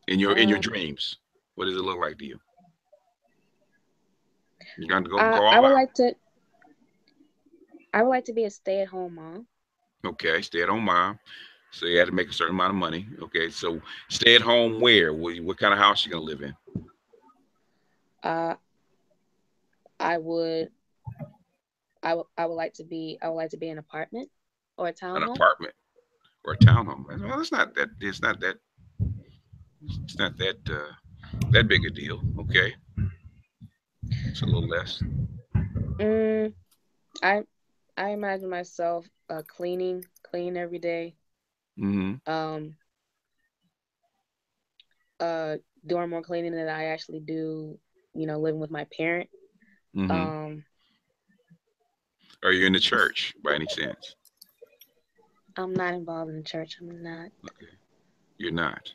In your dreams, what does it look like to you? You're going to go all I would out. I would like to be a stay-at-home mom. Okay, stay-at-home mom. So you had to make a certain amount of money. Okay, so stay at home where? What kind of house you gonna live in? I would like to be an apartment or a townhome. An apartment or a townhome. Well, it's not that that big a deal. Okay, it's a little less. I imagine myself cleaning every day. Doing more cleaning than I actually do, living with my parent. Are you in the church by any chance? I'm not involved in the church. I'm not. Okay. You're not.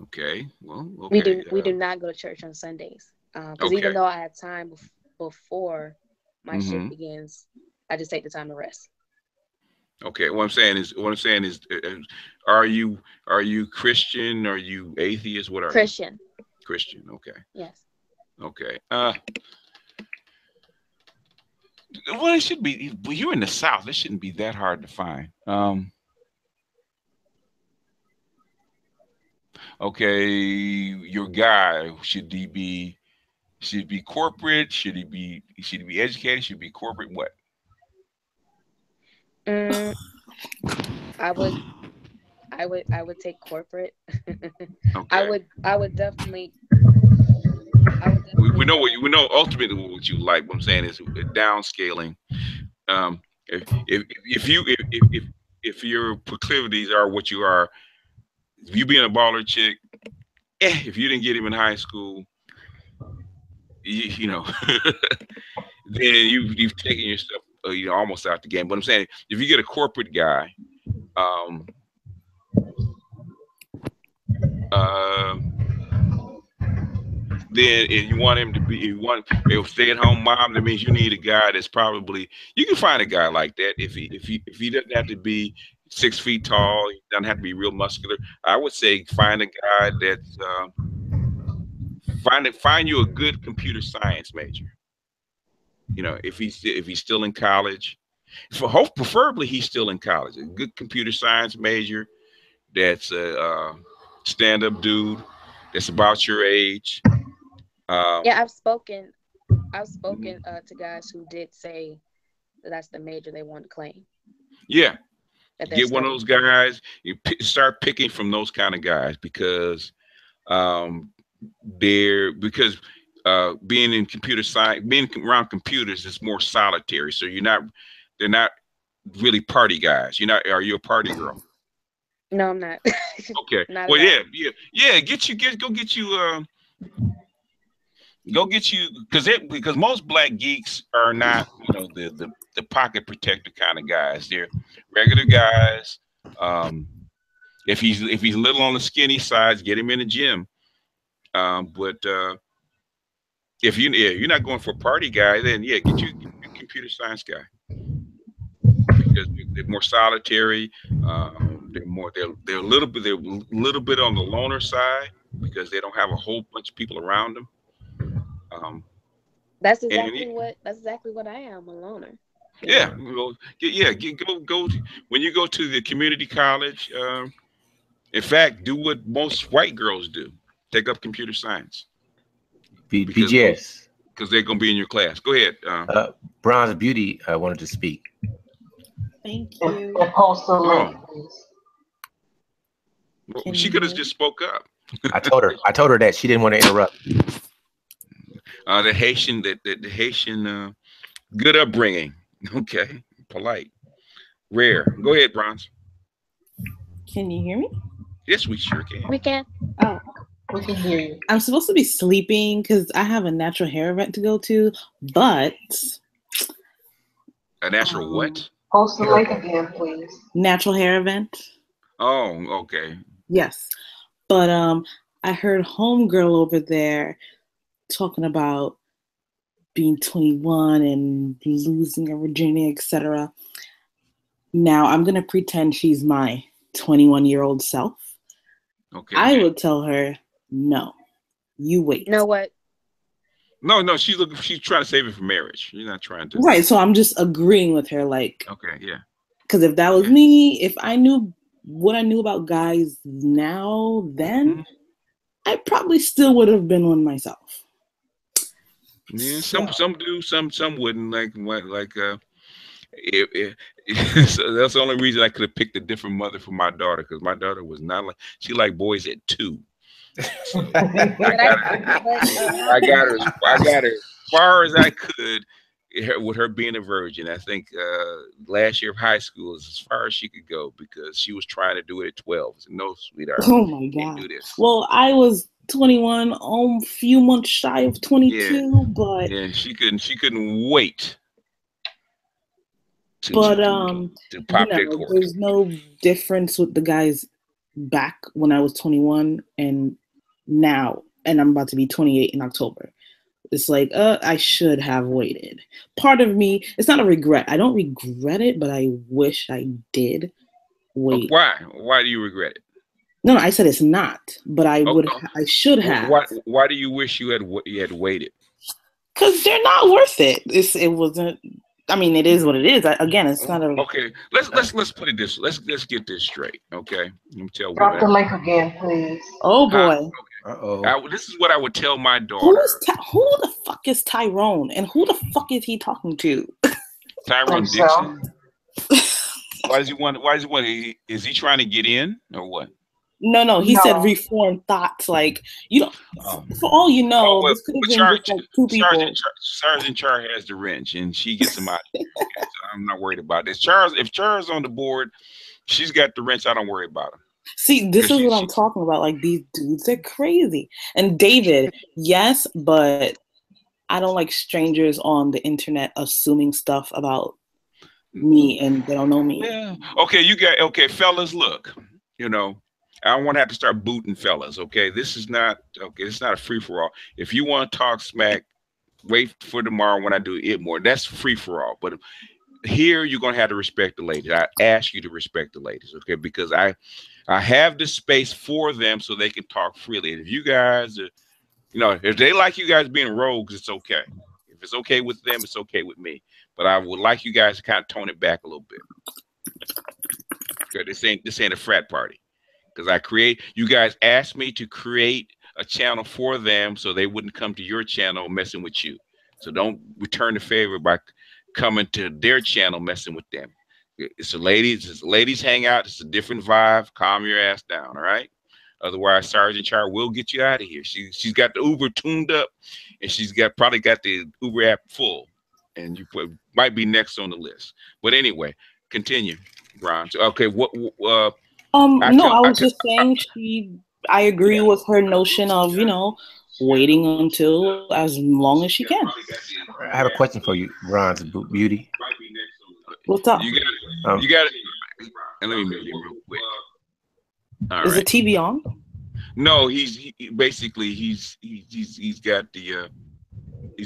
Okay. Well, okay. We do not go to church on Sundays. Because even though I have time before my shift begins, I just take the time to rest. Okay. What I'm saying is, are you Christian? Are you atheist? What are Christian? You? Christian. Okay. Yes. Okay. Well, it should be. You're in the South. It shouldn't be that hard to find. Okay, your guy, should he be corporate? Should he be educated? Should he be corporate? What? I would take corporate. Okay. I would definitely. We know ultimately what you like. What I'm saying is downscaling. If your proclivities are what you are, you being a baller chick, if you didn't get him in high school, you know, then you've taken yourself almost out the game. But I'm saying if you get a corporate guy, then if you want him to be, a stay-at-home mom, that means you need a guy that's probably, you can find a guy like that if he doesn't have to be 6 feet tall, he doesn't have to be real muscular. I would say find a guy that's find you a good computer science major. You know, if he's still in college, preferably he's still in college. A good computer science major that's a stand-up dude that's about your age. Yeah, I've spoken to guys who did say that that's the major they want to claim. Yeah, get one of those guys. You start picking from those kind of guys because being in computer science, being around computers is more solitary. So they're not really party guys. Are you a party girl? No, I'm not. Okay. Not well, yeah. Go get you because most black geeks are not, the pocket protector kind of guys. They're regular guys. If he's a little on the skinny side, get him in the gym. But if you're not going for a party guy, then get you a computer science guy because they're more solitary. They're a little bit on the loner side because they don't have a whole bunch of people around them. That's exactly what I am, a loner. Yeah, go when you go to the community college. In fact, do what most white girls do: take up computer science. BGS. because they're gonna be in your class. Go ahead. Bronze Beauty wanted to speak. Thank you. And post the link, please. Well, she could have just spoke up. I told her that she didn't want to interrupt. The Haitian, the Haitian, good upbringing. Okay, polite, rare. Go ahead, Bronze. Can you hear me? Yes, we sure can. We can. Oh, we can hear you. I'm supposed to be sleeping because I have a natural hair event to go to, but a natural what? Post the link again, please. Natural hair event. Oh, okay. Yes, but I heard homegirl over there talking about being 21 and losing her virginity, etc. Now I'm gonna pretend she's my 21-year-old self. Okay. I would tell her, no, you wait. You know what? No, she's trying to save it for marriage. You're not trying to. Right. So I'm just agreeing with her, like. Okay. Yeah. Because if that was me, if I knew what I knew about guys now, then I probably still would have been one myself. Yeah. Some do. Some wouldn't. So that's the only reason I could have picked a different mother for my daughter, because my daughter was not like, she liked boys at 2. I got her as far as I could with her being a virgin. I think last year of high school is as far as she could go, because she was trying to do it at 12. So, no, sweetheart. Oh my God. Do this. Well, I was 21, a few months shy of 22, but she couldn't wait. To pop that cork. There's no difference with the guys back when I was 21 and now, and I'm about to be 28 in October. It's like, I should have waited. Part of me, it's not a regret. I don't regret it, but I wish I did wait. Why? Why do you regret it? No, I said it's not, but I I should have. Why do you wish you had waited? Because they're not worth it. It wasn't. I mean, it is what it is. Again, it's not a. Okay, let's put it this. Let's get this straight. Okay, let me tell. Drop the link again, please. Oh boy. This is what I would tell my daughter. Who the fuck is Tyrone, and who the fuck is he talking to? Tyrone Dixon. Why does he want? Is he trying to get in or what? No. He said reform thoughts. Like, you don't. For all you know, this could have been just like 2 people. Sergeant Char has the wrench, and she gets him out. Okay, so I'm not worried about this. If Char's on the board, she's got the wrench. I don't worry about him. See, this is what I'm talking about. Like, these dudes are crazy. And David, yes, but I don't like strangers on the internet assuming stuff about me and they don't know me. Yeah. Okay, fellas, look, I don't want to have to start booting fellas. Okay, this is not a free for all. If you want to talk smack, wait for tomorrow when I do it more. That's free for all. But here you're gonna have to respect the ladies. I ask you to respect the ladies, okay? Because I have this space for them so they can talk freely. And if you guys are, if they like you guys being rogues, it's okay. If it's okay with them, it's okay with me. But I would like you guys to kind of tone it back a little bit. Okay, this ain't a frat party. Because you guys asked me to create a channel for them so they wouldn't come to your channel messing with you. So don't return the favor by coming to their channel messing with them. It's a ladies hangout. It's a different vibe. Calm your ass down, all right? Otherwise, Sergeant Char will get you out of here. She's got the Uber tuned up, and she's probably got the Uber app full, and you might be next on the list. But anyway, continue, Ron. Okay, no, I was just saying I agree with her notion of, waiting until as long as she can. I have a question for you, Bronze Beauty. What's up? You got it. And let me mute him real quick. Is the TV on? No, he's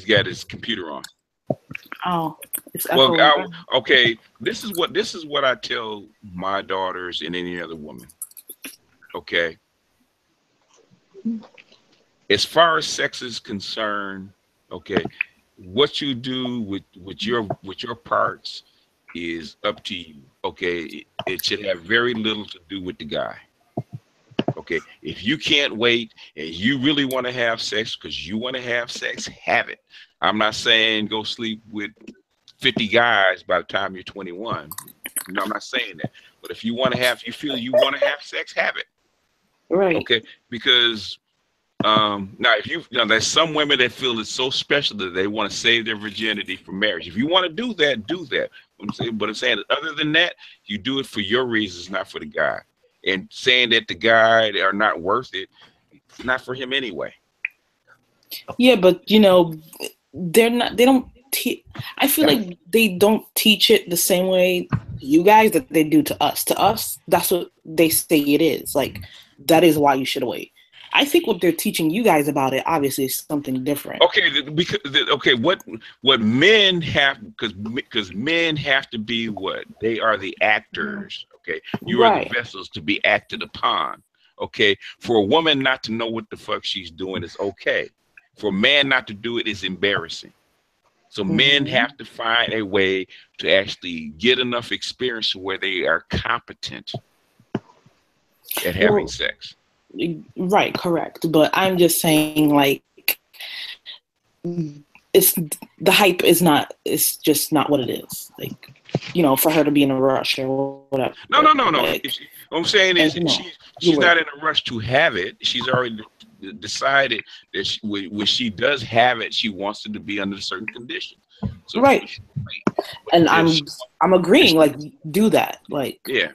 got his computer on. Oh, okay. This is what I tell my daughters and any other woman. Okay. As far as sex is concerned, okay, what you do with your parts is up to you. Okay, it should have very little to do with the guy. Okay, if you can't wait and you really want to have sex because you want to have sex, have it. I'm not saying go sleep with 50 guys by the time you're 21. No, I'm not saying that. But if you want to have, you feel you want to have sex, have it. Right. Okay, because now if there's some women that feel it's so special that they want to save their virginity for marriage. If you want to do that, do that. But I'm saying other than that, you do it for your reasons, not for the guy. And saying that the guy are not worth it, it's not for him anyway. Yeah, but they're not. They don't. I feel like they don't teach it the same way you guys that they do to us. To us, that's what they say it is. Like that is why you should wait. I think what they're teaching you guys about it obviously is something different. Okay, because what men have, because men have to be what they are, the actors. Okay, you are the vessels to be acted upon. Okay, for a woman not to know what the fuck she's doing is okay. For a man not to do it is embarrassing. So men have to find a way to actually get enough experience where they are competent at having sex. Right, correct. But I'm just saying, like, it's the hype is not. It's just not what it is. Like, for her to be in a rush or whatever. No. Like, what I'm saying is she's not in a rush to have it. She's already decided that when she does have it, she wants it to be under certain conditions. So right. And I'm agreeing. Like, do that. Like, yeah.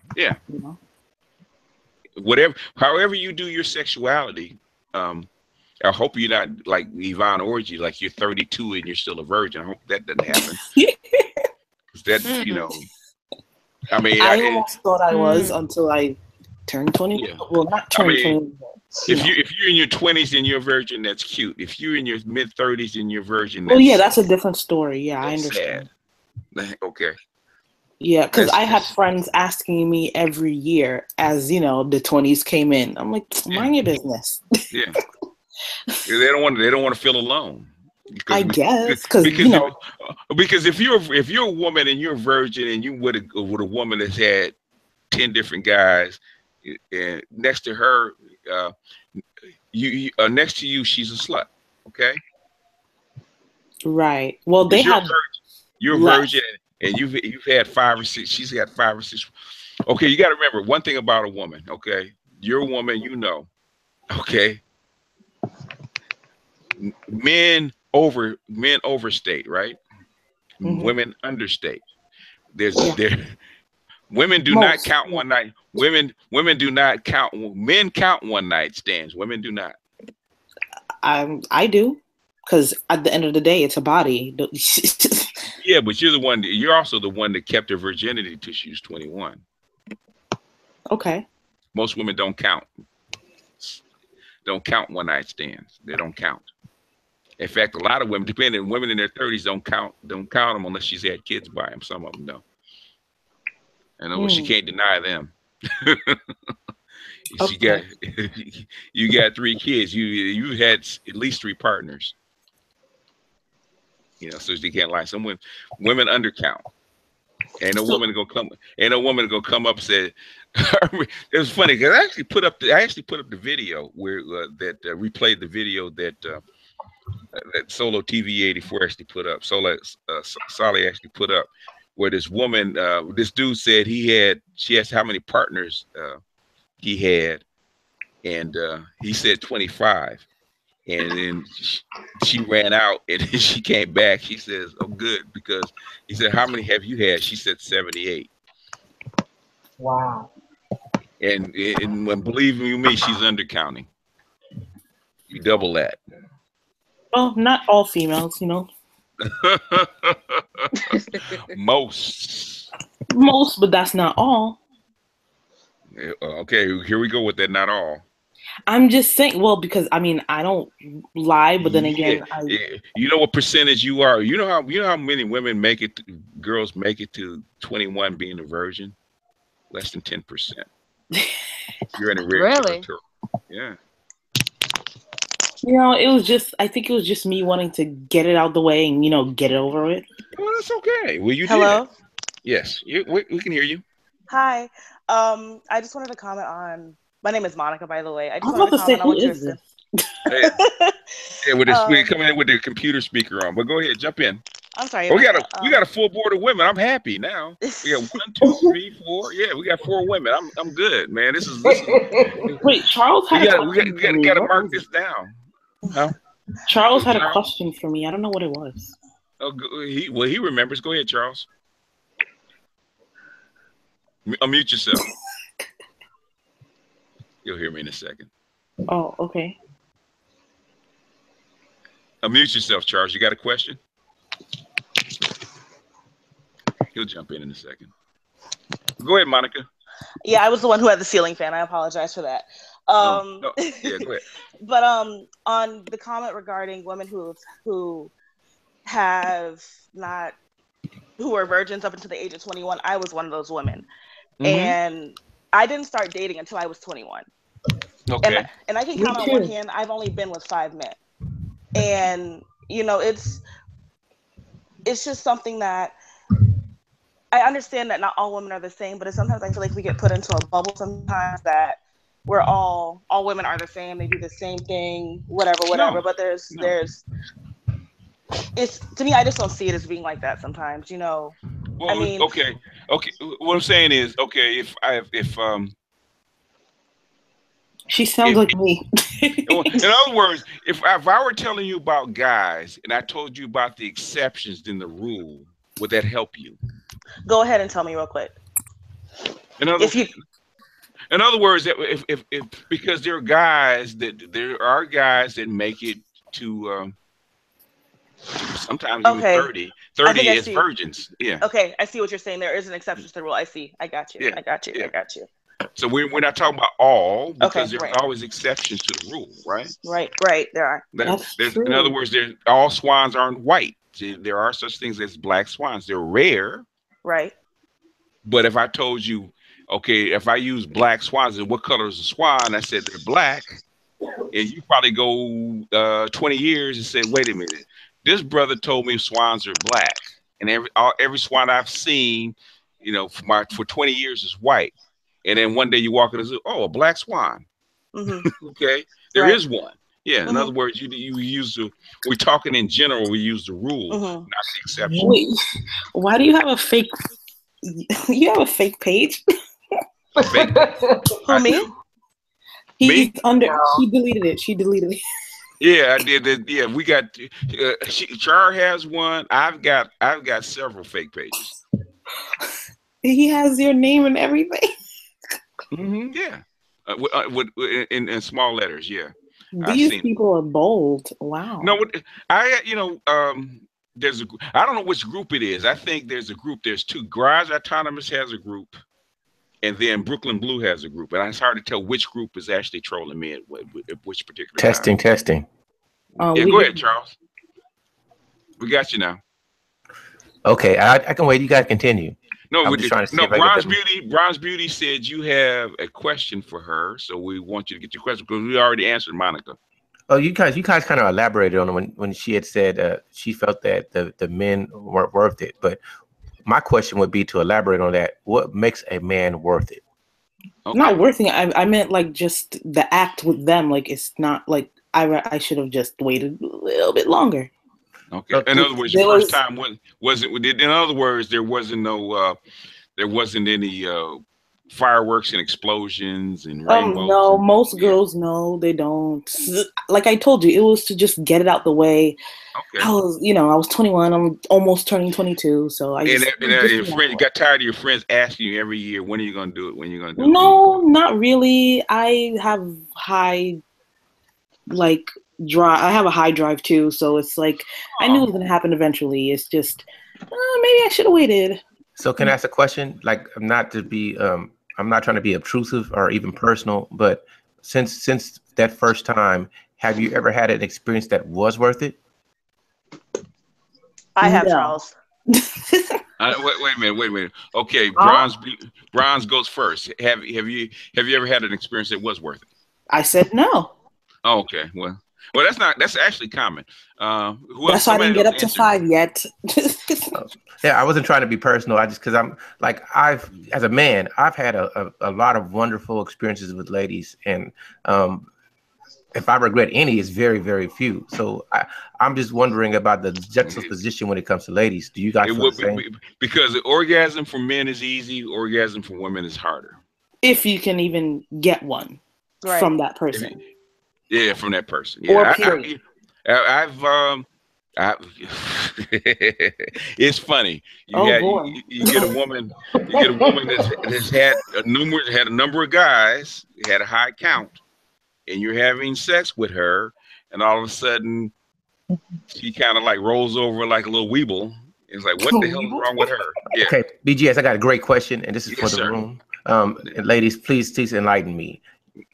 Whatever, however you do your sexuality, I hope you're not like Yvonne Orji, like you're 32 and you're still a virgin. I hope that doesn't happen. I mean, I almost thought I was until I turned 20. Yeah. Well, not turned 20. If you're in your 20s and you're a virgin, that's cute. If you're in your mid 30s and you're a virgin, that's a different story. Yeah, I understand. Sad. Okay. Yeah, because I had friends asking me every year as, the 20s came in. I'm like, mind your business. Yeah. They don't want to feel alone. I guess because if you're a woman and you're a virgin and you with a woman that's had 10 different guys, and next to her, next to you, she's a slut. Okay. Right. Well, you're a virgin. And you've had 5 or 6. She's had 5 or 6. Okay, you got to remember one thing about a woman. Okay, you're a woman. Okay. Men overstate, right? Women understate. Women do not count one night. Women do not count. Men count one night stands. Women do not. I do, because at the end of the day, it's a body. Yeah, but you're also the one that kept her virginity till she was 21. Okay. Most women don't count one night stands. They don't count. In fact, a lot of women, women in their 30s don't count them unless she's had kids by them. Some of them don't. And she can't deny them. You got 3 kids. You had at least 3 partners. So they can't lie. Some women undercount. Ain't no woman gonna come up and say. It was funny because I actually put up the video where that replayed the video that Solo TV 84 actually put up. Solly actually put up where this woman, this dude said she asked how many partners he had, and he said 25. And then she ran out, and then she came back. She says, "Oh, good," because he said, "How many have you had?" She said 78. Wow. And when believe me, she's undercounting. You double that. Well, not all females, Most, but that's not all. Okay, here we go with that. Not all. I'm just saying, well, because I don't lie, but then again, you know what percentage you are. You know how many women girls make it to 21 being a virgin? Less than 10%. You're in a rare territory. Yeah. I think it was just me wanting to get it out the way and get it over with. Well, that's okay. Well, you Hello? Did. Yes, we can hear you. Hi. I just wanted to comment on My name is Monica, by the way. I just was about to say, who is this? Yeah, with this, we coming in with the computer speaker on. But go ahead, jump in. I'm sorry. Oh, we got a full board of women. I'm happy now. We got 1, 2, 3, 4. Yeah, we got 4 women. I'm good, man. This is Wait, Charles had we got to mark this down. Huh? Charles had a question for me. I don't know what it was. Oh, he remembers. Go ahead, Charles. Unmute yourself. You'll hear me in a second. Oh, okay. Unmute yourself, Charles. You got a question? He'll jump in a second. Go ahead, Monica. Yeah, I was the one who had the ceiling fan. I apologize for that. No. Yeah, go ahead. But on the comment regarding women who are virgins up until the age of 21, I was one of those women. Mm-hmm. And I didn't start dating until I was 21. Okay. And I can count on one hand, I've only been with 5 men. And, you know, it's just something that I understand that not all women are the same, but sometimes I feel like we get put into a bubble sometimes that we're all women are the same. They do the same thing, whatever. No. But there's it's, to me, I just don't see it as being like that sometimes, you know. Well, I mean, okay. What I'm saying is, okay, if she sounds like me. In other words, if I were telling you about guys and I told you about the exceptions in the rule, would that help you? Go ahead and tell me real quick. In other words, if because there are guys that make it to sometimes even 30 as virgins. Yeah. Okay, I see what you're saying. There is an exception to the rule. I see. I got you. Yeah. I got you. So we're not talking about all, because there's always exceptions to the rule, right? Right. There are. That's true. In other words, all swans aren't white. There are such things as black swans. They're rare. Right. But if I told you, okay, if I use black swans, and what color is a swan? I said they're black, and you probably go 20 years and say, wait a minute, this brother told me swans are black, and every swan I've seen, you know, for 20 years is white. And then one day you walk in the zoo, oh, a black swan. Mm-hmm. Okay, there is one. Yeah. In other words, you use we're talking in general. We use the rule, not the exception. Wait, why do you have a fake? You have a fake page? Who, me? He's under. She deleted it. She Yeah, I did. Yeah, we got. Char has one. I've got several fake pages. He has your name and everything. Mm-hmm, yeah, in small letters. Yeah. These people are bold. Wow. No, there's I don't know which group it is. I think there's a group. There's 2. Garage Autonomous has a group, and then Brooklyn Blue has a group. And it's hard to tell which group is actually trolling me at which particular testing. Yeah, go ahead, Charles. We got you now. Okay, I can wait. You guys continue. No, Bronze Beauty said you have a question for her, so we want you to get your question because we already answered Monica. Oh, you guys kind of elaborated on it when she had said she felt that the men weren't worth it. But my question would be to elaborate on that. What makes a man worth it? Okay. Not worth it. I meant like just the act with them. Like it's not like I should have just waited a little bit longer. Okay. In other words, your first time wasn't. In other words, there wasn't any fireworks and explosions and rainbows. No, most girls, no, they don't. Like I told you, it was to just get it out the way. Okay. I was 21. I'm almost turning 22, so I. Your friend, you got tired of your friends asking you every year, when are you going to do it? When are you going to do it? No, not really. I have high, drive. I have a high drive too, so it's like I knew it was going to happen eventually. It's just maybe I should have waited. So can I ask a question? Like, I'm not trying to be obtrusive or even personal, but since that first time, have you ever had an experience that was worth it? I have, Charles. Wait a minute. Okay, Bronze goes first. Have you ever had an experience that was worth it? I said no. Oh, okay. Well, Well, that's actually common. That's why I didn't get up to 5 yet. Yeah, I wasn't trying to be personal. I just, because I'm like, as a man, I've had a lot of wonderful experiences with ladies, and if I regret any, it's very, very few. So I'm just wondering about the juxtaposition when it comes to ladies. Do you guys feel the same? Because the orgasm for men is easy, orgasm for women is harder. If you can even get one from that person. Yeah, from that person. Yeah, or period. It's funny. You get a woman that's had a number of guys, had a high count, and you're having sex with her, and all of a sudden she kind of like rolls over like a little weeble. It's like, what the hell is wrong with her? Yeah. Okay, BGS, I got a great question, and this is for the room. Ladies, please enlighten me.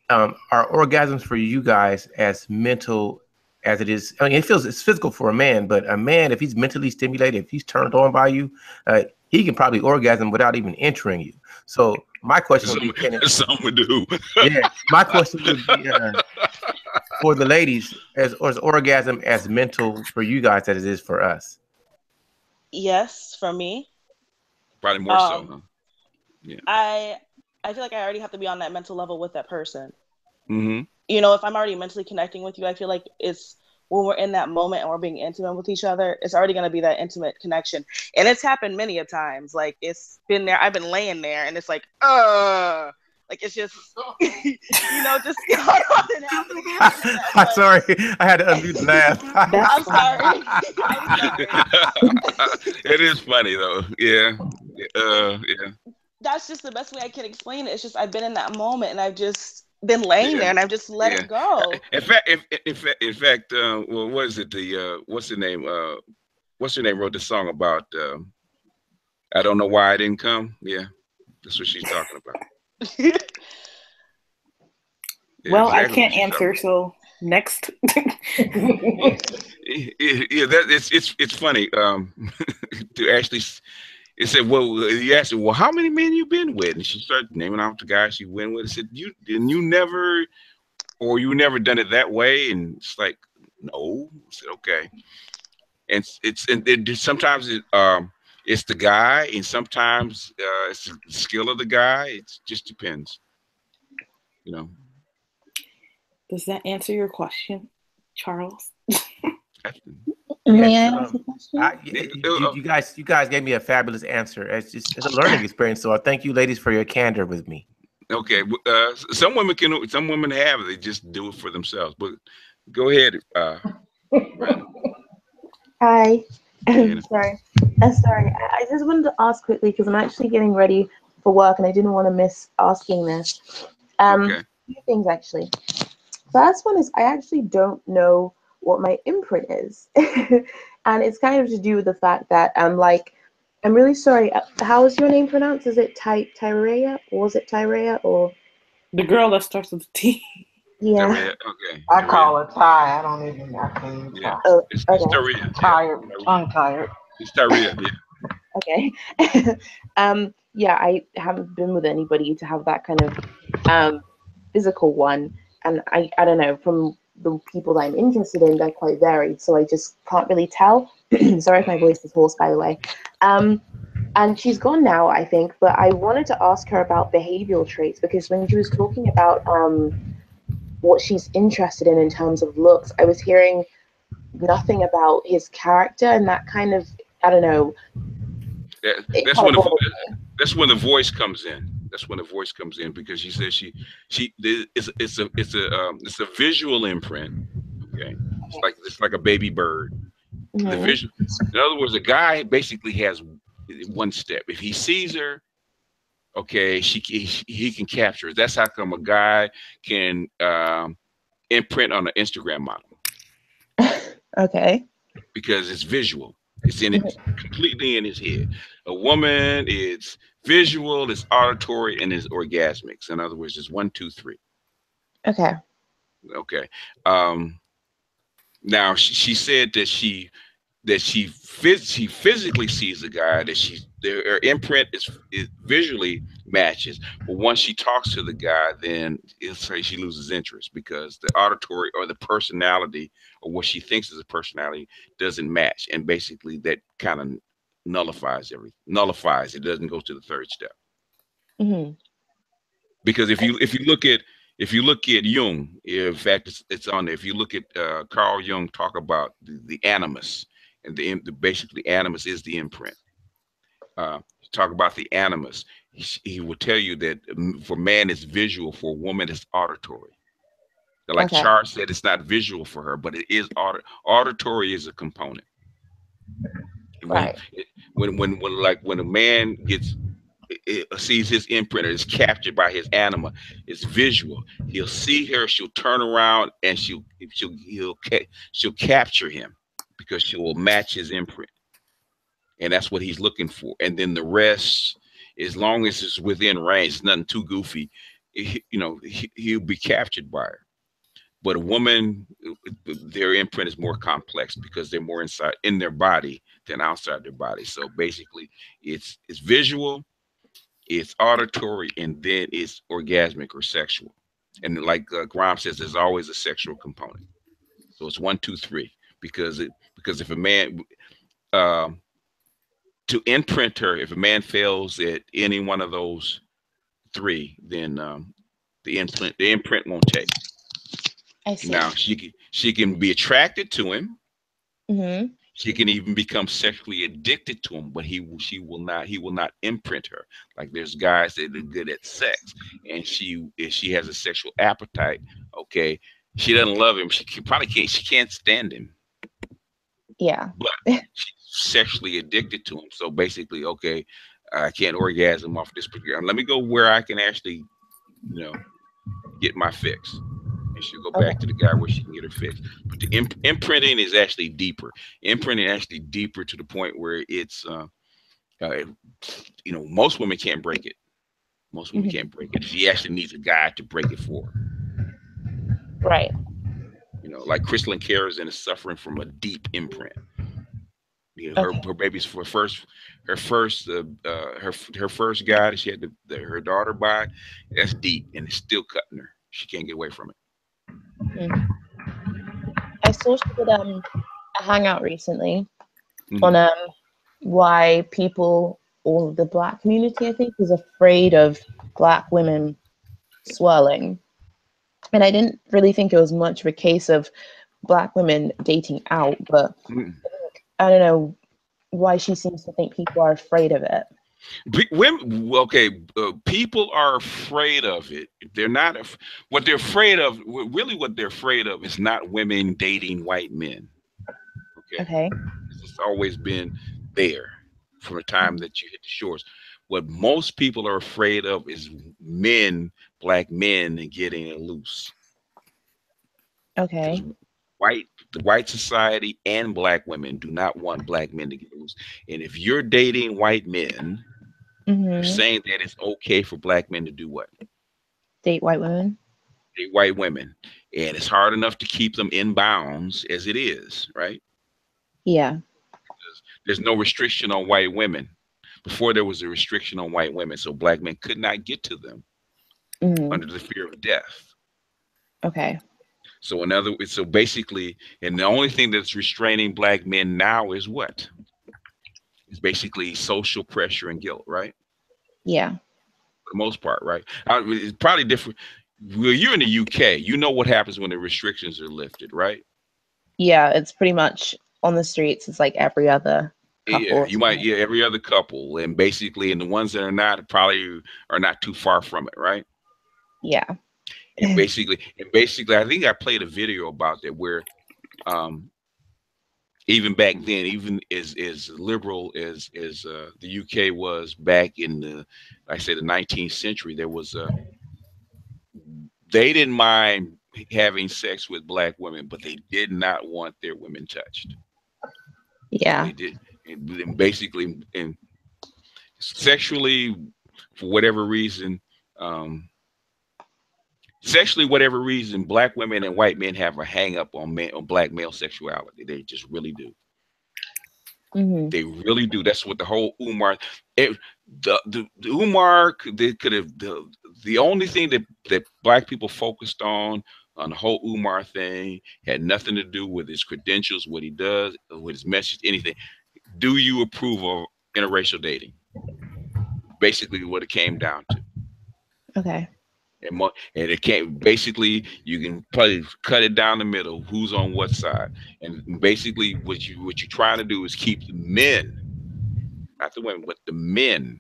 Are orgasms for you guys as mental as it is? I mean, it's physical for a man, but a man, if he's mentally stimulated, if he's turned on by you, he can probably orgasm without even entering you. So my question would be, some would do. Yeah, my question would be for the ladies, is orgasm as mental for you guys as it is for us? Yes, for me. Probably more so. Huh? Yeah. I feel like I already have to be on that mental level with that person. Mm-hmm. You know, if I'm already mentally connecting with you, I feel like it's when we're in that moment and we're being intimate with each other, it's already going to be that intimate connection. And it's happened many a times. Like, it's been there. I've been laying there and it's like it's just, you know, just going on and happening. I'm sorry. I had to unmute the laugh. I'm sorry. It is funny, though. Yeah. Yeah. That's just the best way I can explain it. It's just I've been in that moment and I've just been laying there and I've just let it go. In fact, well, what is it? What's the name? What's her name wrote the song about? I don't know why I didn't come. Yeah, that's what she's talking about. Well, exactly. I can't answer. So next. It's funny to actually. It said, well, he asked her, well, how many men you been with? And she started naming out the guys she went with. I said, you never done it that way? And it's like, no. I said, okay. And sometimes it's the guy, and sometimes it's the skill of the guy. It just depends, you know. Does that answer your question, Charles? May I ask a question? You guys gave me a fabulous answer. It's a learning experience. So I thank you, ladies, for your candor with me. Okay, some women have, they just do it for themselves. But go ahead. Hi. Sorry. Sorry. I just wanted to ask quickly because I'm actually getting ready for work and I didn't want to miss asking this. Okay. Two things actually. First one is I actually don't know what my imprint is. And it's kind of to do with the fact that I'm really sorry. How is your name pronounced? Is it Tyrea? Or was it Tyrea or? The girl that starts with T. Yeah. Tyrea, okay. I call her Ty. I don't even know. Yeah. Oh, it's okay. Tyrea. Tired. Tongue tired. It's Tyrea, yeah. Okay. Yeah, I haven't been with anybody to have that kind of physical one. And I don't know, from the people that I'm interested in, they're quite varied. So I just can't really tell. Sorry if my voice is hoarse, by the way. And she's gone now, I think. But I wanted to ask her about behavioral traits, because when she was talking about what she's interested in terms of looks, I was hearing nothing about his character and that kind of, I don't know. That's when the voice comes in. That's when the voice comes in, because she says it's a visual imprint. Okay, it's like a baby bird. Mm-hmm. The vision. In other words, a guy basically has one step. If he sees her, okay, he can capture it. That's how come a guy can imprint on an Instagram model. Okay. Because it's visual. It's in it, completely in his head. A woman, it's visual, it's auditory, and it's orgasmic. So in other words, it's 1, 2, 3. Okay. Okay. Now she said that that she physically sees the guy, that her imprint is visually matches, but once she talks to the guy, then it's like she loses interest because the auditory or the personality or what she thinks is a personality doesn't match, and basically that kind of nullifies it. Doesn't go to the third step. Mm-hmm. Because if you look at Jung, in fact, it's on there. If you look at Carl Jung talk about the animus, and basically animus is the imprint. Talk about the animus. He will tell you that for man it's visual, for a woman it's auditory. Like Char said, it's not visual for her, but it is auditory is a component. Right. When a man sees his imprint or is captured by his anima, it's visual. He'll see her, she'll turn around, and she'll capture him because she will match his imprint, and that's what he's looking for. And then the rest, as long as it's within range, it's nothing too goofy, he'll be captured by her. But a woman, their imprint is more complex because they're more inside in their body than outside their body. So basically, it's visual, it's auditory, and then it's orgasmic or sexual. And like Grimes says, there's always a sexual component. So it's 1, 2, 3. Because if a man to imprint her, if a man fails at any one of those 3, then the imprint won't take. I see. Now she can be attracted to him. Mm-hmm. She can even become sexually addicted to him, but he will not imprint her. Like there's guys that are good at sex, and if she has a sexual appetite, okay, she doesn't love him. She can't stand him. Yeah. But she's sexually addicted to him. So basically, okay, I can't orgasm off this particular. Let me go where I can actually, get my fix. And she'll go back to the guy where she can get her fix. But the imprinting is actually deeper. Imprinting actually deeper to the point where it's, most women can't break it. Most women can't break it. She actually needs a guy to break it for her. Right. Like Crystalline Carrison is suffering from a deep imprint. Her baby's her first guy that she had her daughter by, that's deep, and it's still cutting her. She can't get away from it. I saw she did a hangout recently on why people, or the Black community, I think, is afraid of Black women swirling. And I didn't really think it was much of a case of Black women dating out, but I don't know why she seems to think people are afraid of it. Women, people are afraid of it. They're not. What they're afraid of, really, what they're afraid of is not women dating white men. Okay. It's always been there from the time that you hit the shores. What most people are afraid of is Black men, getting it loose. Okay. The white society and Black women do not want Black men to get loose. And if you're dating white men, you're saying that it's okay for Black men to do what? Date white women. Date white women. And it's hard enough to keep them in bounds as it is, right? Yeah. There's no restriction on white women. Before there was a restriction on white women, so Black men could not get to them under the fear of death. Okay. So basically, and the only thing that's restraining Black men now is what? It's basically social pressure and guilt, right? Yeah. For the most part, right? It's probably different. Well, you're in the UK. You know what happens when the restrictions are lifted, right? Yeah, it's pretty much on the streets. It's like every other couple. Yeah, every other couple. And basically, and the ones that are not probably are not too far from it, right? Yeah. And basically, I think I played a video about that where even back then, even as liberal as the UK was back in the 19th century, there was they didn't mind having sex with Black women, but they did not want their women touched. Yeah. They did. And basically, and sexually, for whatever reason, Black women and white men have a hang up on Black male sexuality. They just really do. They really do. That's what the whole Umar, the Umar, they could have, the only thing that black people focused on the whole Umar thing had nothing to do with his credentials, what he does, with his message, anything. Do you approve of interracial dating? Basically what it came down to. Okay. And it can't, basically you can probably cut it down the middle, who's on what side. And basically what you're trying to do is keep the men, not the women, but the men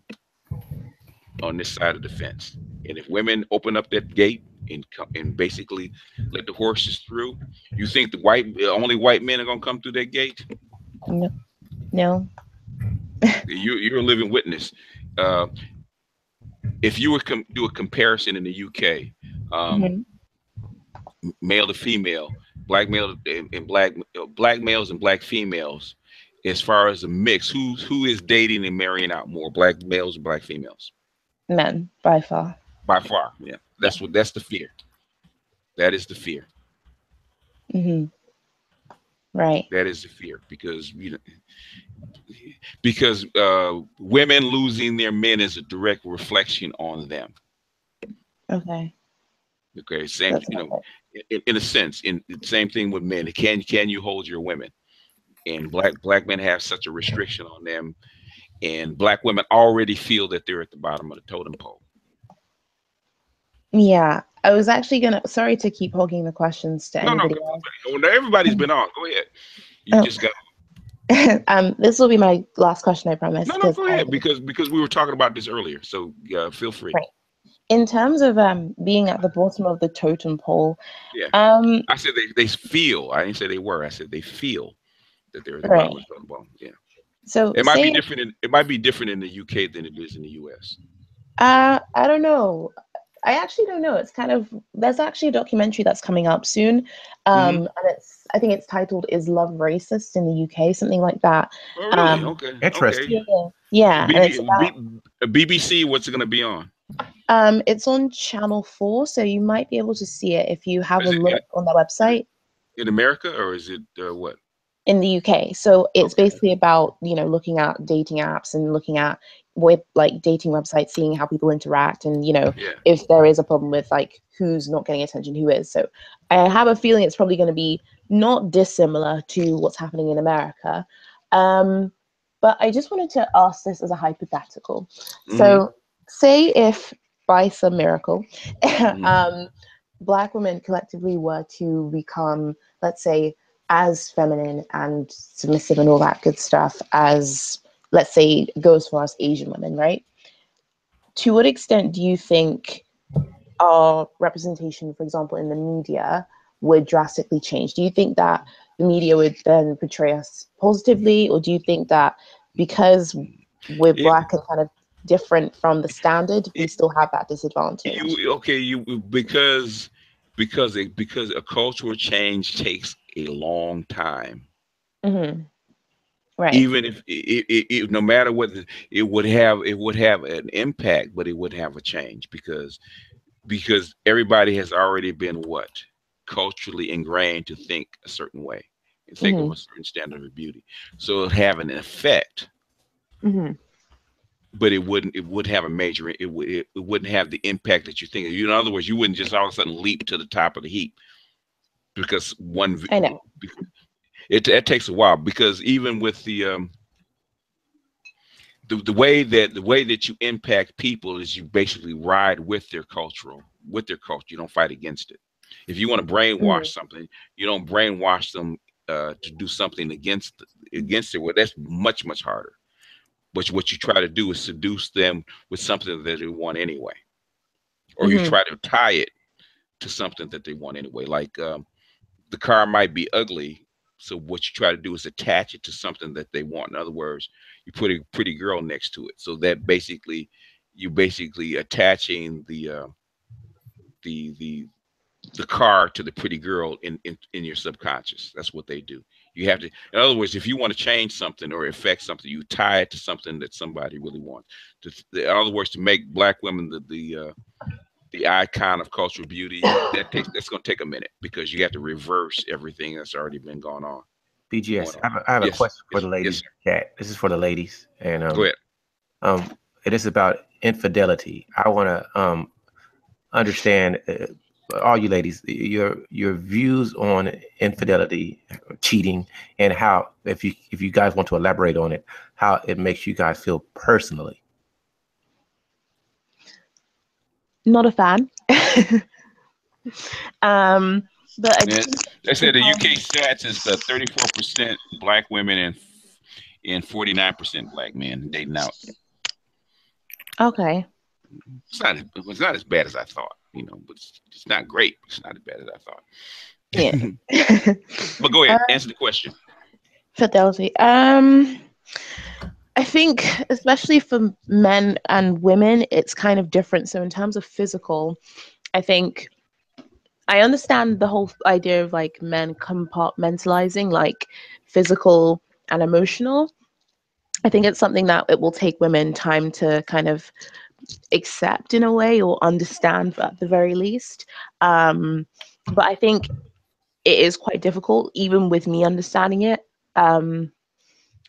on this side of the fence. And if women open up that gate and basically let the horses through, you think the only white men are gonna come through that gate? No. You're a living witness. If you were do a comparison in the UK, male to female, black male and black males and black females, as far as a mix, who is dating and marrying out more, black males or black females? Men, by far. By far, yeah. That's the fear. That is the fear. Right. That is the fear, because women losing their men is a direct reflection on them. Okay. Okay. Same, in a sense, in the same thing with men. Can you hold your women? And black men have such a restriction on them, and black women already feel that they're at the bottom of the totem pole. Yeah, I was actually sorry to keep hogging the questions to anybody else. No, everybody's been on. Go ahead. You just got. This will be my last question, I promise. No, go ahead, because we were talking about this earlier. So feel free. Right. In terms of being at the bottom of the totem pole. Yeah. I said they feel. I didn't say they were. I said they feel that they're at the bottom of the totem pole. Yeah. So it might be different. It might be different in the UK than it is in the US. I don't know. I actually don't know. It's there's actually a documentary that's coming up soon. And I think it's titled "Is Love Racist" in the UK, something like that. Oh, really? Okay. Interesting. Okay. Yeah. BBC, what's it going to be on? It's on Channel 4, so you might be able to see it if you have a look on their website. In America, or is it what? In the UK. So it's basically about, looking at dating apps and looking at dating websites, seeing how people interact, and if there is a problem with who's not getting attention, who is. So I have a feeling it's probably going to be not dissimilar to what's happening in America. But I just wanted to ask this as a hypothetical. So say if by some miracle, Black women collectively were to become, let's say, as feminine and submissive and all that good stuff as, let's say, goes for us Asian women, right? To what extent do you think our representation, for example, in the media would drastically change? Do you think that the media would then portray us positively, or do you think that because we're Black and kind of different from the standard, we still have that disadvantage? Because a cultural change takes a long time. Right. Even if it no matter what, it would have an impact, but it would have a change because everybody has already been culturally ingrained to think a certain way and think of a certain standard of beauty. So it have an effect. But it would have a major, it wouldn't have the impact that you think. In other words, you wouldn't just all of a sudden leap to the top of the heap because I know. It takes a while, because even with the way that you impact people is you basically ride with their culture. You don't fight against it. If you want to brainwash something, you don't brainwash them to do something against it. Well, that's much, much harder. But what you try to do is seduce them with something that they want anyway, or you try to tie it to something that they want anyway. Like the car might be ugly, so what you try to do is attach it to something that they want. In other words, you put a pretty girl next to it, so that you basically attaching the car to the pretty girl in your subconscious. That's what they do. You have to, in other words, if you want to change something or affect something, you tie it to something that somebody really wants. In other words, to make Black women the icon of cultural beauty, that's going to take a minute, because you have to reverse everything that's already been going on. BGS, I have a question for the ladies. Chat. This is for the ladies, and go ahead. It is about infidelity. I want to understand, all you ladies, your views on infidelity, cheating, and how, if you guys want to elaborate on it, how it makes you guys feel personally. Not a fan. But they said the UK stats is 34% black women and 49% black men dating out. Okay. It's not as bad as I thought, but it's not great. It's not as bad as I thought. Yeah. But go ahead, answer the question. Fidelity. I think, especially for men and women, it's kind of different. So in terms of physical, I think I understand the whole idea of like men compartmentalizing like physical and emotional. I think it's something that it will take women time to kind of accept in a way, or understand at the very least. But I think it is quite difficult, even with me understanding it.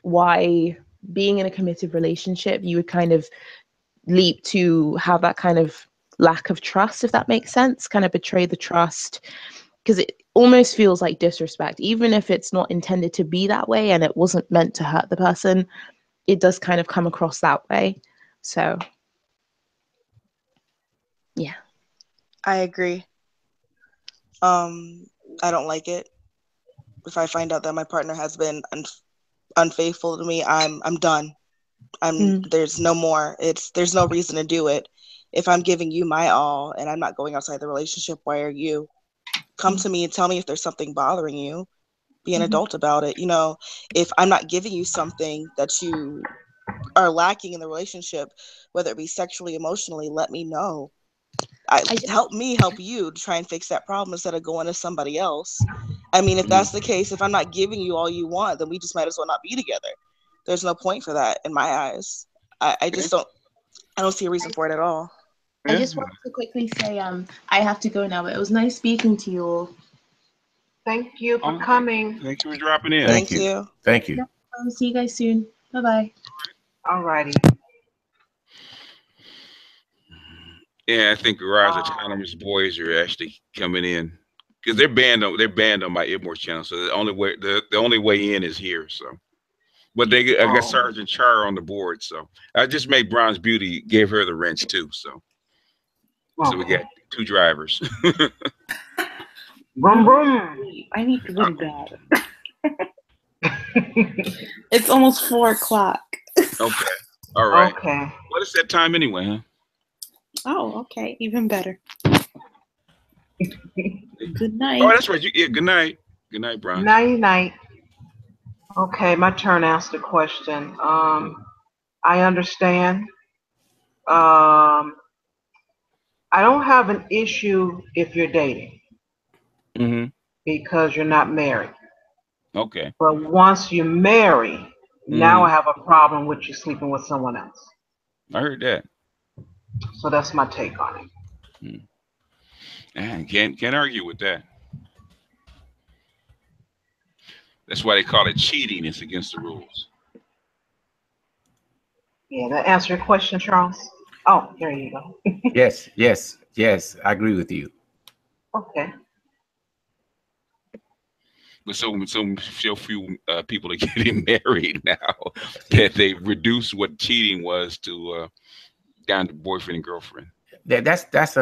Why being in a committed relationship, you would kind of leap to have that kind of lack of trust, if that makes sense, kind of betray the trust, because it almost feels like disrespect, even if it's not intended to be that way and it wasn't meant to hurt the person. It does kind of come across that way. So yeah, I agree. I don't like it. If I find out that my partner has been unfaithful to me, I'm done. There's no more. There's no reason to do it. If I'm giving you my all and I'm not going outside the relationship, why are you? Come to me and tell me if there's something bothering you. Be an adult about it. If I'm not giving you something that you are lacking in the relationship, whether it be sexually, emotionally, let me know. Help me help you to try and fix that problem instead of going to somebody else. I mean, if that's the case, if I'm not giving you all you want, then we just might as well not be together. There's no point for that in my eyes. I don't see a reason for it at all. I just wanted to quickly say, I have to go now, but it was nice speaking to you all. Thank you for coming. Thank you for dropping in. Thank you. Thank you. See you guys soon. Bye-bye. All righty. Yeah, I think Garage Autonomous Boys are actually coming in because they're banned on my Idmore channel. So the only way in is here. So, but I got Sergeant Char on the board. So I just made Bronze Beauty, gave her the wrench too. So we got 2 drivers. Vroom, vroom. I need to go to bed. It's almost 4 o'clock. Okay. All right. Okay. What is that time anyway, huh? Oh, okay. Even better. Good night. Oh, that's right. Good night. Good night, Bronze. Night. Okay, my turn to ask the question. I understand. I don't have an issue if you're dating. Because you're not married. Okay. But once you marry, now I have a problem with you sleeping with someone else. I heard that. So that's my take on it. And can't argue with that. That's why they call it cheating. It's against the rules. Yeah, that answer your question, Charles. Oh, there you go. Yes. I agree with you. Okay. But so few people are getting married now that they reduce what cheating was to down to boyfriend and girlfriend. That's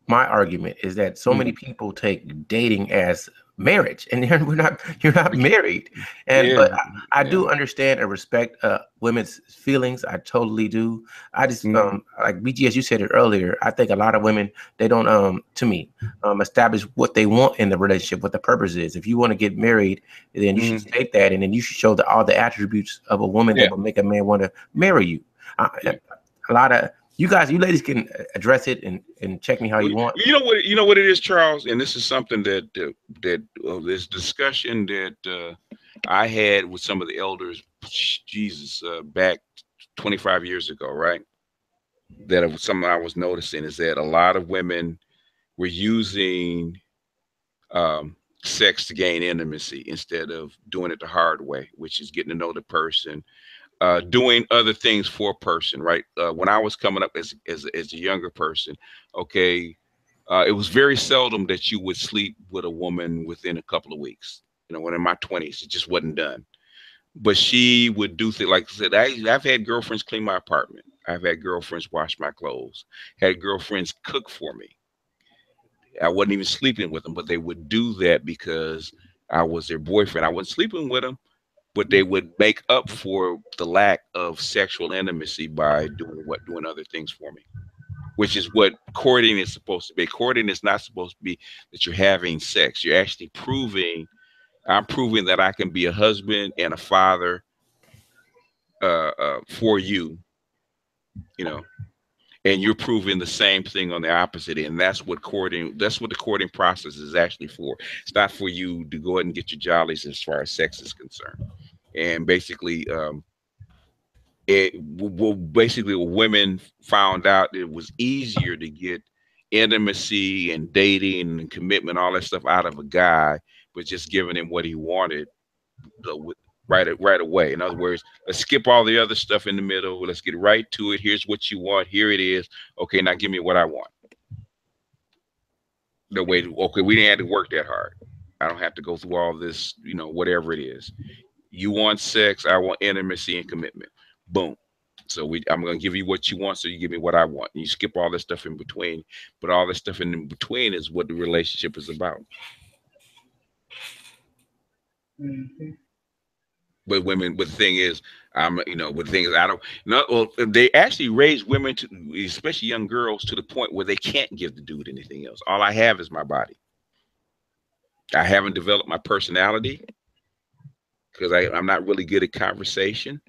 my argument is that so many people take dating as marriage, and you're not married. And but I do understand and respect women's feelings. I totally do. I just like BGS, you said it earlier. I think a lot of women, they don't to me establish what they want in the relationship, what the purpose is. If you want to get married, then you should state that, and then you should show all the attributes of a woman that will make a man want to marry you. A lot of you ladies can address it and check me how you want. You know what it is, Charles, and this is something that this discussion that I had with some of the elders, back 25 years ago, right? That something I was noticing is that a lot of women were using sex to gain intimacy instead of doing it the hard way, which is getting to know the person, doing other things for a person, right? When I was coming up as a younger person, okay, it was very seldom that you would sleep with a woman within a couple of weeks. You know, when in my 20s, it just wasn't done. But she would do things like I said. I've had girlfriends clean my apartment. I've had girlfriends wash my clothes. Had girlfriends cook for me. I wasn't even sleeping with them, but they would do that because I was their boyfriend. I wasn't sleeping with them, but they would make up for the lack of sexual intimacy by doing other things for me, which is what courting is supposed to be. Courting is not supposed to be that you're having sex. You're actually I'm proving that I can be a husband and a father for you, you know, and you're proving the same thing on the opposite end. That's what the courting process is actually for. It's not for you to go ahead and get your jollies as far as sex is concerned. And basically, women found out it was easier to get intimacy and dating and commitment, all that stuff out of a guy, but just giving him what he wanted right away. In other words, let's skip all the other stuff in the middle. Let's get right to it. Here's what you want. Here it is. Okay, now give me what I want. Okay, we didn't have to work that hard. I don't have to go through all this, you know, whatever it is. You want sex, I want intimacy and commitment. Boom. So I'm going to give you what you want, so you give me what I want. And you skip all this stuff in between. But all this stuff in between is what the relationship is about. Mm-hmm. But the thing is, I don't know. Well, they actually raise women especially young girls, to the point where they can't give the dude anything else. All I have is my body. I haven't developed my personality because I'm not really good at conversation.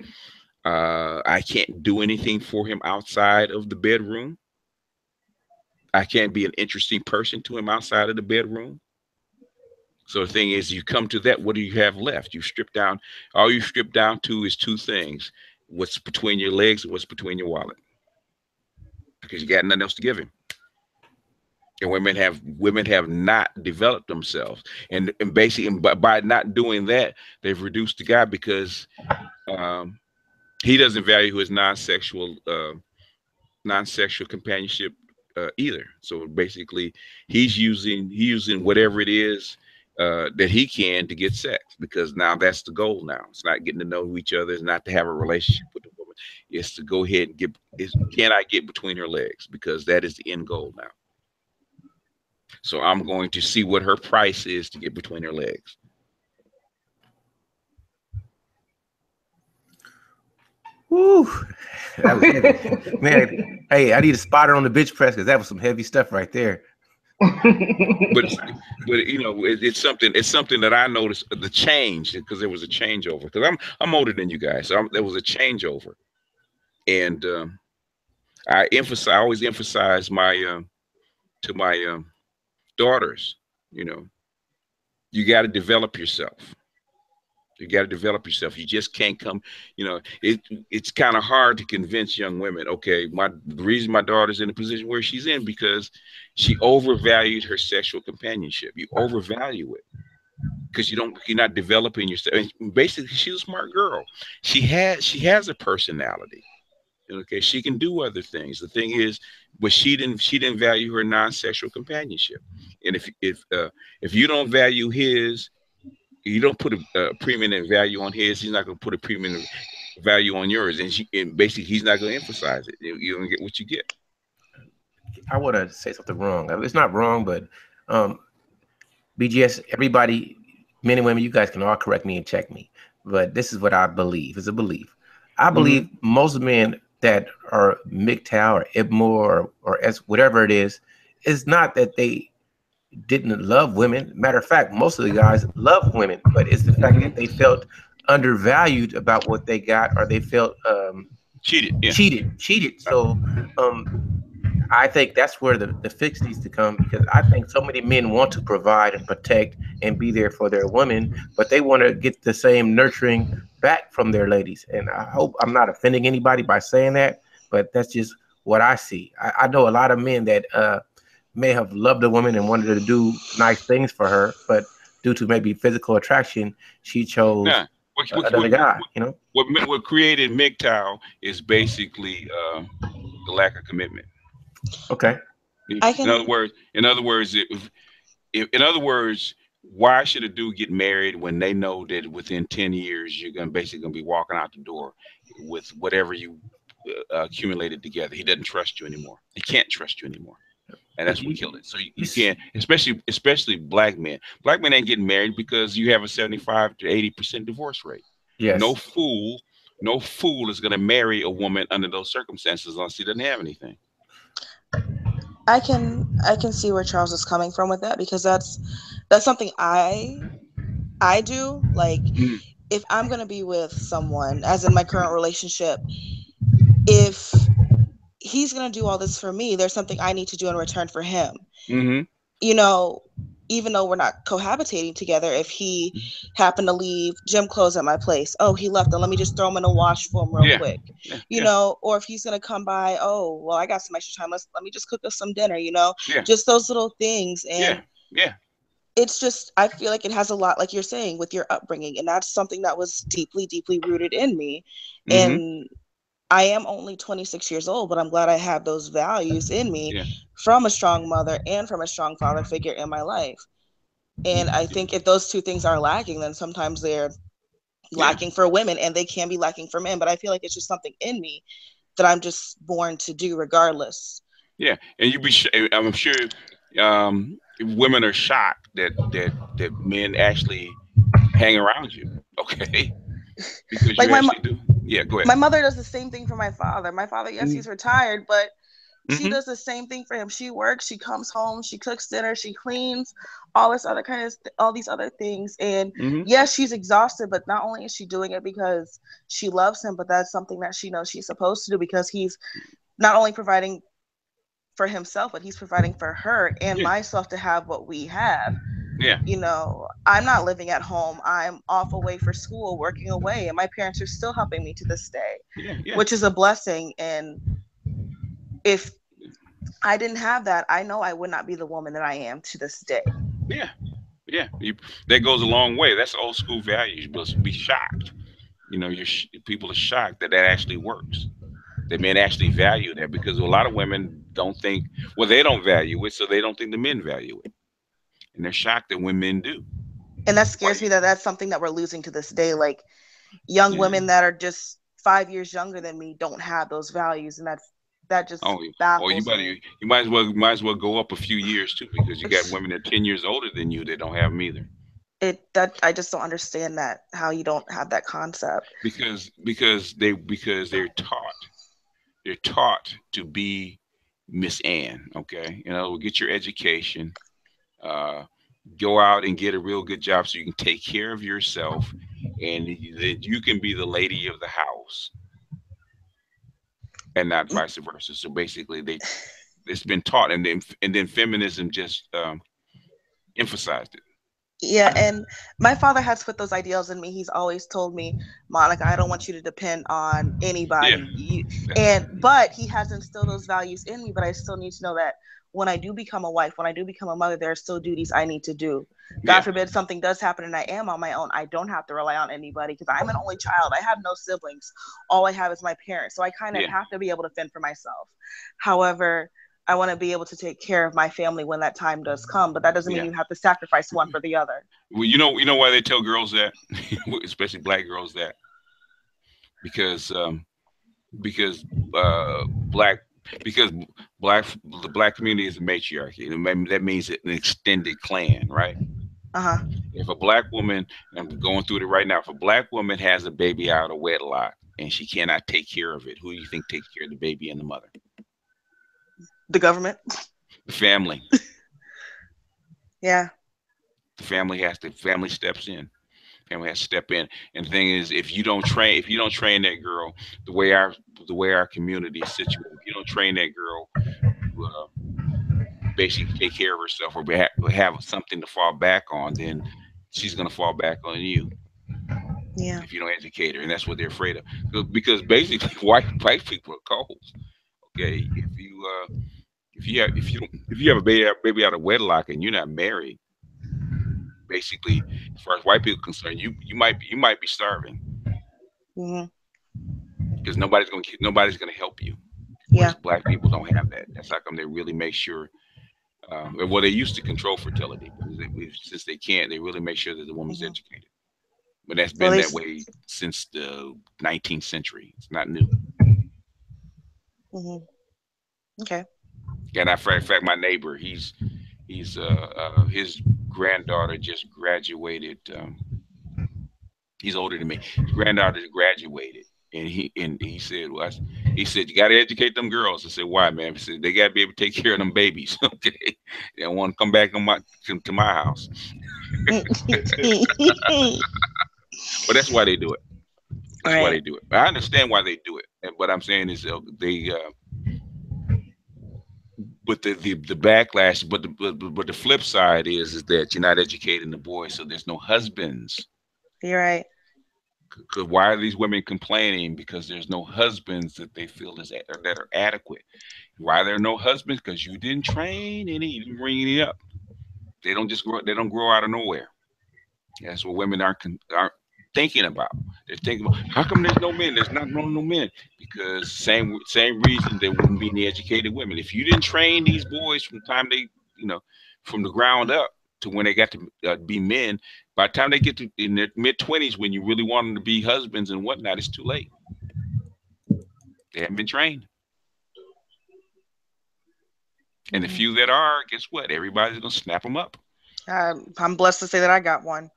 I can't do anything for him outside of the bedroom. I can't be an interesting person to him outside of the bedroom. So the thing is, you come to that, what do you have left? You strip down, all you strip down to is two things: what's between your legs and what's between your wallet. Because you got nothing else to give him. And women have not developed themselves. And basically, by not doing that, they've reduced the guy, because he doesn't value his non-sexual companionship either. So basically, he's using whatever it is that he can to get sex, because now that's the goal. Now it's not getting to know each other. It's not to have a relationship with the woman. It's to go ahead and can I get between her legs, because that is the end goal now. So I'm going to see what her price is to get between her legs. Woo. That was heavy. Man, hey, I need a spotter on the bench press, because that was some heavy stuff right there. but you know, it's something that I noticed, the change, because there was a changeover. Because I'm older than you guys, so there was a changeover, and I always emphasize to my daughters, you know, you got to develop yourself. You got to develop yourself. You just can't come, you know, it's kind of hard to convince young women. Okay, the reason my daughter's in the position where she's in, because she overvalued her sexual companionship. You overvalue it because you're not developing yourself. And basically, she's a smart girl. She has a personality. Okay, she can do other things. The thing is, but she didn't value her non-sexual companionship. And if you don't value his, you don't put a premium and value on his, he's not going to put a premium value on yours. And basically, he's not going to emphasize it. You're going to get what you get. I want to say something wrong. It's not wrong, but BGS, everybody, men and women, you guys can all correct me and check me. But this is what I believe. It's a belief. I believe most men that are MGTOW or IBMO or as whatever it is not that they didn't love women. Matter of fact, most of the guys love women, but it's the fact that they felt undervalued about what they got, or they felt cheated. So I think that's where the fix needs to come, because I think so many men want to provide and protect and be there for their women, but they want to get the same nurturing back from their ladies. And I hope I'm not offending anybody by saying that, but that's just what I see. I know a lot of men that may have loved a woman and wanted to do nice things for her, but due to maybe physical attraction, she chose another guy. You know, what created MGTOW is basically the lack of commitment. Okay. In other words, why should a dude get married when they know that within 10 years you're basically gonna be walking out the door with whatever you accumulated together? He doesn't trust you anymore. He can't trust you anymore, and that's what killed it. So you can't, especially black men. Black men ain't getting married because you have a 75 to 80% divorce rate. Yes. No fool is gonna marry a woman under those circumstances unless he doesn't have anything. I can see where Charles is coming from with that, because that's something I do. Like, if I'm gonna be with someone, as in my current relationship, if he's gonna do all this for me, there's something I need to do in return for him. You know, even though we're not cohabitating together, if he happened to leave gym clothes at my place, oh, he left them, let me just throw them in the wash for him real quick. You know, or if he's gonna come by, oh, well, I got some extra time, let me just cook us some dinner, you know. Just those little things. And it's just, I feel like it has a lot, like you're saying, with your upbringing, and that's something that was deeply rooted in me. And I am only 26 years old, but I'm glad I have those values in me from a strong mother and from a strong father figure in my life. And I think if those two things are lacking, then sometimes they're lacking for women, and they can be lacking for men. But I feel like it's just something in me that I'm just born to do regardless. Yeah. And I'm sure women are shocked that men actually hang around you. Okay. Because like you actually do. Yeah, go ahead. My mother does the same thing for my father. My father, yes, he's retired, but she does the same thing for him. She works, she comes home, she cooks dinner, she cleans, all these other things. And yes, she's exhausted, but not only is she doing it because she loves him, but that's something that she knows she's supposed to do, because he's not only providing for himself, but he's providing for her and myself to have what we have. You know, I'm not living at home. I'm off away for school, working away, and my parents are still helping me to this day, which is a blessing. And if I didn't have that, I know I would not be the woman that I am to this day. That goes a long way. That's old school values. But be shocked. You know, people are shocked that actually works. That men actually value that, because a lot of women don't think, well, they don't value it, so they don't think the men value it. And they're shocked that when men do. And that scares me, that that's something that we're losing to this day. Like, young women that are just 5 years younger than me don't have those values, and that just baffles me. You might as well go up a few years too, because you got women that are 10 years older than you that don't have them either. I just don't understand that, how you don't have that concept. Because they're taught to be Miss Ann. Okay, you know, get your education. Go out and get a real good job so you can take care of yourself, and that you can be the lady of the house, and not vice versa. So basically, it's been taught, and then feminism just emphasized it. Yeah, and my father has put those ideals in me. He's always told me, Monica, I don't want you to depend on anybody. But he has instilled those values in me. But I still need to know that when I do become a wife, when I do become a mother, there are still duties I need to do. God forbid something does happen and I am on my own. I don't have to rely on anybody, because I'm an only child. I have no siblings. All I have is my parents. So I kind of have to be able to fend for myself. However, I want to be able to take care of my family when that time does come, but that doesn't mean you have to sacrifice one for the other. Well, you know why they tell girls that, especially black girls, that because the black community is a matriarchy. That means an extended clan, right? If a black woman, I'm going through it right now, if a black woman has a baby out of wedlock and she cannot take care of it, who do you think takes care of the baby and the mother? The government. The family. The family steps in. Family has to step in. And the thing is, if you don't train that girl the way our community is situated, if you don't train that girl to basically take care of herself or have something to fall back on, then she's gonna fall back on you. If you don't educate her, and that's what they're afraid of. Because basically white people are cold. Okay, if you have a baby out of wedlock and you're not married, basically, as far as white people are concerned, you might be starving because nobody's gonna help you. Whereas black people don't have that. That's how come they really make sure. Well, they used to control fertility, but since they can't, they really make sure that the woman's educated. But that's been that way since the 19th century. It's not new. Okay. And in fact, my neighbor, he's his granddaughter just graduated. He's older than me. His granddaughter just graduated, and he said, "Well, he said you got to educate them girls." I said, "Why, man?" He said, "They got to be able to take care of them babies. Okay, they don't want to come back on to my house." But that's why they do it. That's why they do it. I understand why they do it. And what I'm saying is they. But the backlash, but the flip side is that you're not educating the boys, so there's no husbands. You're right. Because why are these women complaining? Because there's no husbands that they feel that are adequate. Why there are no husbands? Because you didn't train any, you didn't bring any up. They don't grow out of nowhere. That's what women aren't thinking about. They're thinking about, how come there's no men? There's not no men. Because same reason there wouldn't be any educated women. If you didn't train these boys from the time they, from the ground up to when they got to be men, by the time they get to in their mid-20s, when you really want them to be husbands and whatnot, it's too late. They haven't been trained. And the few that are, guess what? Everybody's gonna snap them up. I'm blessed to say that I got one.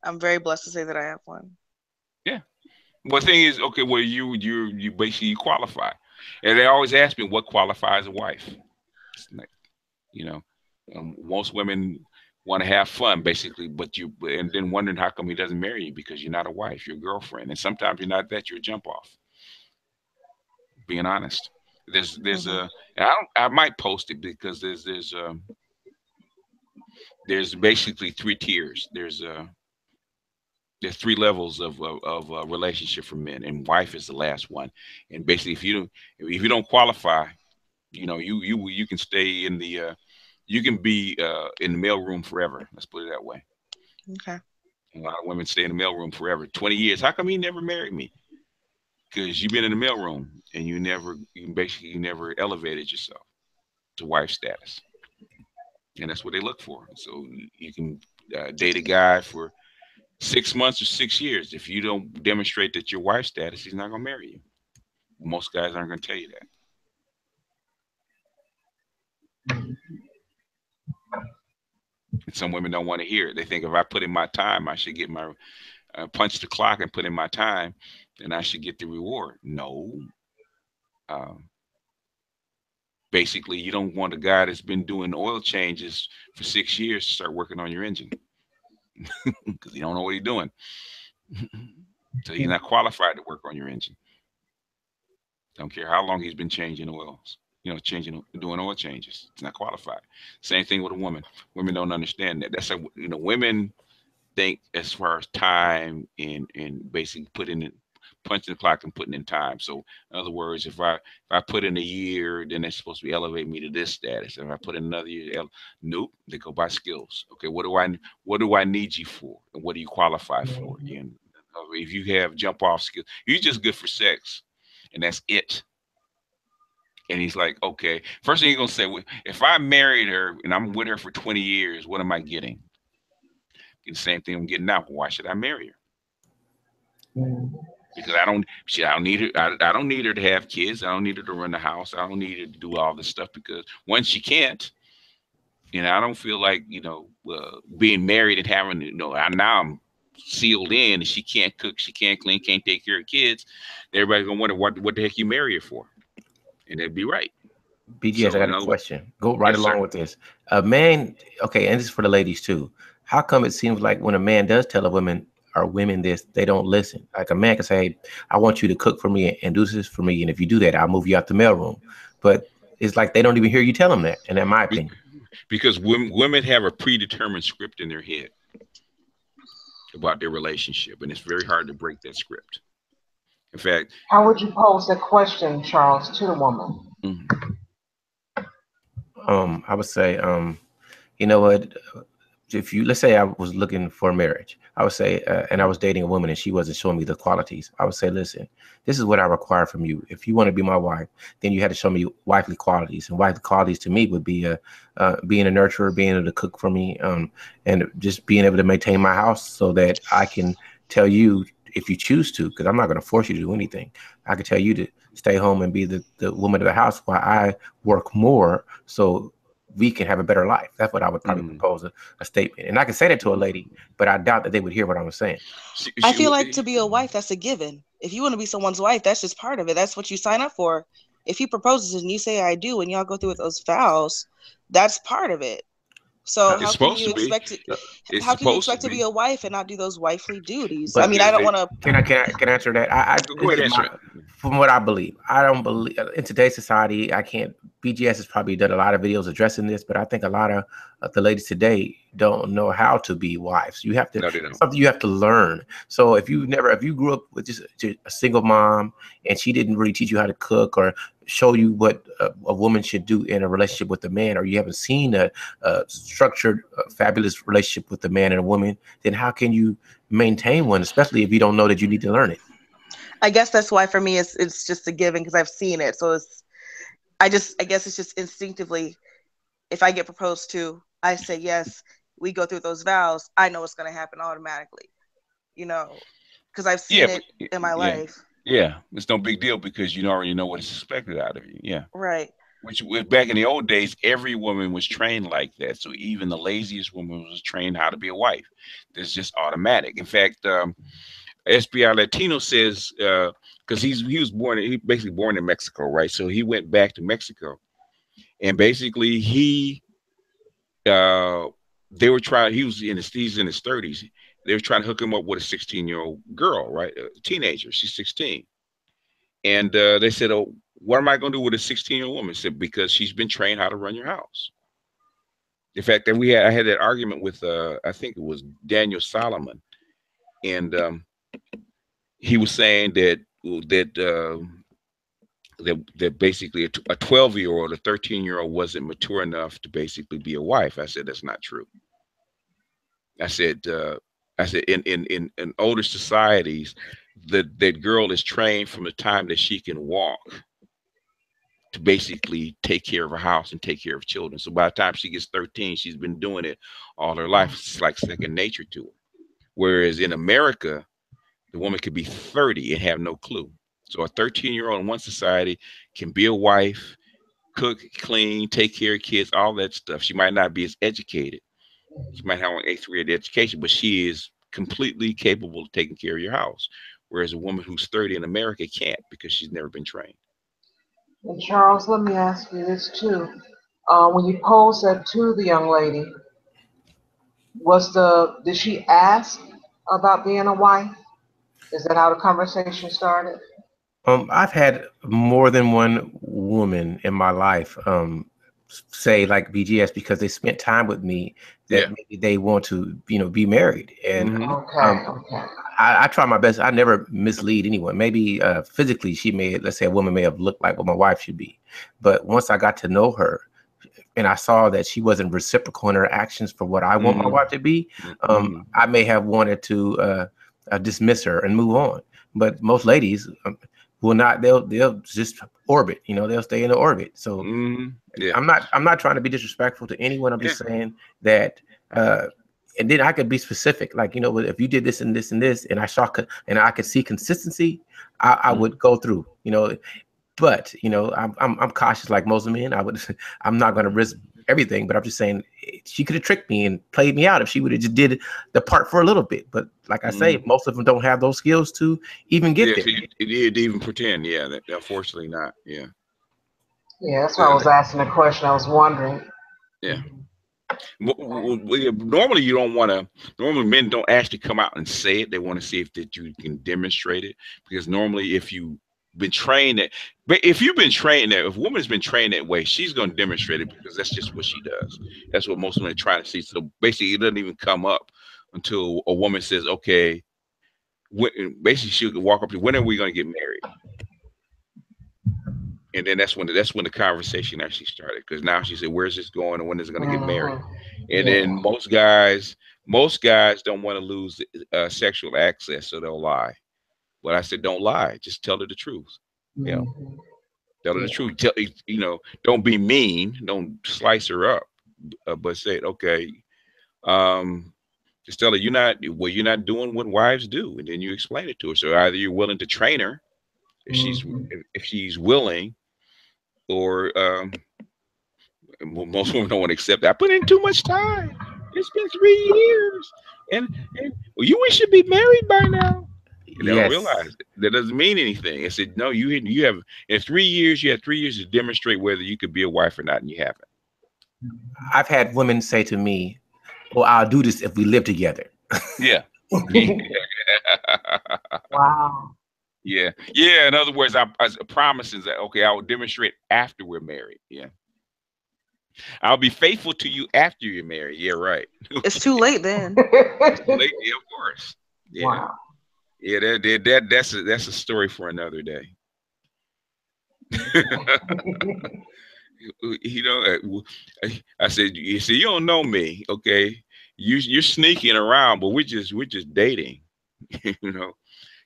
I'm very blessed to say that I have one. Yeah. Well, the thing is, okay, well, you basically qualify, and they always ask me what qualifies a wife. It's like, most women want to have fun, basically, and then wondering how come he doesn't marry you because you're not a wife, you're a girlfriend, and sometimes you're not that, you're a jump off. Being honest, there's I might post it because there's basically 3 tiers. There's 3 levels of relationship for men, and wife is the last one. And basically, if you don't qualify, you can stay in the you can be in the mailroom forever. Let's put it that way. Okay. A lot of women stay in the mailroom forever. 20 years. How come he never married me? Because you've been in the mailroom and you never elevated yourself to wife status. And that's what they look for. So you can date a guy for 6 months or 6 years. If you don't demonstrate that your wife status, he's not going to marry you. Most guys aren't going to tell you that. And some women don't want to hear it. They think if I put in my time, I should get my punch the clock and put in my time, then I should get the reward. No. Basically, you don't want a guy that's been doing oil changes for 6 years to start working on your engine because you don't know what he's doing. So he's not qualified to work on your engine. Don't care how long he's been changing oils, doing oil changes. It's not qualified. Same thing with a woman. Women don't understand that. That's women think as far as time and basically punching the clock and putting in time. So in other words, if I put in a year, then they're supposed to elevate me to this status. If I put in another year, nope, they go by skills. Okay, what do I need you for? And what do you qualify for? And if you have jump off skills, you're just good for sex, and that's it. And he's like, okay, first thing he's gonna say, if I married her and I'm with her for 20 years, what am I getting? The same thing I'm getting now. Why should I marry her? Because I don't need her. I don't need her to have kids. I don't need her to run the house. I don't need her to do all this stuff because once she can't, I don't feel like being married and having now I'm sealed in and she can't cook, she can't clean, can't take care of kids. Everybody's gonna wonder what the heck you marry her for, and they'd be right. BGS, I got a question. Go right along with this. A man, okay, and this is for the ladies too. How come it seems like when a man does tell a woman or women this, they don't listen? Like a man can say, hey, I want you to cook for me and do this for me. And if you do that, I'll move you out the mailroom. But it's like they don't even hear you tell them that. And in my opinion. Because women have a predetermined script in their head about their relationship. And it's very hard to break that script. In fact. How would you pose that question, Charles, to the woman? I would say, you know what? if you, let's say I was looking for marriage, I would say, and I was dating a woman and she wasn't showing me the qualities, I would say, listen, this is what I require from you. If you want to be my wife, then you had to show me wifely qualities. And wifely qualities to me would be being a nurturer, being able to cook for me, and just being able to maintain my house so that I can tell you, if you choose to, because I'm not going to force you to do anything, I can tell you to stay home and be the woman of the house while I work more so we can have a better life. That's what I would probably propose a statement. And I can say that to a lady, but I doubt that they would hear what I was saying. I feel like to be a wife, that's a given. If you want to be someone's wife, that's just part of it. That's what you sign up for. If he proposes and you say I do and y'all go through with those vows, that's part of it. So how can you expect to be a wife and not do those wifely duties? But I mean, I don't want to. Can I answer that? Go ahead, answer it. From what I believe, I don't believe in today's society. I can't. BGS has probably done a lot of videos addressing this, but I think a lot of the ladies today don't know how to be wives. You have to something you have to learn. So if you grew up with just a single mom and she didn't really teach you how to cook or show you what a woman should do in a relationship with a man, or you haven't seen a structured, fabulous relationship with a man and a woman, then how can you maintain one, especially if you don't know that you need to learn it? I guess that's why for me it's just a given because I've seen it. So I guess it's just instinctively, if I get proposed to, I say yes, we go through those vows, I know it's going to happen automatically, because I've seen it in my life. Yeah, it's no big deal because you already know what is expected out of you. Yeah. Right. Which back in the old days, every woman was trained like that. So even the laziest woman was trained how to be a wife. It's just automatic. In fact, SBI Latino says, because he was basically born in Mexico, right? So he went back to Mexico, and basically he's in his 30s. They were trying to hook him up with a 16-year-old girl, right? A teenager. She's 16. And they said, oh, what am I going to do with a 16-year-old woman? I said, because she's been trained how to run your house. In fact, I had that argument with, I think it was Daniel Solomon. And he was saying that basically a 12-year-old, a 13-year-old wasn't mature enough to basically be a wife. I said, that's not true. I said, in older societies, that girl is trained from the time that she can walk to basically take care of her house and take care of children. So by the time she gets 13, she's been doing it all her life. It's like second nature to her. Whereas in America, the woman could be 30 and have no clue. So a 13-year-old in one society can be a wife, cook, clean, take care of kids, all that stuff. She might not be as educated. She might have an 8th grade education, but she is completely capable of taking care of your house. Whereas a woman who's 30 in America can't because she's never been trained. And Charles, let me ask you this too. When you posed that to the young lady, did she ask about being a wife? Is that how the conversation started? I've had more than one woman in my life say like BGS because they spent time with me that maybe they want to be married, and I try my best. I never mislead anyone. Maybe physically let's say a woman may have looked like what my wife should be, but once I got to know her and I saw that she wasn't reciprocal in her actions for what I want my wife to be, I may have wanted to dismiss her and move on. But most ladies will not. They'll just orbit. They'll stay in the orbit. So I'm not trying to be disrespectful to anyone. I'm just saying that. And then I could be specific, like if you did this and this and this, and I could see consistency, I would go through. But I'm cautious like most men. I'm not going to risk everything, but I'm just saying she could have tricked me and played me out if she would have just did the part for a little bit. But like I say, most of them don't have those skills to even get there. To even pretend. Yeah, unfortunately not. Yeah. Yeah, that's why I was asking the question. I was wondering. Yeah. Normally you don't want to. Normally men don't actually come out and say it. They want to see if that you can demonstrate it, because normally if you been trained that, but if you've been trained that, if a woman's been trained that way, she's going to demonstrate it because that's just what she does. That's what most women are trying to see. So basically, it doesn't even come up until a woman says, "Okay." Basically, she could walk up to, "When are we going to get married?" And then that's when the conversation actually started, because now she said, "Where's this going, and when is it going to get married?" And then most guys don't want to lose sexual access, so they'll lie. But I said, don't lie, just tell her the truth. You know, tell her the truth. Tell, you know, don't be mean, don't slice her up, but say, okay, just tell her you're not doing what wives do, and then you explain it to her. So either you're willing to train her if she's willing, or most women don't want to accept that. I put in too much time. It's been 3 years, and well, we should be married by now. And they don't realize it. That doesn't mean anything. I said, no, you have in 3 years. You had 3 years to demonstrate whether you could be a wife or not, and you haven't. I've had women say to me, "Well, I'll do this if we live together." Yeah. Wow. Yeah. In other words, I promises that, okay, I will demonstrate after we're married. Yeah. I'll be faithful to you after you're married. Yeah, right. It's too late then. It's too late. Yeah, of course. Yeah. Wow. Yeah, that's a story for another day. You know, I said, you see, you don't know me, okay? You're sneaking around, but we're just dating. You know,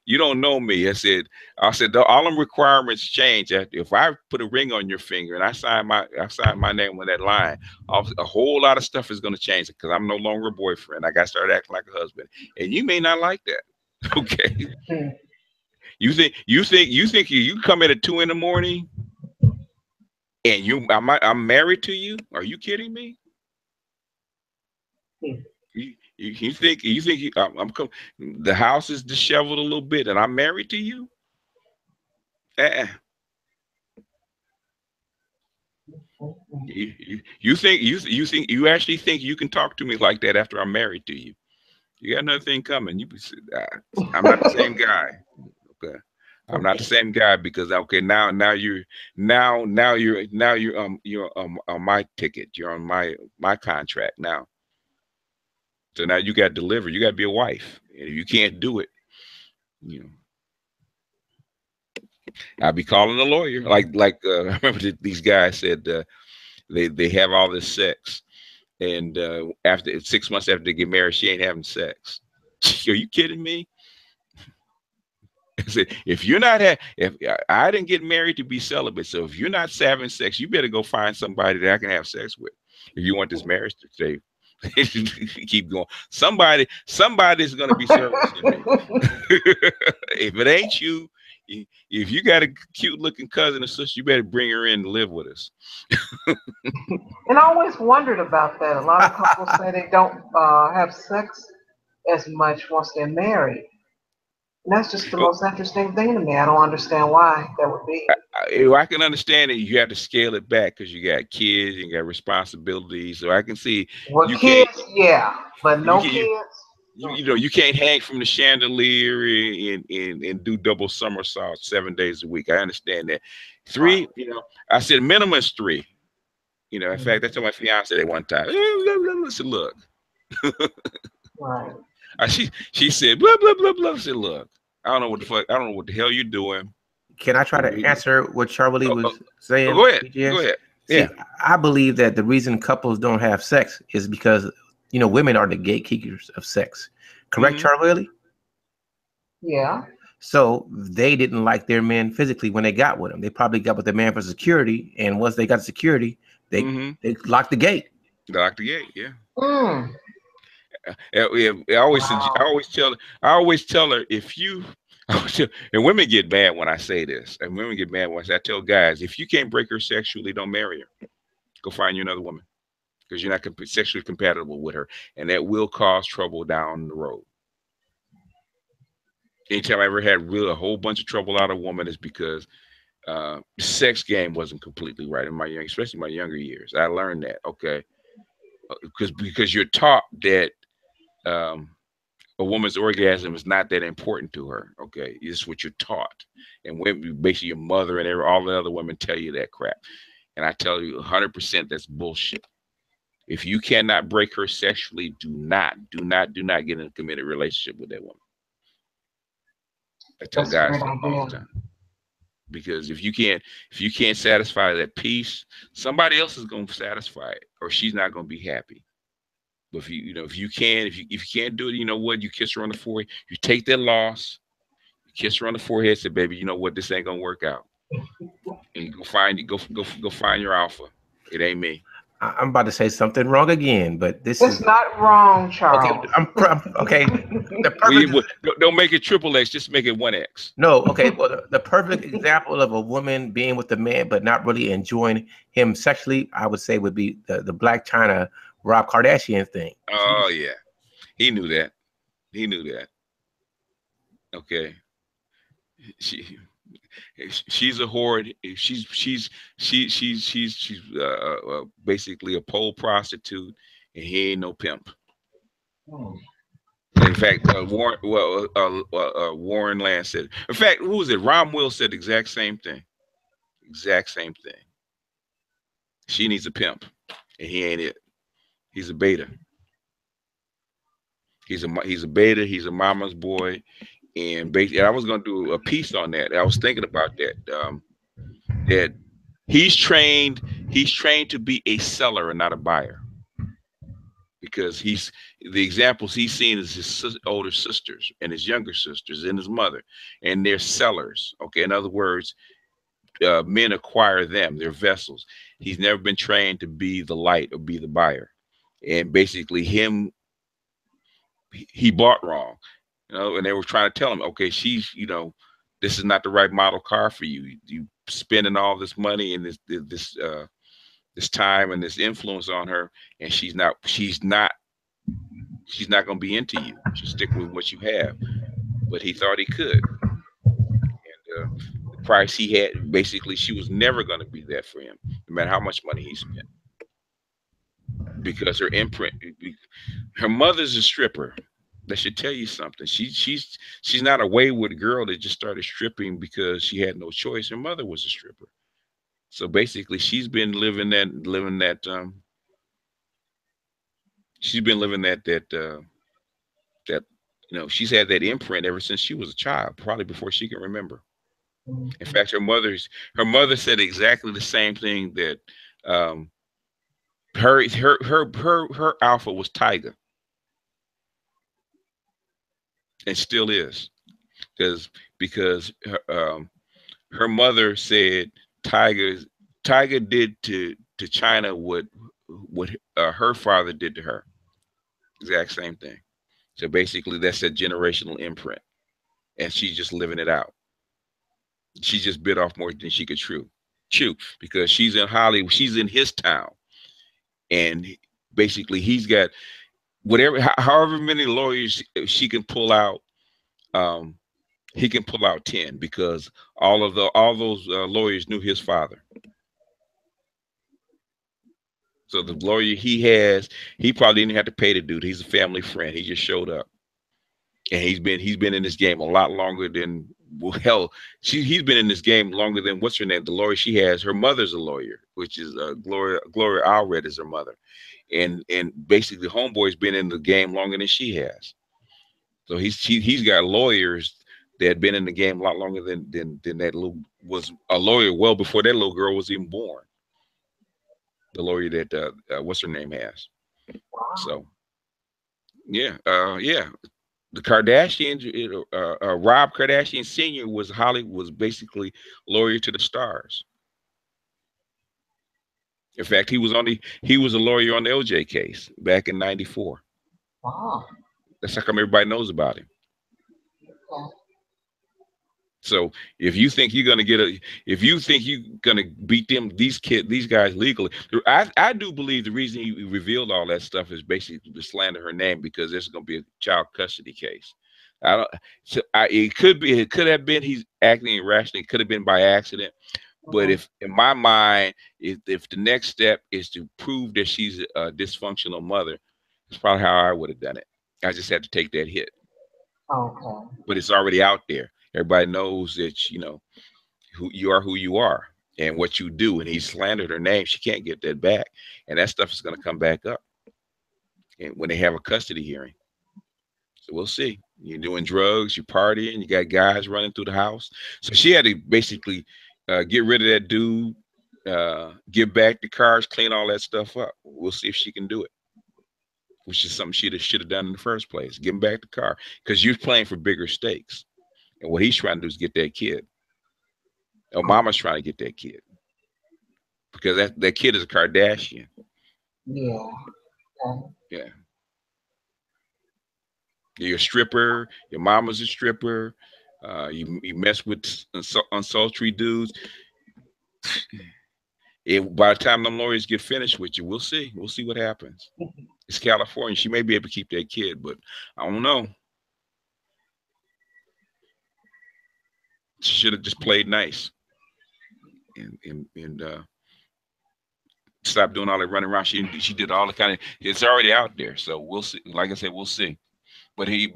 you don't know me. I said, all them requirements change. If I put a ring on your finger and I sign my name on that line, a whole lot of stuff is going to change, because I'm no longer a boyfriend. I got to start acting like a husband, and you may not like that. Okay. You think you come in at 2 in the morning and I'm married to you? Are you kidding me? You think the house is disheveled a little bit and I'm married to you? You actually think you can talk to me like that after I'm married to you? You got another thing coming. I'm not the same guy. Okay. I'm not the same guy, because okay, now you're on my ticket. You're on my contract now. So now you got to deliver. You got to be a wife. And if you can't do it, you know, I'll be calling a lawyer. Like I remember these guys said they have all this sex, and after 6 months after they get married, she ain't having sex. Are you kidding me? I said, if I didn't get married to be celibate, so if you're not having sex, you better go find somebody that I can have sex with. If you want this marriage to stay, keep going. Somebody's going to be servicing me. If it ain't you, if you got a cute looking cousin or sister, you better bring her in to live with us. And I always wondered about that. A lot of couples say they don't have sex as much once they're married. And that's just the most interesting thing to me. I don't understand why that would be. I can understand it. You have to scale it back because you got kids, you got responsibilities. So I can see. Well, kids, yeah, but no kids. You can't hang from the chandelier and do double somersaults 7 days a week. I understand that. 3, I said minimum is 3. In fact, I told my fiance that one time. I said, look. Right. She said, blah, blah, blah, blah. I said, look, I don't know what the fuck. I don't know what the hell you're doing. Can I try to answer what Charlie was saying? Go ahead. Go ahead. Yeah. See, I believe that the reason couples don't have sex is because, women are the gatekeepers of sex. Correct, Charlie? Yeah. So they didn't like their men physically when they got with them. They probably got with the man for security. And once they got security, they locked the gate. They locked the gate, yeah. I always tell her, if you, and women get mad when I say this, and women get mad when I tell guys, if you can't break her sexually, don't marry her. Go find you another woman, because you're not sexually compatible with her, and that will cause trouble down the road. Anytime I ever had a whole bunch of trouble out of a woman is because the sex game wasn't completely right especially my younger years. I learned that, okay, because you're taught that a woman's orgasm is not that important to her. Okay, it's what you're taught, and when basically your mother and all the other women tell you that crap, and I tell you 100% that's bullshit. If you cannot break her sexually, do not get in a committed relationship with that woman. I tell guys all the time. because if you can't satisfy that piece, somebody else is going to satisfy it, or she's not going to be happy. But if you can't do it, you know what? You kiss her on the forehead. You take that loss. You kiss her on the forehead. Say, baby, you know what? This ain't gonna work out. And you go find your alpha. It ain't me. I'm about to say something wrong again, but this is not wrong, Charles. Okay, The perfect, don't make it triple X. Just make it 1X. No, okay. Well, the perfect example of a woman being with a man but not really enjoying him sexually, I would say, would be the Blac Chyna Rob Kardashian thing. Oh yeah, he knew that. He knew that. Okay, she's a whore. She's basically a pole prostitute, and he ain't no pimp. In fact, Warren Land said. In fact, who was it? Ron Will said the exact same thing. Exact same thing. She needs a pimp, and he ain't it. He's a beta. He's a beta. He's a mama's boy, and basically, I was gonna do a piece on that. I was thinking about that. That he's trained to be a seller and not a buyer, because the examples he's seen is his older sisters and his younger sisters and his mother, and they're sellers. Okay, in other words, men acquire them. They're vessels. He's never been trained to be the light or be the buyer. And basically he bought wrong, and they were trying to tell him, okay, she's, this is not the right model car for you. You spending all this money and this time and this influence on her, and she's not going to be into you. She'll stick with what you have. But he thought he could. And the price he had, basically, she was never going to be there for him, no matter how much money he spent. Because her imprint, her mother's a stripper. That should tell you something. She's not a wayward girl that just started stripping because she had no choice. Her mother was a stripper. So basically, she's been living that she's had that imprint ever since she was a child, probably before she can remember. In fact, her mother said exactly the same thing, that her alpha was Tiger, and still is, because her mother said Tiger did to Chyna what her father did to her. Exact same thing. So basically, that's a generational imprint, and she's just living it out. She just bit off more than she could chew, because she's in Hollywood. She's in his town. And basically, he's got however many lawyers she can pull out. He can pull out 10, because all those lawyers knew his father. So the lawyer he has, he probably didn't have to pay the dude. He's a family friend. He just showed up, and he's been in this game a lot longer than he's been in this game longer than what's her name, the lawyer she has. Her mother's a lawyer, which is Gloria Allred is her mother, and basically homeboy's been in the game longer than she has. So he's got lawyers that had been in the game a lot longer than that little was a lawyer well before that little girl was even born. The lawyer that what's her name has. So yeah. The Kardashians, Rob Kardashian Sr. was basically lawyer to the stars. In fact, he was a lawyer on the OJ case back in '94. Wow. That's how come everybody knows about him. Yeah. So if you think you're gonna beat these guys legally, I do believe the reason he revealed all that stuff is basically to slander her name, because there's gonna be a child custody case. It could have been he's acting irrationally. It could have been by accident. But if in my mind, if the next step is to prove that she's a dysfunctional mother, it's probably how I would have done it. I just had to take that hit. Okay. But it's already out there. Everybody knows that, who you are and what you do. And he slandered her name. She can't get that back. And that stuff is going to come back up, and when they have a custody hearing. So we'll see. You're doing drugs, you're partying, you got guys running through the house. So she had to basically get rid of that dude, give back the cars, clean all that stuff up. We'll see if she can do it, which is something she should have done in the first place. Give him back the car, because you're playing for bigger stakes. And what he's trying to do is get that kid. Obama's trying to get that kid, because that kid is a Kardashian. Yeah. Yeah. You're a stripper. Your mama's a stripper. You mess with unsultry dudes. By the time them lawyers get finished with you, we'll see. We'll see what happens. It's California. She may be able to keep that kid, but I don't know. She should have just played nice and stop doing all that running around. She did all the kind of. It's already out there, so we'll see. Like I said, we'll see. But he's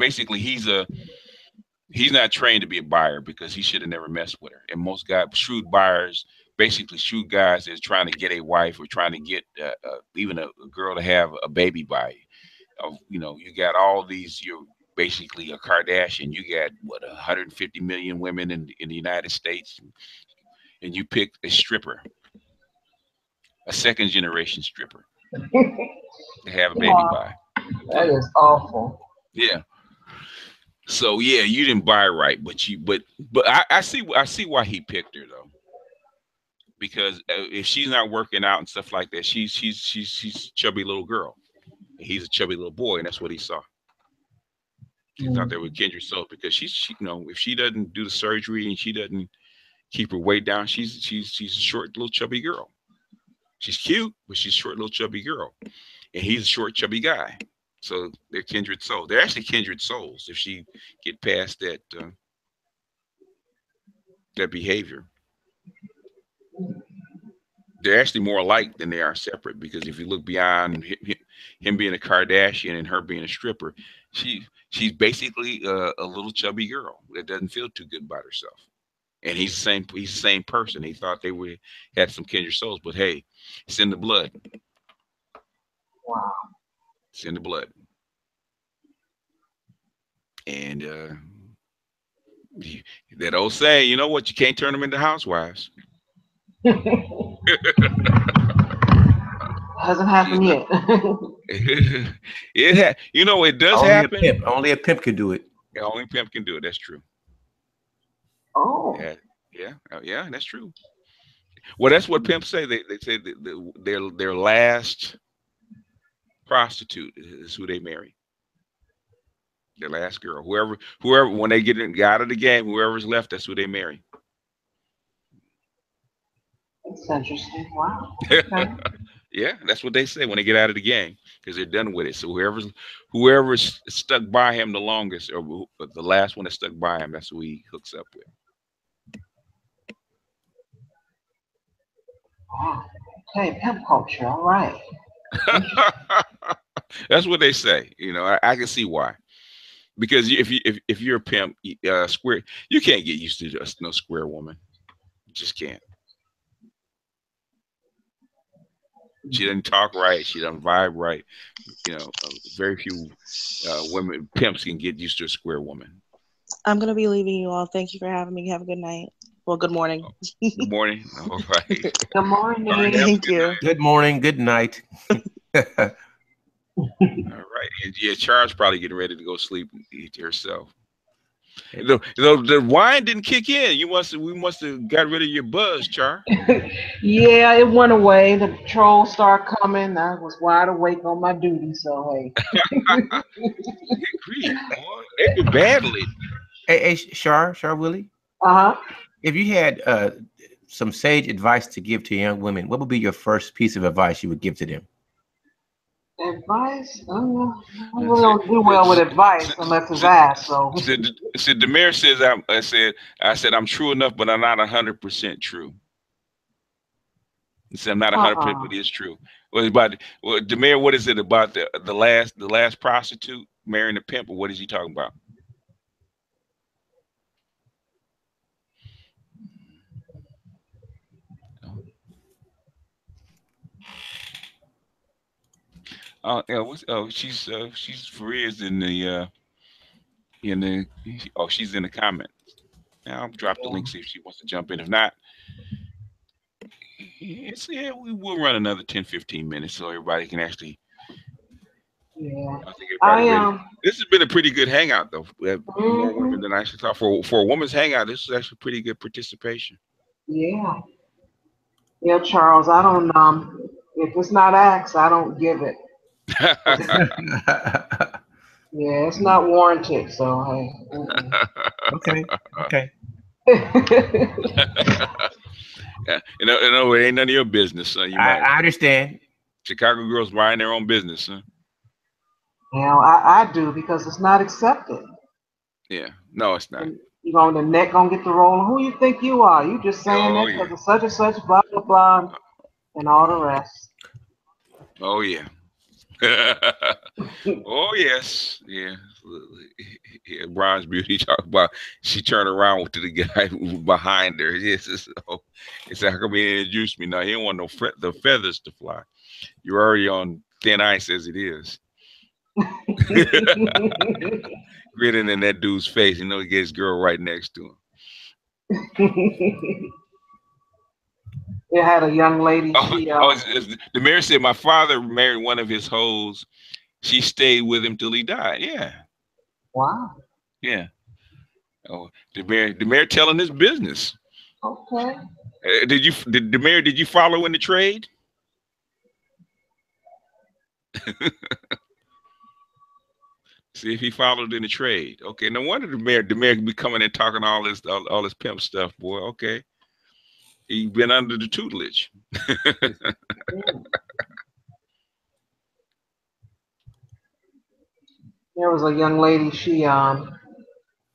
not trained to be a buyer, because he should have never messed with her. And most guys, shrewd buyers, basically shrewd guys that's trying to get a wife or trying to get even a girl to have a baby by you. You got all these. You're basically a Kardashian. You got 150 million women in the United States, and you pick a stripper, a second generation stripper, to have a baby by. That is awful. Yeah. So yeah, you didn't buy right, but I see why he picked her though, because if she's not working out and stuff like that, she's a chubby little girl. He's a chubby little boy, and that's what he saw. He thought they were kindred souls, because she if she doesn't do the surgery and she doesn't keep her weight down, she's a short little chubby girl. She's cute, but she's a short little chubby girl, and he's a short chubby guy. So they're kindred souls. They're actually kindred souls if she get past that that behavior. They're actually more alike than they are separate, because if you look beyond him being a Kardashian and her being a stripper, she's basically a little chubby girl that doesn't feel too good about herself. And he's the same person. He thought they had some kindred souls, but hey, it's in the blood. Wow. It's in the blood. And that old saying, you know what? You can't turn them into housewives. Hasn't happened yet. It does only happen. Only a pimp can do it. Yeah, only a pimp can do it. That's true. Oh. Yeah, that's true. Well, that's what pimps say. They say their last prostitute is who they marry. Their last girl, whoever, when they get out of the game, whoever's left, that's who they marry. That's interesting. Wow. Okay. Yeah, that's what they say when they get out of the game, because they're done with it. So whoever's stuck by him the longest, or the last one that stuck by him, that's who he hooks up with. Wow. Okay, pimp culture. All right. That's what they say. I can see why. Because if you're a pimp, square, you can't get used to just no square woman. You just can't. She doesn't talk right. She doesn't vibe right. Very few women pimps can get used to a square woman. I'm gonna be leaving you all. Thank you for having me. Have a good night. Well, good morning. Good morning. All right. Good morning. Thank you. Good morning. Good night. All right. And yeah, Charles probably getting ready to go sleep and eat herself. The wine didn't kick in. We must have got rid of your buzz, Char. Yeah, it went away. The patrol started coming. I was wide awake on my duty, so hey. They do badly. Hey, Char Willie. If you had some sage advice to give to young women, what would be your first piece of advice you would give to them? Advice? I really don't do well with advice unless it's asked. So Demir says I said I'm true enough, but I'm not 100% true. He said I'm not 100%, but it's true. Demir, what is it about the last prostitute marrying a pimp, or what is he talking about? She's Faria's in the in the she's in the comments. Now I'll drop the link, see if she wants to jump in. If not, we will run another 10-15 minutes so everybody can actually. Yeah, I think everybody this has been a pretty good hangout, though. We have more women than I actually thought. For a woman's hangout, this is actually pretty good participation. Yeah. Yeah, Charles, I don't if it's not asked, I don't give it. Yeah, it's not warranted, so hey. Okay. Yeah, it ain't none of your business, son. I understand. Chicago girls mind their own business, son. Well, I do because it's not accepted. Yeah, no, it's not. The neck gonna get the roll. Who you think you are? You just saying that because of such and such, blah blah blah, and all the rest. Oh yeah. Oh yes, yeah. Bronze Beauty talk about she turned around to the guy behind her. Yes, it's how come he introduced me? Now he don't want the feathers to fly. You're already on thin ice as it is. Grinning in that dude's face, he gets his girl right next to him. It had a young lady. The mayor said my father married one of his hoes. She stayed with him till he died. Yeah. Wow. Yeah. Oh, the mayor telling his business. Okay. Did the mayor? Did you follow in the trade? See if he followed in the trade. Okay. No wonder the mayor be coming and talking all this pimp stuff, boy. Okay. He been under the tutelage. There was a young lady. She I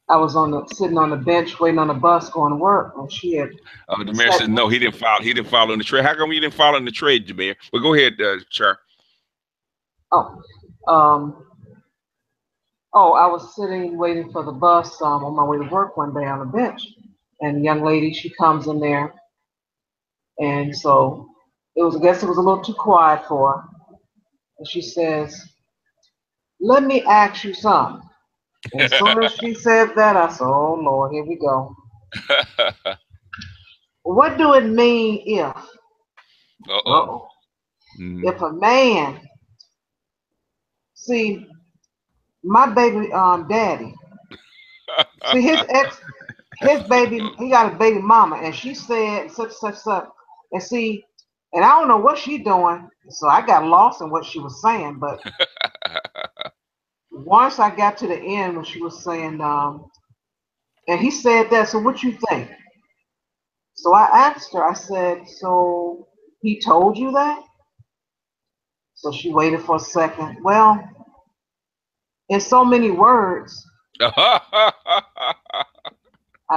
was sitting on the bench waiting on the bus going to work, and she had. The mayor said no, he didn't follow. He didn't follow in the trade. How come you didn't follow in the trade, Jameer? Well, go ahead, Char. I was sitting waiting for the bus on my way to work one day on the bench, and the young lady, she comes in there, and so I guess it was a little too quiet for her, and she says, "Let me ask you something." And as soon as she said that, I said, "Oh Lord, here we go." What do it mean if? If a man, see, my baby daddy, see his baby, he got a baby mama, and she said such, and see, and I don't know what she doing, so I got lost in what she was saying, but once I got to the end when she was saying, and he said that, so what you think? So I asked her, I said, so he told you that? So she waited for a second. Well, in so many words. I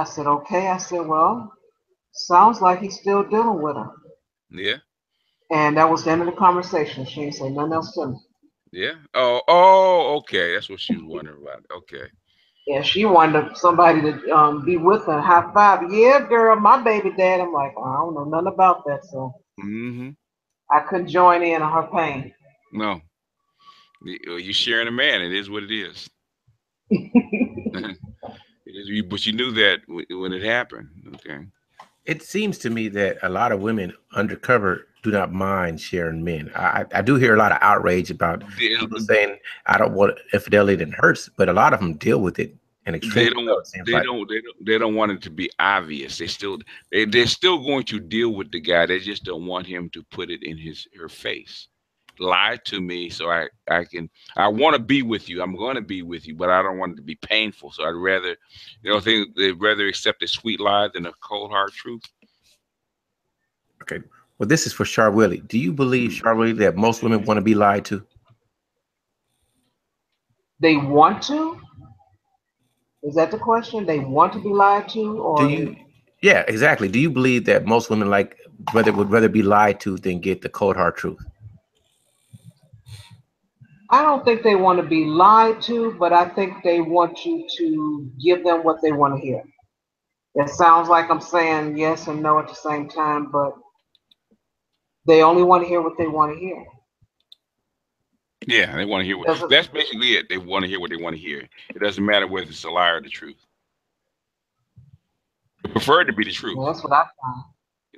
said, okay. I said, well, sounds like he's still dealing with her. Yeah. And that was the end of the conversation. She didn't say nothing else to me. Yeah. Oh, okay. That's what she was wondering about. Okay. Yeah, she wanted somebody to be with her, high five. Yeah, girl, my baby dad. I'm like, I don't know nothing about that, so I couldn't join in on her pain. No, you sharing a man. It is what it is. But you knew that when it happened. Okay. It seems to me that a lot of women undercover do not mind sharing men. I do hear a lot of outrage about people saying, I don't want infidelity that hurts, but a lot of them deal with it. And they don't want it to be obvious. They're still going to deal with the guy. They just don't want him to put it in her face. Lie to me so I want to be with you. I'm going to be with you, but I don't want it to be painful. So I'd rather, they'd rather accept a sweet lie than a cold hard truth. Okay. Well, this is for Char Willie. Do you believe, Char Willie, that most women want to be lied to? They want to? Is that the question? They want to be lied to, or do you? Yeah, exactly. Do you believe that most women would rather be lied to than get the cold hard truth? I don't think they want to be lied to, but I think they want you to give them what they want to hear. It sounds like I'm saying yes and no at the same time, but they only want to hear what they want to hear. Yeah, they want to hear what. That's basically it. They want to hear what they want to hear. It doesn't matter whether it's a lie or the truth. They prefer it to be the truth. Well, that's what I found.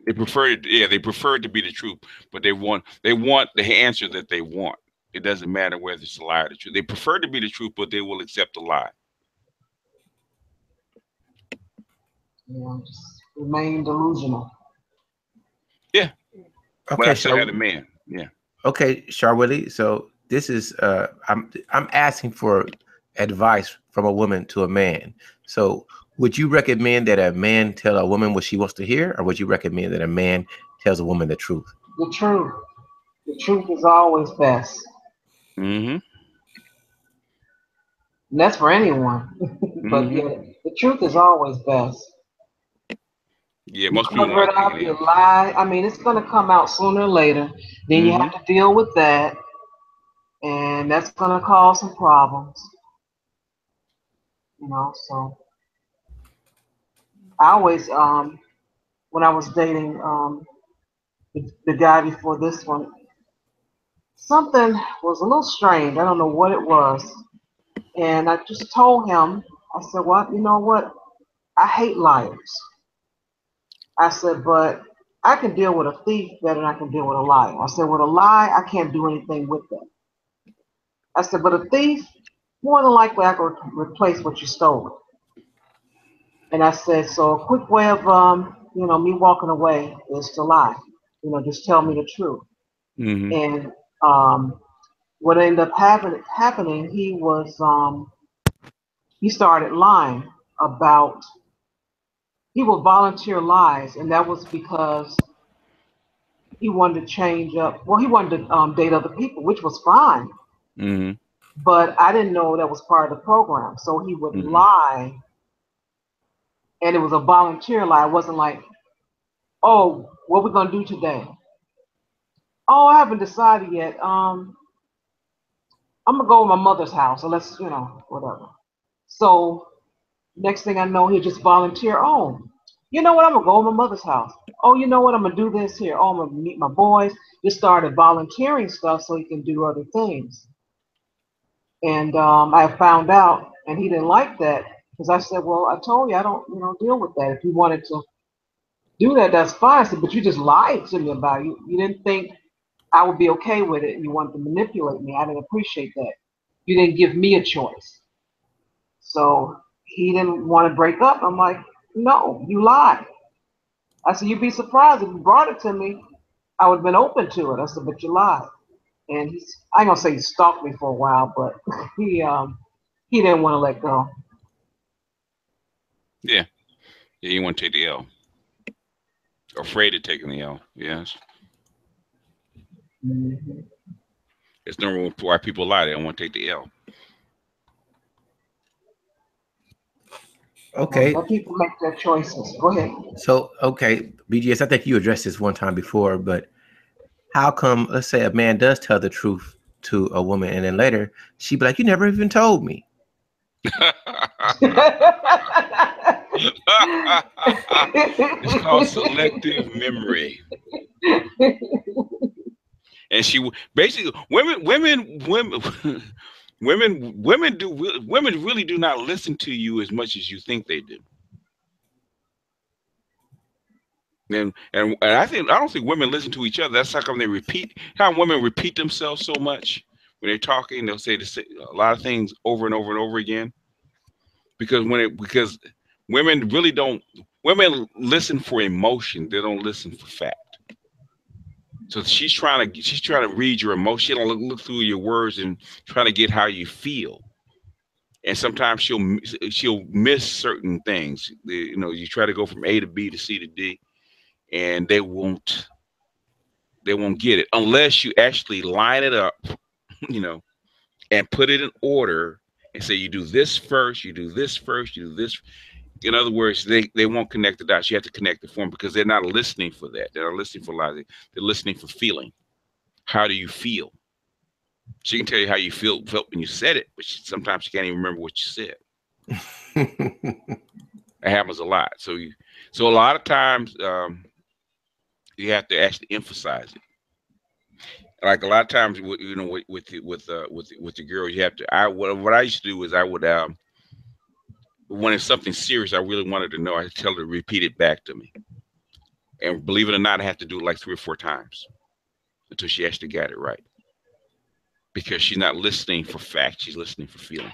They prefer it. Yeah, they prefer it to be the truth, but they want the answer that they want. It doesn't matter whether it's a lie or the truth. They prefer to be the truth, but they will accept a lie. Yeah, just remain delusional. Yeah. Okay, but I still had a man. Yeah. Okay, Charwillie. So this is I'm asking for advice from a woman to a man. So would you recommend that a man tell a woman what she wants to hear, or would you recommend that a man tells a woman the truth? The truth. The truth is always best. Mm-hmm. And that's for anyone. But yeah, the truth is always best. Yeah, most people cover it up, you lie. I mean, it's going to come out sooner or later. Then you have to deal with that, and that's going to cause some problems. You know, so I always, when I was dating the guy before this one, something was a little strange. I don't know what it was, and I just told him. I said, "Well, you know what? I hate liars." I said, but I can deal with a thief better than I can deal with a liar. I said, with a lie, I can't do anything with that. I said, but a thief, more than likely I can replace what you stole. And I said, so a quick way of, me walking away is to lie. Just tell me the truth. And what ended up happening, he started lying about. He would volunteer lies, and that was because he wanted to change up. Well, he wanted to date other people, which was fine. But I didn't know that was part of the program. So he would lie, and it was a volunteer lie. It wasn't like, oh, what we're going to do today? Oh, I haven't decided yet. I'm going to go to my mother's house, so let's, whatever. So next thing I know, he just volunteer. Oh, you know what? I'm going to go to my mother's house. Oh, you know what? I'm going to do this here. Oh, I'm going to meet my boys. Just started volunteering stuff so he can do other things. And I found out, and he didn't like that because I said, well, I told you I don't, deal with that. If you wanted to do that, that's fine. I said, but you just lied to me about it. You didn't think I would be okay with it. You wanted to manipulate me. I didn't appreciate that. You didn't give me a choice. So he didn't want to break up. I'm like, no, you lied. I said, you'd be surprised if you brought it to me. I would have been open to it. I said, but you lied. And I ain't gonna say he stalked me for a while, but he didn't want to let go. Yeah, you want to take the L. Afraid of taking the L. Yes. It's no reason why people lie. They don't want to take the L. Okay. Let people make their choices. Go ahead. So, okay, BGS, I think you addressed this one time before, but how come, let's say a man does tell the truth to a woman and then later she'd be like, you never even told me. It's called selective memory. And she basically women really do not listen to you as much as you think they do. And I don't think women listen to each other. That's how come they repeat. How women repeat themselves so much when they're talking. They'll say a lot of things over and over and over again. Because women really don't. Women listen for emotion. They don't listen for fact. So she's trying to read your emotion. She don't look through your words and try to get how you feel. And sometimes she'll miss certain things. You try to go from A to B to C to D, and they won't get it unless you actually line it up, and put it in order and say you do this first, you do this first, you do this. In other words, they won't connect the dots. You have to connect the form because they're not listening for that. They're not listening for logic. They're listening for feeling. How do you feel? She can tell you how you felt when you said it, but sometimes she can't even remember what you said. It happens a lot. So a lot of times you have to actually emphasize it. like a lot of times, you know, with the girls, you have to. What I used to do is I would when it's something serious, I really wanted to know. I tell her to repeat it back to me, and believe it or not, I have to do it like 3 or 4 times until she actually got it right. Because she's not listening for fact; she's listening for feeling.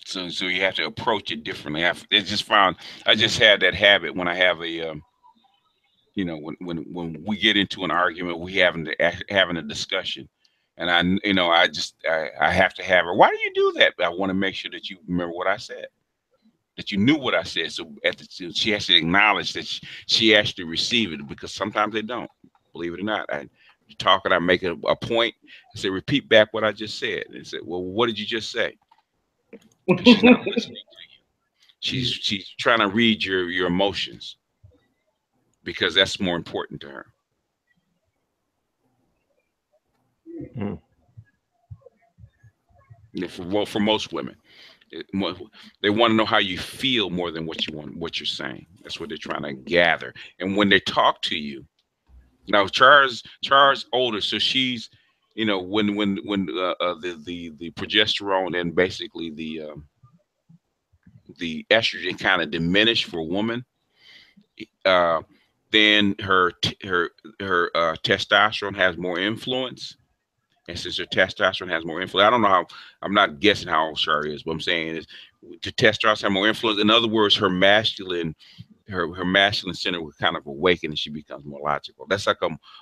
So you have to approach it differently. I just had that habit when I have a you know, when we get into an argument, we having a discussion, and I have to have her. Why do you do that? I want to make sure that you remember what I said, that you knew what I said. So she has to acknowledge that she actually received it, because sometimes they don't. Believe it or not, I talk and I make a point. I say, repeat back what I just said. And say, well, what did you just say? She's not listening to you. She's trying to read your emotions, because that's more important to her. Mm. For most women, they want to know how you feel more than what you're saying. That's what they're trying to gather. And when they talk to you, now Char's older, so she's, you know, when the progesterone and basically the estrogen kind of diminish for a woman, then her testosterone has more influence. And since her testosterone has more influence, I don't know how, I'm not guessing how old Shar is, but I'm saying is the testosterone has more influence. In other words, her masculine center will kind of awaken, and she becomes more logical. That's like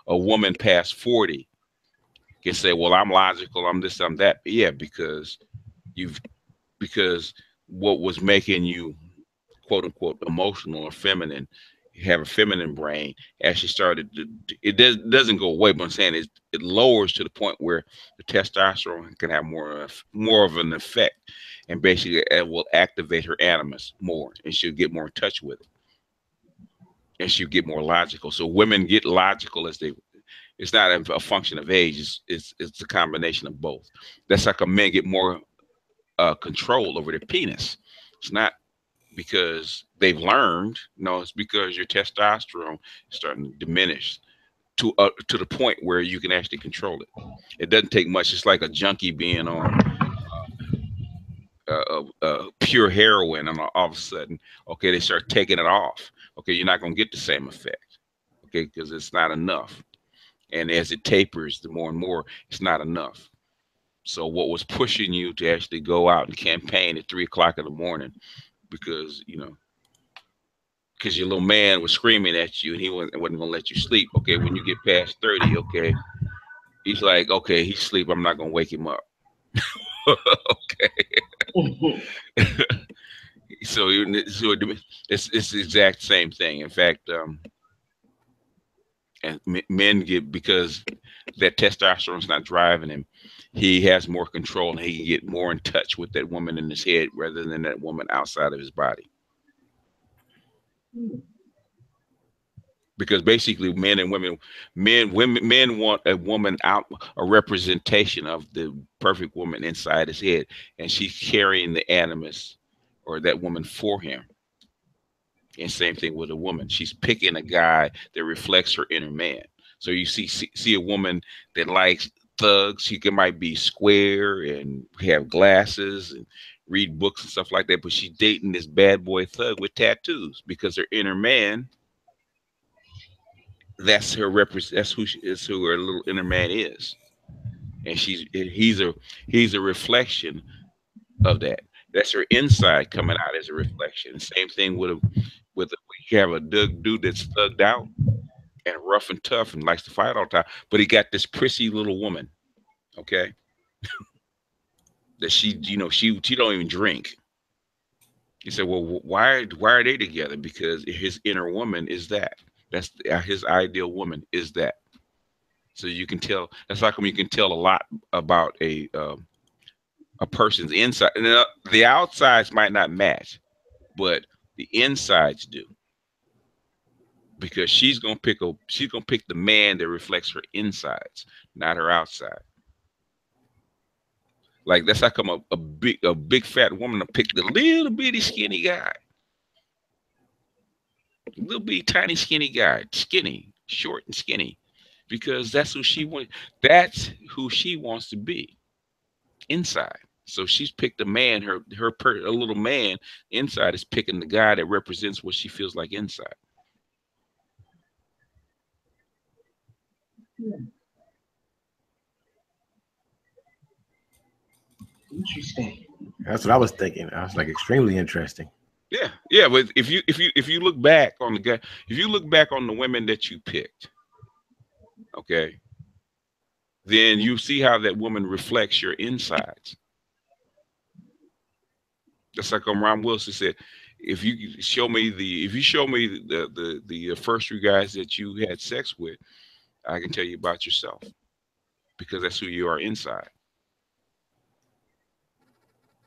a woman past 40 can say, well, I'm logical, I'm this, I'm that. But yeah, because what was making you quote unquote emotional or feminine, you have a feminine brain, actually started to, it doesn't go away, but I'm saying it lowers to the point where the testosterone can have more of an effect, and basically it will activate her animus more, and she'll get more in touch with it, and she'll get more logical. So women get logical it's not a function of age, it's a combination of both. That's like a men get more control over their penis. It's not because they've learned. No, it's because your testosterone is starting to diminish to the point where you can actually control it. It doesn't take much. It's like a junkie being on pure heroin, and all of a sudden, okay, they start taking it off. Okay, you're not going to get the same effect. Okay, because it's not enough. And as it tapers, the more and more, it's not enough. So what was pushing you to actually go out and campaign at 3 o'clock in the morning, because because your little man was screaming at you and he wasn't going to let you sleep. Okay, when you get past 30, okay, he's like, okay, he's asleep, I'm not going to wake him up. Okay. So it's the exact same thing. In fact, and men get, because that testosterone's not driving him, he has more control, and he can get more in touch with that woman in his head rather than that woman outside of his body. Because basically men and women, men want a woman out, a representation of the perfect woman inside his head, and she's carrying the animus or that woman for him. And same thing with a woman. She's picking a guy that reflects her inner man. So you see a woman that likes thugs. She might be square and have glasses and read books and stuff like that, but she's dating this bad boy thug with tattoos, because her inner man, that's her that's who her little inner man is. And he's a reflection of that. That's her inside coming out as a reflection. Same thing with you have a dude that's thugged out and rough and tough and likes to fight all the time, but he got this prissy little woman, okay, that she don't even drink. He said, well, why are they together? Because his inner woman is that. That's his ideal woman is that. So you can tell. That's how come you can tell a lot about a person's inside. And the outsides might not match, but the insides do. Because she's gonna pick the man that reflects her insides, not her outside. Like that's how come a big fat woman to pick the little bitty skinny guy. little bitty tiny skinny guy, skinny, short and skinny, because that's who she wants. That's who she wants to be inside. So she's picked a man. Her little man inside is picking the guy that represents what she feels like inside. Interesting. That's what I was thinking. I was like, extremely interesting. Yeah, yeah. But if you look back on the guy, if you look back on the women that you picked, okay, then you see how that woman reflects your insides. Just like Ron Wilson said, if you show me the first three guys that you had sex with, I can tell you about yourself, because that's who you are inside.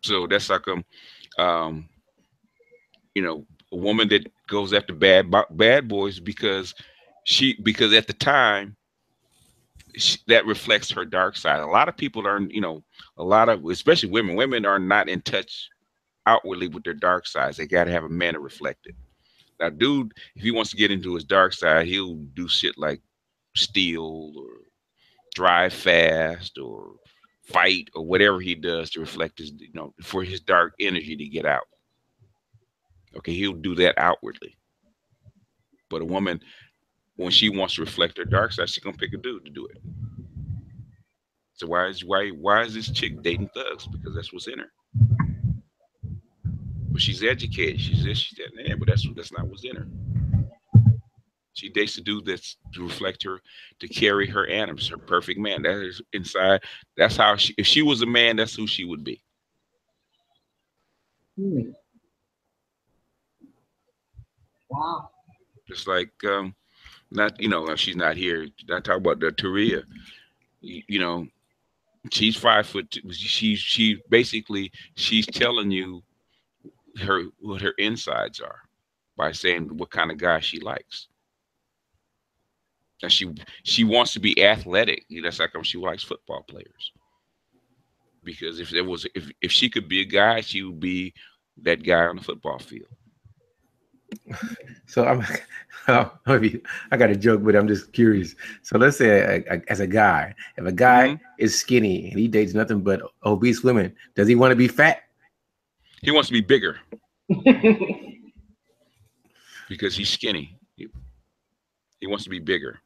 So that's like you know, a woman that goes after bad boys because at the time that reflects her dark side. A lot of people are, you know, especially women are not in touch outwardly with their dark sides. They got to have a man to reflect it. Now, dude, if he wants to get into his dark side, he'll do shit like steal or drive fast or fight or whatever he does to reflect his, you know, for his dark energy to get out. Okay, he'll do that outwardly. But a woman, when she wants to reflect her dark side, she's gonna pick a dude to do it. So why is this chick dating thugs? Because that's what's in her. But she's educated. She's this, she's that, man. But that's not what's in her. She dates a dude that's to reflect her, to carry her animus, her perfect man. That is inside. That's how if she was a man, that's who she would be. Wow. Just like not, you know, she's not here. I talk about the Taria. You know, she's 5 foot. She basically she's telling you what her insides are by saying what kind of guy she likes. And she wants to be athletic. That's like she likes football players. Because if she could be a guy, she would be that guy on the football field. So I got a joke, but I'm just curious. So let's say as a guy, if a guy is skinny and he dates nothing but obese women, does he want to be fat? He wants to be bigger. Because he's skinny. He wants to be bigger.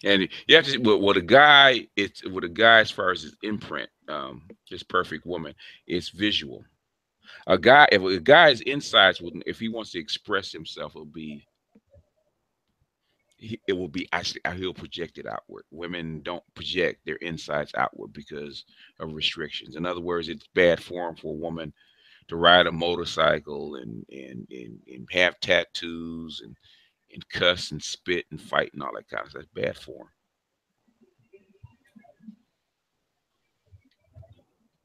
And you have to see what a guy, as far as his imprint, his perfect woman, it's visual. If a guy's insides, if he wants to express himself, it will be actually he'll project it outward. Women don't project their insides outward because of restrictions. In other words, it's bad form for a woman to ride a motorcycle and have tattoos and cuss and spit and fight and all that kind of stuff. That's bad form.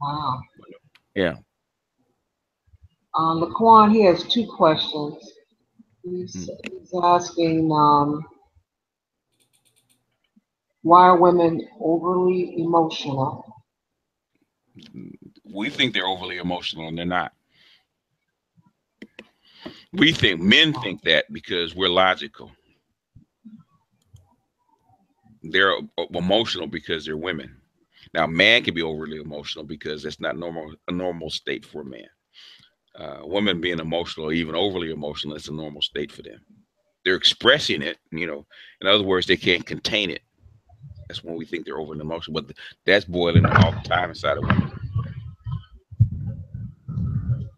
Wow. Yeah. Laquan, he has 2 questions. He's asking, why are women overly emotional? We think they're overly emotional, and they're not. Men think that because we're logical. They're emotional because they're women. Now, man can be overly emotional because that's not a normal state for a man. Women being emotional, or even overly emotional, it's a normal state for them. They're expressing it, you know. In other words, they can't contain it. That's when we think they're overly emotional, but that's boiling all the time inside of women.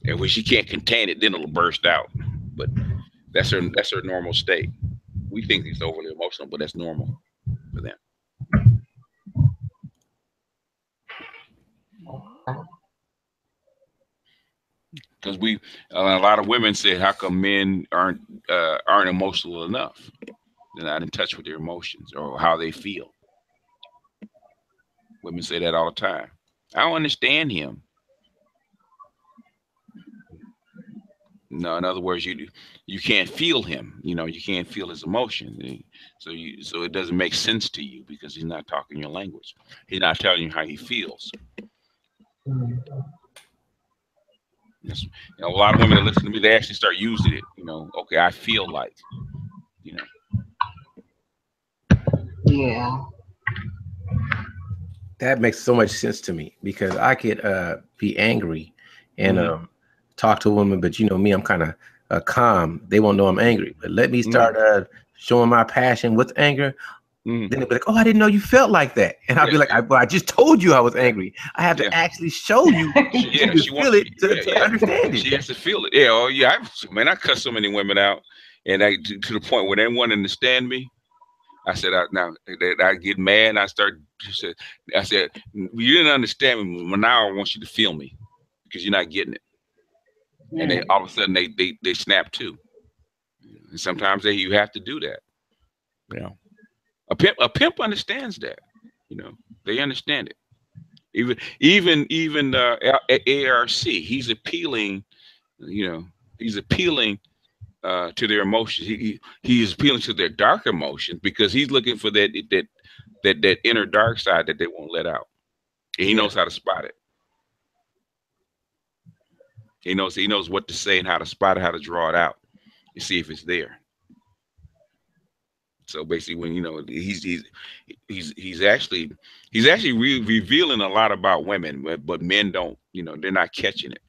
And when she can't contain it, then it'll burst out. But that's her normal state. We think it's overly emotional, but that's normal for them. Because a lot of women say, how come men aren't emotional enough? They're not in touch with their emotions or how they feel. Women say that all the time. I don't understand him. No, in other words, you can't feel him. You know, you can't feel his emotion. So it doesn't make sense to you because he's not talking your language. He's not telling you how he feels. Yes. You know, a lot of women that listen to me, they actually start using it. You know, okay, I feel like, you know. Yeah. That makes so much sense to me because I could be angry and talk to a woman, but you know me, I'm kind of calm. They won't know I'm angry, but let me start showing my passion with anger. Then they'll be like, "Oh, I didn't know you felt like that," and I'll be like, I just told you I was angry. I have to actually show you to feel it to understand it. She has to feel it. Yeah, oh yeah, I cut so many women out, and to the point where they won't understand me. I said, I get mad, and I said, you didn't understand me, but now I want you to feel me because you're not getting it. And they all of a sudden they snap too. And sometimes you have to do that. You know, a pimp understands that. You know, they understand it. Even ARC, he's appealing. You know, he's appealing to their emotions. He is appealing to their dark emotions because he's looking for that inner dark side that they won't let out. And he knows how to spot it. He knows what to say and how to spot it, how to draw it out, and see if it's there. So basically, when you know he's actually revealing a lot about women, but men don't. You know, they're not catching it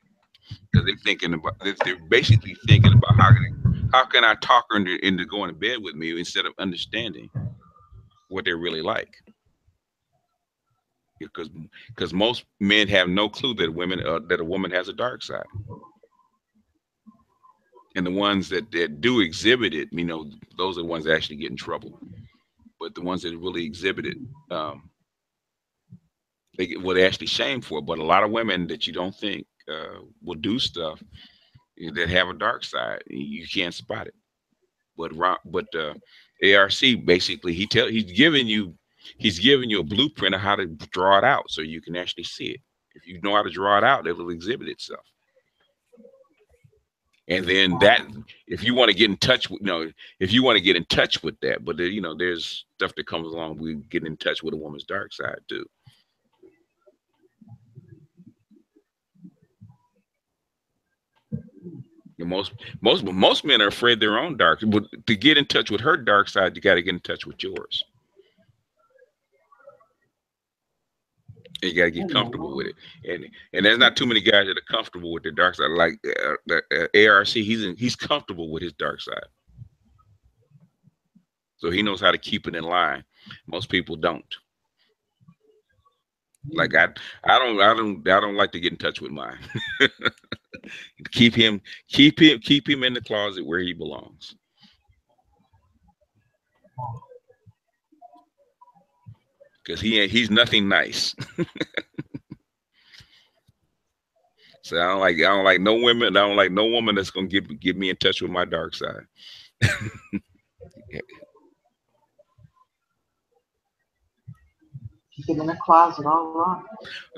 because they're basically thinking about how can I talk her into going to bed with me instead of understanding what they're really like. Because most men have no clue that a woman has a dark side, and the ones that do exhibit it, you know, those are the ones that actually get in trouble. But the ones that really exhibit it, they're actually shamed for it. But a lot of women that you don't think will do stuff that have a dark side, you can't spot it. But ARC basically he's giving you a blueprint of how to draw it out so you can actually see it. If you know how to draw it out, it will exhibit itself. And then if you want to get in touch with, that, but you know, there's stuff that comes along with getting in touch with a woman's dark side too. Most men are afraid of their own dark, but to get in touch with her dark side, you got to get in touch with yours. And you got to get comfortable with it, and there's not too many guys that are comfortable with their dark side. Like ARC, he's comfortable with his dark side, so he knows how to keep it in line. Most people don't. Like I don't like to get in touch with mine. keep him in the closet where he belongs. Because he's nothing nice. So I don't like no women. I don't like no woman that's gonna get me in touch with my dark side. Keep him in the closet, all right.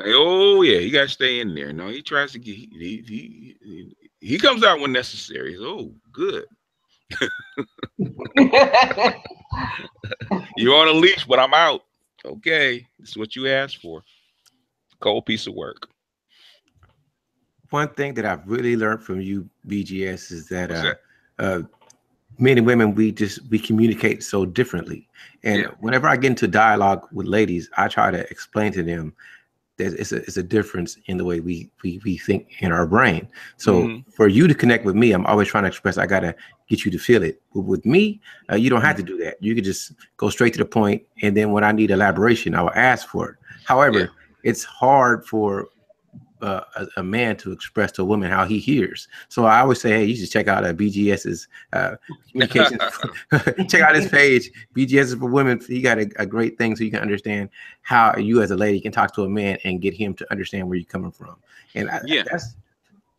Oh yeah, he gotta stay in there. No, he tries to get he comes out when necessary. Oh, good. You're on a leash, but I'm out. Okay, this is what you asked for. Cold piece of work. One thing that I've really learned from you, BGS, is that men and women, we communicate so differently. And whenever I get into dialogue with ladies, I try to explain to them that it's a difference in the way we think in our brain. So for you to connect with me, I'm always trying to express, I got to get you to feel it. But with me, you don't have to do that. You could just go straight to the point. And then when I need elaboration, I will ask for it. However, it's hard for a man to express to a woman how he hears. So I always say, hey, you should check out BGS's communications. Check out his page. BGS is for women. He got a great thing so you can understand how you as a lady can talk to a man and get him to understand where you're coming from. And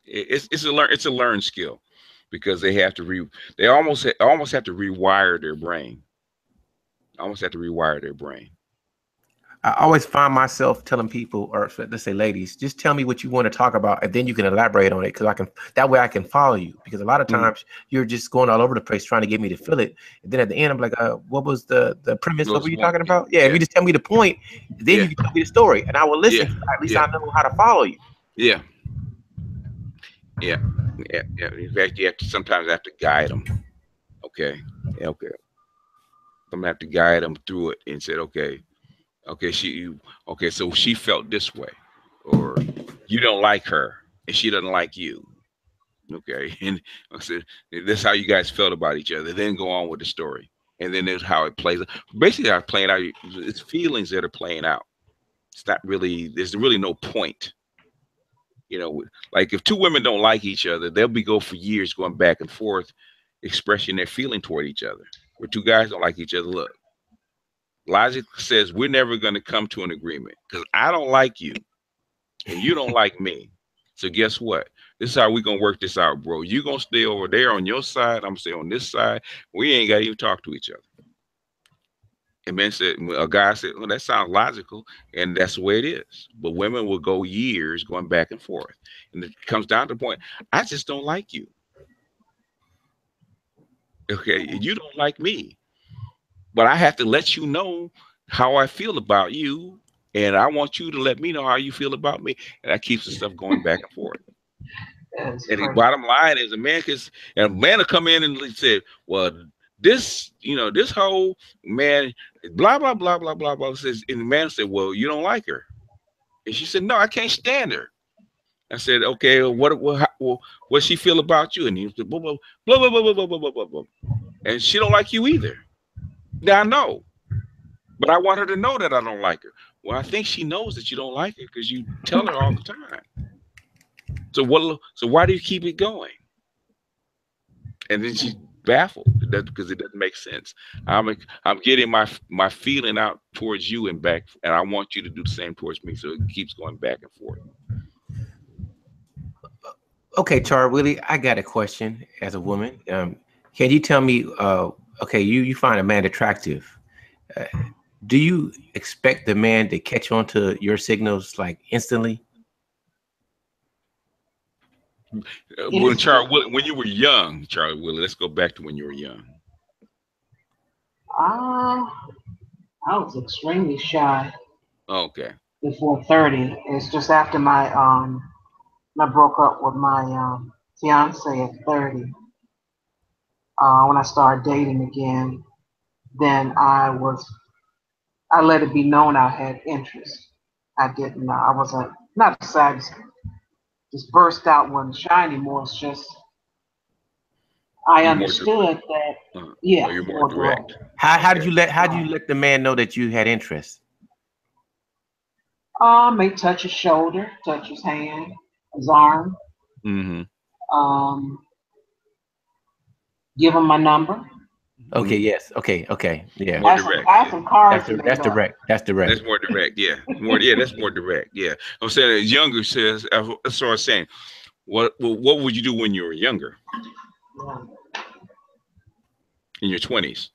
it's a learned skill because they have to they almost have to rewire their brain. I always find myself telling people, or let's say ladies, just tell me what you want to talk about, and then you can elaborate on it, because that way I can follow you. Because a lot of times you're just going all over the place trying to get me to feel it, and then at the end I'm like, what was the premise? What were you talking about? Yeah, if you just tell me the point, then you can tell me the story, and I will listen. At least I know how to follow you. Yeah. Yeah. In fact, you sometimes have to guide them. Okay. Okay. I'm gonna have to guide them through it and said, okay, so she felt this way, or you don't like her and she doesn't like you. Okay. And I said, this is how you guys felt about each other. Then go on with the story. And then there's how it plays. Basically, how it's playing out. It's feelings that are playing out. It's not really, there's really no point. You know, like if two women don't like each other, they'll go for years going back and forth, expressing their feeling toward each other. Where two guys don't like each other, look, logic says we're never going to come to an agreement because I don't like you and you don't like me. So guess what? This is how we're going to work this out, bro. You're going to stay over there on your side. I'm going to stay on this side. We ain't got to even talk to each other. And men said, a guy said, well, that sounds logical. And that's the way it is. But women will go years going back and forth. And it comes down to the point, I just don't like you. Okay, you don't like me. But I have to let you know how I feel about you. And I want you to let me know how you feel about me. And that keeps the stuff going back and forth. And the bottom line is a man will come in and say, well, this whole man, blah, blah, blah, blah, blah, blah, says, and the man said, well, you don't like her. And she said, no, I can't stand her. I said, okay, what she feel about you? And he said, blah, blah, blah, blah, blah, blah, blah, blah, blah, blah. And she don't like you either. Now I know, but I want her to know that I don't like her. Well, I think she knows that you don't like her because you tell her all the time. So why do you keep it going? And then she's baffled because it doesn't make sense. I'm getting my feeling out towards you and back, and I want you to do the same towards me. So it keeps going back and forth. Okay, Char Willie, I got a question as a woman. Can you tell me? Okay, you find a man attractive. Do you expect the man to catch on to your signals like instantly? When you were young, Charlie Willie, let's go back to when you were young. I was extremely shy. Okay. Before 30. It's just after I broke up with my fiance at 30. When I started dating again, then I let it be known I had interest. I didn't. I wasn't not sad. Just burst out, wasn't shy anymore. It's just I understood that. Yeah, you're more direct. How did you let the man know that you had interest? May touch his shoulder, touch his hand, his arm. Mm-hmm. Give him my number. Okay. Yes. Okay. Yeah. More direct. I have some cards. That's direct. That's direct. That's more direct. Yeah. That's more direct. Yeah. I'm saying younger says. That's what I was saying. What would you do when you were younger? In your 20s,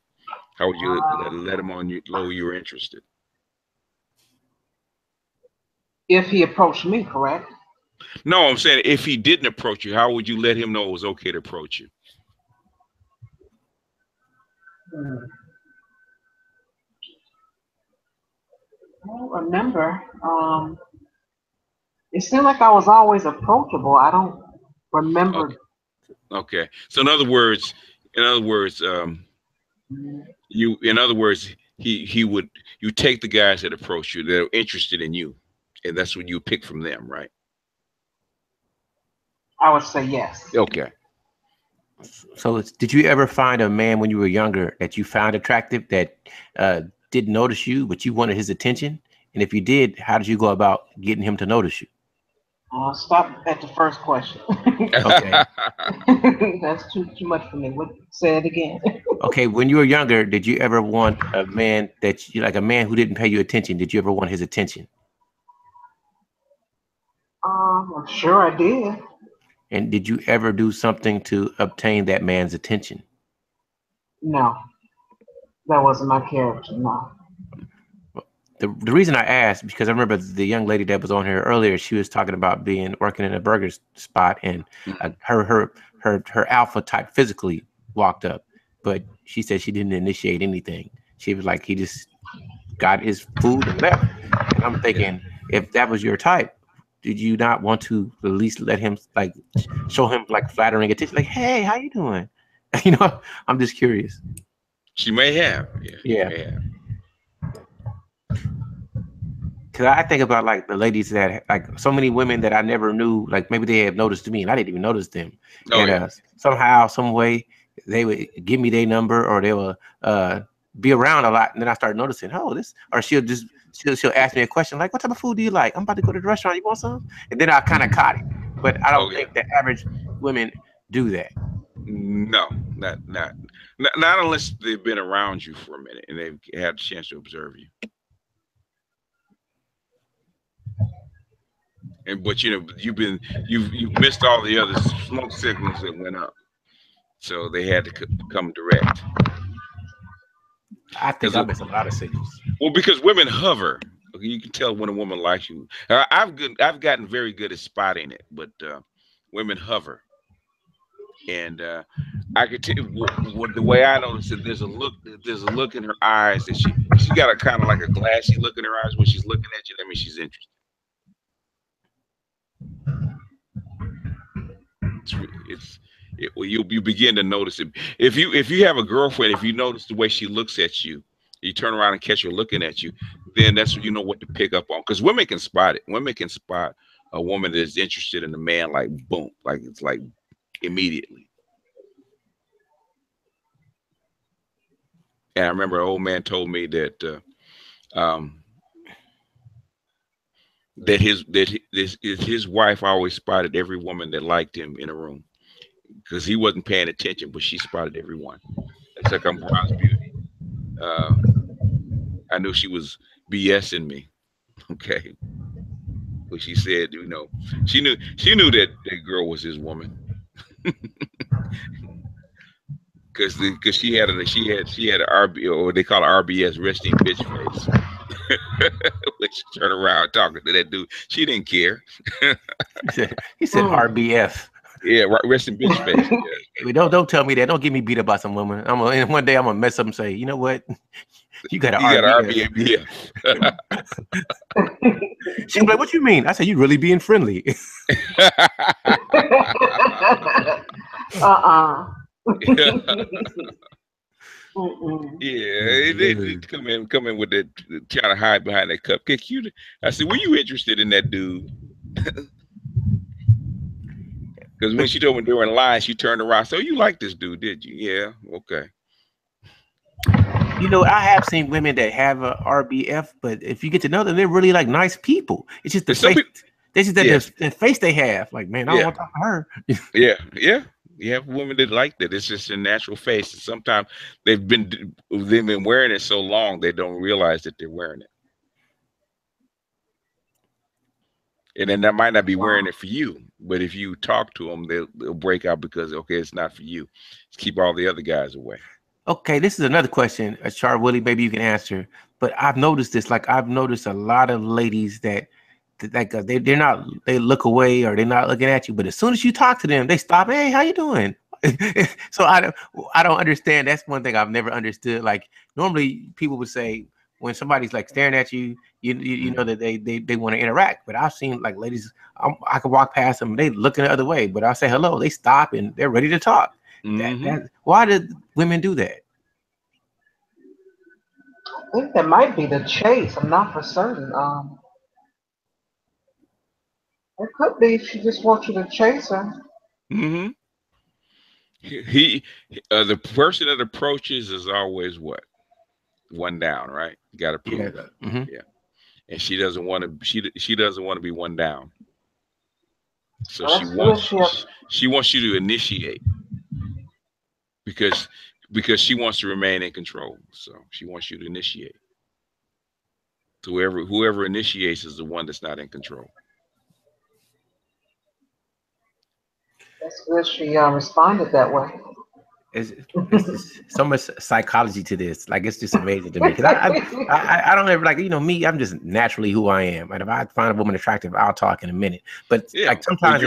how would you let him know you were interested? If he approached me, correct? No, I'm saying if he didn't approach you, how would you let him know it was okay to approach you? I don't remember. It seemed like I was always approachable. I don't remember. Okay. So in other words, you take the guys that approach you that are interested in you, and that's what you pick from them, right? I would say yes. Okay. So did you ever find a man when you were younger that you found attractive that didn't notice you, but you wanted his attention? And if you did, how did you go about getting him to notice you? Stop at the first question. Okay. That's too much for me. Say it again. Okay. When you were younger, did you ever want a man like a man who didn't pay you attention? Did you ever want his attention? I'm sure I did. And did you ever do something to obtain that man's attention? No, that wasn't my character. No. The reason I asked, because I remember the young lady that was on here earlier, she was talking about working in a burger spot, and her alpha type physically walked up, but she said she didn't initiate anything. She was like, he just got his food and left. And I'm thinking, if that was your type, did you not want to at least let him like show him like flattering attention, like, hey, how you doing? You know, I'm just curious. She may have. Yeah. Because I think about like the ladies that like so many women that I never knew, like maybe they have noticed me and I didn't even notice them. Somehow, some way they would give me their number or they will be around a lot, and then I start noticing, oh, this, or she'll ask me a question like, what type of food do you like? I'm about to go to the restaurant. You want some? And then I kind of caught it. But I don't think the average women do that. No, not unless they've been around you for a minute and they've had a chance to observe you. But you know, you've missed all the other smoke signals that went up, so they had to come direct. I think I missed a lot of signals. Well, because women hover. You can tell when a woman likes you. I've gotten very good at spotting it, but women hover. And I could tell the way I notice it, there's a look in her eyes that she got a kind of like a glassy look in her eyes when she's looking at you. That means she's interested. You begin to notice it. If you have a girlfriend, if you notice the way she looks at you, you turn around and catch her looking at you, then that's when you know what to pick up on. Because women can spot it. Women can spot a woman that's interested in a man like boom, like it's like immediately. And I remember an old man told me that his wife always spotted every woman that liked him in a room because he wasn't paying attention, but she spotted everyone. It's like I'm Bronze Beauty. I knew she was BSing me, okay, but she said, you know, she knew that girl was his woman. Because she had an RB, or they call it RBS, resting bitch face. When she turned around talking to that dude, she didn't care. he said RBF. Yeah, resting bitch face. Yeah. Don't tell me that. Don't get me beat up by some woman. One day I'm gonna mess up and say, you know what? You got an RBF. She'll be like, what you mean? I said, you really being friendly. Yeah, they come in with that, trying to hide behind that cupcake. I said, were you interested in that dude? Because when she told me they were in line, she turned around. So you like this dude, did you? Yeah, okay. You know, I have seen women that have a RBF, but if you get to know them, they're really like nice people. It's just the face. This is the face they have. Like, man, I don't want to talk to her. Yeah. You have women that like that. It's just a natural face. And sometimes they've been wearing it so long they don't realize that they're wearing it. And then that might not be wearing it for you, but if you talk to them, they'll break out because, okay, it's not for you. Just keep all the other guys away. Okay, this is another question, Char Willie, maybe you can answer. But I've noticed this. Like, I've noticed a lot of ladies that like they look away or they're not looking at you, but as soon as you talk to them, they stop. Hey, how you doing? So I don't understand. That's one thing I've never understood. Like, normally people would say when somebody's like staring at you, you know that they want to interact. But I've seen like ladies, I could walk past them, they looking the other way, but I'll say hello, they stop and they're ready to talk. Why did women do that? I think that might be the chase. I'm not for certain. It could be she just wants you to chase her. Mm-hmm. The person that approaches is always what? One down, right? You got to prove that. Mm-hmm. Yeah. And she doesn't want to. She doesn't want to be one down. So she wants you to initiate because she wants to remain in control. So she wants you to initiate. So whoever initiates is the one that's not in control. That's good. She responded that way. It's so much psychology to this. Like, it's just amazing to me. Because I don't ever, like, you know, me, I'm just naturally who I am. And if I find a woman attractive, I'll talk in a minute. But like sometimes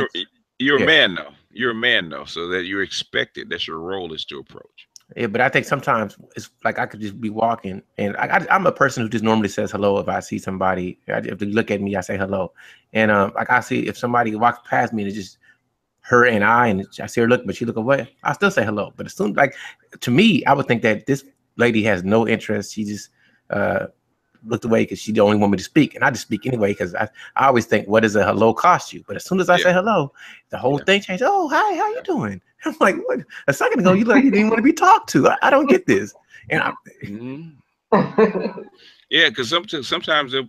you're a man though. You're a man though, so that you're expected. That's your role, is to approach. Yeah, but I think sometimes it's like I could just be walking, and I'm a person who just normally says hello if I see somebody. If they look at me, I say hello, and like I see if somebody walks past me and it's just her and I see her look, but she look away, I still say hello. But as soon like to me, I would think that this lady has no interest. She just looked away because she don't want me to speak, and I just speak anyway because I always think, what does a hello cost you? But as soon as I say hello, the whole thing changed. Oh, hi, how you doing? I'm like, what? A second ago, you didn't want to be talked to. I don't get this. And yeah, because sometimes they'll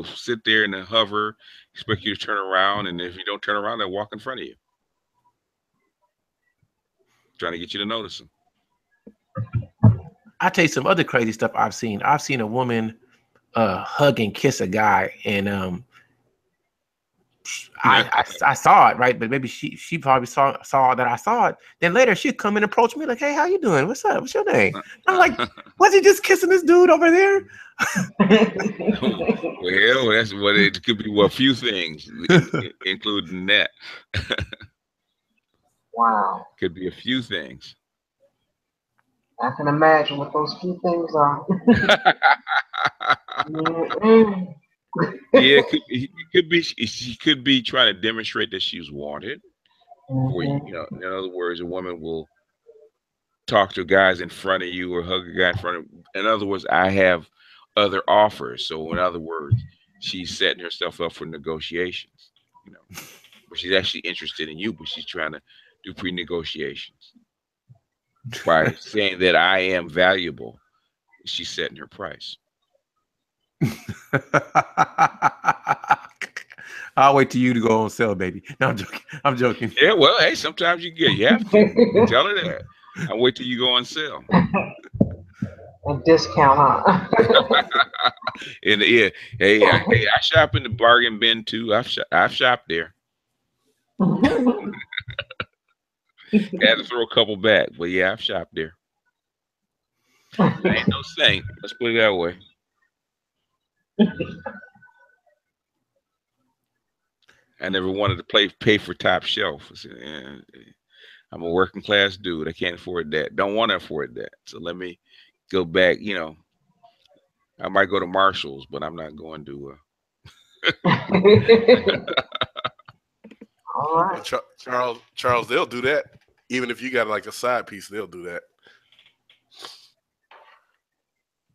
sit there and they'll hover, expect you to turn around, and if you don't turn around, they'll walk in front of you, trying to get you to notice them. I'll tell you some other crazy stuff I've seen. I've seen a woman hug and kiss a guy, and I saw it, right? But maybe she probably saw that I saw it. Then later she'd come and approach me like, "Hey, how you doing? What's up? What's your name?" I'm like, "Was he just kissing this dude over there?" Well, that's what it could be. Well, a few things, including that. Wow. Could be a few things. I can imagine what those few things are. Yeah, it could be. She could be trying to demonstrate that she's wanted. For you know, in other words, a woman will talk to guys in front of you or hug a guy in front of. In other words, I have other offers. So, in other words, she's setting herself up for negotiations. You know, but she's actually interested in you, but she's trying to do pre-negotiations by saying that I am valuable. She's setting her price. I'll wait till you to go on sale, baby. No, I'm joking. I'm joking. Yeah, well, hey, sometimes you have to tell her that. I'll wait till you go on sale. A discount, huh? And yeah, hey, I shop in the bargain bin too. I've shopped there. Had to throw a couple back, but yeah, I've shopped there. I ain't no saint. Let's put it that way. I never wanted to pay for top shelf. I said, I'm a working class dude. I can't afford that. Don't want to afford that. So let me go back. You know, I might go to Marshall's, but I'm not going to. All right. Charles, they'll do that. Even if you got like a side piece, they'll do that.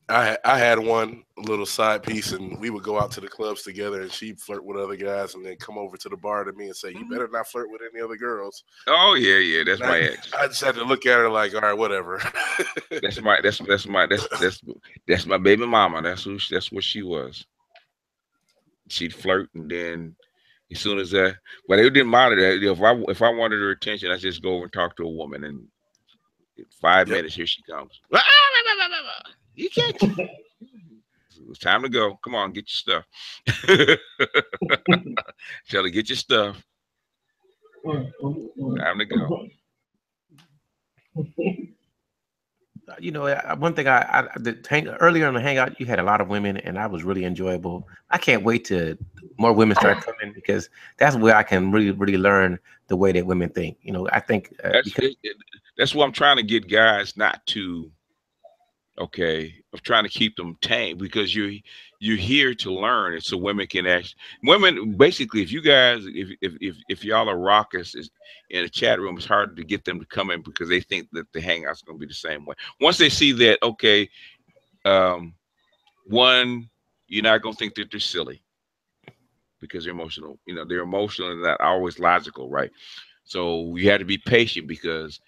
I had one little side piece, and we would go out to the clubs together, and she'd flirt with other guys, and then come over to the bar to me and say, "You better not flirt with any other girls." Oh yeah, that's my ex. I just had to look at her like, all right, whatever. that's my baby mama. That's what she was. She'd flirt, and then as soon as but it didn't matter that if I wanted her attention, I just go over and talk to a woman, and in 5 minutes here she comes. You can't. It's time to go. Come on, get your stuff. Tell her, get your stuff. Time to go. You know, one thing earlier on the hangout, you had a lot of women, and I was really enjoyable. I can't wait to more women start coming because that's where I can really learn the way that women think. You know, I think that's why I'm trying to get guys not to. Okay, of trying to keep them tame because you're here to learn, and so women can basically if you guys if y'all are raucous in a chat room, it's hard to get them to come in because they think that the hangout's going to be the same way. Once they see that, okay, one, you're not going to think that they're silly because they're emotional. You know, they're emotional and not always logical, right? So you have to be patient because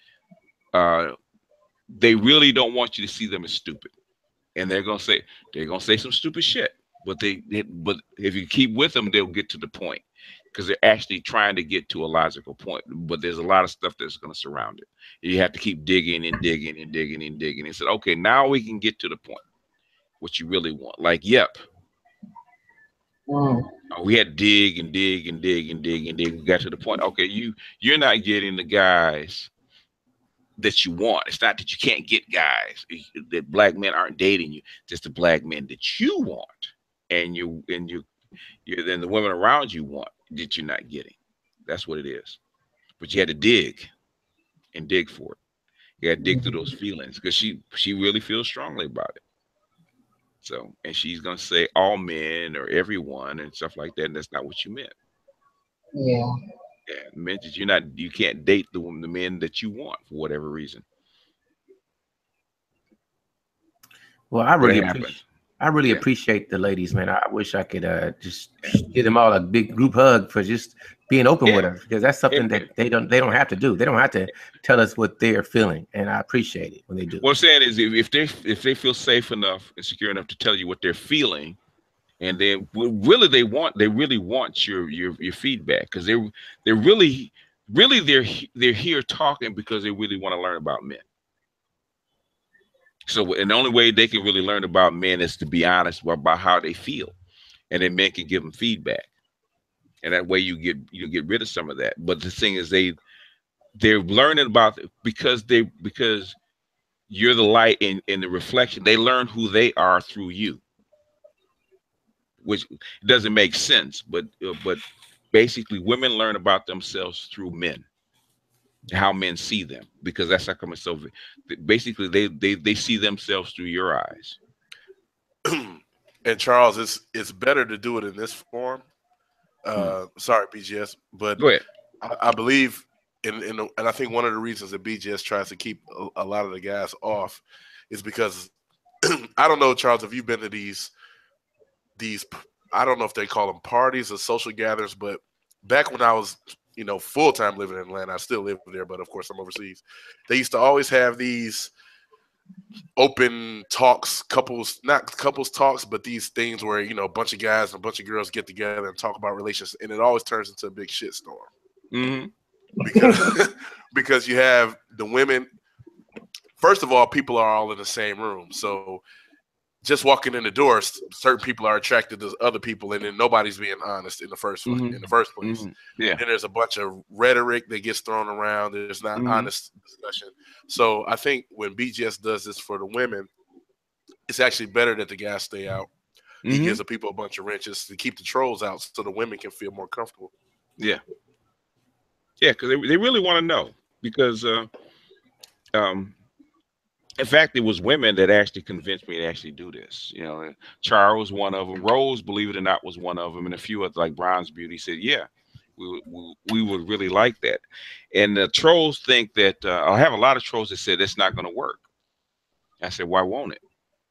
they really don't want you to see them as stupid, and they're gonna say some stupid shit. But but if you keep with them, they'll get to the point because they're actually trying to get to a logical point. But there's a lot of stuff that's gonna surround it. You have to keep digging and digging and digging and digging. And said, okay, now we can get to the point what you really want. Like, yep. We had to dig and dig and dig and dig and dig. We got to the point. Okay, you're not getting the guys that you want. It's not that you can't get guys that black men aren't dating you, just the black men that you want, and you then the women around you want that you're not getting. That's what it is. But you had to dig. and dig for it. You gotta dig through those feelings because she really feels strongly about it. So, and she's gonna say all men or everyone and stuff like that, and that's not what you meant. Yeah. Yeah, it meant that you can't date the men that you want for whatever reason. Well, I really appreciate the ladies, man. I wish I could just give them all a big group hug for just being open with us, because that's something that they don't have to do. They don't have to tell us what they're feeling, and I appreciate it when they do. What I'm saying is, if they feel safe enough and secure enough to tell you what they're feeling, and then they really want your feedback, because they're really they're here talking because they really want to learn about men. So, and the only way they can really learn about men is to be honest about how they feel, and then men can give them feedback, and that way you get rid of some of that. But the thing is, they're learning about it because you're the light in the reflection. They learn who they are through you, which doesn't make sense, but basically women learn about themselves through men, how men see them, because that's how come it's so. Basically, they see themselves through your eyes. And Charles, it's better to do it in this form. Sorry, BGS, but go ahead. I believe and I think one of the reasons that BGS tries to keep a lot of the guys off is because I don't know, Charles, if you've been to these I don't know if they call them parties or social gatherings, but back when I was full-time living in Atlanta, I still live there, but of course I'm overseas. They used to always have these open talks, not couples talks, but these things where, a bunch of guys and a bunch of girls get together and talk about relationships, and it always turns into a big shitstorm. Because you have the women. First of all, people are all in the same room, so just walking in the door, certain people are attracted to other people, and then nobody's being honest in the first place. Yeah. And there's a bunch of rhetoric that gets thrown around. There's not honest discussion. So I think when BGS does this for the women, it's actually better that the guys stay out. He gives the people a bunch of wrenches to keep the trolls out, so the women can feel more comfortable. Yeah. Yeah, because they really want to know, because in fact, it was women that actually convinced me to actually do this. Char was one of them. Rose, believe it or not, was one of them, and a few others like Bronze Beauty said, "Yeah, we would really like that." And the trolls think that I have a lot of trolls that said it's not going to work. I said, "Why won't it?"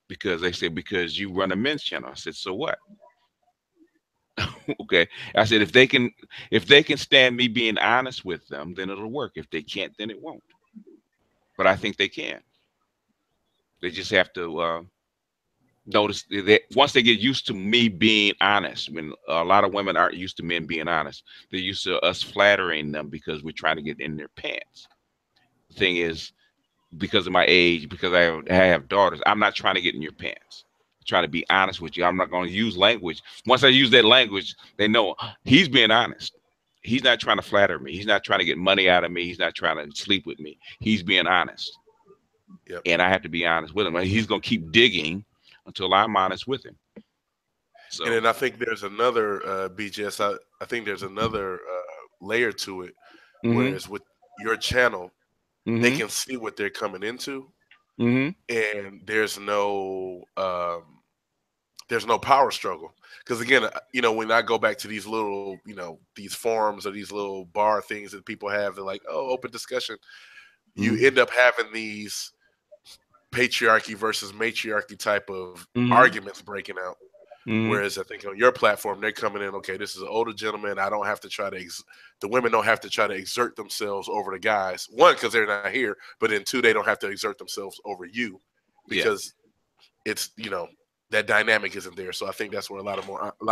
Because they said, "Because you run a men's channel." I said, "So what?" Okay. I said, if they can stand me being honest with them, then it'll work. If they can't, then it won't. But I think they can. They just have to notice that once they get used to me being honest. When a lot of women aren't used to men being honest, they're used to us flattering them because we're trying to get in their pants. The thing is, because of my age, because I have daughters, I'm not trying to get in your pants. I'm trying to be honest with you. I'm not going to use language. Once I use that language, they know he's being honest. He's not trying to flatter me. He's not trying to get money out of me. He's not trying to sleep with me. He's being honest. Yep. And I have to be honest with him. And he's going to keep digging until I'm honest with him. So, and then I think there's another BGS. I think there's another layer to it, whereas with your channel, they can see what they're coming into, and there's no power struggle. Because again, when I go back to these little, these forums or these little bar things that people have, they're like, oh, open discussion. You end up having these patriarchy versus matriarchy type of arguments breaking out. Whereas I think on your platform, they're coming in, okay, this is an older gentleman. I don't have to try to, the women don't have to try to exert themselves over the guys. One, because they're not here, but then two, they don't have to exert themselves over you because it's, that dynamic isn't there. So I think that's where a lot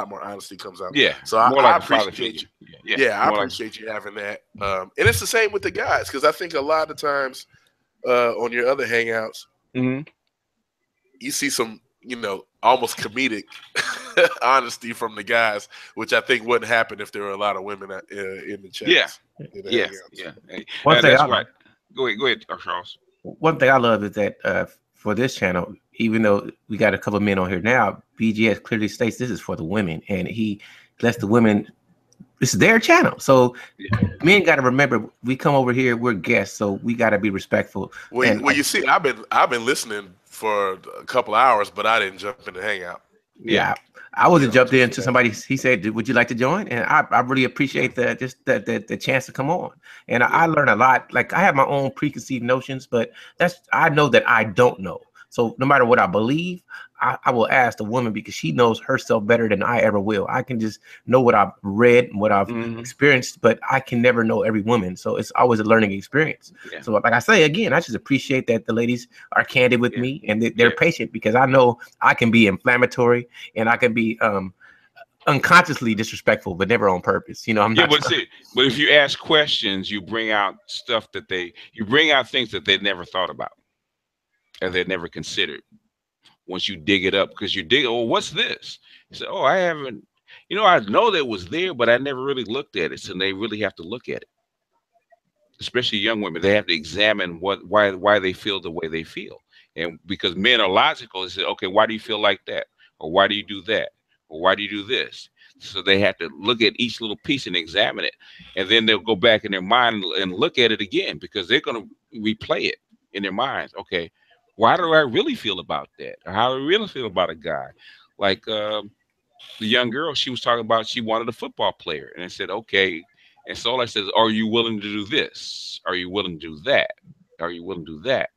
more honesty comes out. Yeah. So I appreciate you. Yeah, I appreciate you having that. And it's the same with the guys, because I think a lot of times on your other hangouts, you see some, almost comedic honesty from the guys, which I think wouldn't happen if there were a lot of women in the chat. Yeah. One thing Go ahead, Charles. One thing I love is that for this channel, even though we got a couple of men on here now, BGS clearly states this is for the women, and he lets the women it's their channel. So men got to remember, we come over here, we're guests, so we got to be respectful. Well, you see, I've been listening for a couple of hours, but I didn't jump in the hangout. Yeah, I wasn't jumped into somebody. He said, "Would you like to join?" And I really appreciate the chance to come on. And I learn a lot. Like, I have my own preconceived notions, but I know that I don't know. So no matter what I believe, I will ask the woman, because she knows herself better than I ever will. I can just know what I've read and what I've experienced, but I can never know every woman. So it's always a learning experience. Yeah. So like I say, again, I just appreciate that the ladies are candid with me, and they're patient, because I know I can be inflammatory and I can be unconsciously disrespectful, but never on purpose. You know, I'm not. But if you ask questions, you bring out stuff that you bring out things that they never thought about and they never considered. Once you dig it up, because you dig, oh, what's this? You say, oh, I haven't, I know that was there, but I never really looked at it. So they really have to look at it. Especially young women, they have to examine why they feel the way they feel. And because men are logical, they say, okay, why do you feel like that? Or why do you do that? Or why do you do this? So they have to look at each little piece and examine it. And then they'll go back in their mind and look at it again, because they're going to replay it in their minds. Okay, why do I really feel about that? Or how do I really feel about a guy? Like the young girl, she was talking about she wanted a football player. And I said, okay. And so I said, are you willing to do this? Are you willing to do that? Are you willing to do that?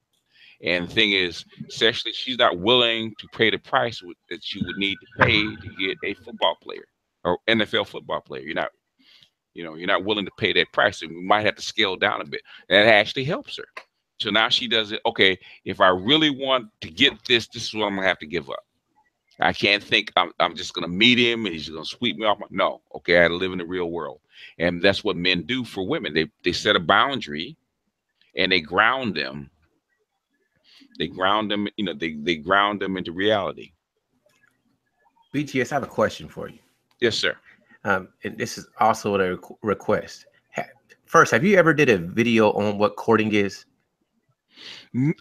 And the thing is, sexually, she's not willing to pay the price that she would need to pay to get a football player or NFL football player. You're not willing to pay that price. And we might have to scale down a bit. And that actually helps her. So now she does it. Okay, if I really want to get this is what I'm gonna have to give up. I can't think I'm just gonna meet him and he's gonna sweep me off. No, okay, I had to live in the real world, and that's what men do for women. They set a boundary, and they ground them. They ground them. They ground them into reality. BTS, I have a question for you. Yes, sir. And this is also a request. First, have you ever did a video on what courting is? Did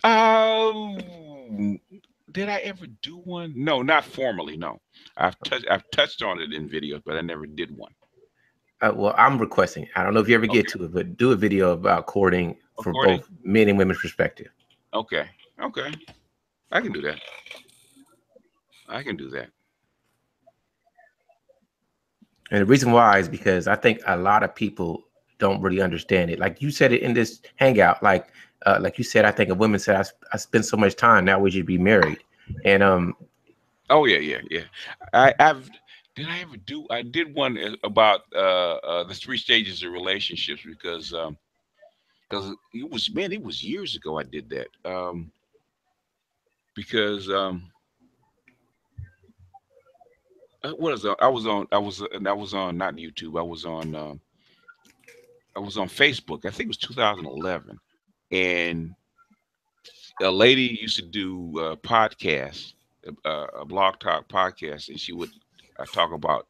I ever do one? No, not formally. No, I've touched on it in videos, but I never did one. Well, I'm requesting. I don't know if you ever get to it, but do a video about courting from both men and women's perspective. Okay, I can do that. And the reason why is because I think a lot of people don't really understand it. Like you said it in this hangout, like you said, I think a woman said, I spend so much time, now we should be married. And oh yeah. I did one about the 3 stages of relationships, because it was years ago I did that. Because what is that? I was on not YouTube. I was on Facebook. I think it was 2011, and a lady used to do podcasts, a blog talk podcast, and she would talk about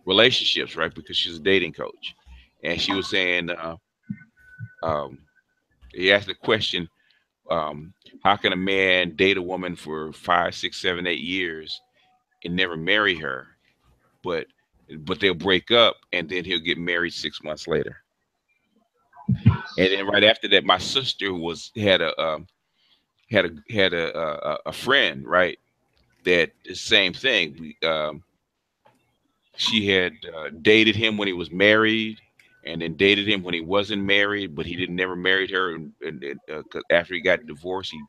relationships, right? Because she's a dating coach, and she was saying, he asked the question, how can a man date a woman for 5, 6, 7, 8 years and never marry her, but they'll break up and then he'll get married 6 months later? And then right after that, my sister had a friend, right, that the same thing. She had dated him when he was married, and then dated him when he wasn't married, but he never married her. And after he got divorced, he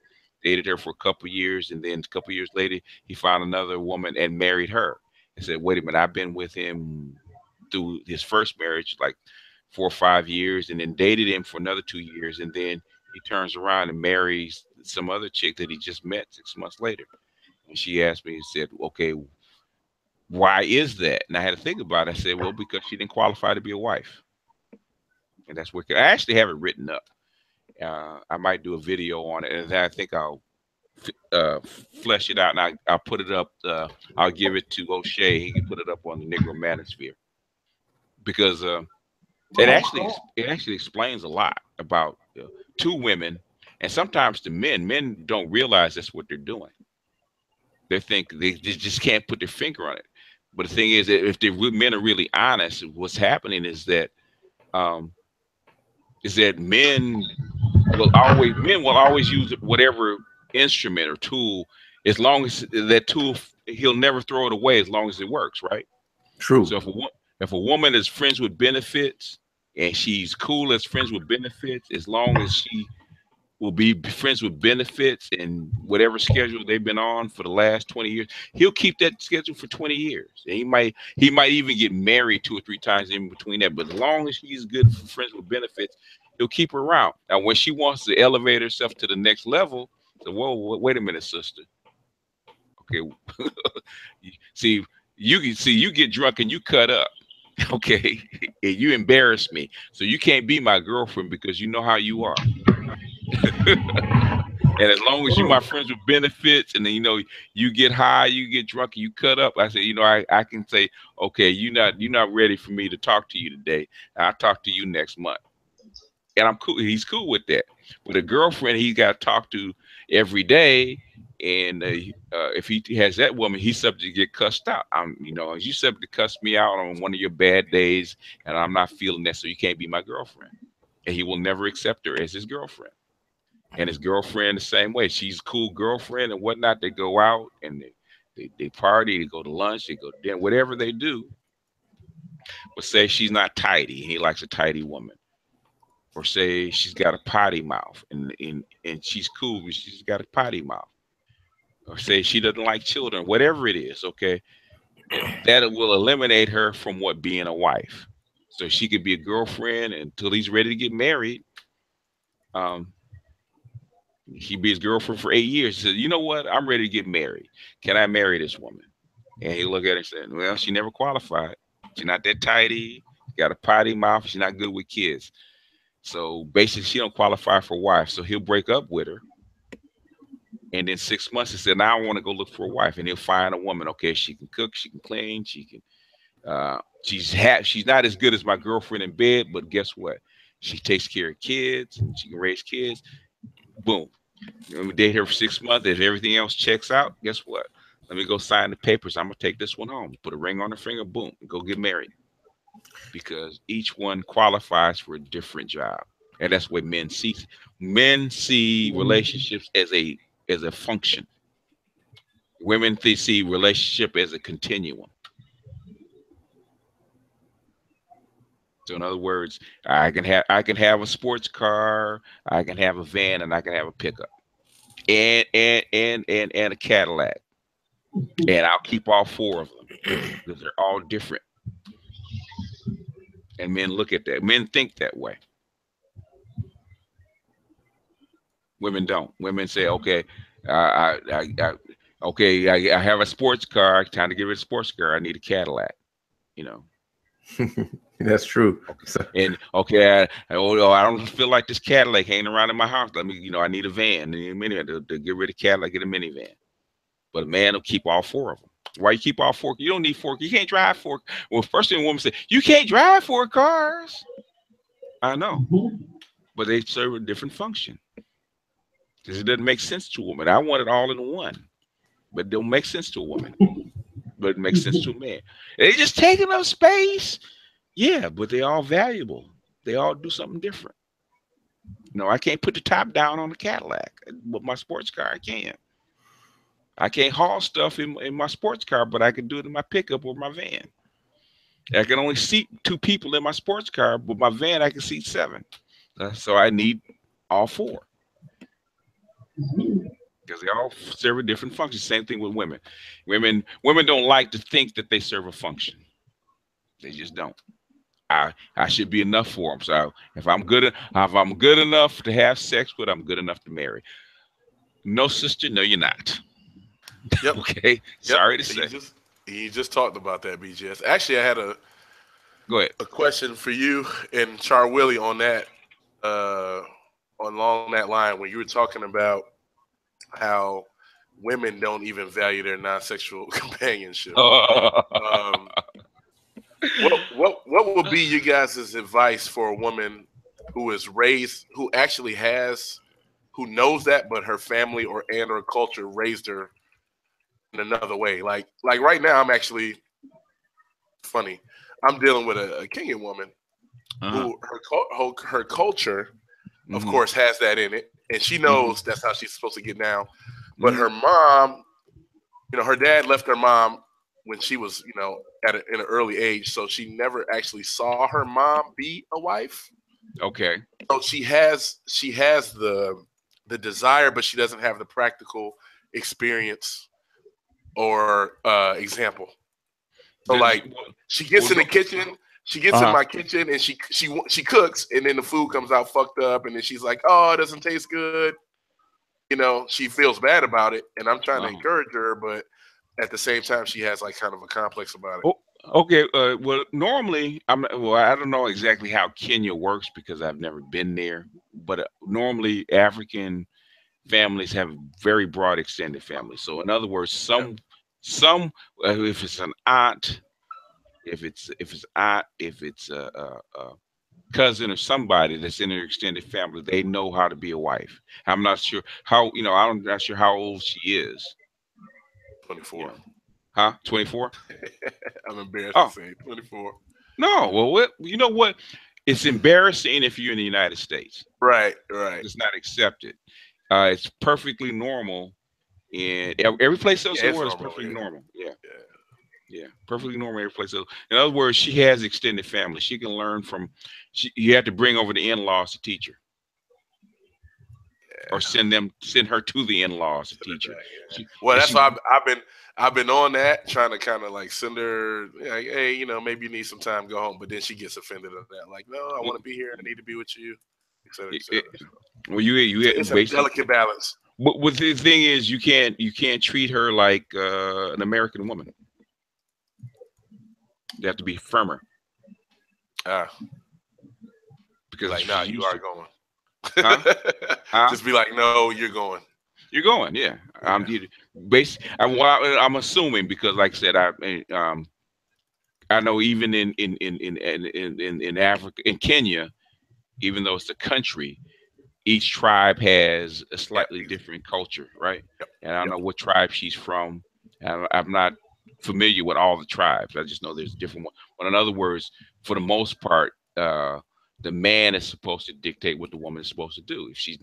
dated her for a couple of years, and then a couple of years later, he found another woman and married her. And said, "Wait a minute, I've been with him through his first marriage, like 4 or 5 years, and then dated him for another 2 years, and then he turns around and marries some other chick that he just met 6 months later." And she asked me, said, "Okay, why is that?" And I had to think about it. I said, "Well, because she didn't qualify to be a wife." And that's what I actually have it written up. I might do a video on it, and then I think I'll flesh it out, and I'll put it up. I'll give it to O'Shea. He can put it up on the Negro Manosphere, because it actually explains a lot about 2 women, and sometimes the men don't realize that's what they're doing. They think they just can't put their finger on it. But the thing is that if the men are really honest, what's happening is that men will always use whatever instrument or tool, as long as that tool, he'll never throw it away as long as it works, right? True. So if a woman is friends with benefits and she's cool as friends with benefits, as long as she will be friends with benefits and whatever schedule they've been on for the last 20 years, he'll keep that schedule for 20 years. And he might even get married 2 or 3 times in between that. But as long as she's good friends with benefits, he'll keep her around. Now, when she wants to elevate herself to the next level, so, whoa, wait a minute, sister. Okay. you get drunk and you cut up. Okay. And you embarrass me. So you can't be my girlfriend because you know how you are. And as long as you're my friends with benefits, and then you get high, you get drunk, you cut up, I say, I can say, okay, you're not ready for me to talk to you today. I'll talk to you next month. And I'm cool. He's cool with that. But a girlfriend, he got to talk to every day, and if he has that woman, he's subject to get cussed out. You subject to cuss me out on one of your bad days, and I'm not feeling that, so you can't be my girlfriend. And he will never accept her as his girlfriend. And his girlfriend the same way. She's a cool girlfriend and whatnot. They go out and they party, they go to lunch, they go to dinner, whatever they do. But say she's not tidy, he likes a tidy woman. Or say she's got a potty mouth and she's cool, but she's got a potty mouth. Or say she doesn't like children, whatever it is, okay? That will eliminate her from being a wife. So she could be a girlfriend until he's ready to get married. He'd be his girlfriend for 8 years. He said, you know what? I'm ready to get married. Can I marry this woman? And he look at her and said, well, she never qualified. She's not that tidy. She got a potty mouth. She's not good with kids. So basically, she don't qualify for wife. So he'll break up with her. And then 6 months, he said, now I want to go look for a wife. And he'll find a woman. Okay, she can cook. She can clean. She can. She's not as good as my girlfriend in bed, but guess what? She takes care of kids and she can raise kids. Boom. We date her for 6 months. If everything else checks out, guess what? Let me go sign the papers. I'm gonna take this one home. Put a ring on her finger. Boom. Go get married. Because each one qualifies for a different job, and that's what men see. Men see relationships as a function. Women see relationship as a continuum. So in other words, I can have a sports car, I can have a van, and I can have a pickup, and a Cadillac, and I'll keep all 4 of them because they're all different. And men look at that. Men think that way. Women don't. Women say, okay, I have a sports car. Time to get rid of a sports car. I need a Cadillac. That's true. And okay, I don't feel like this Cadillac hanging around in my house. Let me, I need a van, a minivan to get rid of Cadillac, get a minivan. But a man will keep all 4 of them. Why you keep all 4? You don't need 4. You can't drive 4. Well, first thing a woman said, you can't drive 4 cars. I know, but they serve a different function. Because it doesn't make sense to a woman. I want it all in one, but it don't make sense to a woman. But it makes sense to a man. They just taking up space. Yeah, but they're all valuable. They all do something different. I can't put the top down on the Cadillac. With my sports car, I can. I can't haul stuff in my sports car, but I can do it in my pickup or my van. I can only seat 2 people in my sports car, but my van, I can seat 7. So I need all 4. Because they all serve a different function. Same thing with women. Women don't like to think that they serve a function. They just don't. I should be enough for them. So if I'm good enough to have sex with, I'm good enough to marry. No, sister, no, you're not. Yep. Okay. Yep. Sorry to say. You just talked about that, BGS. Actually, I had a question for you and Char Willie on that, along that line when you were talking about how women don't even value their non-sexual companionship. What would be you guys' advice for a woman who is raised, who knows that, but her family or culture raised her in another way? Like right now, I'm actually funny. I'm dealing with a Kenyan woman who her culture, of course, has that in it, and she knows that's how she's supposed to get down. But her mom, her dad left her mom when she was, in an early age, so she never actually saw her mom be a wife. Okay. So she has the desire, but she doesn't have the practical experience or example. So like she gets in the kitchen, she gets in my kitchen, and she cooks, and then the food comes out fucked up, and then she's like, "Oh, it doesn't taste good." She feels bad about it, and I'm trying to encourage her, but at the same time, she has like kind of a complex about it. Okay. Well, normally, I don't know exactly how Kenya works because I've never been there, but normally African families have very broad extended families. So in other words, some if it's an aunt, if it's a cousin or somebody that's in their extended family, they know how to be a wife. I'm not sure how, I'm not sure how old she is. 24. Huh? 24? I'm embarrassed to say 24. No, well, you know what? It's embarrassing if you're in the United States. Right. It's not accepted. It's perfectly normal in every place else in the world. It's perfectly normal. Yeah, perfectly normal every place else. In other words, she has extended family. She can learn from. You have to bring over the in-laws to teach her, or send her to the in-laws to teach her. Well, that's why I've been on that, trying to kind of like send her, like, hey, maybe you need some time, go home. But then she gets offended at that, like, no, I want to be here. I need to be with you, et cetera, et cetera. Well, it's a delicate balance. But the thing is, you can't treat her like an American woman. You have to be firmer. Because like, nah, you are going. Just be like, no, you're going. You're going, yeah. I'm assuming because, like I said, I know even in Africa, in Kenya, even though it's a country, each tribe has a slightly different culture, right? And I don't know what tribe she's from. I'm not familiar with all the tribes. I just know there's different ones. But in other words, for the most part, the man is supposed to dictate what the woman is supposed to do. If she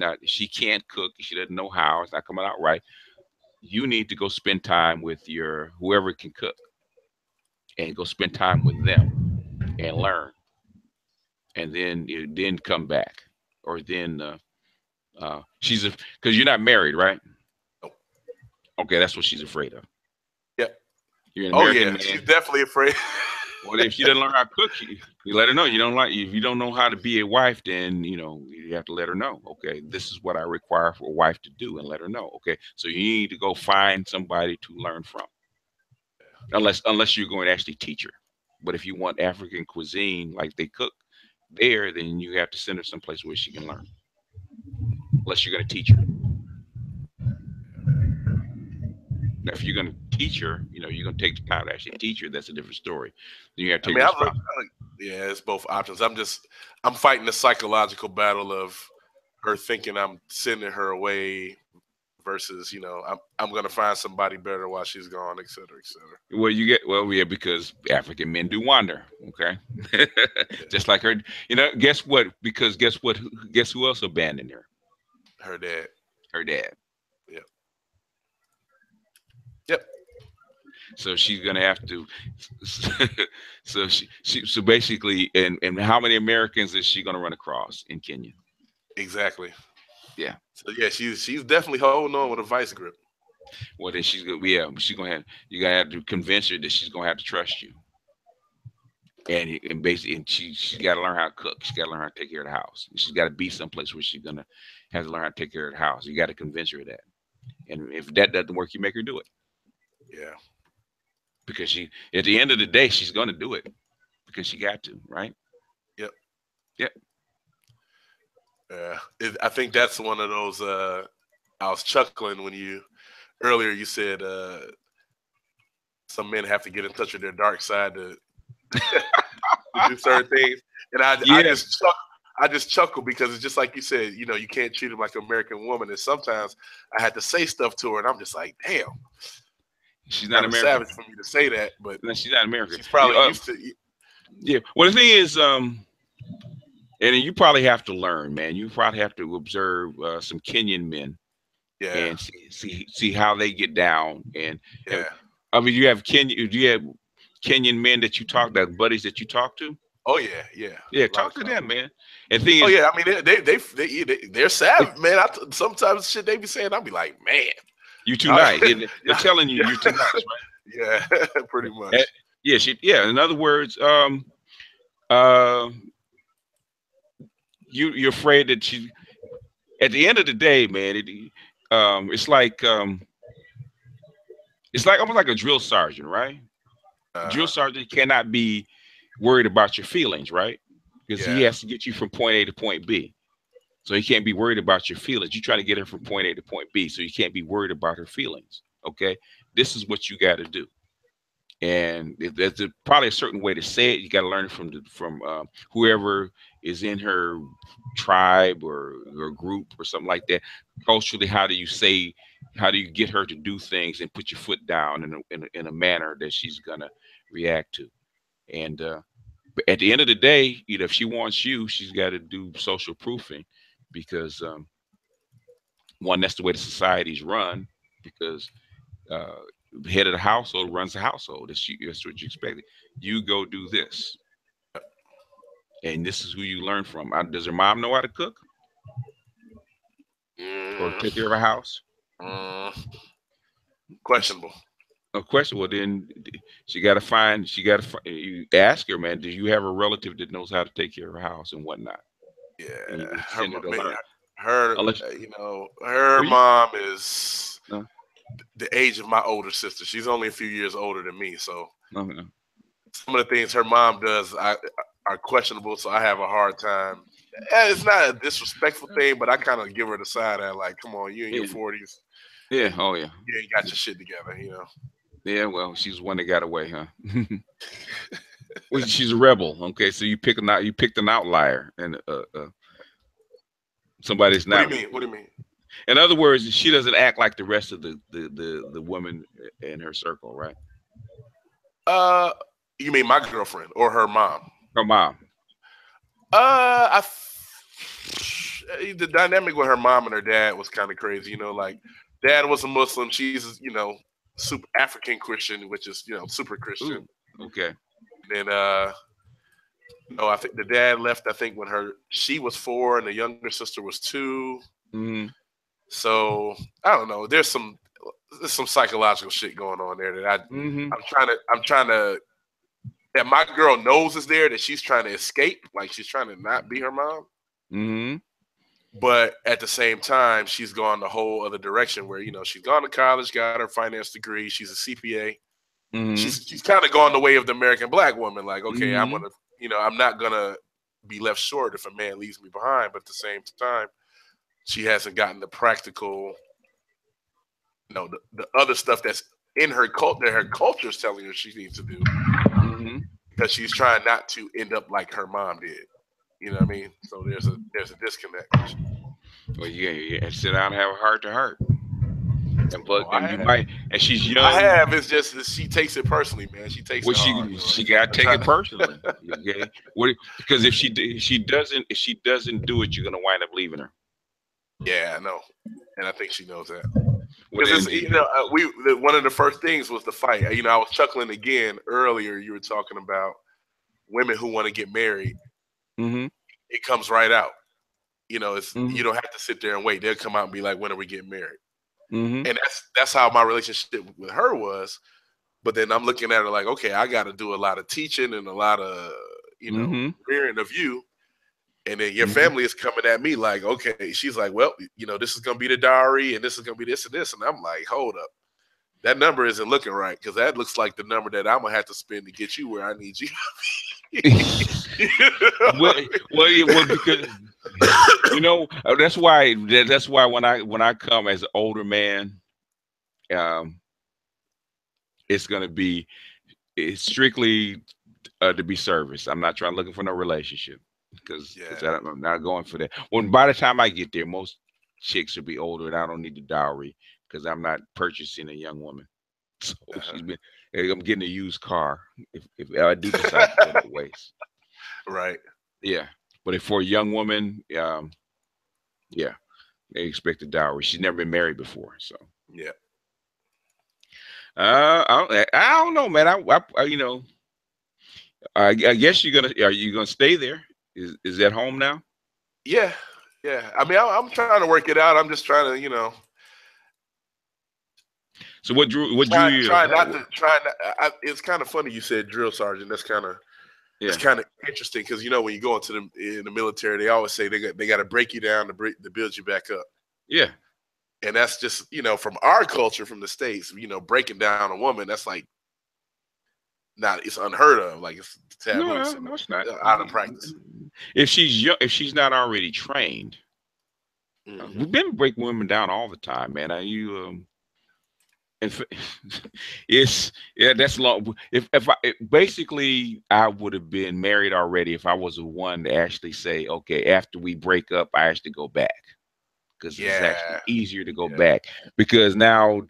can't cook, if she doesn't know how, it's not coming out right, you need to go spend time with whoever can cook, and go spend time with them and learn, and then come back, or then because you're not married, right? Nope. Okay, that's what she's afraid of. Yep. You're an American man. She's definitely afraid. Well, if she doesn't learn how to cook, you let her know. If you don't know how to be a wife, then you have to let her know. Okay, this is what I require for a wife to do, and let her know. Okay, so you need to go find somebody to learn from, unless you're going to actually teach her. But if you want African cuisine like they cook there, then you have to send her someplace where she can learn. Unless you're going to teach her. Now, if you're going to teach her, you're going to take the time to actually teach her. That's a different story. Then you have to take it's both options. I'm fighting the psychological battle of her thinking I'm sending her away versus, I'm going to find somebody better while she's gone, et cetera, et cetera. Well, because African men do wander. Okay. Just like her, guess what? Because guess who else abandoned her? Her dad. Yep. So she's gonna have to. So basically, and how many Americans is she gonna run across in Kenya? Exactly. Yeah. So yeah, she's definitely holding on with a vice grip. Well, then she's gonna have. You gotta have to convince her that she's gonna have to trust you. And basically, she's got to learn how to cook. She's got to learn how to take care of the house. She's got to be someplace where she's gonna have to learn how to take care of the house. You got to convince her of that. And if that doesn't work, you make her do it. Yeah. Because at the end of the day, she's going to do it because she got to, right? Yep. Yeah. I think that's one of those. I was chuckling when earlier you said some men have to get in touch with their dark side to do certain things, and I just chuckle because it's just like you said. You can't treat them like an American woman, and sometimes I had to say stuff to her, and I'm just like, damn. She's not American. Savage for me to say that, but no, she's not American. She's probably used to. Yeah. Well, the thing is, and you probably have to learn, man. You probably have to observe some Kenyan men, and see how they get down. And I mean, do you have Kenyan men that you talk, that buddies that you talk to? Oh yeah. Talk to them, man. And thing is, I mean, they're savage, man. Sometimes shit they be saying, I'll be like, man, you too nice. They're telling you you're too nice, right? Yeah, pretty much. In other words, you're afraid that she. At the end of the day, man, it's like almost like a drill sergeant, right? Drill sergeant cannot be worried about your feelings, right? Because he has to get you from point A to point B. So he can't be worried about your feelings. You try to get her from point A to point B, so you can't be worried about her feelings. Okay, this is what you got to do. And there's probably a certain way to say it. You got to learn it from whoever is in her tribe or group or something like that. Culturally, how do you get her to do things and put your foot down in a manner that she's gonna react to? And but at the end of the day, if she wants you, she's got to do social proofing, because one, that's the way the society's run, because the head of the household runs the household. That's what you expect. You go do this, and this is who you learn from. Does her mom know how to cook or take care of a house? Questionable. Questionable. Then you ask her, man, do you have a relative that knows how to take care of her house and whatnot? Yeah, her mom is the age of my older sister. She's only a few years older than me, so some of the things her mom does are questionable. So I have a hard time. It's not a disrespectful thing, but I kind of give her the side eye, like, come on, you in your 40s. Yeah. Oh yeah. You ain't got your shit together, Yeah. Well, she's one that got away, huh? Well, she's a rebel. Okay, so you picked an outlier, and somebody's not. What do you mean? In other words, she doesn't act like the rest of the women in her circle, right? You mean my girlfriend or her mom? Her mom. The dynamic with her mom and her dad was kind of crazy. Like, dad was a Muslim. She's super African Christian, which is super Christian. Ooh, okay. And then I think the dad left, I think, when she was 4 and the younger sister was 2. Mm-hmm. So I don't know. There's some psychological shit going on there that I'm trying to that my girl knows is there, that she's trying to escape, like she's trying to not be her mom. Mm-hmm. But at the same time, she's gone the whole other direction where she's gone to college, got her finance degree, she's a CPA. Mm-hmm. She's kind of gone the way of the American black woman. Like, okay, I'm gonna, I'm not gonna be left short if a man leaves me behind. But at the same time, she hasn't gotten the practical, the other stuff that's in her culture that her culture is telling her she needs to do, because she's trying not to end up like her mom did. You know what I mean? So there's a disconnect. Well, yeah, sit down and have a heart to heart. And she's young. I have. It's just that she takes it personally, man. She takes it hard. She got to take it personally. Okay? Because if she doesn't do it, you're gonna wind up leaving her. Yeah, I know, and I think she knows that. Because one of the first things was the fight. I was chuckling again earlier. You were talking about women who want to get married. Mm-hmm. It comes right out. It's you don't have to sit there and wait. They'll come out and be like, "When are we getting married?" Mm-hmm. And that's how my relationship with her was. But then I'm looking at her like, okay, I got to do a lot of teaching and a lot of rearing of you. And then your family is coming at me like, okay, she's like, well, this is going to be the dowry and this is going to be this and this. And I'm like, hold up. That number isn't looking right, because that looks like the number that I'm going to have to spend to get you where I need you. Well, because that's why when I come as an older man, it's strictly to be service. I'm not looking for no relationship, because I'm not going for that. By the time I get there, most chicks will be older, and I don't need the dowry, because I'm not purchasing a young woman. So she's been. Hey, I'm getting a used car if I do decide to go that way. Right. Yeah, but if for a young woman, yeah, they expect a dowry. She's never been married before, so yeah. I don't know, man. I you know, I guess are you gonna stay there? Is that home now? Yeah, yeah. I mean, I'm trying to work it out. I'm just trying to, you know. So what drew you? It's kind of funny you said drill sergeant. That's kind of yeah. It's kind of interesting because you know when you go into in the military, they always say they got to break you down to build you back up. Yeah, and that's just from our culture, from the States. Breaking down a woman, that's like it's unheard of. Like it's taboo. No, it's not out of practice. If she's young, if she's not already trained, we've been breaking women down all the time, man. That's long. Basically I would have been married already if I was the one to actually say, okay, after we break up, I actually go back, because it's actually easier to go back, because now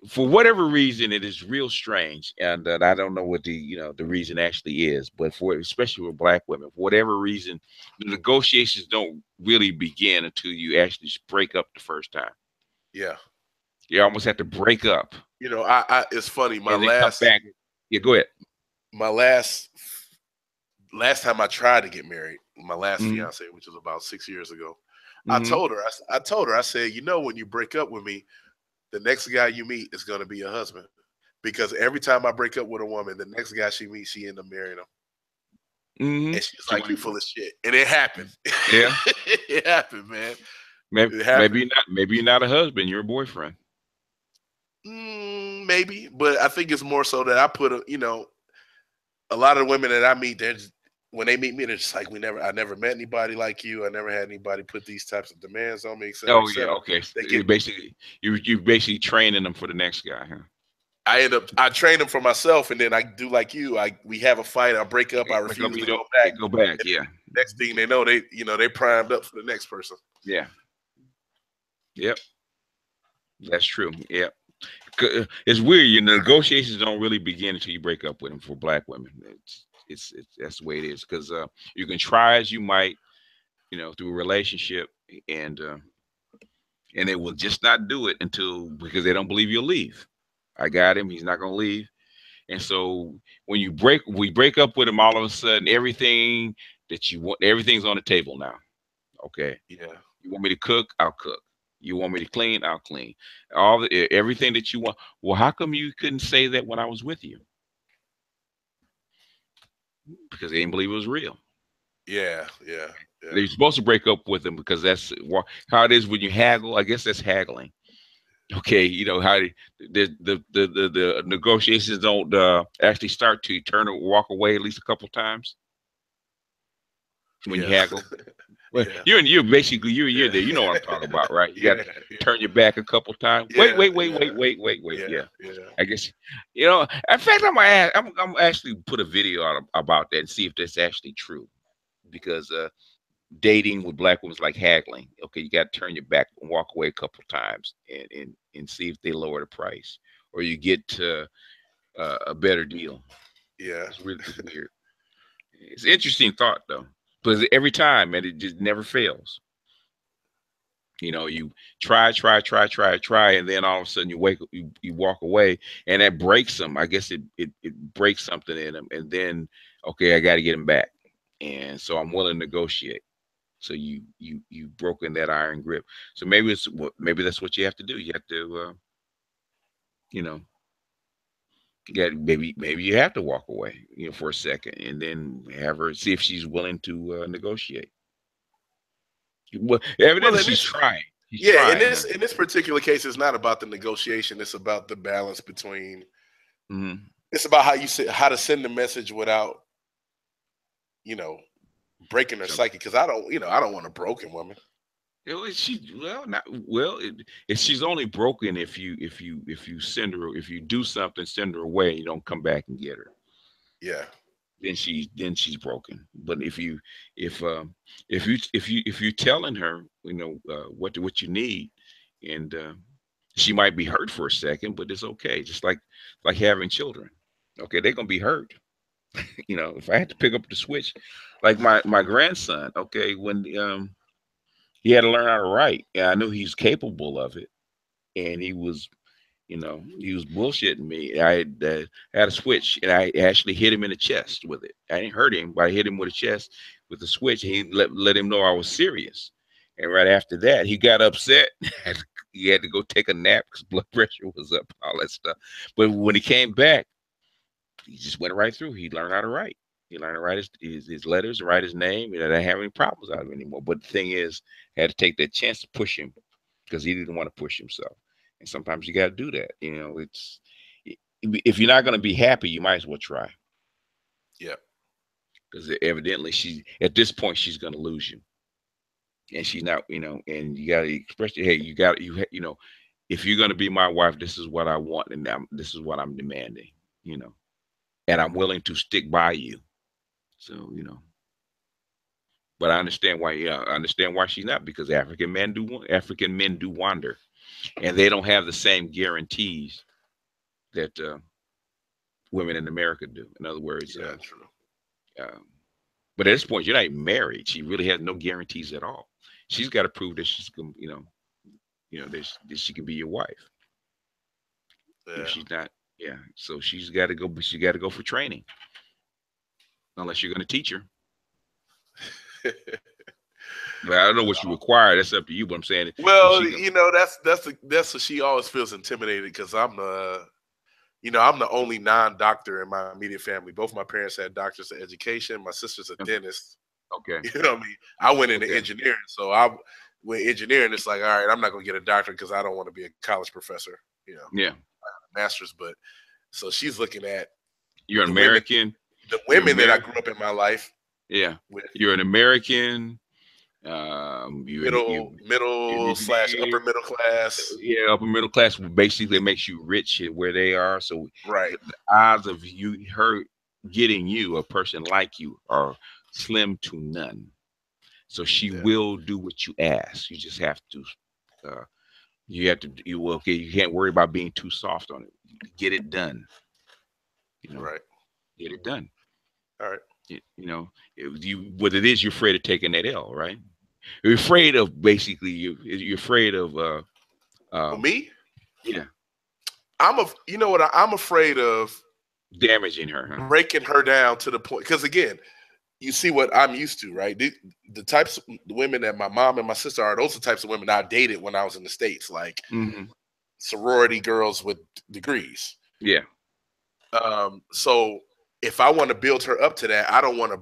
for whatever reason it is real strange, and I don't know what the reason actually is, but especially with black women, for whatever reason, the negotiations don't really begin until you actually break up the first time. Yeah. You almost have to break up. It's funny. My last, yeah, go ahead. My last time I tried to get married, my last fiance, which was about 6 years ago, I told her, I said, when you break up with me, the next guy you meet is going to be your husband, because every time I break up with a woman, the next guy she meets, she end up marrying him. And she's like, "You full of shit," and it happened. Yeah, it happened, man. Maybe not. Maybe you're not a husband. You're a boyfriend. Maybe, but I think it's more so that I put a lot of the women that I meet, when they meet me, they're just like, I never met anybody like you. I never had anybody put these types of demands on me. Yeah, okay. You're basically training them for the next guy, huh? I train them for myself, and then I do like you. We have a fight, I break up, I refuse to go back. Go back, yeah. Next thing they know, they primed up for the next person. Yeah. Yep. That's true. Yep. It's weird. Negotiations don't really begin until you break up with them for black women. It's that's the way it is, because you can try as you might, through a relationship, and they will just not do it because they don't believe you'll leave. I got him. He's not going to leave. And so when we break up with him, all of a sudden, everything that you want, everything's on the table now. Okay. Yeah. You want me to cook? I'll cook. You want me to clean? I'll clean. Everything that you want. Well, how come you couldn't say that when I was with you? Because they didn't believe it was real. Yeah. They're supposed to break up with them because that's how it is when you haggle. I guess that's haggling. Okay, how the negotiations don't actually start to walk away at least a couple times when you haggle. Well, you're basically you're there. You know what I'm talking about, right? You got to turn your back a couple times. Wait. Yeah. I guess In fact, I'm actually put a video out about that and see if that's actually true, because dating with black women is like haggling. Okay, you got to turn your back and walk away a couple times and see if they lower the price, or you get a better deal. Yeah, it's really weird. It's an interesting thought though. Because every time, man, it just never fails. You try, and then all of a sudden you walk away, and that breaks them. I guess it breaks something in them, and then okay, I got to get them back, and so I'm willing to negotiate. So you've broken that iron grip. So maybe that's what you have to do. You have to, maybe you have to walk away, for a second, and then have her see if she's willing to negotiate. Well, evidently she's trying. In this particular case, it's not about the negotiation. It's about the balance between. It's about how to send the message without, breaking her psyche. Because I don't want a broken woman. She's only broken if you send her, if you do something, send her away, and you don't come back and get her. Yeah. Then she's broken. But if you're telling her, what you need, and She might be hurt for a second, but it's okay. Just like having children. Okay, they're gonna be hurt. You know, if I had to pick up the switch, like my grandson, okay, when he had to learn how to write, and I knew he's capable of it, and he was, you know, he was bullshitting me. I had a switch, and I actually hit him in the chest with it. I didn't hurt him, but I hit him with a chest with the switch. And he let him know I was serious. And right after that, he got upset. He had to go take a nap because blood pressure was up, all that stuff. But when he came back, he just went right through. He learned how to write. He learned to write his letters, write his name. He didn't have any problems out of it anymore. But the thing is, I had to take that chance to push him because he didn't want to push himself. And sometimes you got to do that. You know, it's if you're not going to be happy, you might as well try. Yeah. Because evidently at this point she's going to lose you, and she's not. You know, and you got to express, hey, you know, if you're going to be my wife, this is what I want, and this is what I'm demanding. You know, and I'm willing to stick by you. So, you know, but I understand why. Yeah, I understand why she's not, because African men do wander, and they don't have the same guarantees that women in America do. In other words, yeah, true. But at this point, you're not even married. She really has no guarantees at all. She's got to prove that she's, you know, that she can be your wife. Yeah. If she's not, yeah. So she's got to go. She got to go for training, unless you're going to teach her. But I don't know what you require. That's up to you. But I'm saying, well, you know, that's what she always feels intimidated, because I'm the only non-doctor in my immediate family. Both my parents had doctors of education. My sister's a dentist. Okay. You know what I mean? I went into engineering, so I went engineering. It's like, all right, I'm not going to get a doctorate because I don't want to be a college professor. You know? Yeah. Master's, but so she's looking at. You're an American. The women that I grew up in my life. Yeah. You're an American. Middle slash upper middle class. Yeah, upper middle class basically makes you rich where they are. So right, the odds of her getting you, a person like you, are slim to none. So she will do what you ask. You just have to. You can't worry about being too soft on it. Get it done. You know, right. Get it done. All right. You know, what it is, you're afraid of taking that L, right? You're afraid of you're afraid of me? Yeah. I'm afraid of damaging her, huh? Breaking her down to the point, because again, you see what I'm used to, right? The types of women that my mom and my sister are, those are the types of women I dated when I was in the States, like sorority girls with degrees. Yeah. So if I want to build her up to that, I don't want to.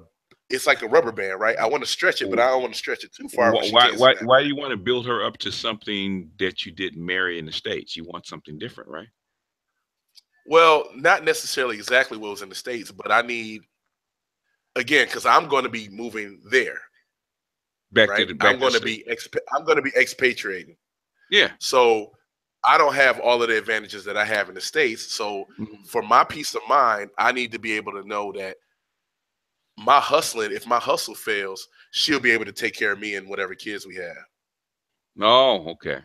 It's like a rubber band, right? I want to stretch it, but I don't want to stretch it too far. Why do you want to build her up to something that you didn't marry in the States? You want something different, right? Well, not necessarily exactly what was in the States, but I need, again, because I'm going to be moving there. I'm going to be expatriating. Yeah. So I don't have all of the advantages that I have in the States. So for my peace of mind, I need to be able to know that if my hustle fails, she'll be able to take care of me and whatever kids we have. Oh, okay.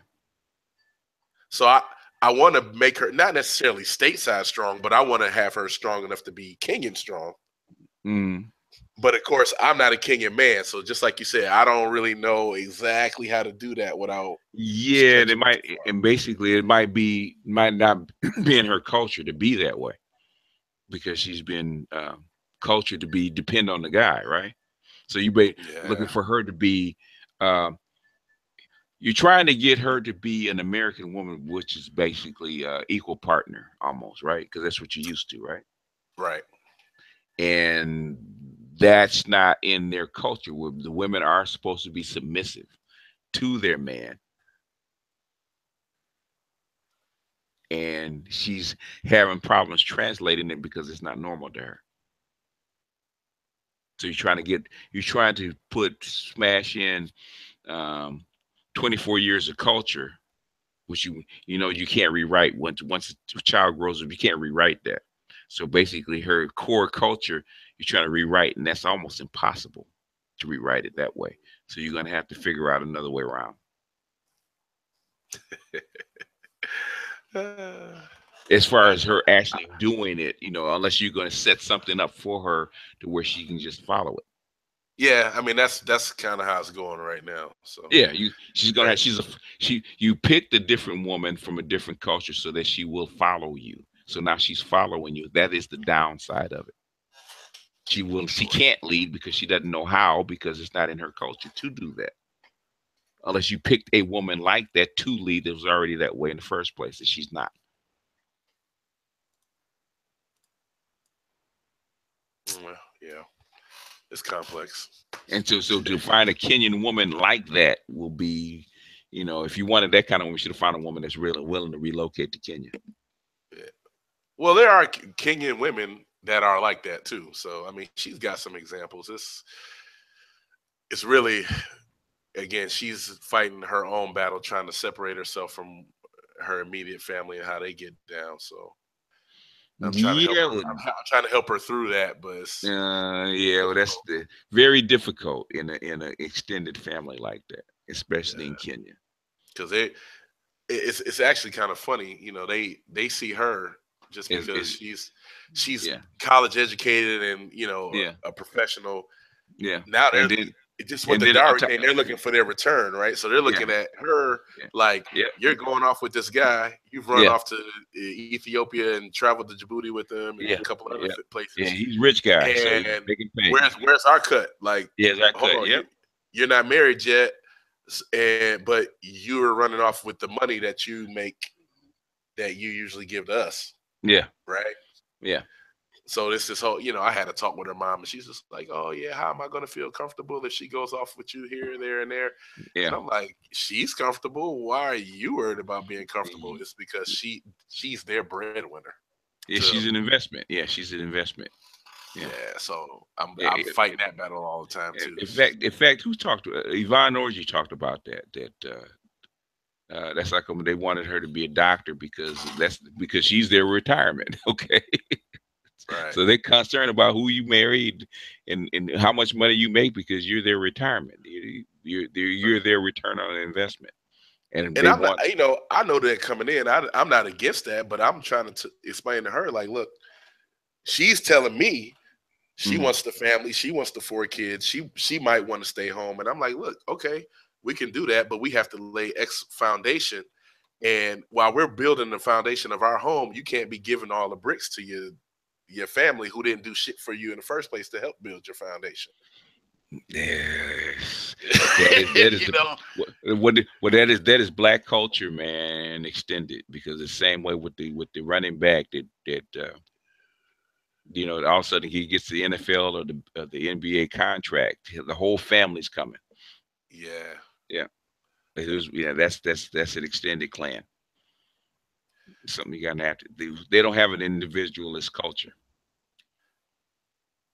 So I want to make her not necessarily stateside strong, but I want to have her strong enough to be Kenyan strong. But of course, I'm not a Kenyan man, so just like you said, I don't really know exactly how to do that without. Yeah, it might not be in her culture to be that way, because she's been culture to be depend on the guy, right? So you be looking for her to be you're trying to get her to be an American woman, which is basically equal partner almost, right? Because that's what you're used to, right? Right. And that's not in their culture, where the women are supposed to be submissive to their man. And she's having problems translating it because it's not normal to her. So you're trying to smash in 24 years of culture, which you can't rewrite. Once a child grows up, you can't rewrite that. So basically her core culture, you're trying to rewrite, and that's almost impossible to rewrite it that way. So you're going to have to figure out another way around. As far as her actually doing it, you know, unless you're going to set something up for her to where she can just follow it. Yeah, I mean that's kind of how it's going right now. So yeah, you picked a different woman from a different culture so that she will follow you. So now she's following you. That is the downside of it. She can't lead because she doesn't know how, because it's not in her culture to do that. Unless you picked a woman like that to lead that was already that way in the first place, and she's not. Well, yeah, it's complex. And so to find a Kenyan woman like that will be, you know, if you wanted that kind of woman, you should have found a woman that's really willing to relocate to Kenya. Yeah. Well, there are Kenyan women that are like that too. So I mean, she's got some examples. It's really, again, she's fighting her own battle, trying to separate herself from her immediate family and how they get down. So I'm trying to help her through that, but well, that's very difficult in an extended family like that, especially in Kenya. Because it's actually kind of funny, you know. They see her just because she's college educated and, you know, a professional. Yeah. Now they're just with the dowry thing, they're looking for their return, right? So they're looking at her like, you're going off with this guy. You've run off to Ethiopia and traveled to Djibouti with him and a couple other places. Yeah, he's a rich guy. And so where's our cut? Like, our cut. You're not married yet, but you were running off with the money that you make that you usually give to us. Yeah. Right. Yeah. So this whole, you know, I had a talk with her mom, and she's just like, "Oh yeah, how am I going to feel comfortable if she goes off with you here, there, and there?" Yeah. And I'm like, "She's comfortable. Why are you worried about being comfortable?" It's because she's their breadwinner. Yeah, she's an investment. Yeah, she's an investment. Yeah. So I'm fighting that battle all the time too. In fact, who talked to Yvonne Orji talked about that. That's like they wanted her to be a doctor because she's their retirement. Okay. Right. So they're concerned about who you married and how much money you make because you're their retirement. You're their return on investment. And I'm not, you know, I know that coming in, I'm not against that, but I'm trying to explain to her, like, look, she's telling me she wants the family, she wants the 4 kids, she might want to stay home, and I'm like, look, okay, we can do that, but we have to lay X foundation. And while we're building the foundation of our home, you can't be giving all the bricks to your family who didn't do shit for you in the first place to help build your foundation. Yes. That is black culture, man, extended, because the same way with the running back that you know, all of a sudden he gets the NFL or the NBA contract, the whole family's coming. Yeah. That's an extended clan. Something you're gonna have to do. They don't have an individualist culture.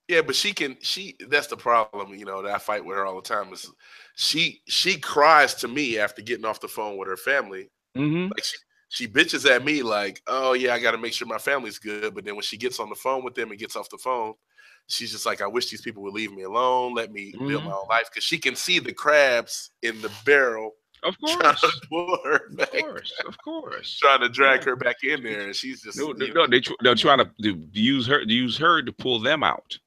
Yeah, but that's the problem, you know, that I fight with her all the time, is she cries to me after getting off the phone with her family. Like she bitches at me like, oh yeah, I got to make sure my family's good. But then when she gets on the phone with them and gets off the phone, she's just like, I wish these people would leave me alone, let me build my own life, because she can see the crabs in the barrel. Of course, trying to pull her back. Of course, trying to drag her back in there, and she's just they're trying to use her to pull them out.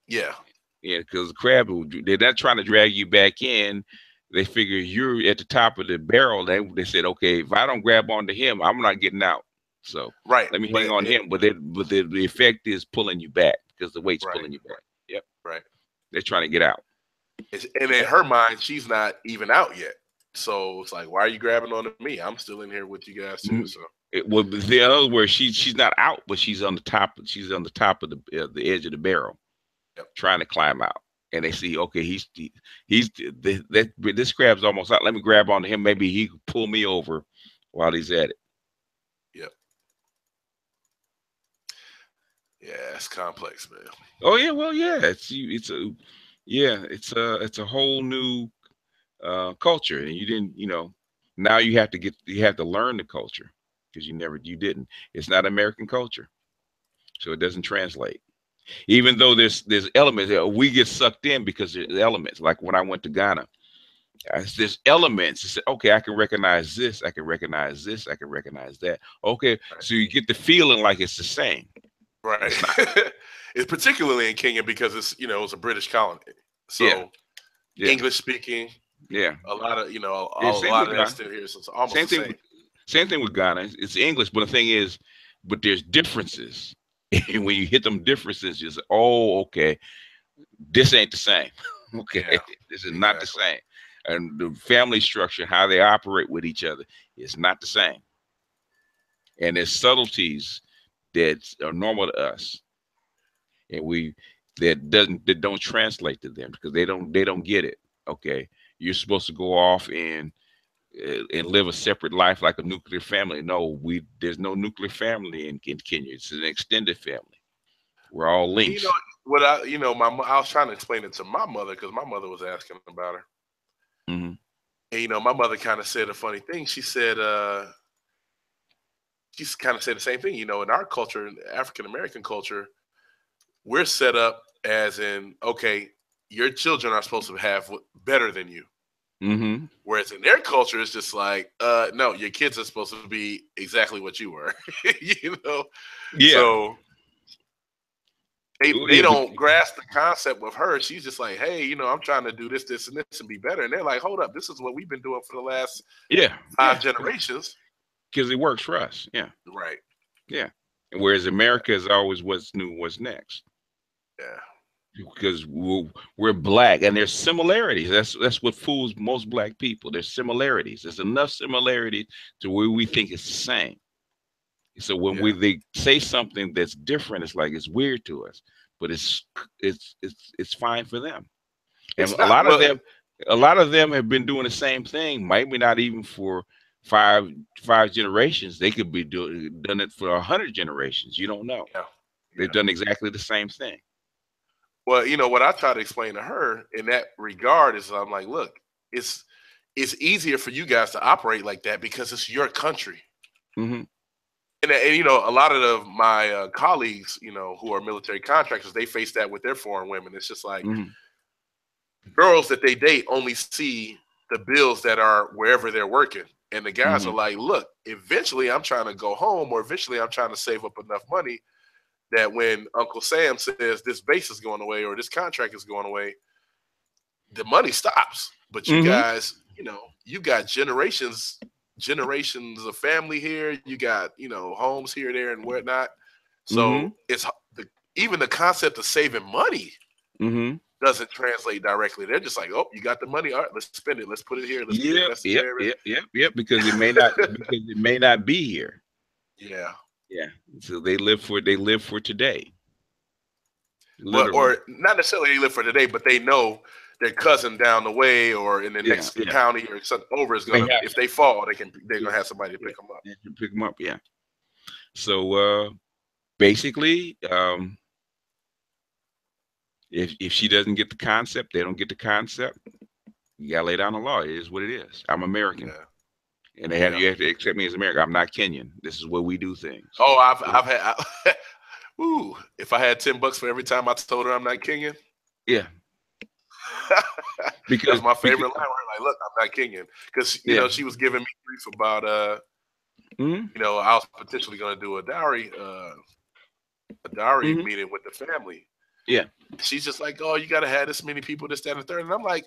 Yeah, because the crab, they're not trying to drag you back in. They figure you're at the top of the barrel. They said, okay, if I don't grab onto him, I'm not getting out. So let me hang on him. But the effect is pulling you back because the weight's pulling you back. Yep, right. They're trying to get out. And in her mind, she's not even out yet. So it's like, why are you grabbing onto me? I'm still in here with you guys too. So in other words, she's not out, but she's on the top. She's on the top of the edge of the barrel, trying to climb out. And they see, okay, this crab's almost out. Let me grab onto him. Maybe he can pull me over while he's at it. Yep. Yeah, it's complex, man. Oh yeah, well, yeah, it's a whole new culture, and you didn't, you know, now you have to learn the culture because you didn't. It's not American culture, so it doesn't translate. Even though there's elements, we get sucked in because there's elements. Like when I went to Ghana, There's elements. It's, okay, I can recognize this. I can recognize this. I can recognize that. Okay, so you get the feeling like it's the same. Right. It's particularly in Kenya because it's it's a British colony, so English speaking. Yeah, a lot of a lot of that still here. So it's almost same the thing. same. Same thing with Ghana. It's English, but the thing is, but there's differences. And when you hit them differences, you say, "Oh, okay, this ain't the same." Okay, this is not the same. And the family structure, how they operate with each other, is not the same. And there's subtleties that are normal to us, and that don't translate to them because they don't get it. Okay, you're supposed to go off and live a separate life like a nuclear family. No, there's no nuclear family in Kenya. It's an extended family. We're all linked. What I was trying to explain it to my mother because my mother was asking about her. Mm-hmm. And my mother kind of said a funny thing. She said, she kind of said the same thing. In our culture, in African American culture, we're set up as in, okay, your children are supposed to have better than you. Mm-hmm. Whereas in their culture, it's just like, no, your kids are supposed to be exactly what you were. Yeah. So they don't grasp the concept with her. She's just like, hey, I'm trying to do this, this, and this, and be better. And they're like, hold up, this is what we've been doing for the last 5 generations. Because it works for us. Yeah. Right. Yeah. And whereas America is always what's new, what's next. Yeah. Because we're black, and there's similarities. That's what fools most black people. There's similarities. There's enough similarities to where we think it's the same. So when they say something that's different, it's like it's weird to us, but it's fine for them. And a lot of them have been doing the same thing. Maybe not even for five generations. They could be done it for 100 generations. You don't know. Yeah. They've done exactly the same thing. Well, what I try to explain to her in that regard is I'm like, look, it's easier for you guys to operate like that because it's your country. Mm-hmm. And a lot of my colleagues, who are military contractors, they face that with their foreign women. It's just like girls that they date only see the bills that are wherever they're working. And the guys are like, look, eventually I'm trying to go home, or eventually I'm trying to save up enough money that when Uncle Sam says this base is going away or this contract is going away, the money stops. But you guys, you got generations of family here. You got, homes here, there, and whatnot. So it's even the concept of saving money doesn't translate directly. They're just like, oh, you got the money. All right, let's spend it. Let's put it here. Let's because it may not be here. Yeah. Yeah. So they live for today. But, or not necessarily they live for today, but they know their cousin down the way or in the next county or something over is gonna, if they fall, they're gonna have somebody to pick them up. Pick them up, yeah. So basically, if she doesn't get the concept, they don't get the concept. You gotta lay down the law. It is what it is. I'm American, and you have to accept me as American. I'm not Kenyan. This is where we do things. Oh, I've had. If I had $10 for every time I told her I'm not Kenyan. Yeah. Because my favorite line. We're like, look, I'm not Kenyan. Because she was giving me grief about I was potentially going to do a dowry meeting with the family. Yeah. She's just like, oh, you got to have this many people, this, that, and the third. And I'm like,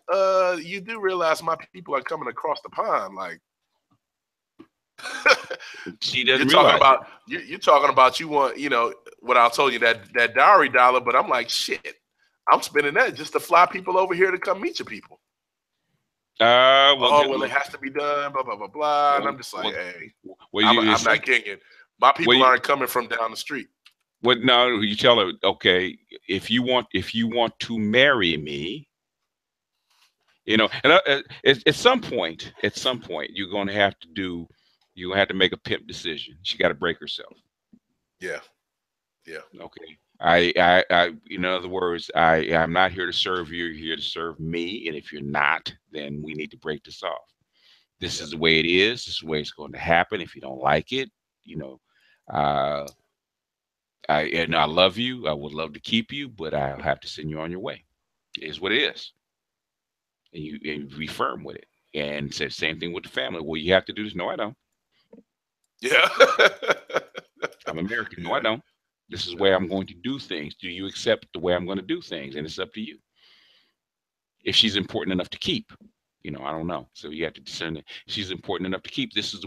you do realize my people are coming across the pond, like. She doesn't. You're talking about you want what I told you that dowry dollar, but I'm like, shit, I'm spending that just to fly people over here to come meet your people. Well, it has to be done, blah blah blah blah, and I'm just like, hey, I'm not Kenyan. My people aren't coming from down the street. No, you tell her, okay, if you want to marry me, and at some point, you're going to have to make a pimp decision. She got to break herself. Yeah. Yeah. Okay. I in other words, I'm not here to serve you. You're here to serve me. And if you're not, then we need to break this off. This is the way it is. This is the way it's going to happen. If you don't like it, I love you. I would love to keep you, but I'll have to send you on your way. It is what it is. and you be firm with it. And say same thing with the family. Well, you have to do this. No, I don't. Yeah. I'm American. No, I don't. This is the way I'm going to do things. Do you accept the way I'm going to do things? And it's up to you. If she's important enough to keep, I don't know. So you have to discern that she's important enough to keep. This is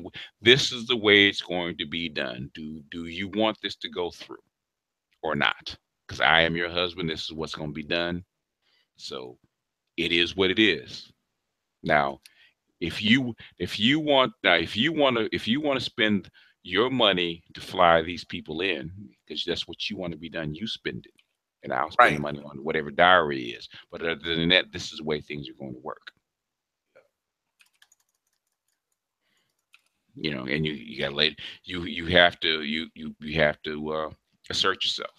the way it's going to be done. Do you want this to go through or not? Because I am your husband. This is what's going to be done. So it is what it is. Now, if you want to spend your money to fly these people in, because that's what you want to be done, you spend it, and I'll spend the money on whatever dowry is. But other than that, this is the way things are going to work. And you got to you have to assert yourself,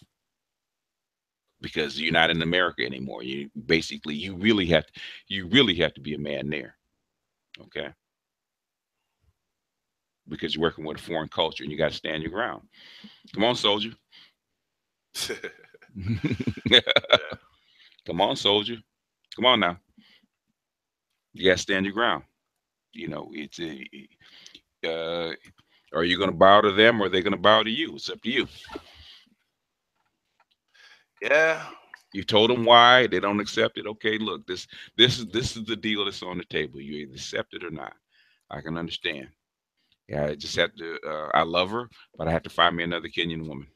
because you're not in America anymore. You really have to be a man there. Okay. Because you're working with a foreign culture and you got to stand your ground. Come on, soldier. Come on, soldier. Come on now. You got to stand your ground. Are you going to bow to them, or are they going to bow to you? It's up to you. Yeah. You told them why. They don't accept it. Okay, look, this is the deal that's on the table. You either accept it or not. I can understand. Yeah, I just have to. I love her, but I have to find me another Kenyan woman.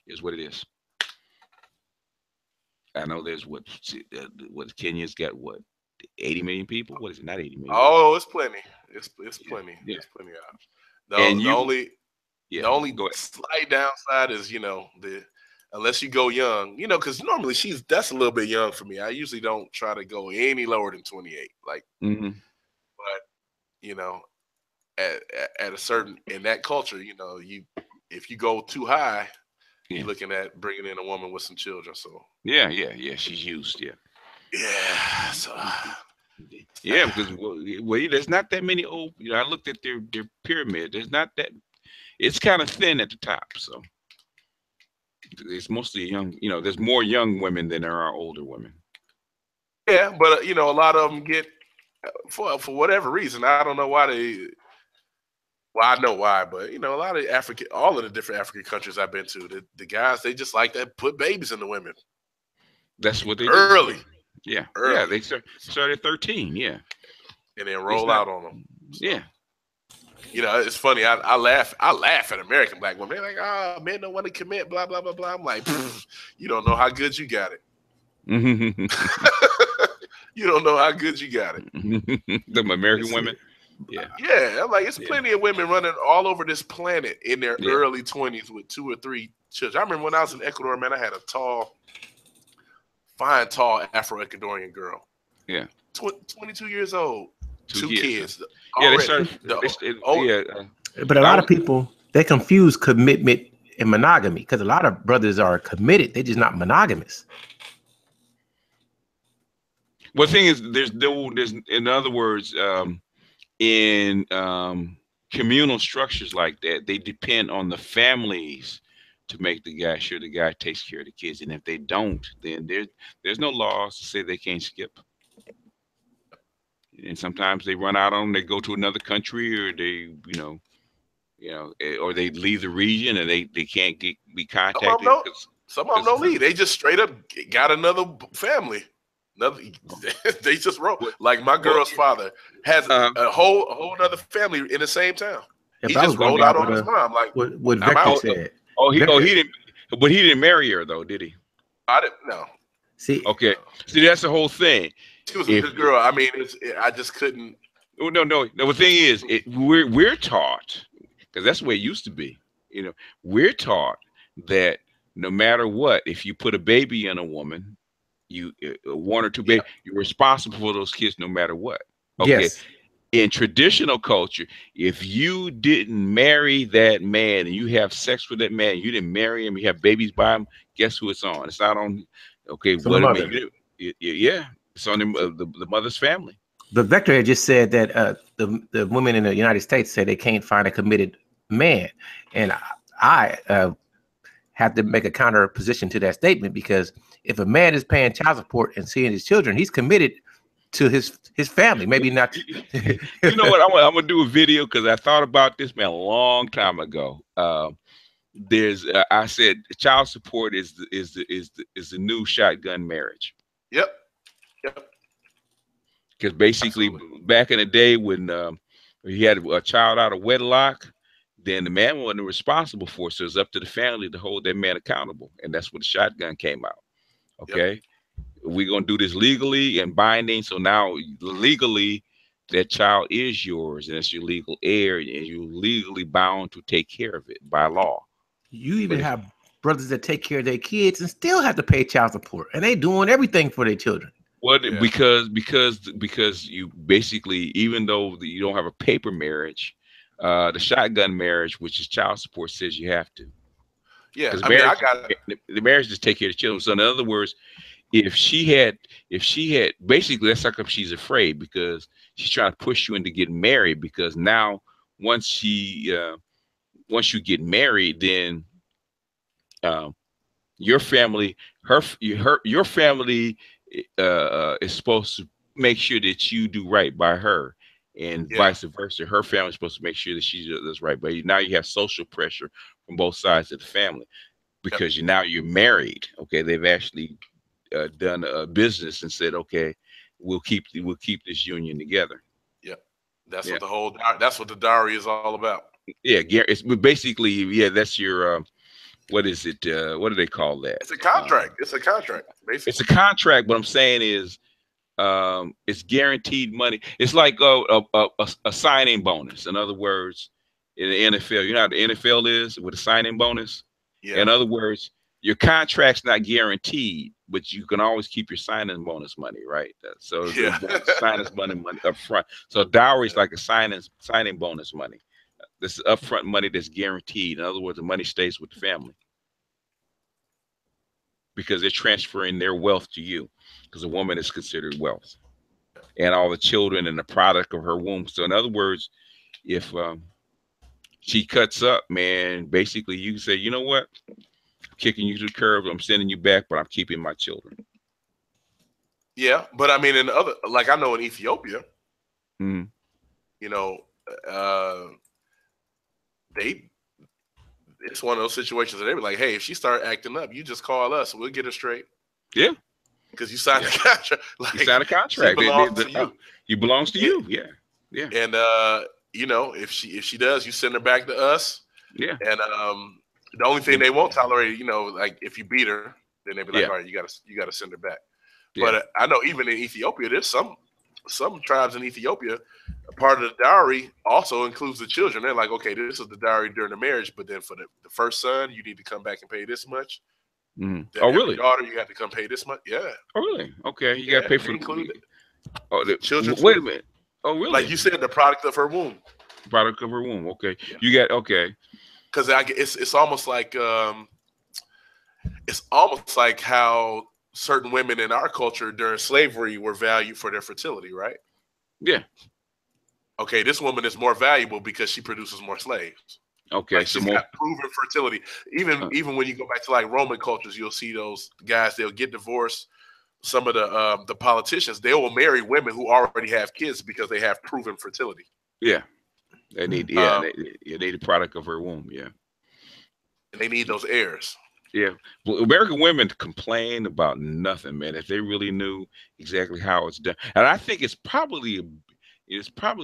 Is what it is. I know there's what Kenya's got. What, 80 million people? What is it? Not 80 million. Oh, it's plenty. It's plenty. Yeah. It's plenty out. The only slight downside is unless you go young, because normally that's a little bit young for me. I usually don't try to go any lower than 28. Like, but at a certain, in that culture, if you go too high, you're looking at bringing in a woman with some children. So yeah, she's used. Yeah. So yeah, because there's not that many old. I looked at their pyramid. There's not that. It's kind of thin at the top. So it's mostly young. There's more young women than there are older women. Yeah, but a lot of them get for whatever reason. I don't know why they. Well, I know why, but a lot of all of the different African countries I've been to, the guys, they just like to put babies in the women. That's what they early. Do. Yeah, early. Yeah, they start at 13. Yeah, and then roll out on them. So, yeah, it's funny. I laugh at American black women. They're like, men don't want to commit, blah blah blah blah. I'm like, you don't know how good you got it. You don't know how good you got it. Them American women. Yeah. I'm like, it's plenty of women running all over this planet in their early 20s with 2 or 3 children. I remember when I was in Ecuador, man, I had a fine, tall Afro-Ecuadorian girl. Yeah. 22 years old. 2 kids. Yeah, they started. But a lot of people, they confuse commitment and monogamy, because a lot of brothers are committed. They're just not monogamous. Well, the thing is, there's in other words, in communal structures like that, they depend on the families to make sure the guy takes care of the kids. And if they don't, then there's no laws to say they can't skip. And sometimes they run out on them, they go to another country, or they, or they leave the region and they can't be contacted. Some of them don't leave. They just straight up got another family. They just roll. Like my girl's father has a whole other family in the same town. He just rolled out on his mom. Like what Vector said. He didn't. But he didn't marry her though, did he? I didn't know. See, that's the whole thing. She was a good girl. I mean, I just couldn't. No. The thing is, we're taught, because that's the way it used to be. We're taught that no matter what, if you put a baby in a woman, one or two babies, you're responsible for those kids no matter what. Okay. Yes. In traditional culture, if you didn't marry that man and you have sex with that man, you didn't marry him, you have babies by him, guess who it's on? It's not on. Okay, it's what I mean, it's on the mother's family. But Vector had just said that the women in the United States say they can't find a committed man, and I have to make a counter position to that statement, because if a man is paying child support and seeing his children, he's committed to his family. Maybe not. You know what? I'm gonna do a video because I thought about this, man, a long time ago. I said child support is the new shotgun marriage. Yep. Because basically, back in the day when you had a child out of wedlock, then the man wasn't responsible for it. So it's up to the family to hold that man accountable. And that's when the shotgun came out. Okay. We're going to do this legally and binding. So now legally, that child is yours and it's your legal heir and you're legally bound to take care of it by law. You even have brothers that take care of their kids and still have to pay child support. And they doing everything for their children. Well, because you basically, even though you don't have a paper marriage, the shotgun marriage, which is child support, says you have to. Yeah, the marriage just take care of the children. So in other words, if she had basically, that's how come she's afraid, because she's trying to push you into getting married, because now once you get married, then your family, your family is supposed to make sure that you do right by her, and vice versa. Her family is supposed to make sure that she does right by you. Now you have social pressure from both sides of the family because now you're married. Okay, they've actually done a business and said, okay, we'll keep this union together. That's what the dowry is all about. It's basically that's your what is it? What do they call that? It's a contract. It's a contract, basically. It's a contract. What I'm saying is, it's guaranteed money. It's like a signing bonus. In other words, in the NFL, you know how the NFL is with a signing bonus. In other words, your contract's not guaranteed, but you can always keep your signing bonus money, right? So signing money up front. So dowry is like a signing bonus money. This is upfront money that's guaranteed. In other words, the money stays with the family because they're transferring their wealth to you, because a woman is considered wealth, and all the children and the product of her womb. So in other words, if she cuts up, man, basically you say, you know what? I'm kicking you to the curb. I'm sending you back, but I'm keeping my children. Yeah, but I mean, I know in Ethiopia, you know, it's one of those situations that they were like, hey, if she start acting up, you just call us. We'll get her straight. Yeah. Because you signed a contract. Like, you signed a contract. He belongs to you. Yeah. Yeah. And you know, if she does, you send her back to us. Yeah. And the only thing they won't tolerate, you know, like if you beat her, then they'll be like, all right, you gotta send her back. Yeah. But I know even in Ethiopia, there's some tribes in Ethiopia, part of the dowry also includes the children. They're like, okay, this is the dowry during the marriage, but then for the first son, you need to come back and pay this much. Oh, really? Daughter, you have to come pay this much. Yeah. Oh, really? Okay, you got to pay for the children. Wait a minute. Oh, really? Like you said, the product of her womb. Product of her womb. Okay, you got Because it's almost like how certain women in our culture during slavery were valued for their fertility, right? Yeah. Okay, this woman is more valuable because she produces more slaves. Okay, like she's got proven fertility. Even when you go back to like Roman cultures, you'll see those guys. They'll get divorced. Some of the politicians, they will marry women who already have kids because they have proven fertility. Yeah, they need they need a product of her womb. Yeah, and they need those heirs. Yeah, well, American women complain about nothing, man. If they really knew exactly how it's done, and I think it's probably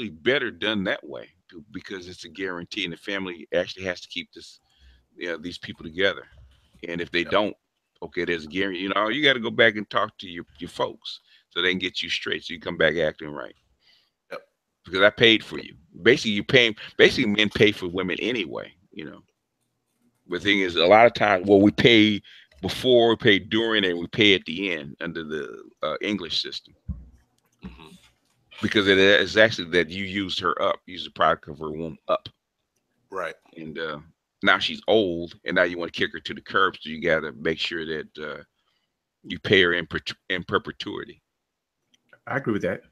better done that way because it's a guarantee, and the family actually has to keep these people together. And if they don't, okay, there's a guarantee. You know, you got to go back and talk to your folks so they can get you straight, so you come back acting right. Yep. Because I paid for you. Basically, men pay for women anyway. You know. The thing is, a lot of times, we pay before, we pay during, and we pay at the end under the English system. Because it is actually that you used her up, use the product of her womb up. Right. And now she's old, and now you want to kick her to the curb, so you got to make sure that you pay her in perpetuity. I agree with that.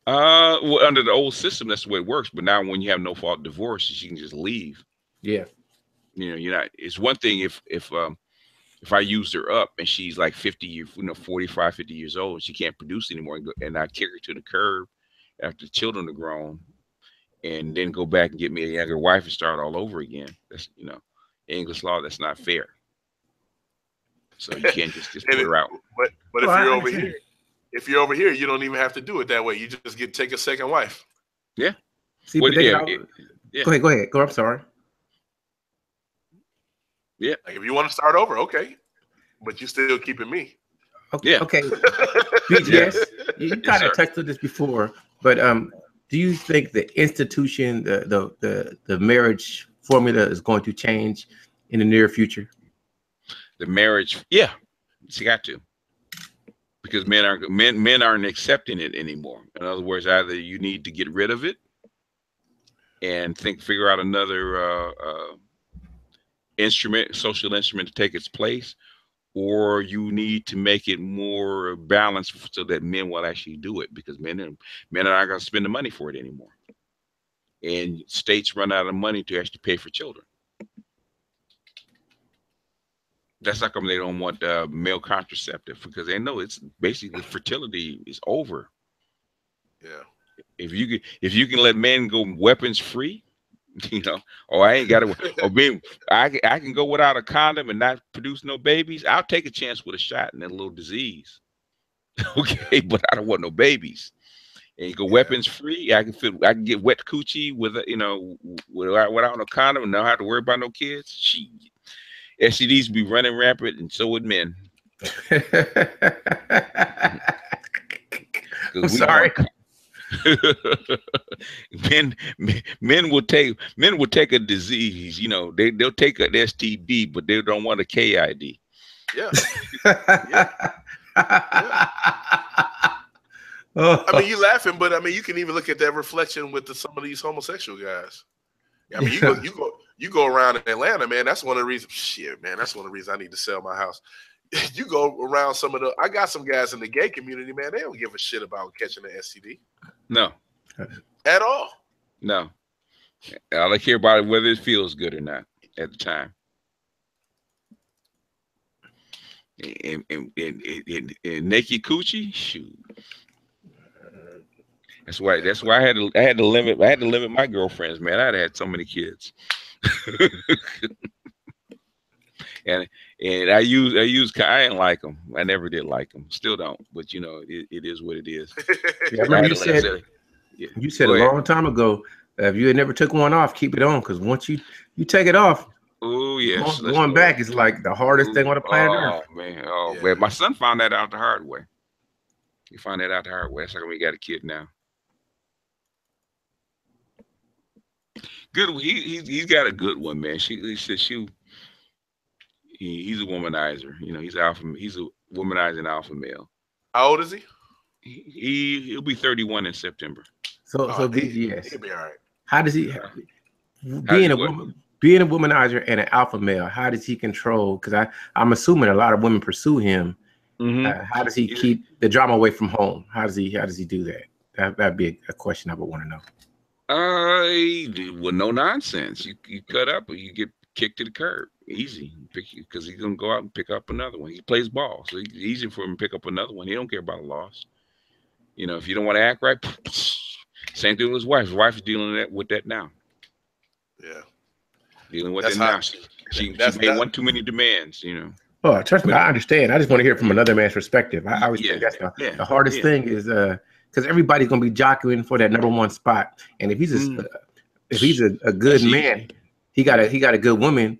Well, under the old system, that's the way it works. But now when you have no fault divorce, she can just leave. Yeah. You know, it's one thing if if I used her up and she's like 50, 45, 50 years old, she can't produce anymore, and I kick her to the curb after the children are grown, and then go back and get me a younger wife and start all over again. That's, English law, that's not fair. So you can't just put her out. But if you're over here, you don't even have to do it that way. You just take a second wife. Yeah. See, well, yeah. Go ahead. Go. I'm sorry. Yeah. Like if you want to start over, okay, but you're still keeping me. Okay. Yeah. Okay. BGS, you kind of touched on this before, but do you think the institution, the marriage formula is going to change in the near future? The marriage, yeah, it's got to, because men aren't accepting it anymore. In other words, either you need to get rid of it and figure out another social instrument to take its place, or you need to make it more balanced so that men will actually do it, because men are not going to spend the money for it anymore, and states run out of money to actually pay for children. That's how come they don't want male contraceptive, because they know it's basically fertility is over. Yeah. If you can let men go weapons free, or I ain't got to, or I can go without a condom and not produce no babies. I'll take a chance with a shot and a little disease. Okay, but I don't want no babies. And you go weapons free. I can get wet coochie with without no condom and not have to worry about no kids. Shit. STDs be running rampant, and so would men. I'm sorry. men will take a disease. They'll take an STD, but they don't want a KID. Yeah. I mean, you laughing, but I mean, you can even look at that reflection with some of these homosexual guys. I mean, you go around in Atlanta, man. That's one of the reasons. Shit, man, that's one of the reasons I need to sell my house. You go around I got some guys in the gay community, man. They don't give a shit about catching an STD. No, at all. No, all I care about is whether it feels good or not at the time. And naked coochie, shoot. That's why I had to limit my girlfriends, man. I'd had so many kids. and I didn't like them. I never did like them. Still don't. But it is what it is. Yeah, I remember you said a long time ago, if you had never took one off, keep it on, because once you take it off, oh yes, going back is like the hardest thing on the planet Earth. Man, my son found that out the hard way. He found that out the hard way. That's like we got a kid now. Good. He's got a good one, man. He said he's a womanizer. He's a womanizing alpha male. How old is he? He'll be 31 in September. So BGS. He'll be all right. How does he being a womanizer and an alpha male? How does he control? Because I'm assuming a lot of women pursue him. Mm-hmm. How does he keep the drama away from home? How does he do that? That'd be a question I would want to know. Well, no nonsense. You cut up or you get kicked to the curb. Easy, because he's gonna go out and pick up another one. He plays ball, so it's easy for him to pick up another one. He don't care about a loss. If you don't want to act right, same thing with his wife. His wife is dealing with that now. Yeah, dealing with that now. She made one too many demands. Oh, trust me, I understand. I just want to hear it from another man's perspective. I always think that's the hardest thing is because everybody's gonna be jockeying for that number one spot, and if he's a good man, he got a good woman.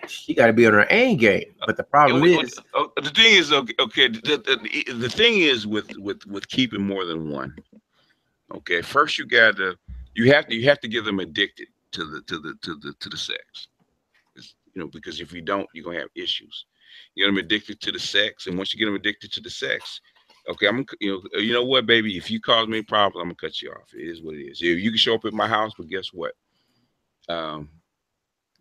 She got to be on her A game. But the problem is, the thing is, okay. The thing is with keeping more than one. Okay, first you have to get them addicted to the sex. Because if you don't, you're gonna have issues. You get them addicted to the sex, and once you get them addicted to the sex, okay, you know what, baby? If you cause me a problem, I'm gonna cut you off. It is what it is. You can show up at my house, but guess what?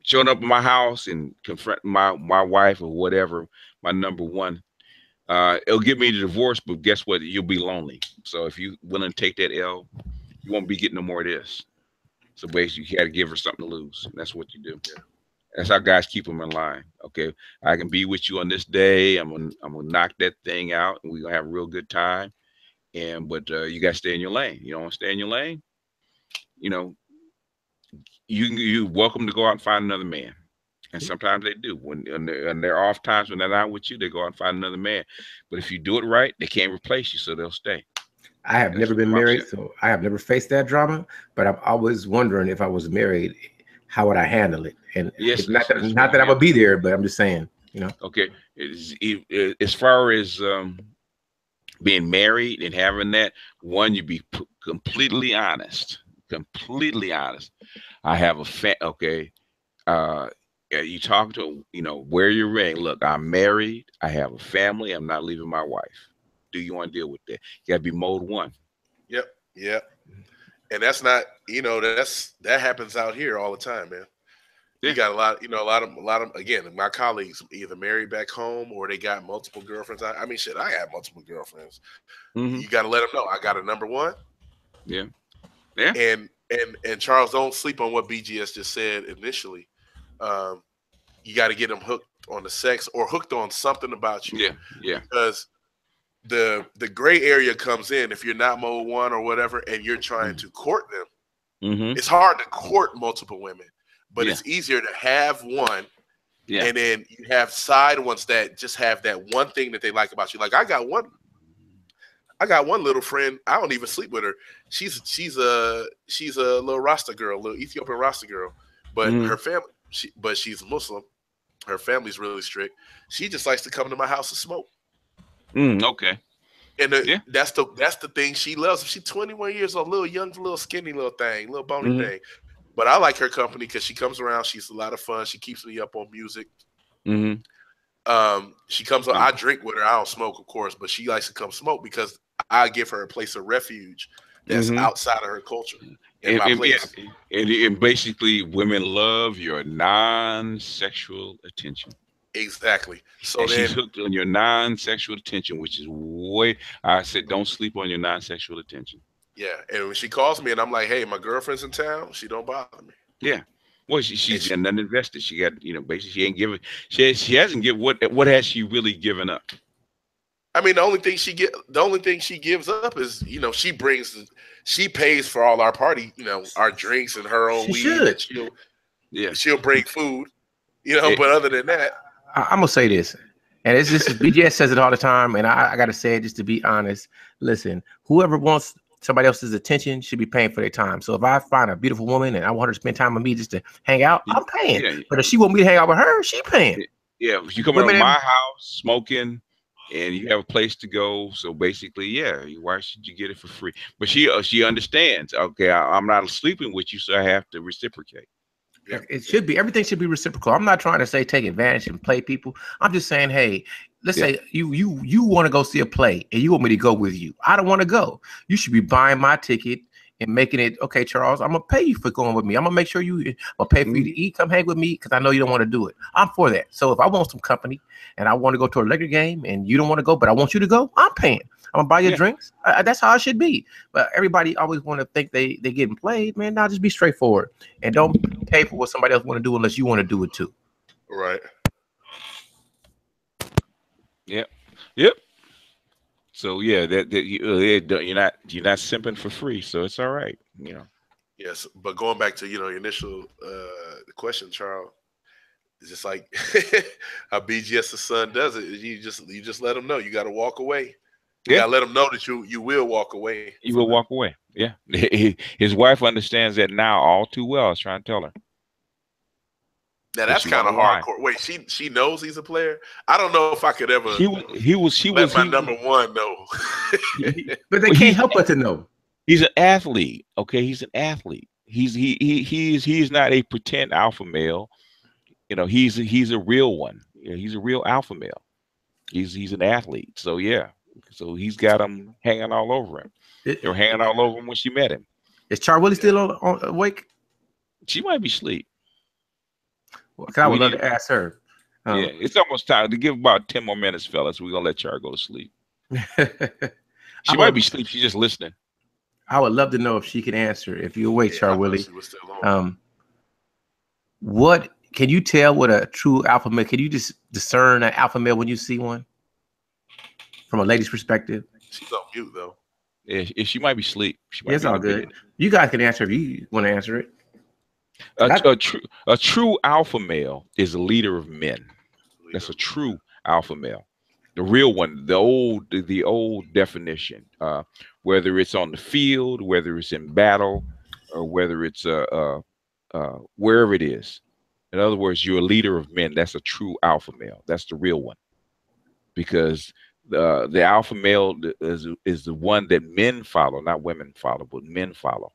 Showing up at my house and confront my wife or whatever, my number one, it'll get me the divorce, but guess what? You'll be lonely. So if you're willing to take that L, you won't be getting no more of this. So basically, you got to give her something to lose. That's what you do. That's how guys keep them in line. Okay, I can be with you on this day. I'm gonna knock that thing out, and we're gonna have a real good time. But you gotta stay in your lane. You don't want to stay in your lane. You know, you welcome to go out and find another man. And sometimes they do. When they're off times when they're not with you, they go out and find another man. But if you do it right, they can't replace you, so they'll stay. I have never been married, so I have never faced that drama. But I'm always wondering if I was married, how would I handle it? And yes, not that I would be there, but I'm just saying, you know. Okay, as far as being married and having that, one, you be completely honest. Completely honest. I have a okay. You talk to, wear your ring. Look, I'm married. I have a family. I'm not leaving my wife. Do you want to deal with that? You got to be mode one. Yep. And that's not, that happens out here all the time, man. Yeah. You got a lot of, again, my colleagues either married back home or they got multiple girlfriends. I mean, shit, I have multiple girlfriends. Mm-hmm. You got to let them know I got a number one. Yeah. And Charles, don't sleep on what BGS just said initially. You got to get them hooked on the sex or hooked on something about you. Yeah. Because the gray area comes in if you're not mode one or whatever, and you're trying to court them. Mm-hmm. It's hard to court multiple women, but it's easier to have one. Yeah. And then you have side ones that just have that one thing that they like about you. Like I got one little friend. I don't even sleep with her. She's a little Rasta girl, little Ethiopian Rasta girl, but her family. But she's Muslim. Her family's really strict. She just likes to come to my house and smoke. Okay. And that's the thing she loves. She's 21 years old, little young, little skinny, little thing, little bony thing. But I like her company because she comes around. She's a lot of fun. She keeps me up on music. She comes. I drink with her. I don't smoke, of course, but she likes to come smoke because I give her a place of refuge that's outside of her culture. And basically, women love your non-sexual attention. Exactly. So and she's hooked on your non-sexual attention, which is I said, don't sleep on your non-sexual attention. Yeah, and when she calls me and I'm like, hey, my girlfriend's in town, she don't bother me. Yeah. Well, she's got nothing invested. She got, basically she ain't given. She hasn't given. What has she really given up? I mean, the only thing she gives up is, she pays for all our party, our drinks and her own weed. She'll bring food, but other than that. I'm gonna say this, and this is BGS says it all the time, and I gotta say it just to be honest. Listen, whoever wants somebody else's attention should be paying for their time. So if I find a beautiful woman and I want her to spend time with me just to hang out, I'm paying. Yeah. But if she want me to hang out with her, she paying. Yeah, if you come to my house smoking and you have a place to go, so basically, why should you get it for free? But she understands. Okay, I'm not sleeping with you, so I have to reciprocate. Yeah. It should be, everything should be reciprocal. I'm not trying to say take advantage and play people. I'm just saying, hey, let's say you want to go see a play and you want me to go with you. I don't want to go. You should be buying my ticket and making it, okay, Charles, I'm gonna pay you for going with me. I'm gonna make sure I'll pay for you to eat, come hang with me, because I know you don't want to do it. I'm for that. So if I want some company and I want to go to a Laker game and you don't want to go, but I want you to go, I'm paying. I'm gonna buy your drinks. That's how it should be. But everybody always want to think they getting played, man. Now just be straightforward and don't pay for what somebody else want to do unless you want to do it too. Right. Yep. So you're not simping for free, so it's all right. Yes, but going back to your initial question, Charles, it's just like how BGS the son does it. You just let them know you got to walk away. You gotta let them know that you will walk away. You will walk away. Yeah, his wife understands that now all too well. I was trying to tell her. Now that's kind of hardcore. Wait, she knows he's a player. I don't know if I could ever. He was my number one though. But they can't help but to know. He's an athlete. Okay, he's an athlete. He's not a pretend alpha male. He's a real one. He's a real alpha male. He's an athlete. So yeah. So he's got them hanging all over him. They were hanging all over him when she met him. Is Char Willie still on awake? She might be asleep. Well, I would love to ask her. It's almost time to give about 10 more minutes, fellas. We're gonna let Char go to sleep. She might be asleep. She's just listening. I would love to know if she can answer. If you're awake, Char Willie, what can you tell what a true alpha male? Can you just discern an alpha male when you see one from a lady's perspective? She's on mute though. Yeah, she might be asleep. It's all good. You guys can answer if you want to answer it. A true alpha male is a leader of men. That's a true alpha male. The real one, the old definition, whether it's on the field, whether it's in battle, or whether it's wherever it is. In other words, you're a leader of men. That's a true alpha male. That's the real one, because the alpha male is the one that men follow, not women follow, but men follow.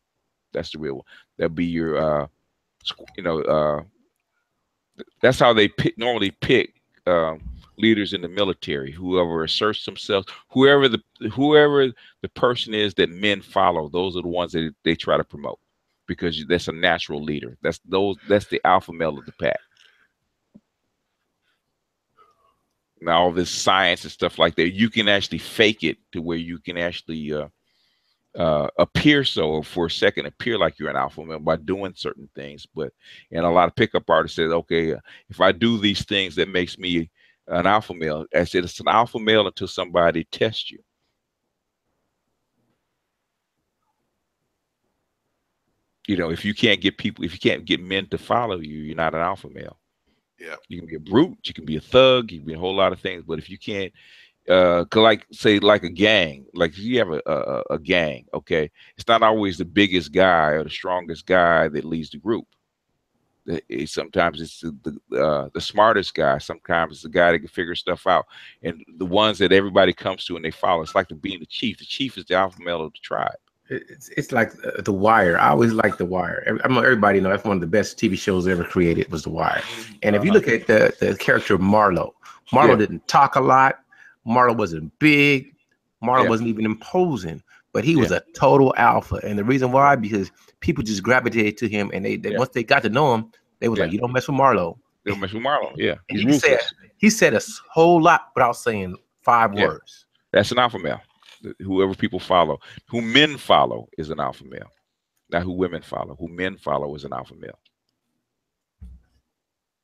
That's the real one. That'd be your, that's how they normally pick leaders in the military. Whoever asserts themselves, whoever the person is that men follow, those are the ones that they try to promote, because that's a natural leader. That's the alpha male of the pack. Now all this science and stuff like that, you can actually fake it to where you can actually appear for a second, appear like you're an alpha male by doing certain things. And a lot of pickup artists said, okay, if I do these things, that makes me an alpha male. I said it's an alpha male until somebody tests you. If you can't get men to follow you, you're not an alpha male. Yeah. You can be a brute, you can be a thug, you can be a whole lot of things, but if you can't, like a gang, like if you have a gang, okay, it's not always the biggest guy or the strongest guy that leads the group. Sometimes it's the smartest guy. Sometimes it's the guy that can figure stuff out, and the ones that everybody comes to and they follow. It's like being the chief. The chief is the alpha male of the tribe. It's like The Wire. I always like The Wire. Everybody know that's one of the best TV shows ever created was The Wire. And if you look at the character of Marlo didn't talk a lot. Marlo wasn't big. Marlo wasn't even imposing, but he was a total alpha. And the reason why, because people just gravitated to him, and they once they got to know him, they was like, "You don't mess with Marlo." They don't mess with Marlo. Yeah, he said a whole lot without saying 5 words. That's an alpha male. Whoever people follow, who men follow, is an alpha male. Not who women follow. Who men follow is an alpha male.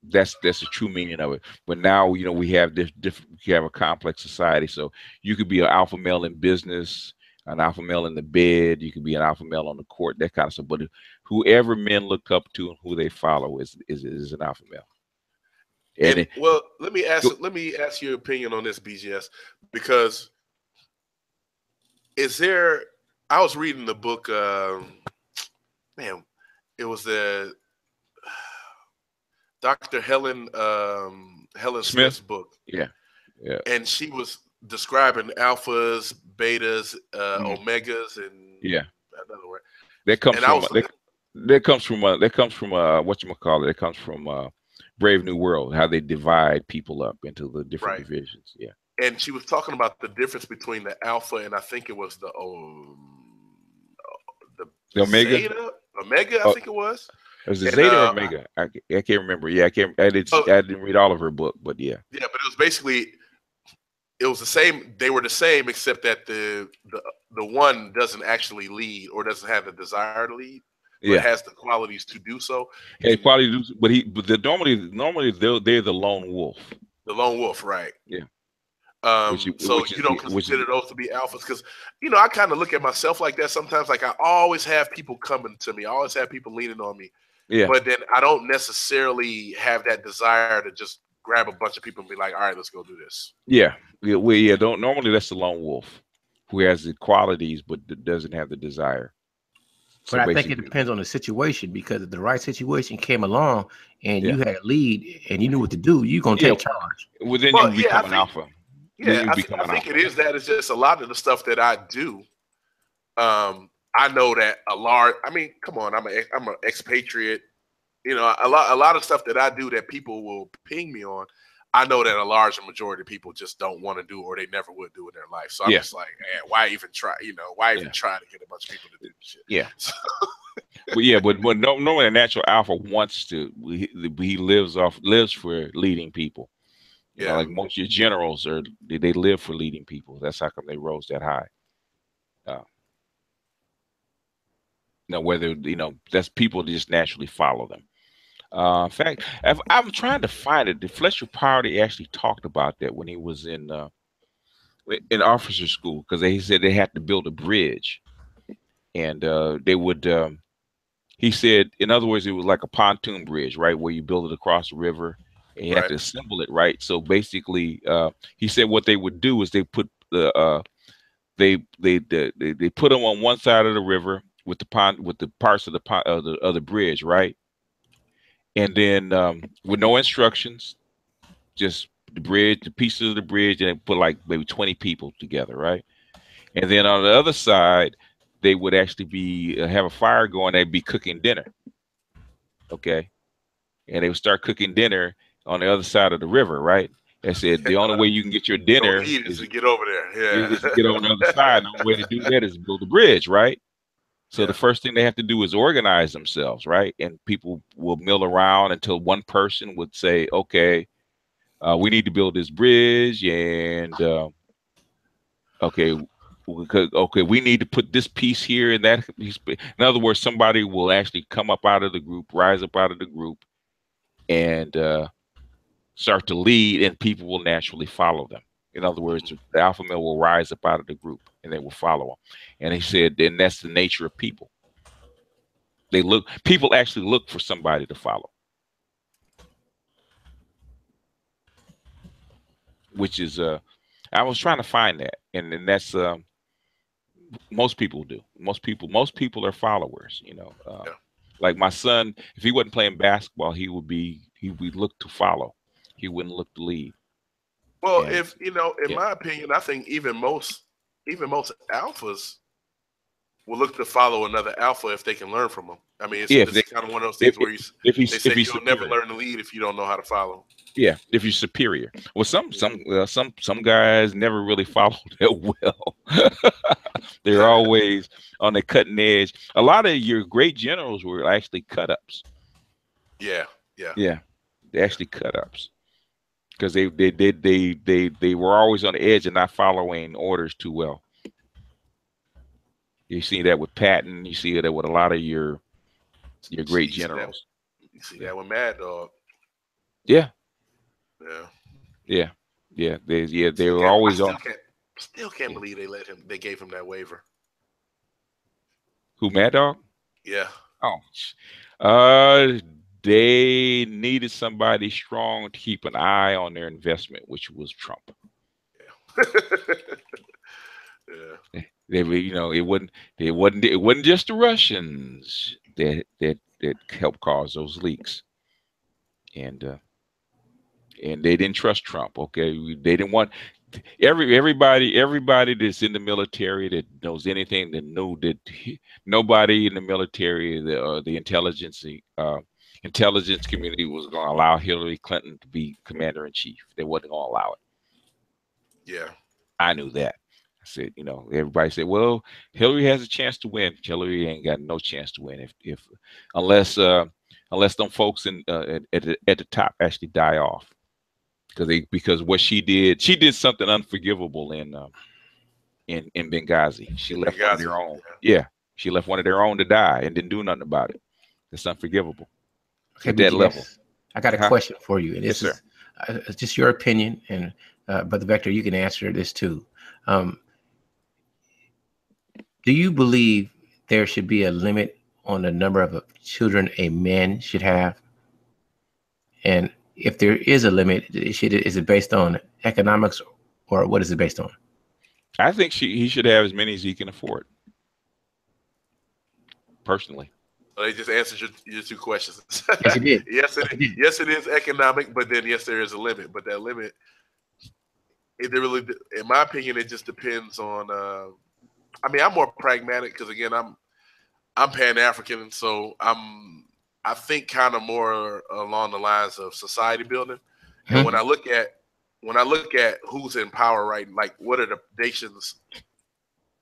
That's the true meaning of it. But now we have this we have a complex society. So you could be an alpha male in business, an alpha male in the bed. You could be an alpha male on the court, that kind of stuff. But whoever men look up to and who they follow is an alpha male. Well, let me ask your opinion on this, BGS, because I was reading the book, it was the Dr. Helen Smith's book. Yeah. And she was describing alphas, betas, omegas, and another word. That comes from whatchamacallit. That comes from Brave New World, how they divide people up into the different divisions. Yeah. And she was talking about the difference between the alpha and I think it was the omega. Zeta? Omega, I think it was. It was the Zeta or Omega. I can't remember. Yeah, I didn't read all of her book, but yeah. Yeah, but it was basically the same. They were the same, except that the one doesn't actually lead or doesn't have the desire to lead. But it has the qualities to do so. Yeah, qualities, but normally they're the lone wolf. The lone wolf, right? Yeah. You don't consider those to be alphas, because I kind of look at myself like that sometimes. Like I always have people coming to me, I always have people leaning on me. Yeah. But then I don't necessarily have that desire to just grab a bunch of people and be like, all right, let's go do this. Yeah. Normally that's the lone wolf who has the qualities but doesn't have the desire. But I think it depends on the situation, because if the right situation came along and you had a lead and you knew what to do, you're gonna take charge. Well, then you become an alpha. Yeah, I think it is that. It's just a lot of the stuff that I do. I know that come on, I'm an expatriate. A lot of stuff that I do that people will ping me on, I know that a large majority of people just don't want to do, or they never would do in their life. So I'm just like, man, why even try? Why even try to get a bunch of people to do this shit? Yeah. but normally a natural alpha wants to. He lives for leading people. Like most of your generals they live for leading people. That's how come they rose that high. Now whether that's people that just naturally follow them. In fact, I'm trying to find it. The Fletcher Party actually talked about that when he was in officer school, because he said they had to build a bridge, and they would. He said, in other words, it was like a pontoon bridge, right, where you build it across the river, and you have to assemble it, right. So basically, he said what they would do is they put the they put them on one side of the river with the parts of the bridge, right, and then with no instructions, just the pieces of the bridge, and they put like maybe 20 people together, right, and then on the other side they would actually be have a fire going. They'd be cooking dinner, okay, and they would start cooking dinner on the other side of the river, right. They said the only way you can get your dinner is to get over there. Yeah, is to get on the other side. The only way to do that is build a bridge, right. So the first thing they have to do is organize themselves, right? And people will mill around until one person would say, "Okay, we need to build this bridge," and okay, we need to put this piece here and that piece. In other words, somebody will actually come up out of the group, rise up out of the group, and start to lead, and people will naturally follow them. In other words, the alpha male will rise up out of the group, and they will follow him. And he said, then that's the nature of people. People actually look for somebody to follow, which is I was trying to find that, and that's most people do. Most people are followers. Like my son, if he wasn't playing basketball, he would look to follow. He wouldn't look to lead. Well, if in my opinion, I think even most alphas will look to follow another alpha if they can learn from them. I mean, it's kind of one of those things where they say you'll never learn to lead if you don't know how to follow. Yeah, if you're superior. Well, some guys never really follow that well. They're always on the cutting edge. A lot of your great generals were actually cut-ups. Yeah. They actually cut-ups. Because they were always on the edge and not following orders too well. You see that with Patton. You see that with a lot of your great generals. You see that with Mad Dog. Yeah. They were always on. Still can't believe they gave him that waiver. Who, Mad Dog? Yeah. Oh, they needed somebody strong to keep an eye on their investment, which was Trump. Yeah. It wasn't just the Russians that helped cause those leaks, and they didn't trust Trump. Okay, they didn't want everybody that's in the military that knows anything, that knew that nobody in the military, the intelligence community was going to allow Hillary Clinton to be commander in chief. They wasn't going to allow it. Yeah, I knew that. I said, everybody said, well, Hillary has a chance to win. Hillary ain't got no chance to win unless them folks at the top actually die off. Because what she did something unforgivable in Benghazi. She left one of their own. Yeah, she left one of their own to die and didn't do nothing about it. It's unforgivable. Okay, at that level. I got a question for you, and this yes, is just your opinion, and Brother Vector, you can answer this too. Do you believe there should be a limit on the number of children a man should have? And if there is a limit, is it based on economics, or what is it based on? I think he should have as many as he can afford. Personally. Well, they just answered your two questions. Yes, it did. Yes, it is economic, but then yes, there is a limit. But that limit, in my opinion, it just depends on. I mean, I'm more pragmatic because again, I'm Pan-African, so I think kind of more along the lines of society building. And when I look at who's in power, right, like what are the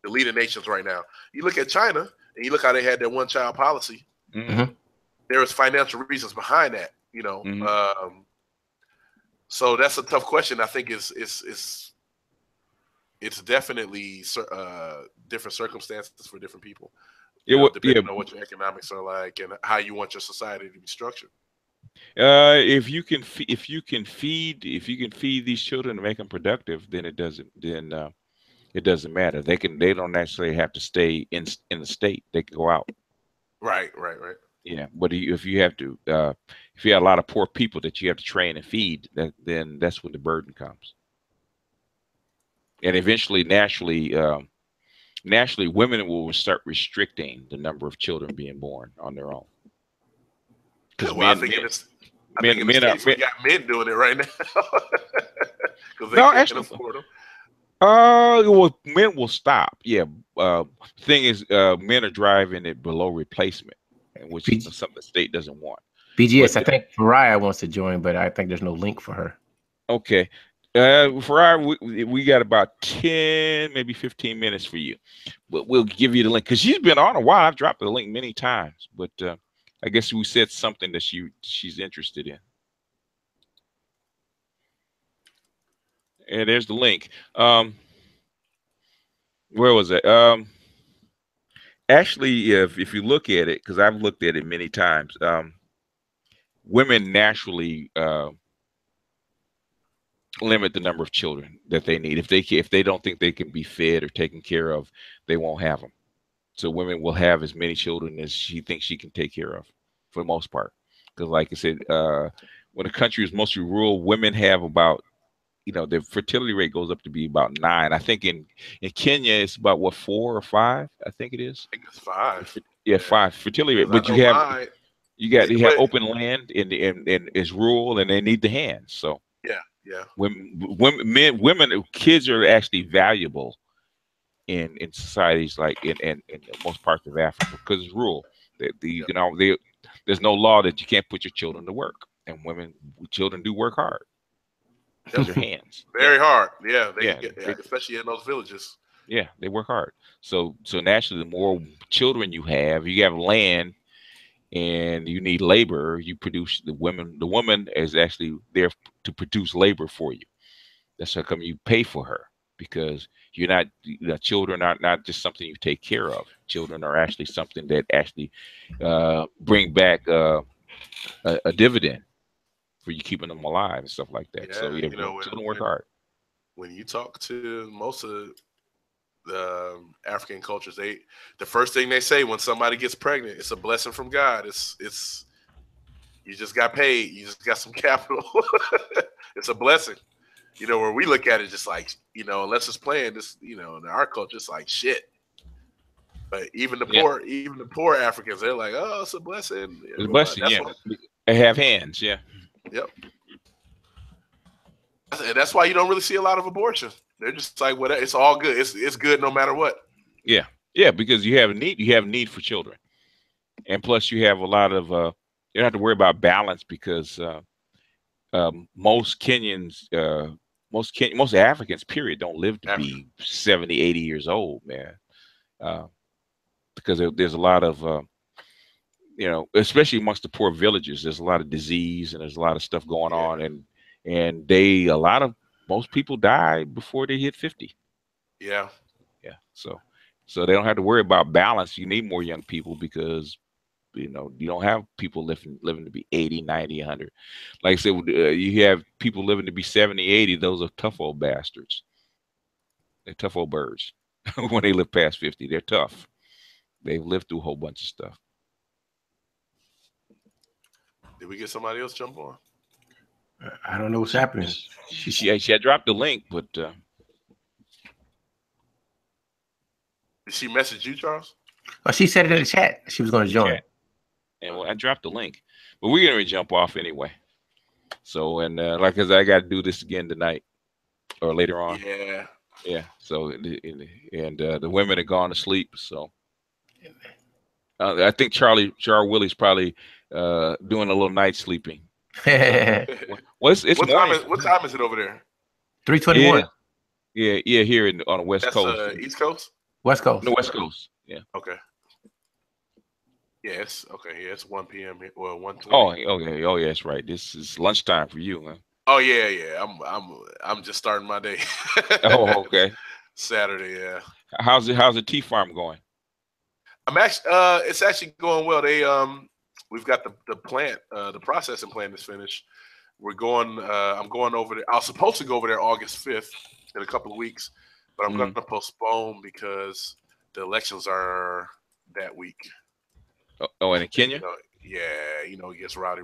leading nations right now? You look at China and you look how they had their one-child policy. Mm-hmm. There was financial reasons behind that, so that's a tough question. I think it's definitely different circumstances for different people. Depending on what your economics are like and how you want your society to be structured. If you can feed these children and make them productive, then it doesn't matter. They don't necessarily have to stay in the state. They can go out. Right. Yeah, but if you have a lot of poor people that you have to train and feed, then that's when the burden comes. And eventually, nationally, women will start restricting the number of children being born on their own. Because I think in the States we got men doing it right now. Because they can't afford them. Well, men will stop. Yeah. Thing is, men are driving it below replacement, which is something the state doesn't want. BGS, I think Mariah wants to join, but I think there's no link for her. Okay. Mariah, we got about 10, maybe 15 minutes for you, but we'll give you the link because she's been on a while. I've dropped the link many times, but I guess we said something that she's interested in. And there's the link. Where was it? Actually, if you look at it, because I've looked at it many times, women naturally limit the number of children that they need. If they don't think they can be fed or taken care of, they won't have them. So women will have as many children as she thinks she can take care of, for the most part. Because, like I said, when the country is mostly rural, women have about, the fertility rate goes up to be about 9. I think in Kenya it's about 4 or 5. I think it is. I think it's 5. Yeah, 5 fertility rate. But you have open land and it's rural and they need the hands. So yeah. Women, kids are actually valuable in societies like in most parts of Africa because it's rural. There's no law that you can't put your children to work, and children do work hard. Those are hands. Very hard. Yeah, especially in those villages. Yeah, they work hard. So naturally, the more children you have land, and you need labor. You produce the woman. The woman is actually there to produce labor for you. That's how come you pay for her, because children are not just something you take care of. Children are actually something that actually bring back a dividend for you keeping them alive and stuff like that. So children work hard. When you talk to most of the African cultures, the first thing they say when somebody gets pregnant, it's a blessing from God. It's you just got paid, you just got some capital. It's a blessing. Where we look at it just like, unless it's playing this, in our culture, it's like shit. But even the poor Africans, they're like, oh, it's a blessing. It's a blessing, they have hands, yeah. Yep. And that's why you don't really see a lot of abortion. They're just like, whatever, it's all good. It's good no matter what. Yeah, because you have a need for children, and plus you have a lot of you don't have to worry about balance because most Africans, period, don't live to be 70, 80 years old, man. Because there's a lot of especially amongst the poor villages, there's a lot of disease and there's a lot of stuff going on, and most people die before they hit 50. Yeah. So they don't have to worry about balance. You need more young people because you don't have people living to be 80, 90, 100. Like I said, you have people living to be 70, 80. Those are tough old bastards. They're tough old birds. When they live past 50, they're tough. They've lived through a whole bunch of stuff. Did we get somebody else jump on? I don't know what's happening. She had dropped the link, but did she message you, Charles? Well, she said it in the chat. She was going to join. And I dropped the link, but we're gonna jump off anyway. So I got to do this again tonight or later on. Yeah. So the women are gone to sleep. So I think Charlie Willie's probably doing a little night sleeping. What time is it over there? 3:21. Yeah, here on the West Coast. East Coast? West Coast. The West Coast. Yeah. Okay. Yeah, it's okay. Yeah, it's 1 p.m. Well, 1:20. Oh, yeah, that's right. This is lunchtime for you, man. Oh yeah. I'm just starting my day. Oh, okay. Saturday, yeah. How's the tea farm going? I'm actually it's actually going well. we've got the plant, the processing plant is finished. We're going. I'm going over there. I was supposed to go over there August 5th in a couple of weeks, but I'm going to postpone because the elections are that week. Oh, and in Kenya? It gets rowdy.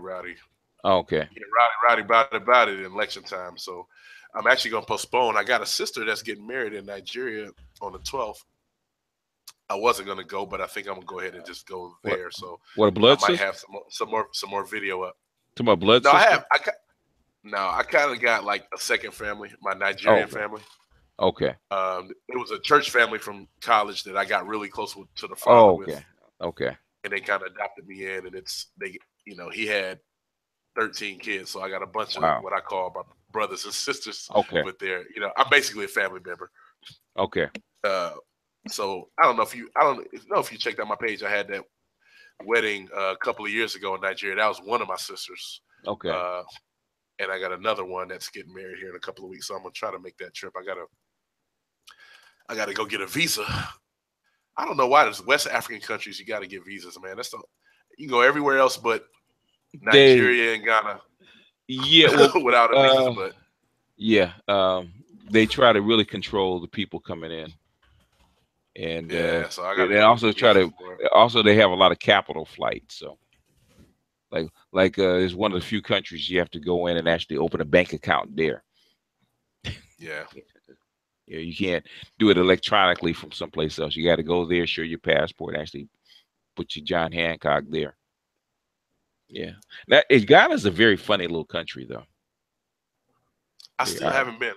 Oh, okay. Get rowdy about it in election time. So I'm actually going to postpone. I got a sister that's getting married in Nigeria on the 12th. I wasn't going to go, but I think I'm going to go ahead and just go there. So what, a blood I might sister? have some more video up. To my blood No, sister? I kind of got like a second family, my Nigerian family. Okay. It was a church family from college that I got really close to the father with. Okay. And they kind of adopted me in, and he had 13 kids, so I got a bunch of what I call my brothers and sisters. Okay. But I'm basically a family member. Okay. So I don't know if you checked out my page. I had that wedding a couple of years ago in Nigeria. That was one of my sisters. Okay. And I got another one that's getting married here in a couple of weeks. So I'm gonna try to make that trip. I gotta go get a visa. I don't know why there's West African countries you gotta get visas, man. You can go everywhere else but Nigeria and Ghana. Yeah, well, without a visa, but they try to really control the people coming in. And so I got. They also they have a lot of capital flights. So, like it's one of the few countries you have to go in and actually open a bank account there. Yeah. Yeah, you can't do it electronically from someplace else. You got to go there, show your passport, actually put your John Hancock there. Yeah, Ghana's a very funny little country, though. I still haven't been.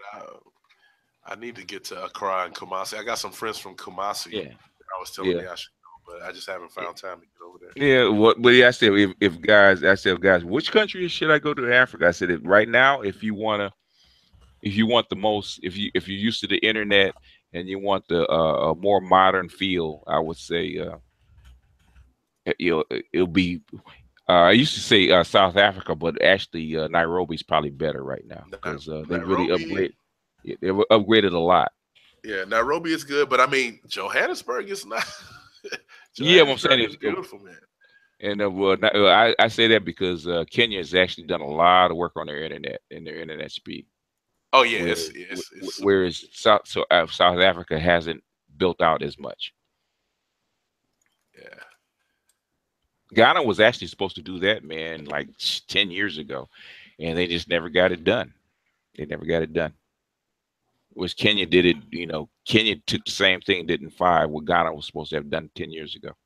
I need to get to Accra and Kumasi. I got some friends from Kumasi. Yeah, I was telling me I should go, but I just haven't found time to get over there. Yeah, I said if guys, which country should I go to in Africa? I said right now, if you want the most, if you're used to the internet and you want the a more modern feel, I would say it'll be. I used to say South Africa, but actually Nairobi's probably better right now because they really upgraded. They were upgraded a lot. Yeah, Nairobi is good, but I mean Johannesburg is not. Yeah, what I'm saying is beautiful, man. And I say that because Kenya has actually done a lot of work on their internet and their internet speed. Oh yeah, whereas South Africa hasn't built out as much. Yeah. Ghana was actually supposed to do that, man, like 10 years ago, and they just never got it done. They never got it done. Whereas Kenya did it, Kenya took the same thing, did in 5, what Ghana was supposed to have done 10 years ago.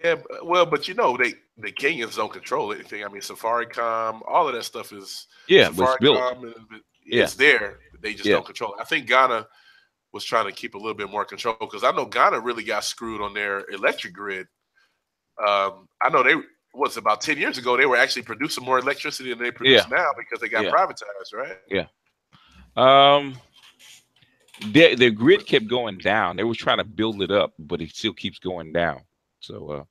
Yeah, well, but the Kenyans don't control anything. I mean, Safaricom, all of that stuff is but it's built. It's there. They just don't control it. I think Ghana was trying to keep a little bit more control because I know Ghana really got screwed on their electric grid. I know about 10 years ago, they were actually producing more electricity than they produce now because they got privatized, right? Yeah. Their grid kept going down. They were trying to build it up, but it still keeps going down. So,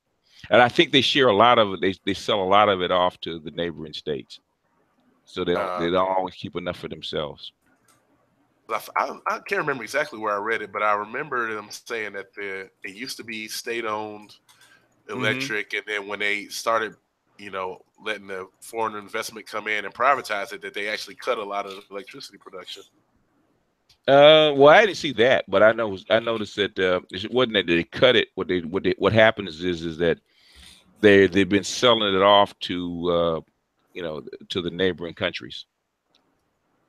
and I think they share a lot of it. They sell a lot of it off to the neighboring states. So they don't always keep enough for themselves. I can't remember exactly where I read it, but I remember them saying that it used to be state-owned electric, and then when they started, letting the foreign investment come in and privatize it, that they actually cut a lot of electricity production. Well, I didn't see that, but I noticed that it wasn't that they cut it. What happens is that they've been selling it off to to the neighboring countries.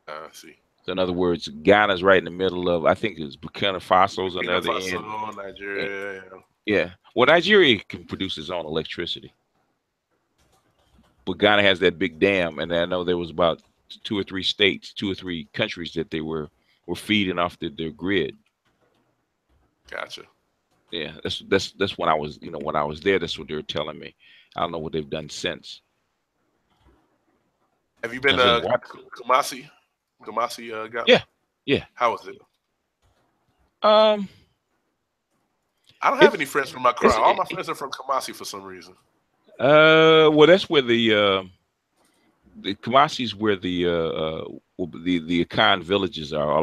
I see. So in other words, Ghana's right in the middle of, I think it's Burkina Faso's on the other end. Nigeria. Yeah. Well, Nigeria can produce its own electricity, but Ghana has that big dam, and I know there was about 2 or 3 countries that they were feeding off their grid. Gotcha. Yeah, that's when I was when I was there. That's what they were telling me. I don't know what they've done since. Have you been to Kumasi? Ghana? Yeah. How was it? I don't have any friends from Accra. All my friends are from Kumasi for some reason. Well, that's where the Kumasi's where the Akan villages are. A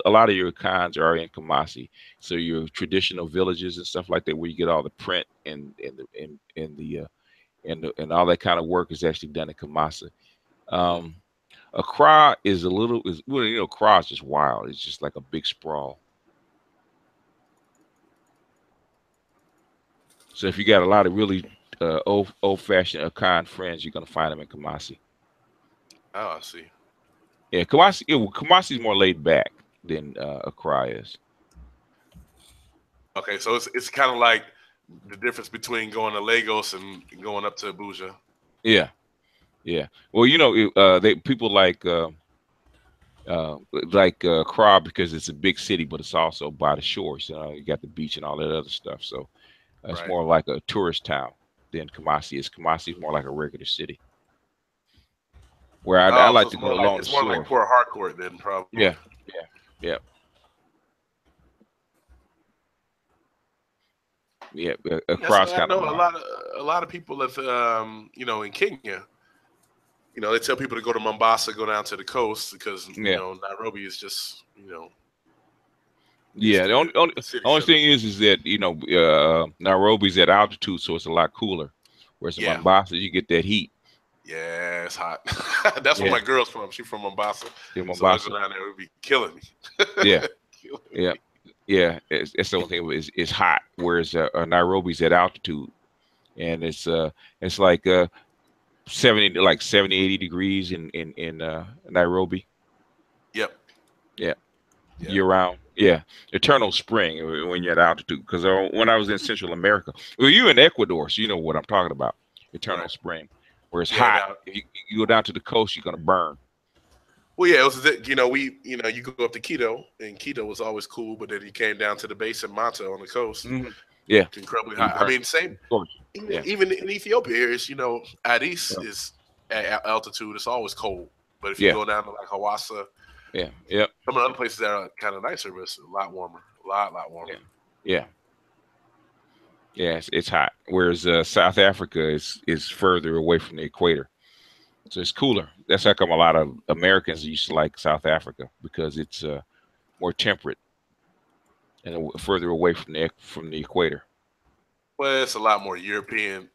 lot of your Akans are in Kumasi. So your traditional villages and stuff like that, where you get all the print and the and all that kind of work is actually done in Kumasi. Accra is Accra is just wild. It's just like a big sprawl. So if you got a lot of really old-fashioned Akan friends, you're gonna find them in Kumasi. Oh, I see. Yeah, Kumasi is more laid back than Accra is. Okay, so it's kind of like the difference between going to Lagos and going up to Abuja. Yeah, yeah. Well, people like Accra because it's a big city, but it's also by the shores. You got the beach and all that other stuff. So it's more like a tourist town than Kumasi is. Kumasi is more like a regular city. Where I like to go along the shore. It's more like Port Harcourt then, probably. Yeah. Yeah, across kind of. A lot of people have, in Kenya, they tell people to go to Mombasa, go down to the coast because Nairobi is just, Yeah, the only thing is that Nairobi's at altitude, so it's a lot cooler. Whereas in Mombasa, you get that heat. Yeah, it's hot. That's where my girl's from. She's from Mombasa. Yeah, Mombasa. So I go down there, it would be killing me. Yeah. It's the only thing is hot. Whereas Nairobi's at altitude, and it's like 70, 80 degrees in Nairobi. Yep. Yeah. Year round. Yeah. Eternal spring when you're at altitude. Because when I was in Central America, well, you're in Ecuador, so you know what I'm talking about. Eternal spring. Where it's hot. If you go down to the coast, you're gonna burn. Well, yeah, it was you go up to Quito, and Quito was always cool, but then you came down to the base in Manta on the coast. Mm-hmm. Yeah, it's incredibly hot. I mean, same. Even in Ethiopia, it's Addis is at altitude. It's always cold, but if you go down to like Hawassa, some of the other places that are kind of nicer, but it's a lot warmer, a lot warmer. Yeah, it's hot. Whereas South Africa is further away from the equator, so it's cooler. That's how come a lot of Americans used to like South Africa, because it's more temperate and further away from the equator. Well, it's a lot more European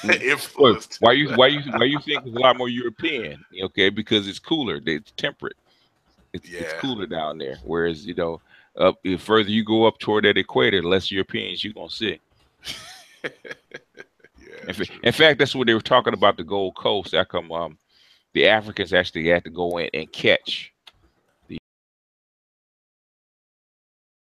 influenced. Why you think it's a lot more European? Okay, because it's cooler. It's temperate. It's cooler down there. Whereas the further you go up toward that equator, the less Europeans you're gonna see. In fact, that's what they were talking about the Gold Coast. How come the Africans actually had to go in and catch